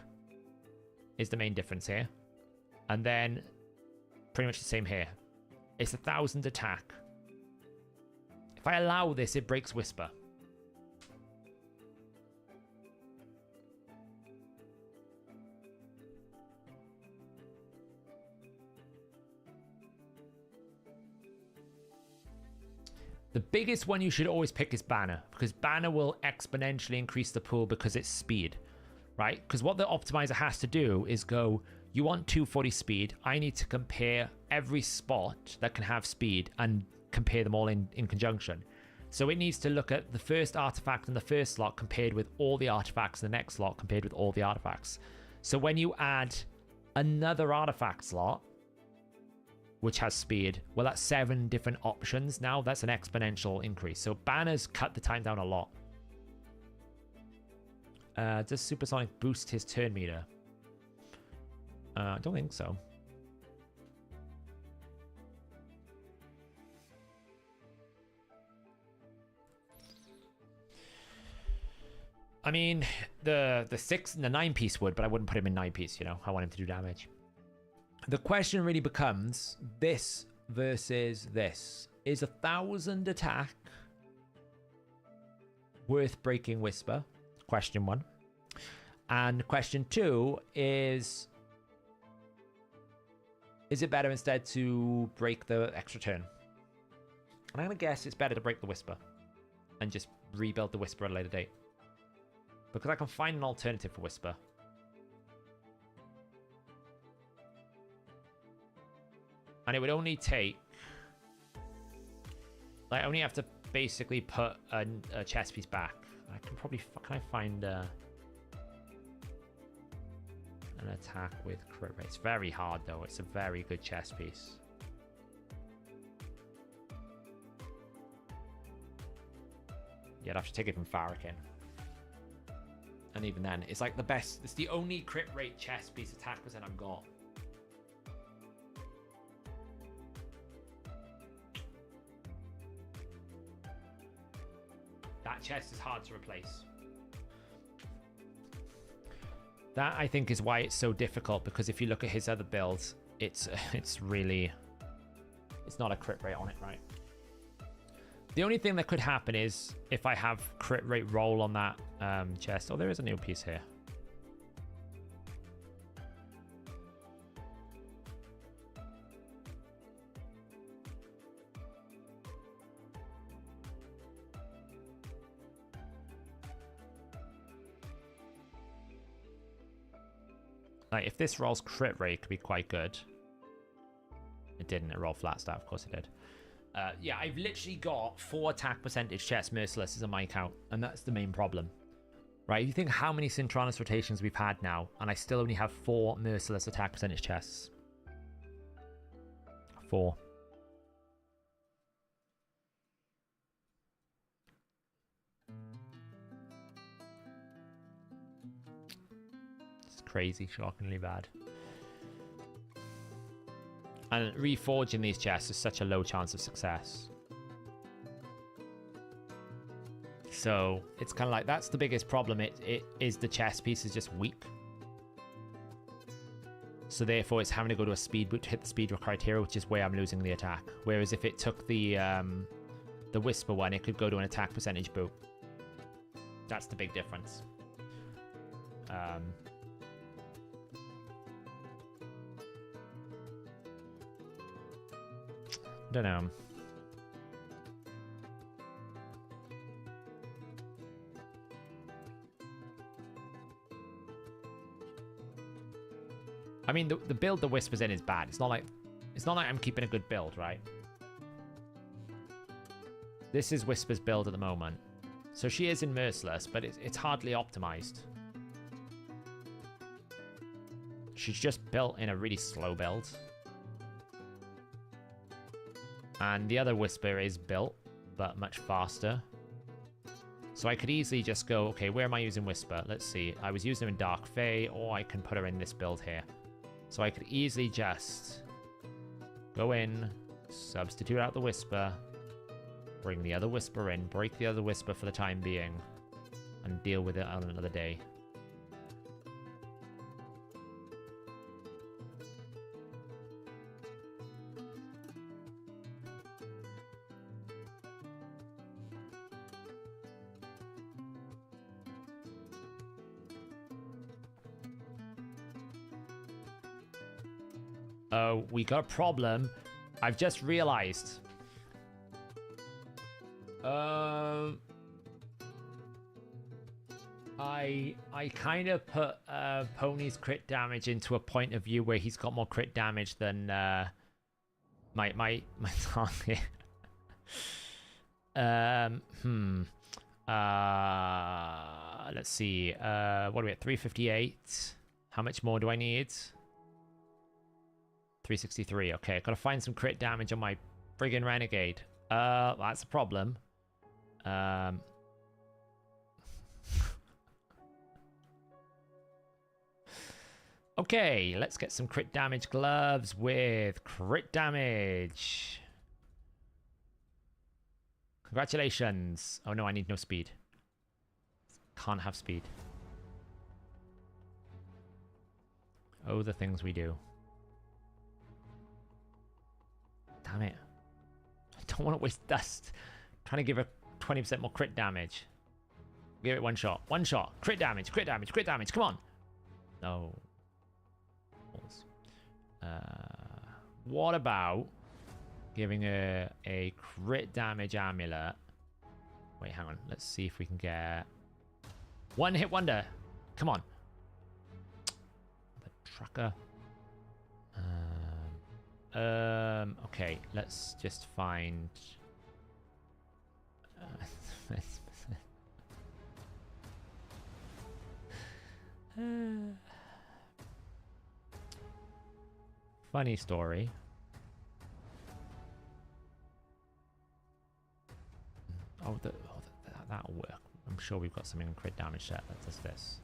is the main difference here. And then pretty much the same here. It's 1,000 attack. If I allow this, it breaks Whisper. The biggest one you should always pick is Banner, because Banner will exponentially increase the pool because it's speed, right? Because what the optimizer has to do is go, you want 240 speed, I need to compare every spot that can have speed and compare them all in conjunction. So it needs to look at the first artifact in the first slot compared with all the artifacts in the next slot compared with all the artifacts. So when you add another artifact slot, which has speed, well, that's 7 different options now. That's an exponential increase. So Banners cut the time down a lot. Does Supersonic boost his turn meter? I don't think so. I mean, the 6 and the 9 piece would, but I wouldn't put him in 9 piece, you know. I want him to do damage. The question really becomes this versus this. Is 1,000 attack worth breaking Whisper? Question 1. And question 2 is it better instead to break the extra turn? And I'm going to guess it's better to break the Whisper and just rebuild the Whisper at a later date. Because I can find an alternative for Whisper. And it would only take... I only have to basically put a chess piece back. I can probably... Can I find an attack with crit rate? It's very hard, though. It's a very good chess piece. Yeah, I'd have to take it from Farrakhan. And even then, it's like the best... It's the only crit rate chess piece attack percent I've got. That chest is hard to replace. That, I think, is why it's so difficult, because if you look at his other builds, it's really, it's not a crit rate on it, right? The only thing that could happen is if I have crit rate roll on that chest. Oh, there is a new piece here. Like, if this rolls crit rate, it could be quite good. It didn't. It rolled flat stat. Of course it did. Yeah, I've literally got 4 attack percentage chests merciless on my count, and that's the main problem. Right, if you think how many Synchronous rotations we've had now, and I still only have 4 merciless attack percentage chests. 4. It's crazy, shockingly bad. And reforging these chests is such a low chance of success. So it's kind of like, that's the biggest problem. It is the chest piece is just weak. So therefore it's having to go to a speed boot to hit the speed criteria, which is where I'm losing the attack. Whereas if it took the Whisper one, it could go to an attack percentage boot. That's the big difference. Don't know. I mean, the build the Whisper's in is bad. It's not like I'm keeping a good build, right? This is Whisper's build at the moment. So she is in Merciless, but it's hardly optimized. She's just built in a really slow build. And the other Whisper is built, but much faster. So I could easily just go, okay, where am I using Whisper? Let's see. I was using her in Dark Fae, or I can put her in this build here. So I could easily just go in, substitute out the Whisper, bring the other Whisper in, break the other Whisper for the time being, and deal with it on another day. Oh, we got a problem. I've just realized. I kind of put Pony's crit damage into a point of view where he's got more crit damage than my target. Let's see. What are we at? 358. How much more do I need? 363. Okay, gotta find some crit damage on my friggin' Renegade. That's a problem. Okay, let's get some crit damage gloves with crit damage. Congratulations. Oh no, I need no speed. Can't have speed. Oh, the things we do. Damn it. I don't want to waste dust. I'm trying to give her 20% more crit damage. Give it one shot. One shot. Crit damage, crit damage, crit damage. Come on. No. What about giving her a crit damage amulet? Wait, hang on. Let's see if we can get one hit wonder. Come on. The tracker. Okay, let's just find funny story. That'll work. I'm sure we've got something in crit damage set that does this.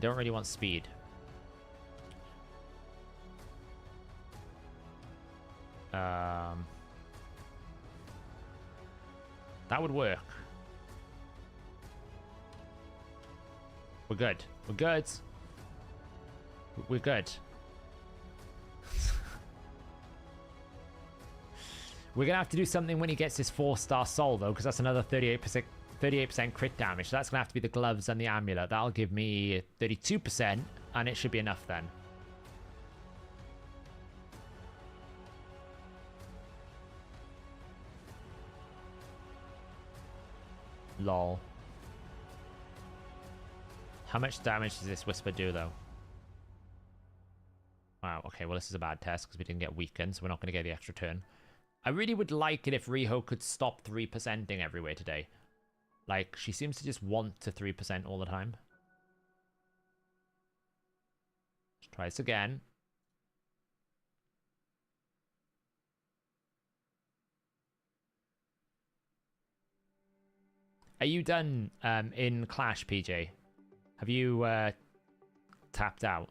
Don't really want speed. That would work. We're good. We're good. We're good. We're gonna have to do something when he gets his 4-star soul though, because that's another 38% crit damage. So that's gonna have to be the gloves and the amulet. That'll give me 32%, and it should be enough then. Lol. How much damage does this whisper do though? Wow, okay, well this is a bad test because we didn't get weakened, so we're not going to get the extra turn. I really would like it if Riho could stop 3%ing everywhere today. Like, she seems to just want to 3% all the time. Let's try this again. Are you done in Clash, PJ? Have you tapped out?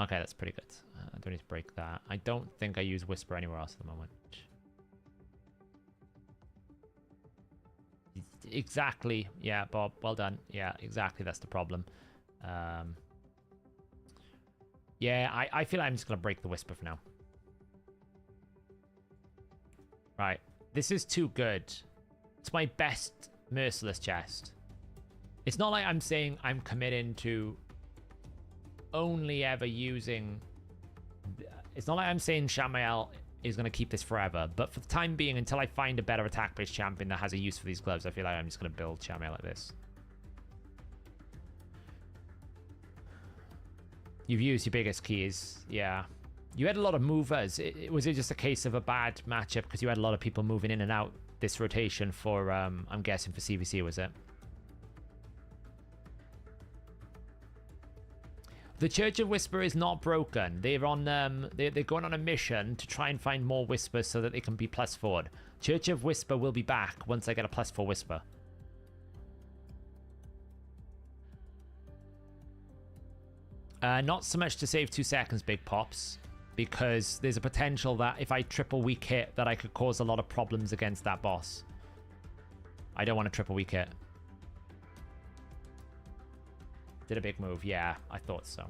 Okay, that's pretty good. I don't need to break that. I don't think I use Whisper anywhere else at the moment. Exactly. Yeah, Bob. Well done. Yeah, exactly. That's the problem. Yeah, I feel like I'm just going to break the Whisper for now. Right. This is too good. It's my best Merciless chest. It's not like I'm saying I'm committing to only ever using... It's not like I'm saying Shamael is going to keep this forever, but for the time being, until I find a better attack-based champion that has a use for these gloves, I feel like I'm just going to build Shamael like this. You've used your biggest keys, yeah. You had a lot of movers. Was it just a case of a bad matchup because you had a lot of people moving in and out this rotation for, I'm guessing for CVC, was it? The Church of Whisper is not broken. They're on they're going on a mission to try and find more whispers so that they can be +4'd. Church of Whisper will be back once I get a +4 whisper. Not so much to save 2 seconds, Big Pops, because there's a potential that if I triple weak hit that I could cause a lot of problems against that boss. I don't want a triple weak hit. Did a big move. Yeah, I thought so.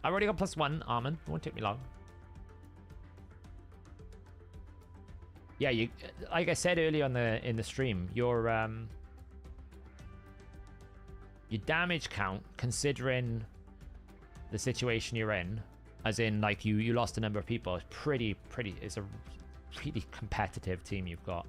I already got +1 Armand. It won't take me long. Yeah, you like I said earlier on in the stream, your damage count, considering the situation you're in, as in like you lost a number of people, is pretty it's a really competitive team you've got.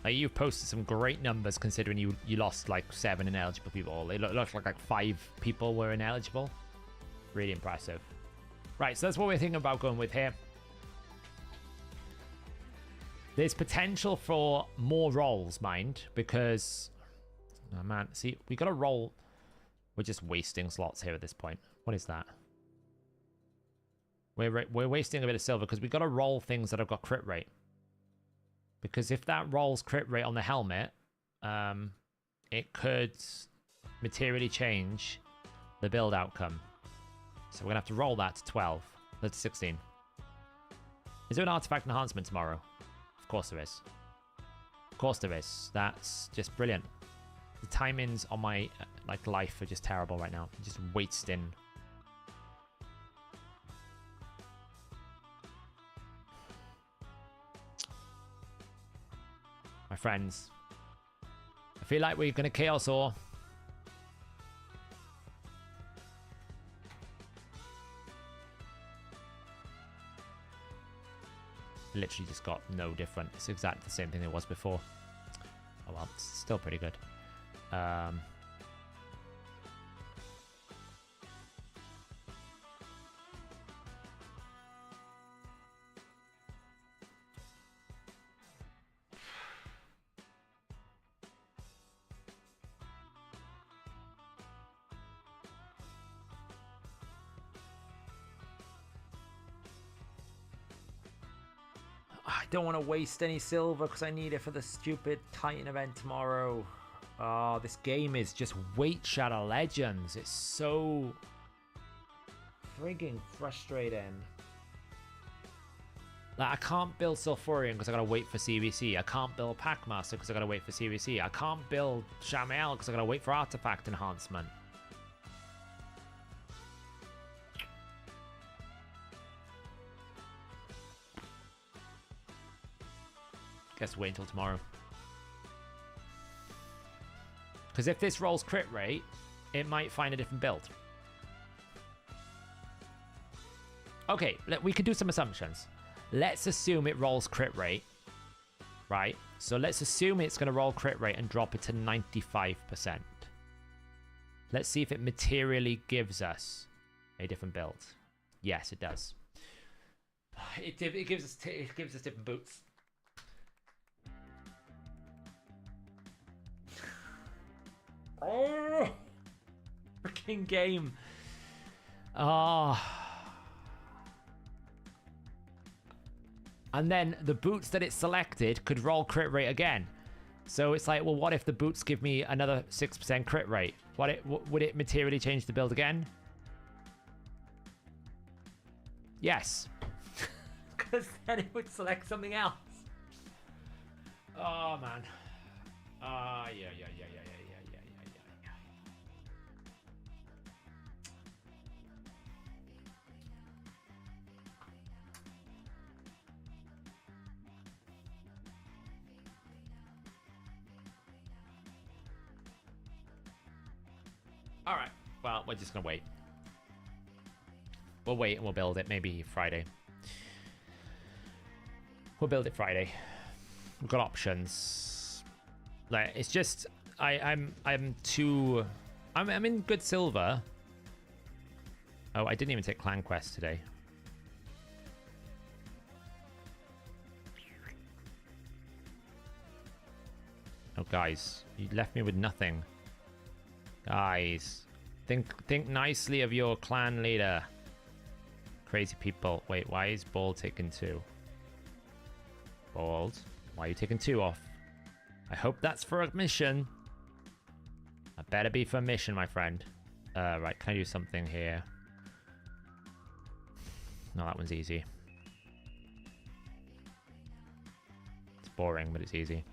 Like, you've posted some great numbers considering you lost like 7 ineligible people. It looked like 5 people were ineligible. Really impressive. Right, so that's what we're thinking about going with here. There's potential for more rolls, mind, because... Oh, man. See, we got to roll... We're just wasting slots here at this point. What is that? We're wasting a bit of silver because we got to roll things that have got crit rate. Because if that rolls crit rate on the helmet, it could materially change the build outcome. So we're going to have to roll that to 12. That's 16. Is there an artifact enhancement tomorrow? Of course there is. Of course there is. That's just brilliant. The timings on my like life are just terrible right now. Just wasting. My friends, I feel like we're going to Chaos Ore. Literally just got no different. It's exactly the same thing it was before. well, it's still pretty good. I don't want to waste any silver because I need it for the stupid Titan event tomorrow. Oh, this game is just Weight Shadow Legends. It's so frigging frustrating. Like, I can't build Sulfurion because I gotta wait for CBC. I can't build Packmaster because I gotta wait for CBC. I can't build Shamael because I gotta wait for Artifact Enhancement. Guess wait until tomorrow. Because if this rolls crit rate, it might find a different build. Okay, we could do some assumptions. Let's assume it rolls crit rate, right? So let's assume it's going to roll crit rate and drop it to 95%. Let's see if it materially gives us a different build. Yes, it does. It gives us different boots. Oh, freaking game. Oh. And then the boots that it selected could roll crit rate again. So it's like, well, what if the boots give me another 6% crit rate? Would it materially change the build again? Yes. Because then it would select something else. Oh, man. Yeah. All right. Well, we're just going to wait. We'll wait and we'll build it maybe Friday. We'll build it Friday. We've got options. Like, it's just I'm in good silver. Oh, I didn't even take clan quest today. Oh, guys, you left me with nothing. Guys, think nicely of your clan leader. Crazy people. Wait, why is Bald taking 2? Bald, why are you taking 2 off? I hope that's for a mission. I better be for a mission, my friend. Right, can I do something here? No, that one's easy. It's boring, but it's easy.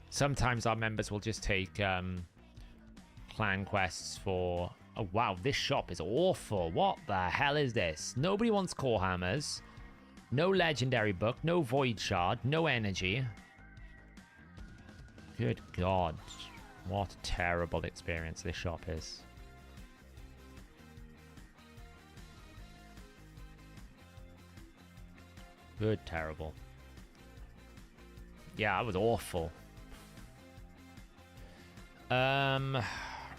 Sometimes our members will just take clan quests for... Oh, wow, this shop is awful. What the hell is this? Nobody wants core hammers. No legendary book. No void shard. No energy. Good God. What a terrible experience this shop is. Good, terrible. Yeah, that was awful.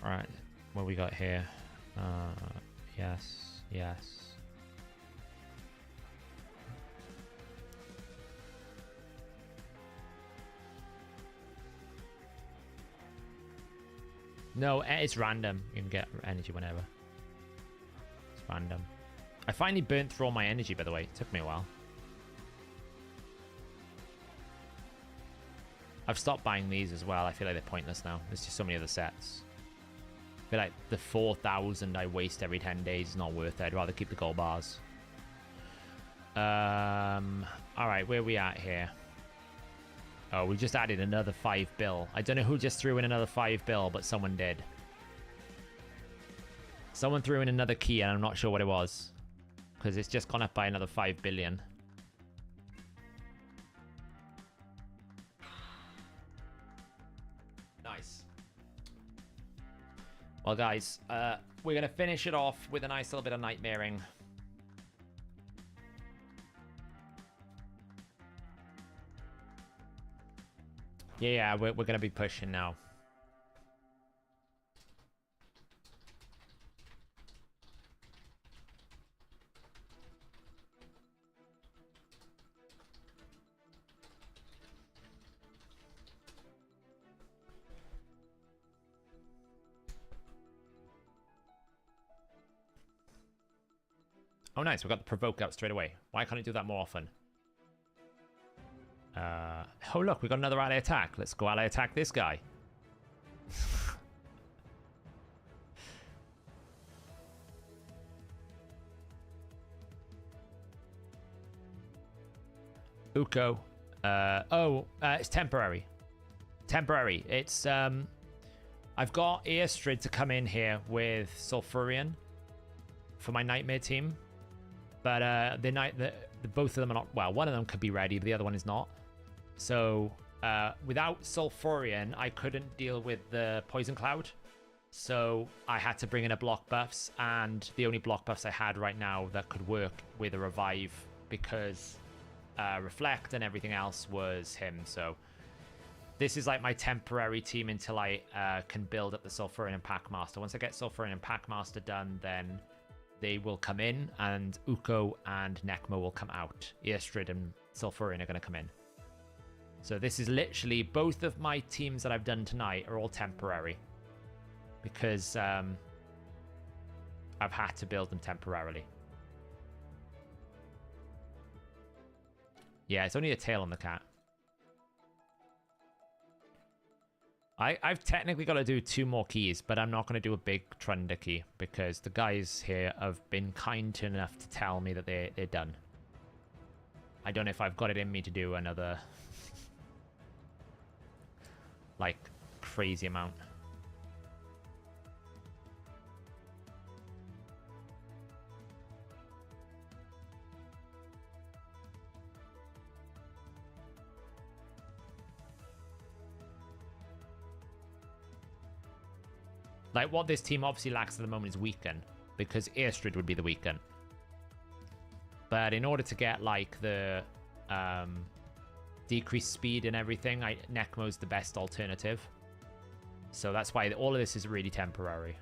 Right, what we got here? Yes. No, it's random. You can get energy whenever. It's random. I finally burnt through all my energy, by the way. It took me a while. I've stopped buying these as well. I feel like they're pointless now. There's just so many other sets. I feel like the 4,000 I waste every 10 days is not worth it. I'd rather keep the gold bars. Alright, where are we at here? Oh, we just added another 5 bill. I don't know who just threw in another 5 bill, but someone did. Someone threw in another key and I'm not sure what it was. Because it's just gone up by another 5 billion. Nice. Well, guys, we're going to finish it off with a nice little bit of nightmaring. Yeah, we're going to be pushing now. Oh, nice. We got the provoke out straight away. Why can't I do that more often? Oh, look. We got another ally attack. Let's go ally attack this guy. Uko. It's temporary. Temporary. It's, I've got Earstrid to come in here with Sulfurion for my Nightmare team. But both of them are not, well, one of them could be ready, but the other one is not. So without Sulfurion, I couldn't deal with the Poison Cloud. So I had to bring in a block buffs, and the only block buffs I had right now that could work with a revive, because Reflect and everything else was him. So this is like my temporary team until I can build up the Sulfurion and Packmaster. Once I get Sulfurion and Packmaster done, then they will come in, and Uko and Nekmo will come out. Earstrid and Sulfurion are going to come in. So this is literally, both of my teams that I've done tonight are all temporary, because I've had to build them temporarily. Yeah, it's only a tail on the cat. I've technically got to do 2 more keys, but I'm not going to do a big Trunder key because the guys here have been kind enough to tell me that they're done. I don't know if I've got it in me to do another like crazy amount. Like, what this team obviously lacks at the moment is weaken, because Earstrid would be the weaken. But in order to get, like, the decreased speed and everything, Nekmo's the best alternative. So that's why all of this is really temporary.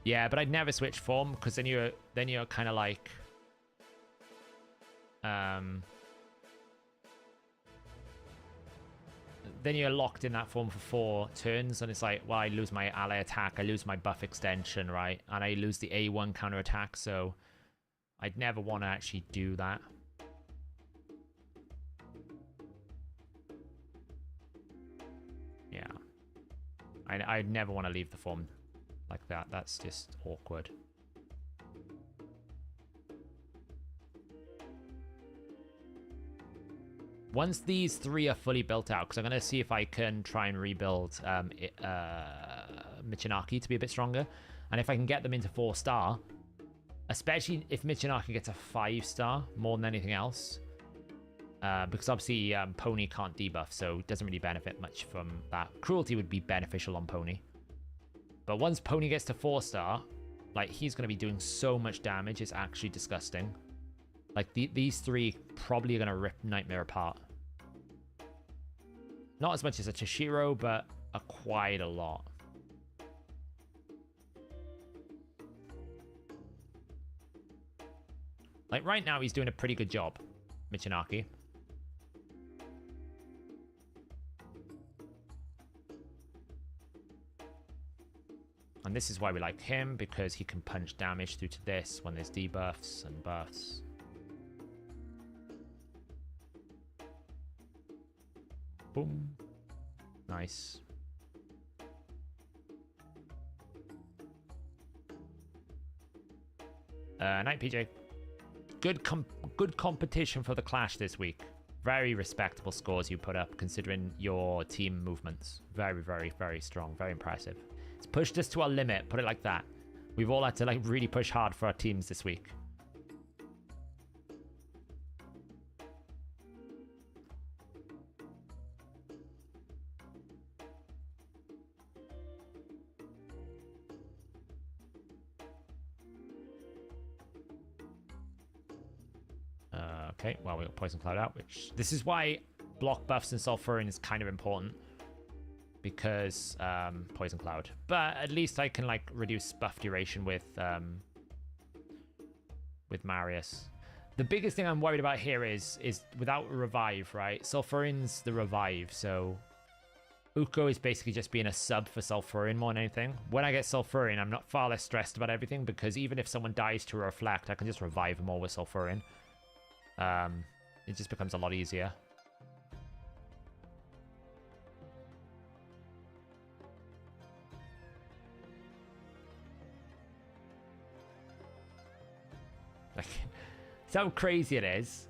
Yeah, but I'd never switch form, because then you're kind of like then you're locked in that form for 4 turns, and it's like, well, I lose my ally attack, I lose my buff extension, right? And I lose the A1 counter attack, so I'd never want to actually do that. Yeah. I'd never want to leave the form like that. That's just awkward. Once these 3 are fully built out, because I'm going to see if I can try and rebuild Michinaki to be a bit stronger. And if I can get them into 4-star, especially if Michinaki gets a 5-star more than anything else, because obviously Pony can't debuff, so it doesn't really benefit much from that. Cruelty would be beneficial on Pony. But once Pony gets to 4-star, like, he's going to be doing so much damage, it's actually disgusting. Like, these 3 probably are going to rip Nightmare apart. Not as much as a Toshiro, but quite a lot. Like, right now, he's doing a pretty good job, Michinaki. And this is why we like him, because he can punch damage through to this when there's debuffs and buffs. Boom. Nice. Night PJ. Good competition for the Clash this week. Very respectable scores you put up, considering your team movements. Very, very, very strong. Very impressive. It's pushed us to our limit, put it like that. We've all had to, like, really push hard for our teams this week. Okay, well, we got Poison Cloud out, which... This is why block buffs and Sulfurin is kind of important. Because Poison Cloud. But at least I can, like, reduce buff duration with Marius. The biggest thing I'm worried about here is without Revive, right? Sulfurin's the Revive, so... Ukko is basically just being a sub for Sulfurin more than anything. When I get Sulfurin, I'm not far less stressed about everything, because even if someone dies to Reflect, I can just revive them all with Sulfurin. It just becomes a lot easier. Like, it's how crazy it is.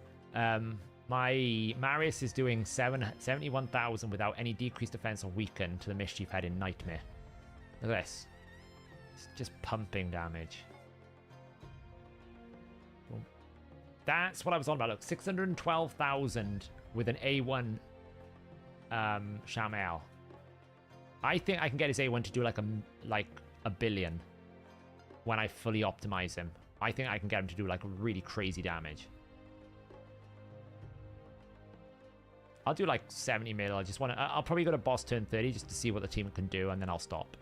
My Marius is doing 71,000 without any decreased defense or weaken to the Mischief Head in Nightmare. Look at this. It's just pumping damage. That's what I was on about. Look, 612,000 with an A1 Shamael. I think I can get his A1 to do like a billion when I fully optimize him. I think I can get him to do like really crazy damage. I'll do like 70 mil. I just want to... I'll probably go to boss turn 30 just to see what the team can do, and then I'll stop.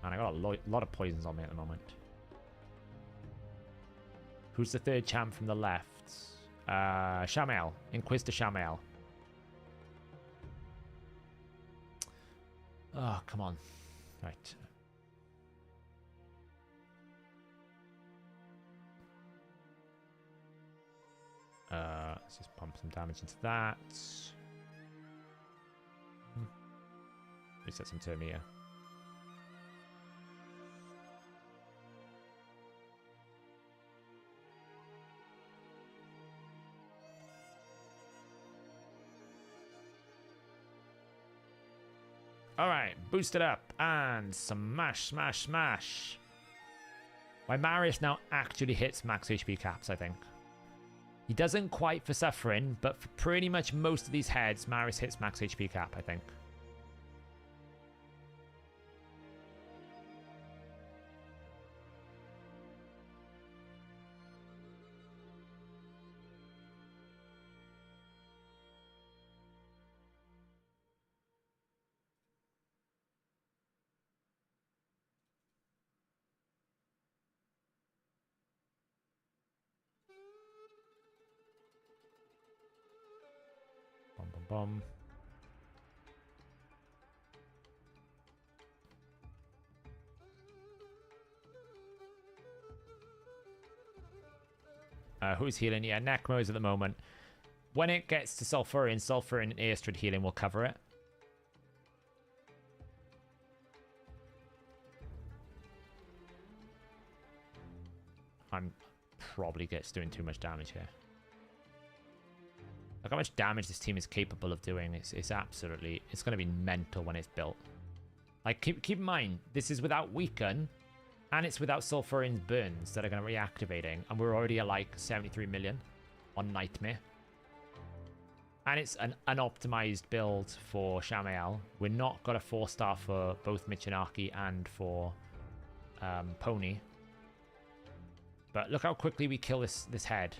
And I got a lot of poisons on me at the moment. Who's the third champ from the left? Shamael. Inquisitor Shamael. Oh, come on. Right. Let's just pump some damage into that. Reset some term here. Alright, boost it up and smash, smash, smash. My Marius now actually hits max HP caps, I think. He doesn't quite for Suffering, but for pretty much most of these heads, Marius hits max HP cap, I think. Bum, bum, bum. Who's healing? Yeah, Necro's at the moment. When it gets to Sulfurin and Airstrid healing will cover it. I'm probably doing too much damage here. Look how much damage this team is capable of doing. It's absolutely... It's going to be mental when it's built. Like, keep in mind, this is without Weaken, and it's without Sulfurin's burns that are going to be reactivating, and we're already at like 73 million on Nightmare. And it's an unoptimized build for Shamael. We're not got a 4-star for both Michinaki and for Pony. But look how quickly we kill this head.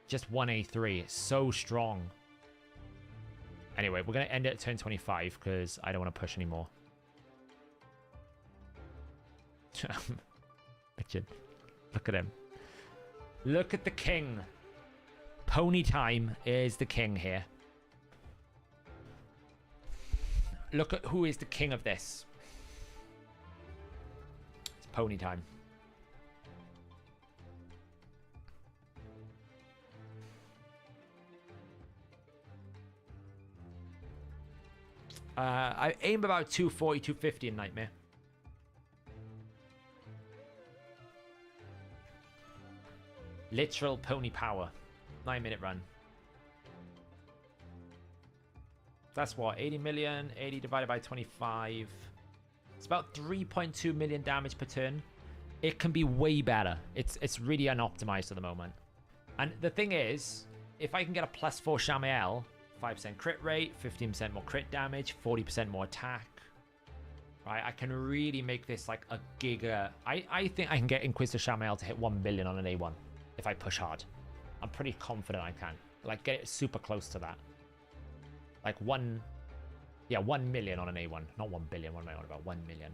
Just 1A3. It's so strong. Anyway, we're going to end it at turn 25 because I don't want to push anymore. Richard, look at him. Look at the king. Pony time is the king here. Look at who is the king of this. It's Pony time. I aim about 240, 250 in Nightmare. Literal pony power. 9-minute run. That's what? 80 million. 80 divided by 25. It's about 3.2 million damage per turn. It can be way better. It's really unoptimized at the moment. And the thing is, if I can get a +4 Shamael, 5% crit rate, 15% more crit damage, 40% more attack. right? I can really make this like a giga. I think I can get Inquisitor Shamael to hit 1 million on an A1 if I push hard. I'm pretty confident I can. Like, get it super close to that. Like 1 million on an A1. Not 1 billion, what am I on about? 1 million.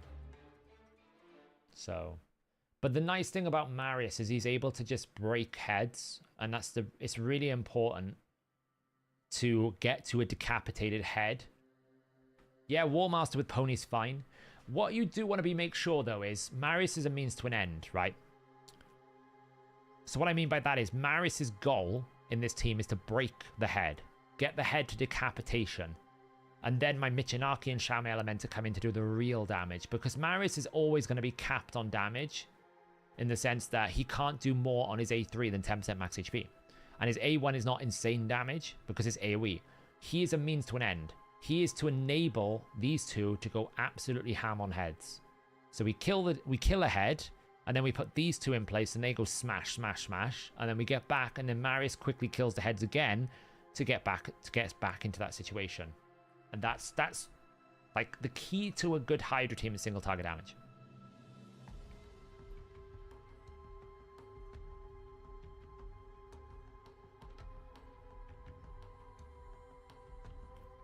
So, but the nice thing about Marius is he's able to just break heads, and it's really important to get to a decapitated head. Yeah, Warmaster with pony's fine. What you do want to make sure though is Marius is a means to an end, right? So what I mean by that is Marius's goal in this team is to break the head, get the head to decapitation, and then my Michinaki and Shamael are meant to come in to do the real damage, because Marius is always going to be capped on damage in the sense that he can't do more on his A3 than 10% max HP. And his A1 is not insane damage because it's AoE. He is a means to an end. He is to enable these two to go absolutely ham on heads. So we kill a head, and then we put these two in place, and they go smash, smash, smash, and then we get back, and then Marius quickly kills the heads again to get us back into that situation. And that's like the key to a good Hydra team is single target damage.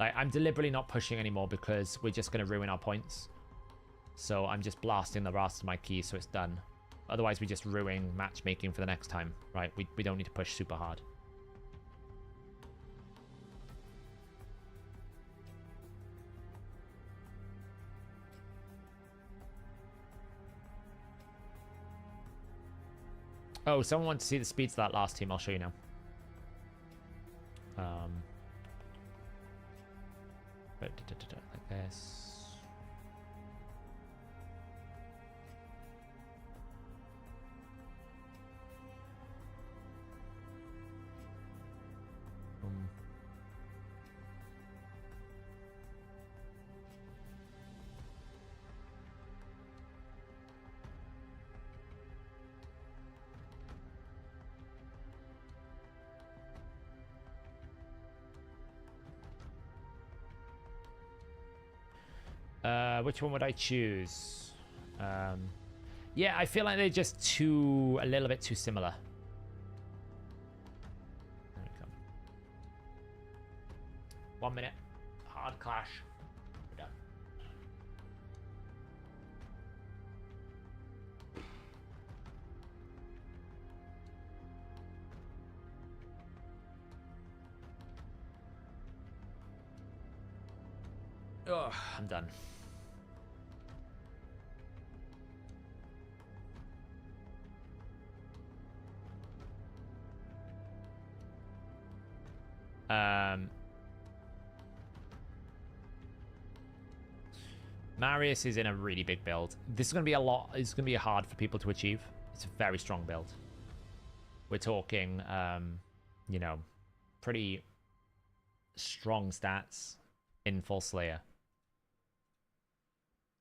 Like, I'm deliberately not pushing anymore because we're just going to ruin our points. So I'm just blasting the rest of my keys so it's done. Otherwise, we just ruin matchmaking for the next time, right? We don't need to push super hard. Oh, someone wants to see the speeds of that last team. I'll show you now. Like this. Which one would I choose? Yeah, I feel like they're just a little bit too similar. There we go. 1 minute. Hard clash. We're done. Oh, I'm done. Marius is in a really big build. This is going to be it's going to be hard for people to achieve. It's a very strong build. We're talking, you know, pretty strong stats in full Slayer.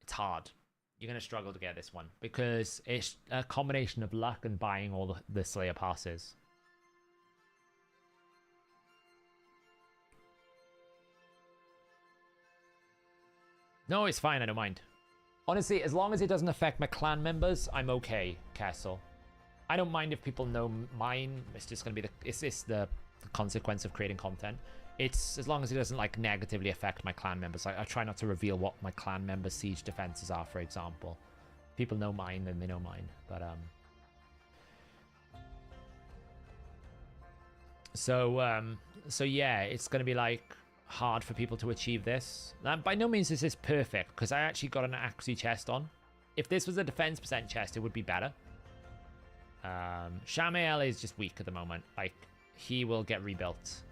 It's hard. You're going to struggle to get this one because it's a combination of luck and buying all the Slayer passes. No, it's fine. I don't mind. Honestly, as long as it doesn't affect my clan members, I'm okay, Castle. I don't mind if people know mine. It's just going to be the consequence of creating content. It's as long as it doesn't like negatively affect my clan members. I try not to reveal what my clan members' siege defenses are, for example. If people know mine, then they know mine. But so yeah, it's going to be like hard for people to achieve this. By no means is this perfect because I actually got an accuracy chest on. If this was a defense percent chest, it would be better. Shamael is just weak at the moment. Like, he will get rebuilt.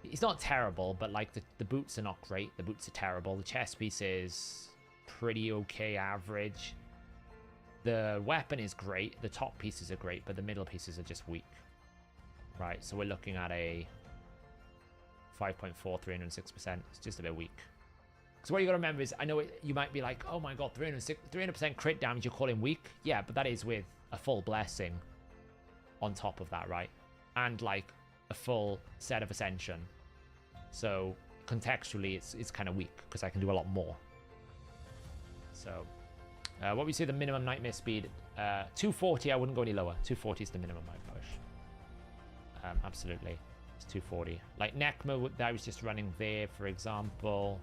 He's not terrible, but like the boots are not great. The boots are terrible. The chest piece is pretty okay average. The weapon is great. The top pieces are great, but the middle pieces are just weak. Right, so we're looking at a 5.4, 306%. It's just a bit weak. So what you got to remember is, I know you might be like, oh my god, 300% crit damage, you're calling weak? Yeah, but that is with a full blessing on top of that, right? And like a full set of ascension. So contextually, it's kind of weak because I can do a lot more. So, what we say the minimum nightmare speed? 240. I wouldn't go any lower. 240 is the minimum I'd push. Absolutely, it's 240. Like Nekma that I was just running there, for example.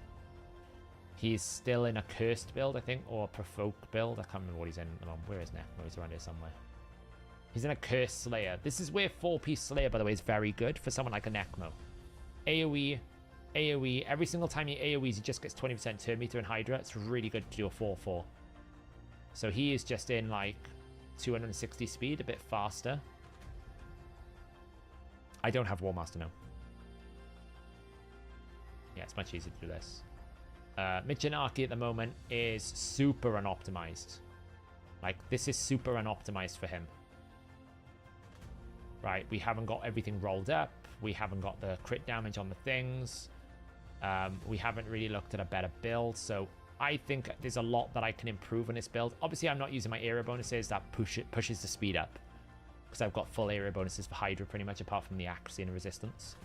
He's still in a cursed build, I think, or a provoke build. I can't remember what he's in. Where is Nekma? He's around here somewhere. He's in a cursed slayer. This is where 4-piece slayer, by the way, is very good for someone like a Nekmo. AoE, AoE. Every single time he AoEs, he just gets 20% turn meter in Hydra. It's really good to do a 4-4. So he is just in like 260 speed, a bit faster. I don't have Warmaster now. Yeah, it's much easier to do this. Michinaki at the moment is super unoptimized. Like, this is super unoptimized for him. Right, we haven't got everything rolled up. We haven't got the crit damage on the things. We haven't really looked at a better build. So I think there's a lot that I can improve on this build. Obviously, I'm not using my area bonuses. That pushes the speed up. Because I've got full area bonuses for Hydra pretty much, apart from the accuracy and resistance.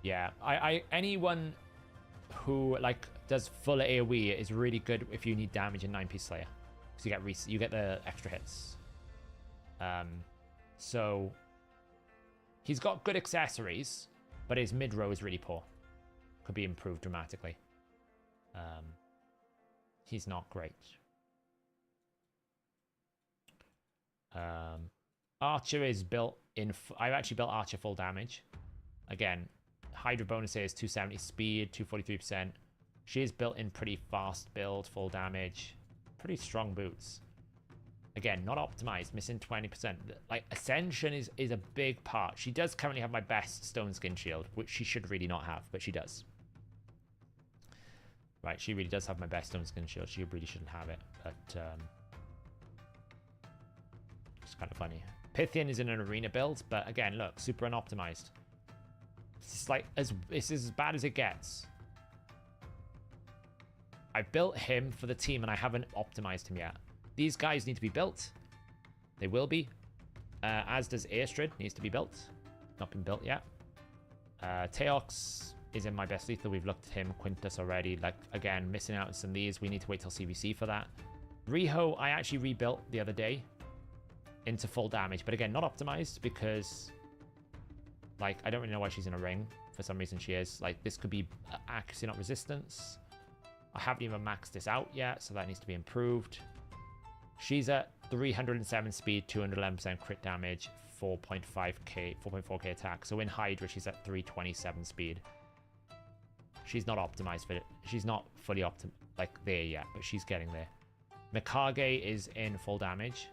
Yeah, anyone who like does full AoE is really good if you need damage in 9-piece Slayer. Because you get the extra hits. So he's got good accessories, but his mid row is really poor. Could be improved dramatically. He's not great. Archer is built in. I've actually built Archer full damage. Again, Hydra bonus is 270 speed, 243%. She is built in pretty fast build, full damage, pretty strong boots. Again, not optimized, missing 20%. Like, Ascension is a big part. She does currently have my best Stone Skin Shield, which she should really not have, but she does. Right, she really does have my best Stone Skin Shield. She really shouldn't have it, but it's kind of funny. Pythian is in an arena build, but again, look, super unoptimized. It's like, it's as bad as it gets. I built him for the team and I haven't optimized him yet. These guys need to be built. They will be. As does Airstrid, needs to be built. Not been built yet. Teox is in my best lethal. We've looked at him. Quintus already. Like, again, missing out on some of these. We need to wait till CVC for that. Riho, I actually rebuilt the other day into full damage. But again, not optimized because, like, I don't really know why she's in a ring. For some reason she is. Like, this could be accuracy, not resistance. I haven't even maxed this out yet, so that needs to be improved. She's at 307 speed, 211% crit damage, 4.4k attack. So in Hydra, she's at 327 speed. She's not optimized for it. She's not fully like there yet, but she's getting there. Mikage is in full damage,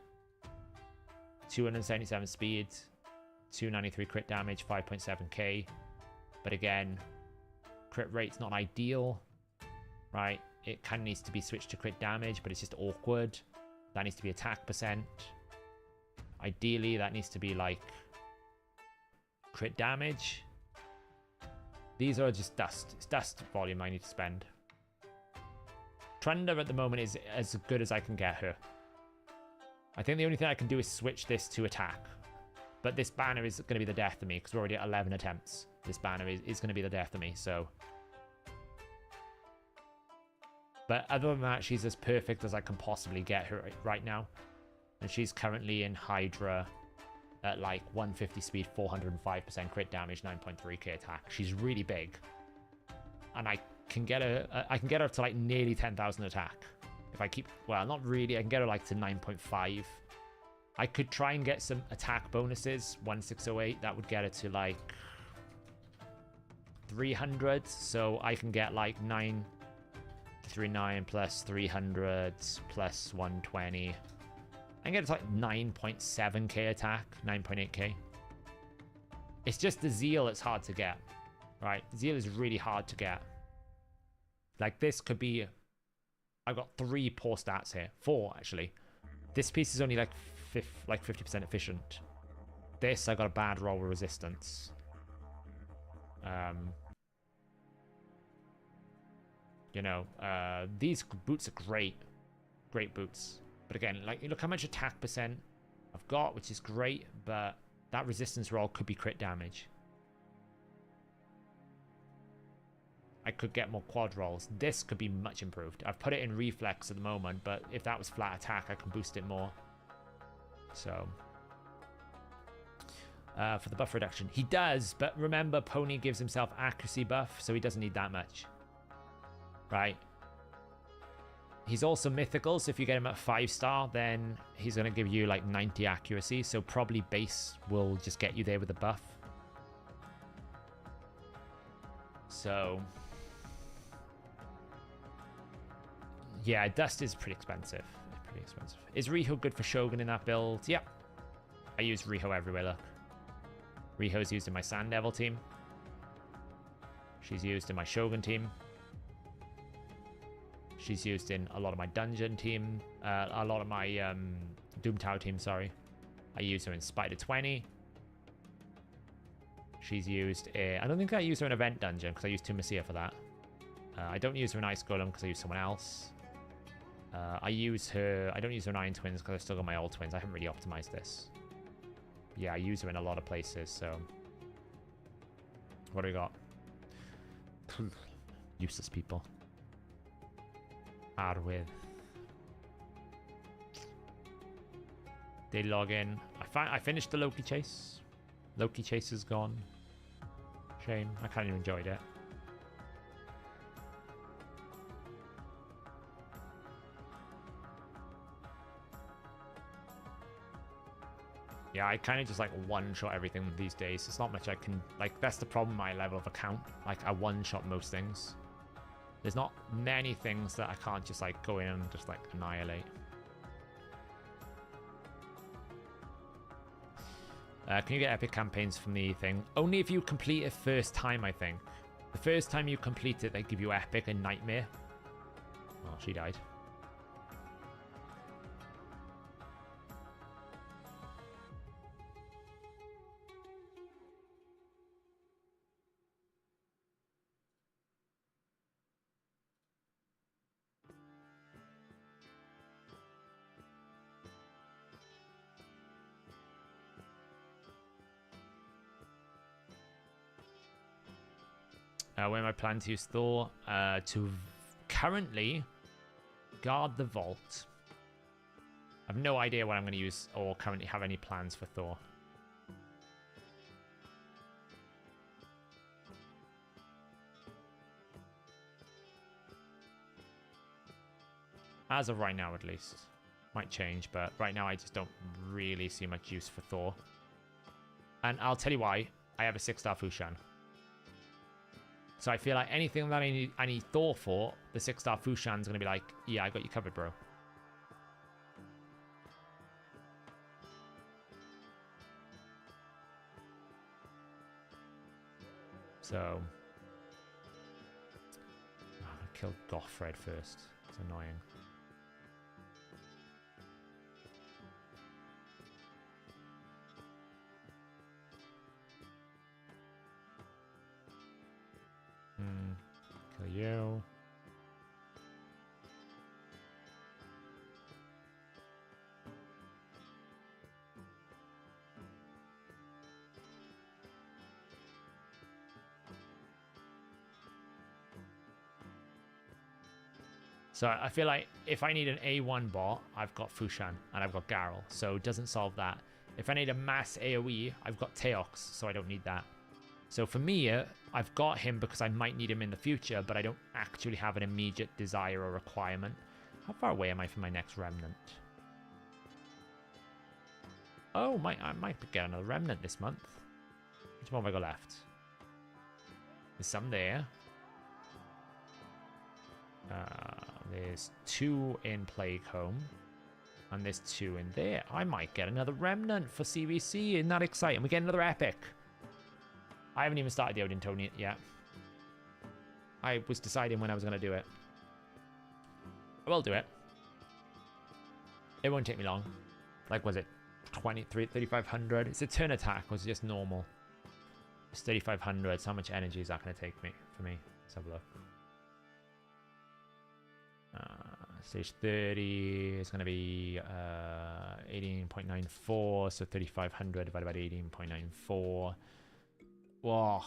277 speed, 293 crit damage, 5.7k. But again, crit rate's not ideal, right? It kind of needs to be switched to crit damage, but it's just awkward. That needs to be attack percent. Ideally, that needs to be like crit damage. These are just dust. It's dust volume I need to spend. Trunda at the moment is as good as I can get her. I think the only thing I can do is switch this to attack. But this banner is going to be the death of me because we're already at 11 attempts. This banner is going to be the death of me, so... But other than that, she's as perfect as I can possibly get her right now. And she's currently in Hydra at like 150 speed, 405% crit damage, 9.3k attack. She's really big. And I can get her up to like nearly 10,000 attack. If I keep, well, not really, I can get her like to 9.5. I could try and get some attack bonuses, 1608, that would get her to like 300. So I can get like 939 plus 300 plus 120. I can get it to like 9.7k attack, 9.8k. It's just the Zeal that's hard to get, right? Zeal is really hard to get. Like this could be, I've got 3 poor stats here, 4 actually. This piece is only like 50% efficient. This, I got a bad roll with resistance. You know, these boots are great. Great boots. But again, like, look how much attack percent I've got, which is great, but that resistance roll could be crit damage. I could get more quad rolls. This could be much improved. I've put it in reflex at the moment, but if that was flat attack, I can boost it more. So, for the buff reduction, he does, but remember, Pony gives himself accuracy buff, so he doesn't need that much. Right? He's also mythical, so if you get him at 5-star, then he's going to give you like 90 accuracy, so probably base will just get you there with the buff. So, yeah, Dust is pretty expensive. Is Riho good for Shogun in that build? Yeah. I use Riho everywhere, look. Riho's used in my Sand Devil team. She's used in my Shogun team. She's used in a lot of my Dungeon team. A lot of my Doom Tower team, sorry. I use her in Spider 20. She's used in... I don't think I use her in Event Dungeon because I use Tumacia for that. I don't use her in Ice Golem because I use someone else. I use her... I don't use her in Iron Twins because I still got my old twins. I haven't really optimized this. Yeah, I use her in a lot of places, so... What do we got? Useless people. Add with. They log in. I finished the Loki chase. Loki chase is gone. Shame. I kind of enjoyed it. Yeah, I kind of just like one-shot everything these days. It's not much I can... Like, that's the problem, my level of account. Like, I one-shot most things. There's not many things that I can't just like go in and just like annihilate. Can you get epic campaigns from the thing? Only if you complete it first time, I think. The first time you complete it, they give you epic and nightmare. Oh, she died. Where am I planning to use Thor? To currently guard the vault. I have no idea what I'm going to use or currently have any plans for Thor. As of right now, at least. Might change, but right now I just don't really see much use for Thor. And I'll tell you why. I have a 6-star Fushan. So I feel like anything that I need Thor for, the 6-star Fushan's going to be like, yeah, I got you covered, bro. So... Oh, I killed Gothfred first. It's annoying. Kill you. So I feel like if I need an A1 bot, I've got Fushan and I've got Garrel, so it doesn't solve that. If I need a mass AoE, I've got Teox, so I don't need that. So for me, I've got him because I might need him in the future, but I don't actually have an immediate desire or requirement. How far away am I from my next Remnant? Oh, I might get another Remnant this month. Which one have I got left? There's some there. There's 2 in Plague Home. And there's 2 in there. I might get another Remnant for CVC. Isn't that exciting? We get another Epic. I haven't even started the Odin Tony yet. I was deciding when I was going to do it. I will do it. It won't take me long. Like, was it 3,500? It's a turn attack, or is it just normal? It's 3,500. So how much energy is that going to take me for me? Let's have a look. Stage 30 is going to be 18.94, so 3,500 divided by 18.94. Whoa.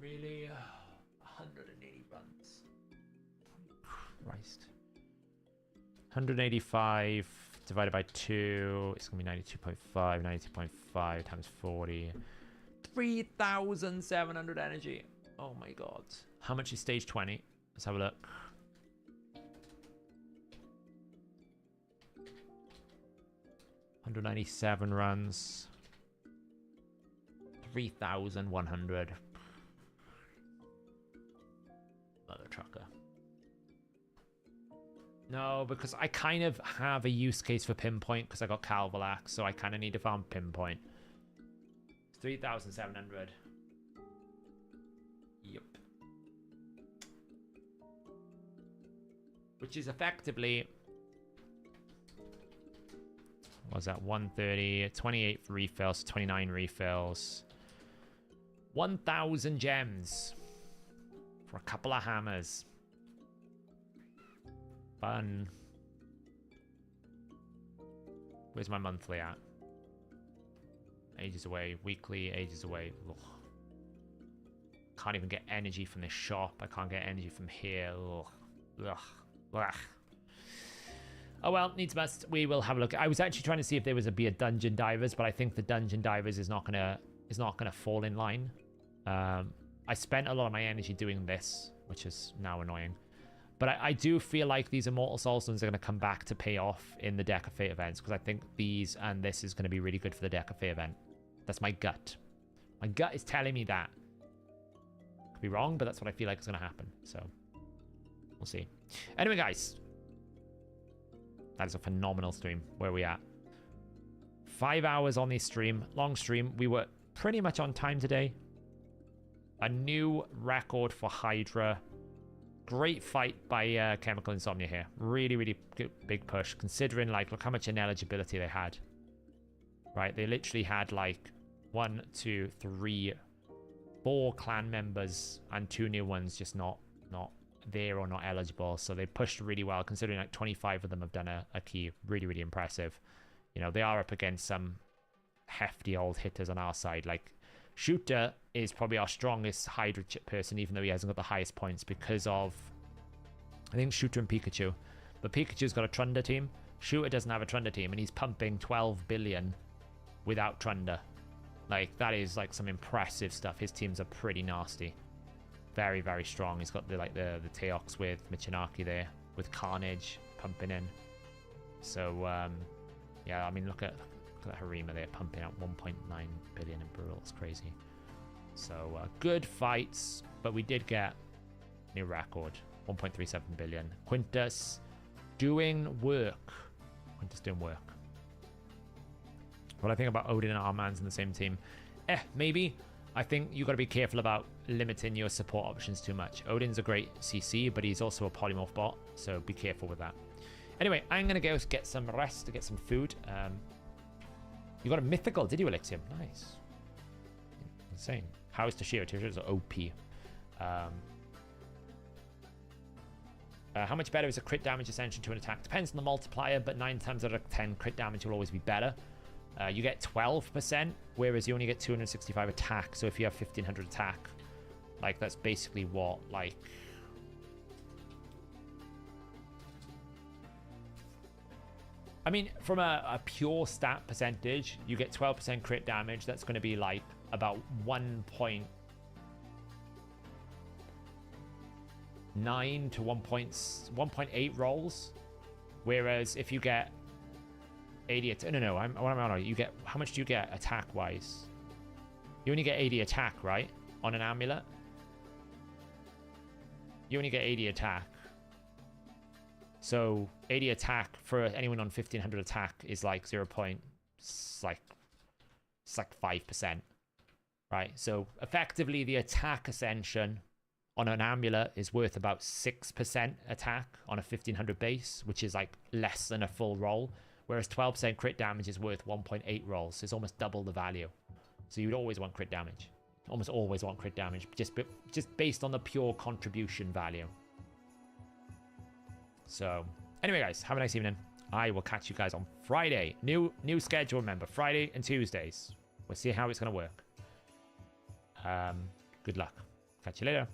Really? 180 runs. Christ. 185 divided by 2. It's going to be 92.5. 92.5 times 40. 3,700 energy. Oh my god. How much is stage 20? Let's have a look. $197 runs. 3,100. Mother trucker. No, because I kind of have a use case for pinpoint because I got Calvalax, so I kind of need to farm pinpoint. 3,700. Yep. Which is effectively... What was that? 130, 28 refills, 29 refills. 1,000 gems for a couple of hammers. Fun. Where's my monthly at? Ages away. Weekly, ages away. Ugh. Can't even get energy from this shop. I can't get energy from here. Ugh. Ugh. Ugh. Oh well, needs must. We will have a look. I was actually trying to see if there was a dungeon divers, but I think the dungeon divers is not gonna fall in line. I spent a lot of my energy doing this, which is now annoying. But I do feel like these Immortal Soulstones are going to come back to pay off in the Deck of Fate events, because I think these and this is going to be really good for the Deck of Fate event. That's my gut. My gut is telling me that. Could be wrong, but that's what I feel like is going to happen. So, we'll see. Anyway, guys. That is a phenomenal stream. Where are we at? 5 hours on this stream. Long stream. We were pretty much on time today. A new record for Hydra. Great fight by Chemical Insomnia here. Really, really good, big push. Considering, like, look how much ineligibility they had. Right? They literally had, like, 1, 2, 3, 4 clan members and 2 new ones just not there or not eligible. So they pushed really well, considering, like, 25 of them have done a key. Really, really impressive. You know, they are up against some hefty old hitters on our side. Like, Shooter is probably our strongest Hydra person, even though he hasn't got the highest points because of, I think, Shooter and Pikachu. But Pikachu's got a Trunder team. Shooter doesn't have a Trunder team, and he's pumping 12 billion without Trunder. Like, that is, like, some impressive stuff. His teams are pretty nasty. Very, very strong. He's got the Teox with Michinaki there, with Carnage pumping in. So, yeah, I mean, look at Harima there pumping out 1.9 billion in Brutal. It's crazy. So good fights, but we did get new record, 1.37 billion. Quintus doing work. What I think about Odin and Arman's in the same team, maybe. I think you got to be careful about limiting your support options too much. Odin's a great CC, but he's also a polymorph bot, so be careful with that. Anyway, I'm gonna go get some rest to get some food. You got a mythical, did you, Elyxium? Nice. Insane. How is Toshiro? Toshiro's OP. How much better is a crit damage ascension to an attack? Depends on the multiplier, but 9 times out of 10, crit damage will always be better. You get 12%, whereas you only get 265 attack. So if you have 1500 attack, like, that's basically what, like... I mean, from a pure stat percentage, you get 12% crit damage. That's going to be like about 1.9 to 1.8 rolls. Whereas if you get 80, you get, how much do you get attack wise? You only get 80 attack, right? On an amulet. You only get 80 attack. So 80 attack for anyone on 1500 attack is like 5%, right? So effectively the attack ascension on an amulet is worth about 6% attack on a 1500 base, which is like less than a full roll, whereas 12% crit damage is worth 1.8 rolls. So it's almost double the value. So you'd always want crit damage. Almost always want crit damage, just based on the pure contribution value. So, anyway, guys, have a nice evening. I will catch you guys on Friday. New schedule, remember, Friday and Tuesdays. We'll see how it's going to work. Good luck. Catch you later.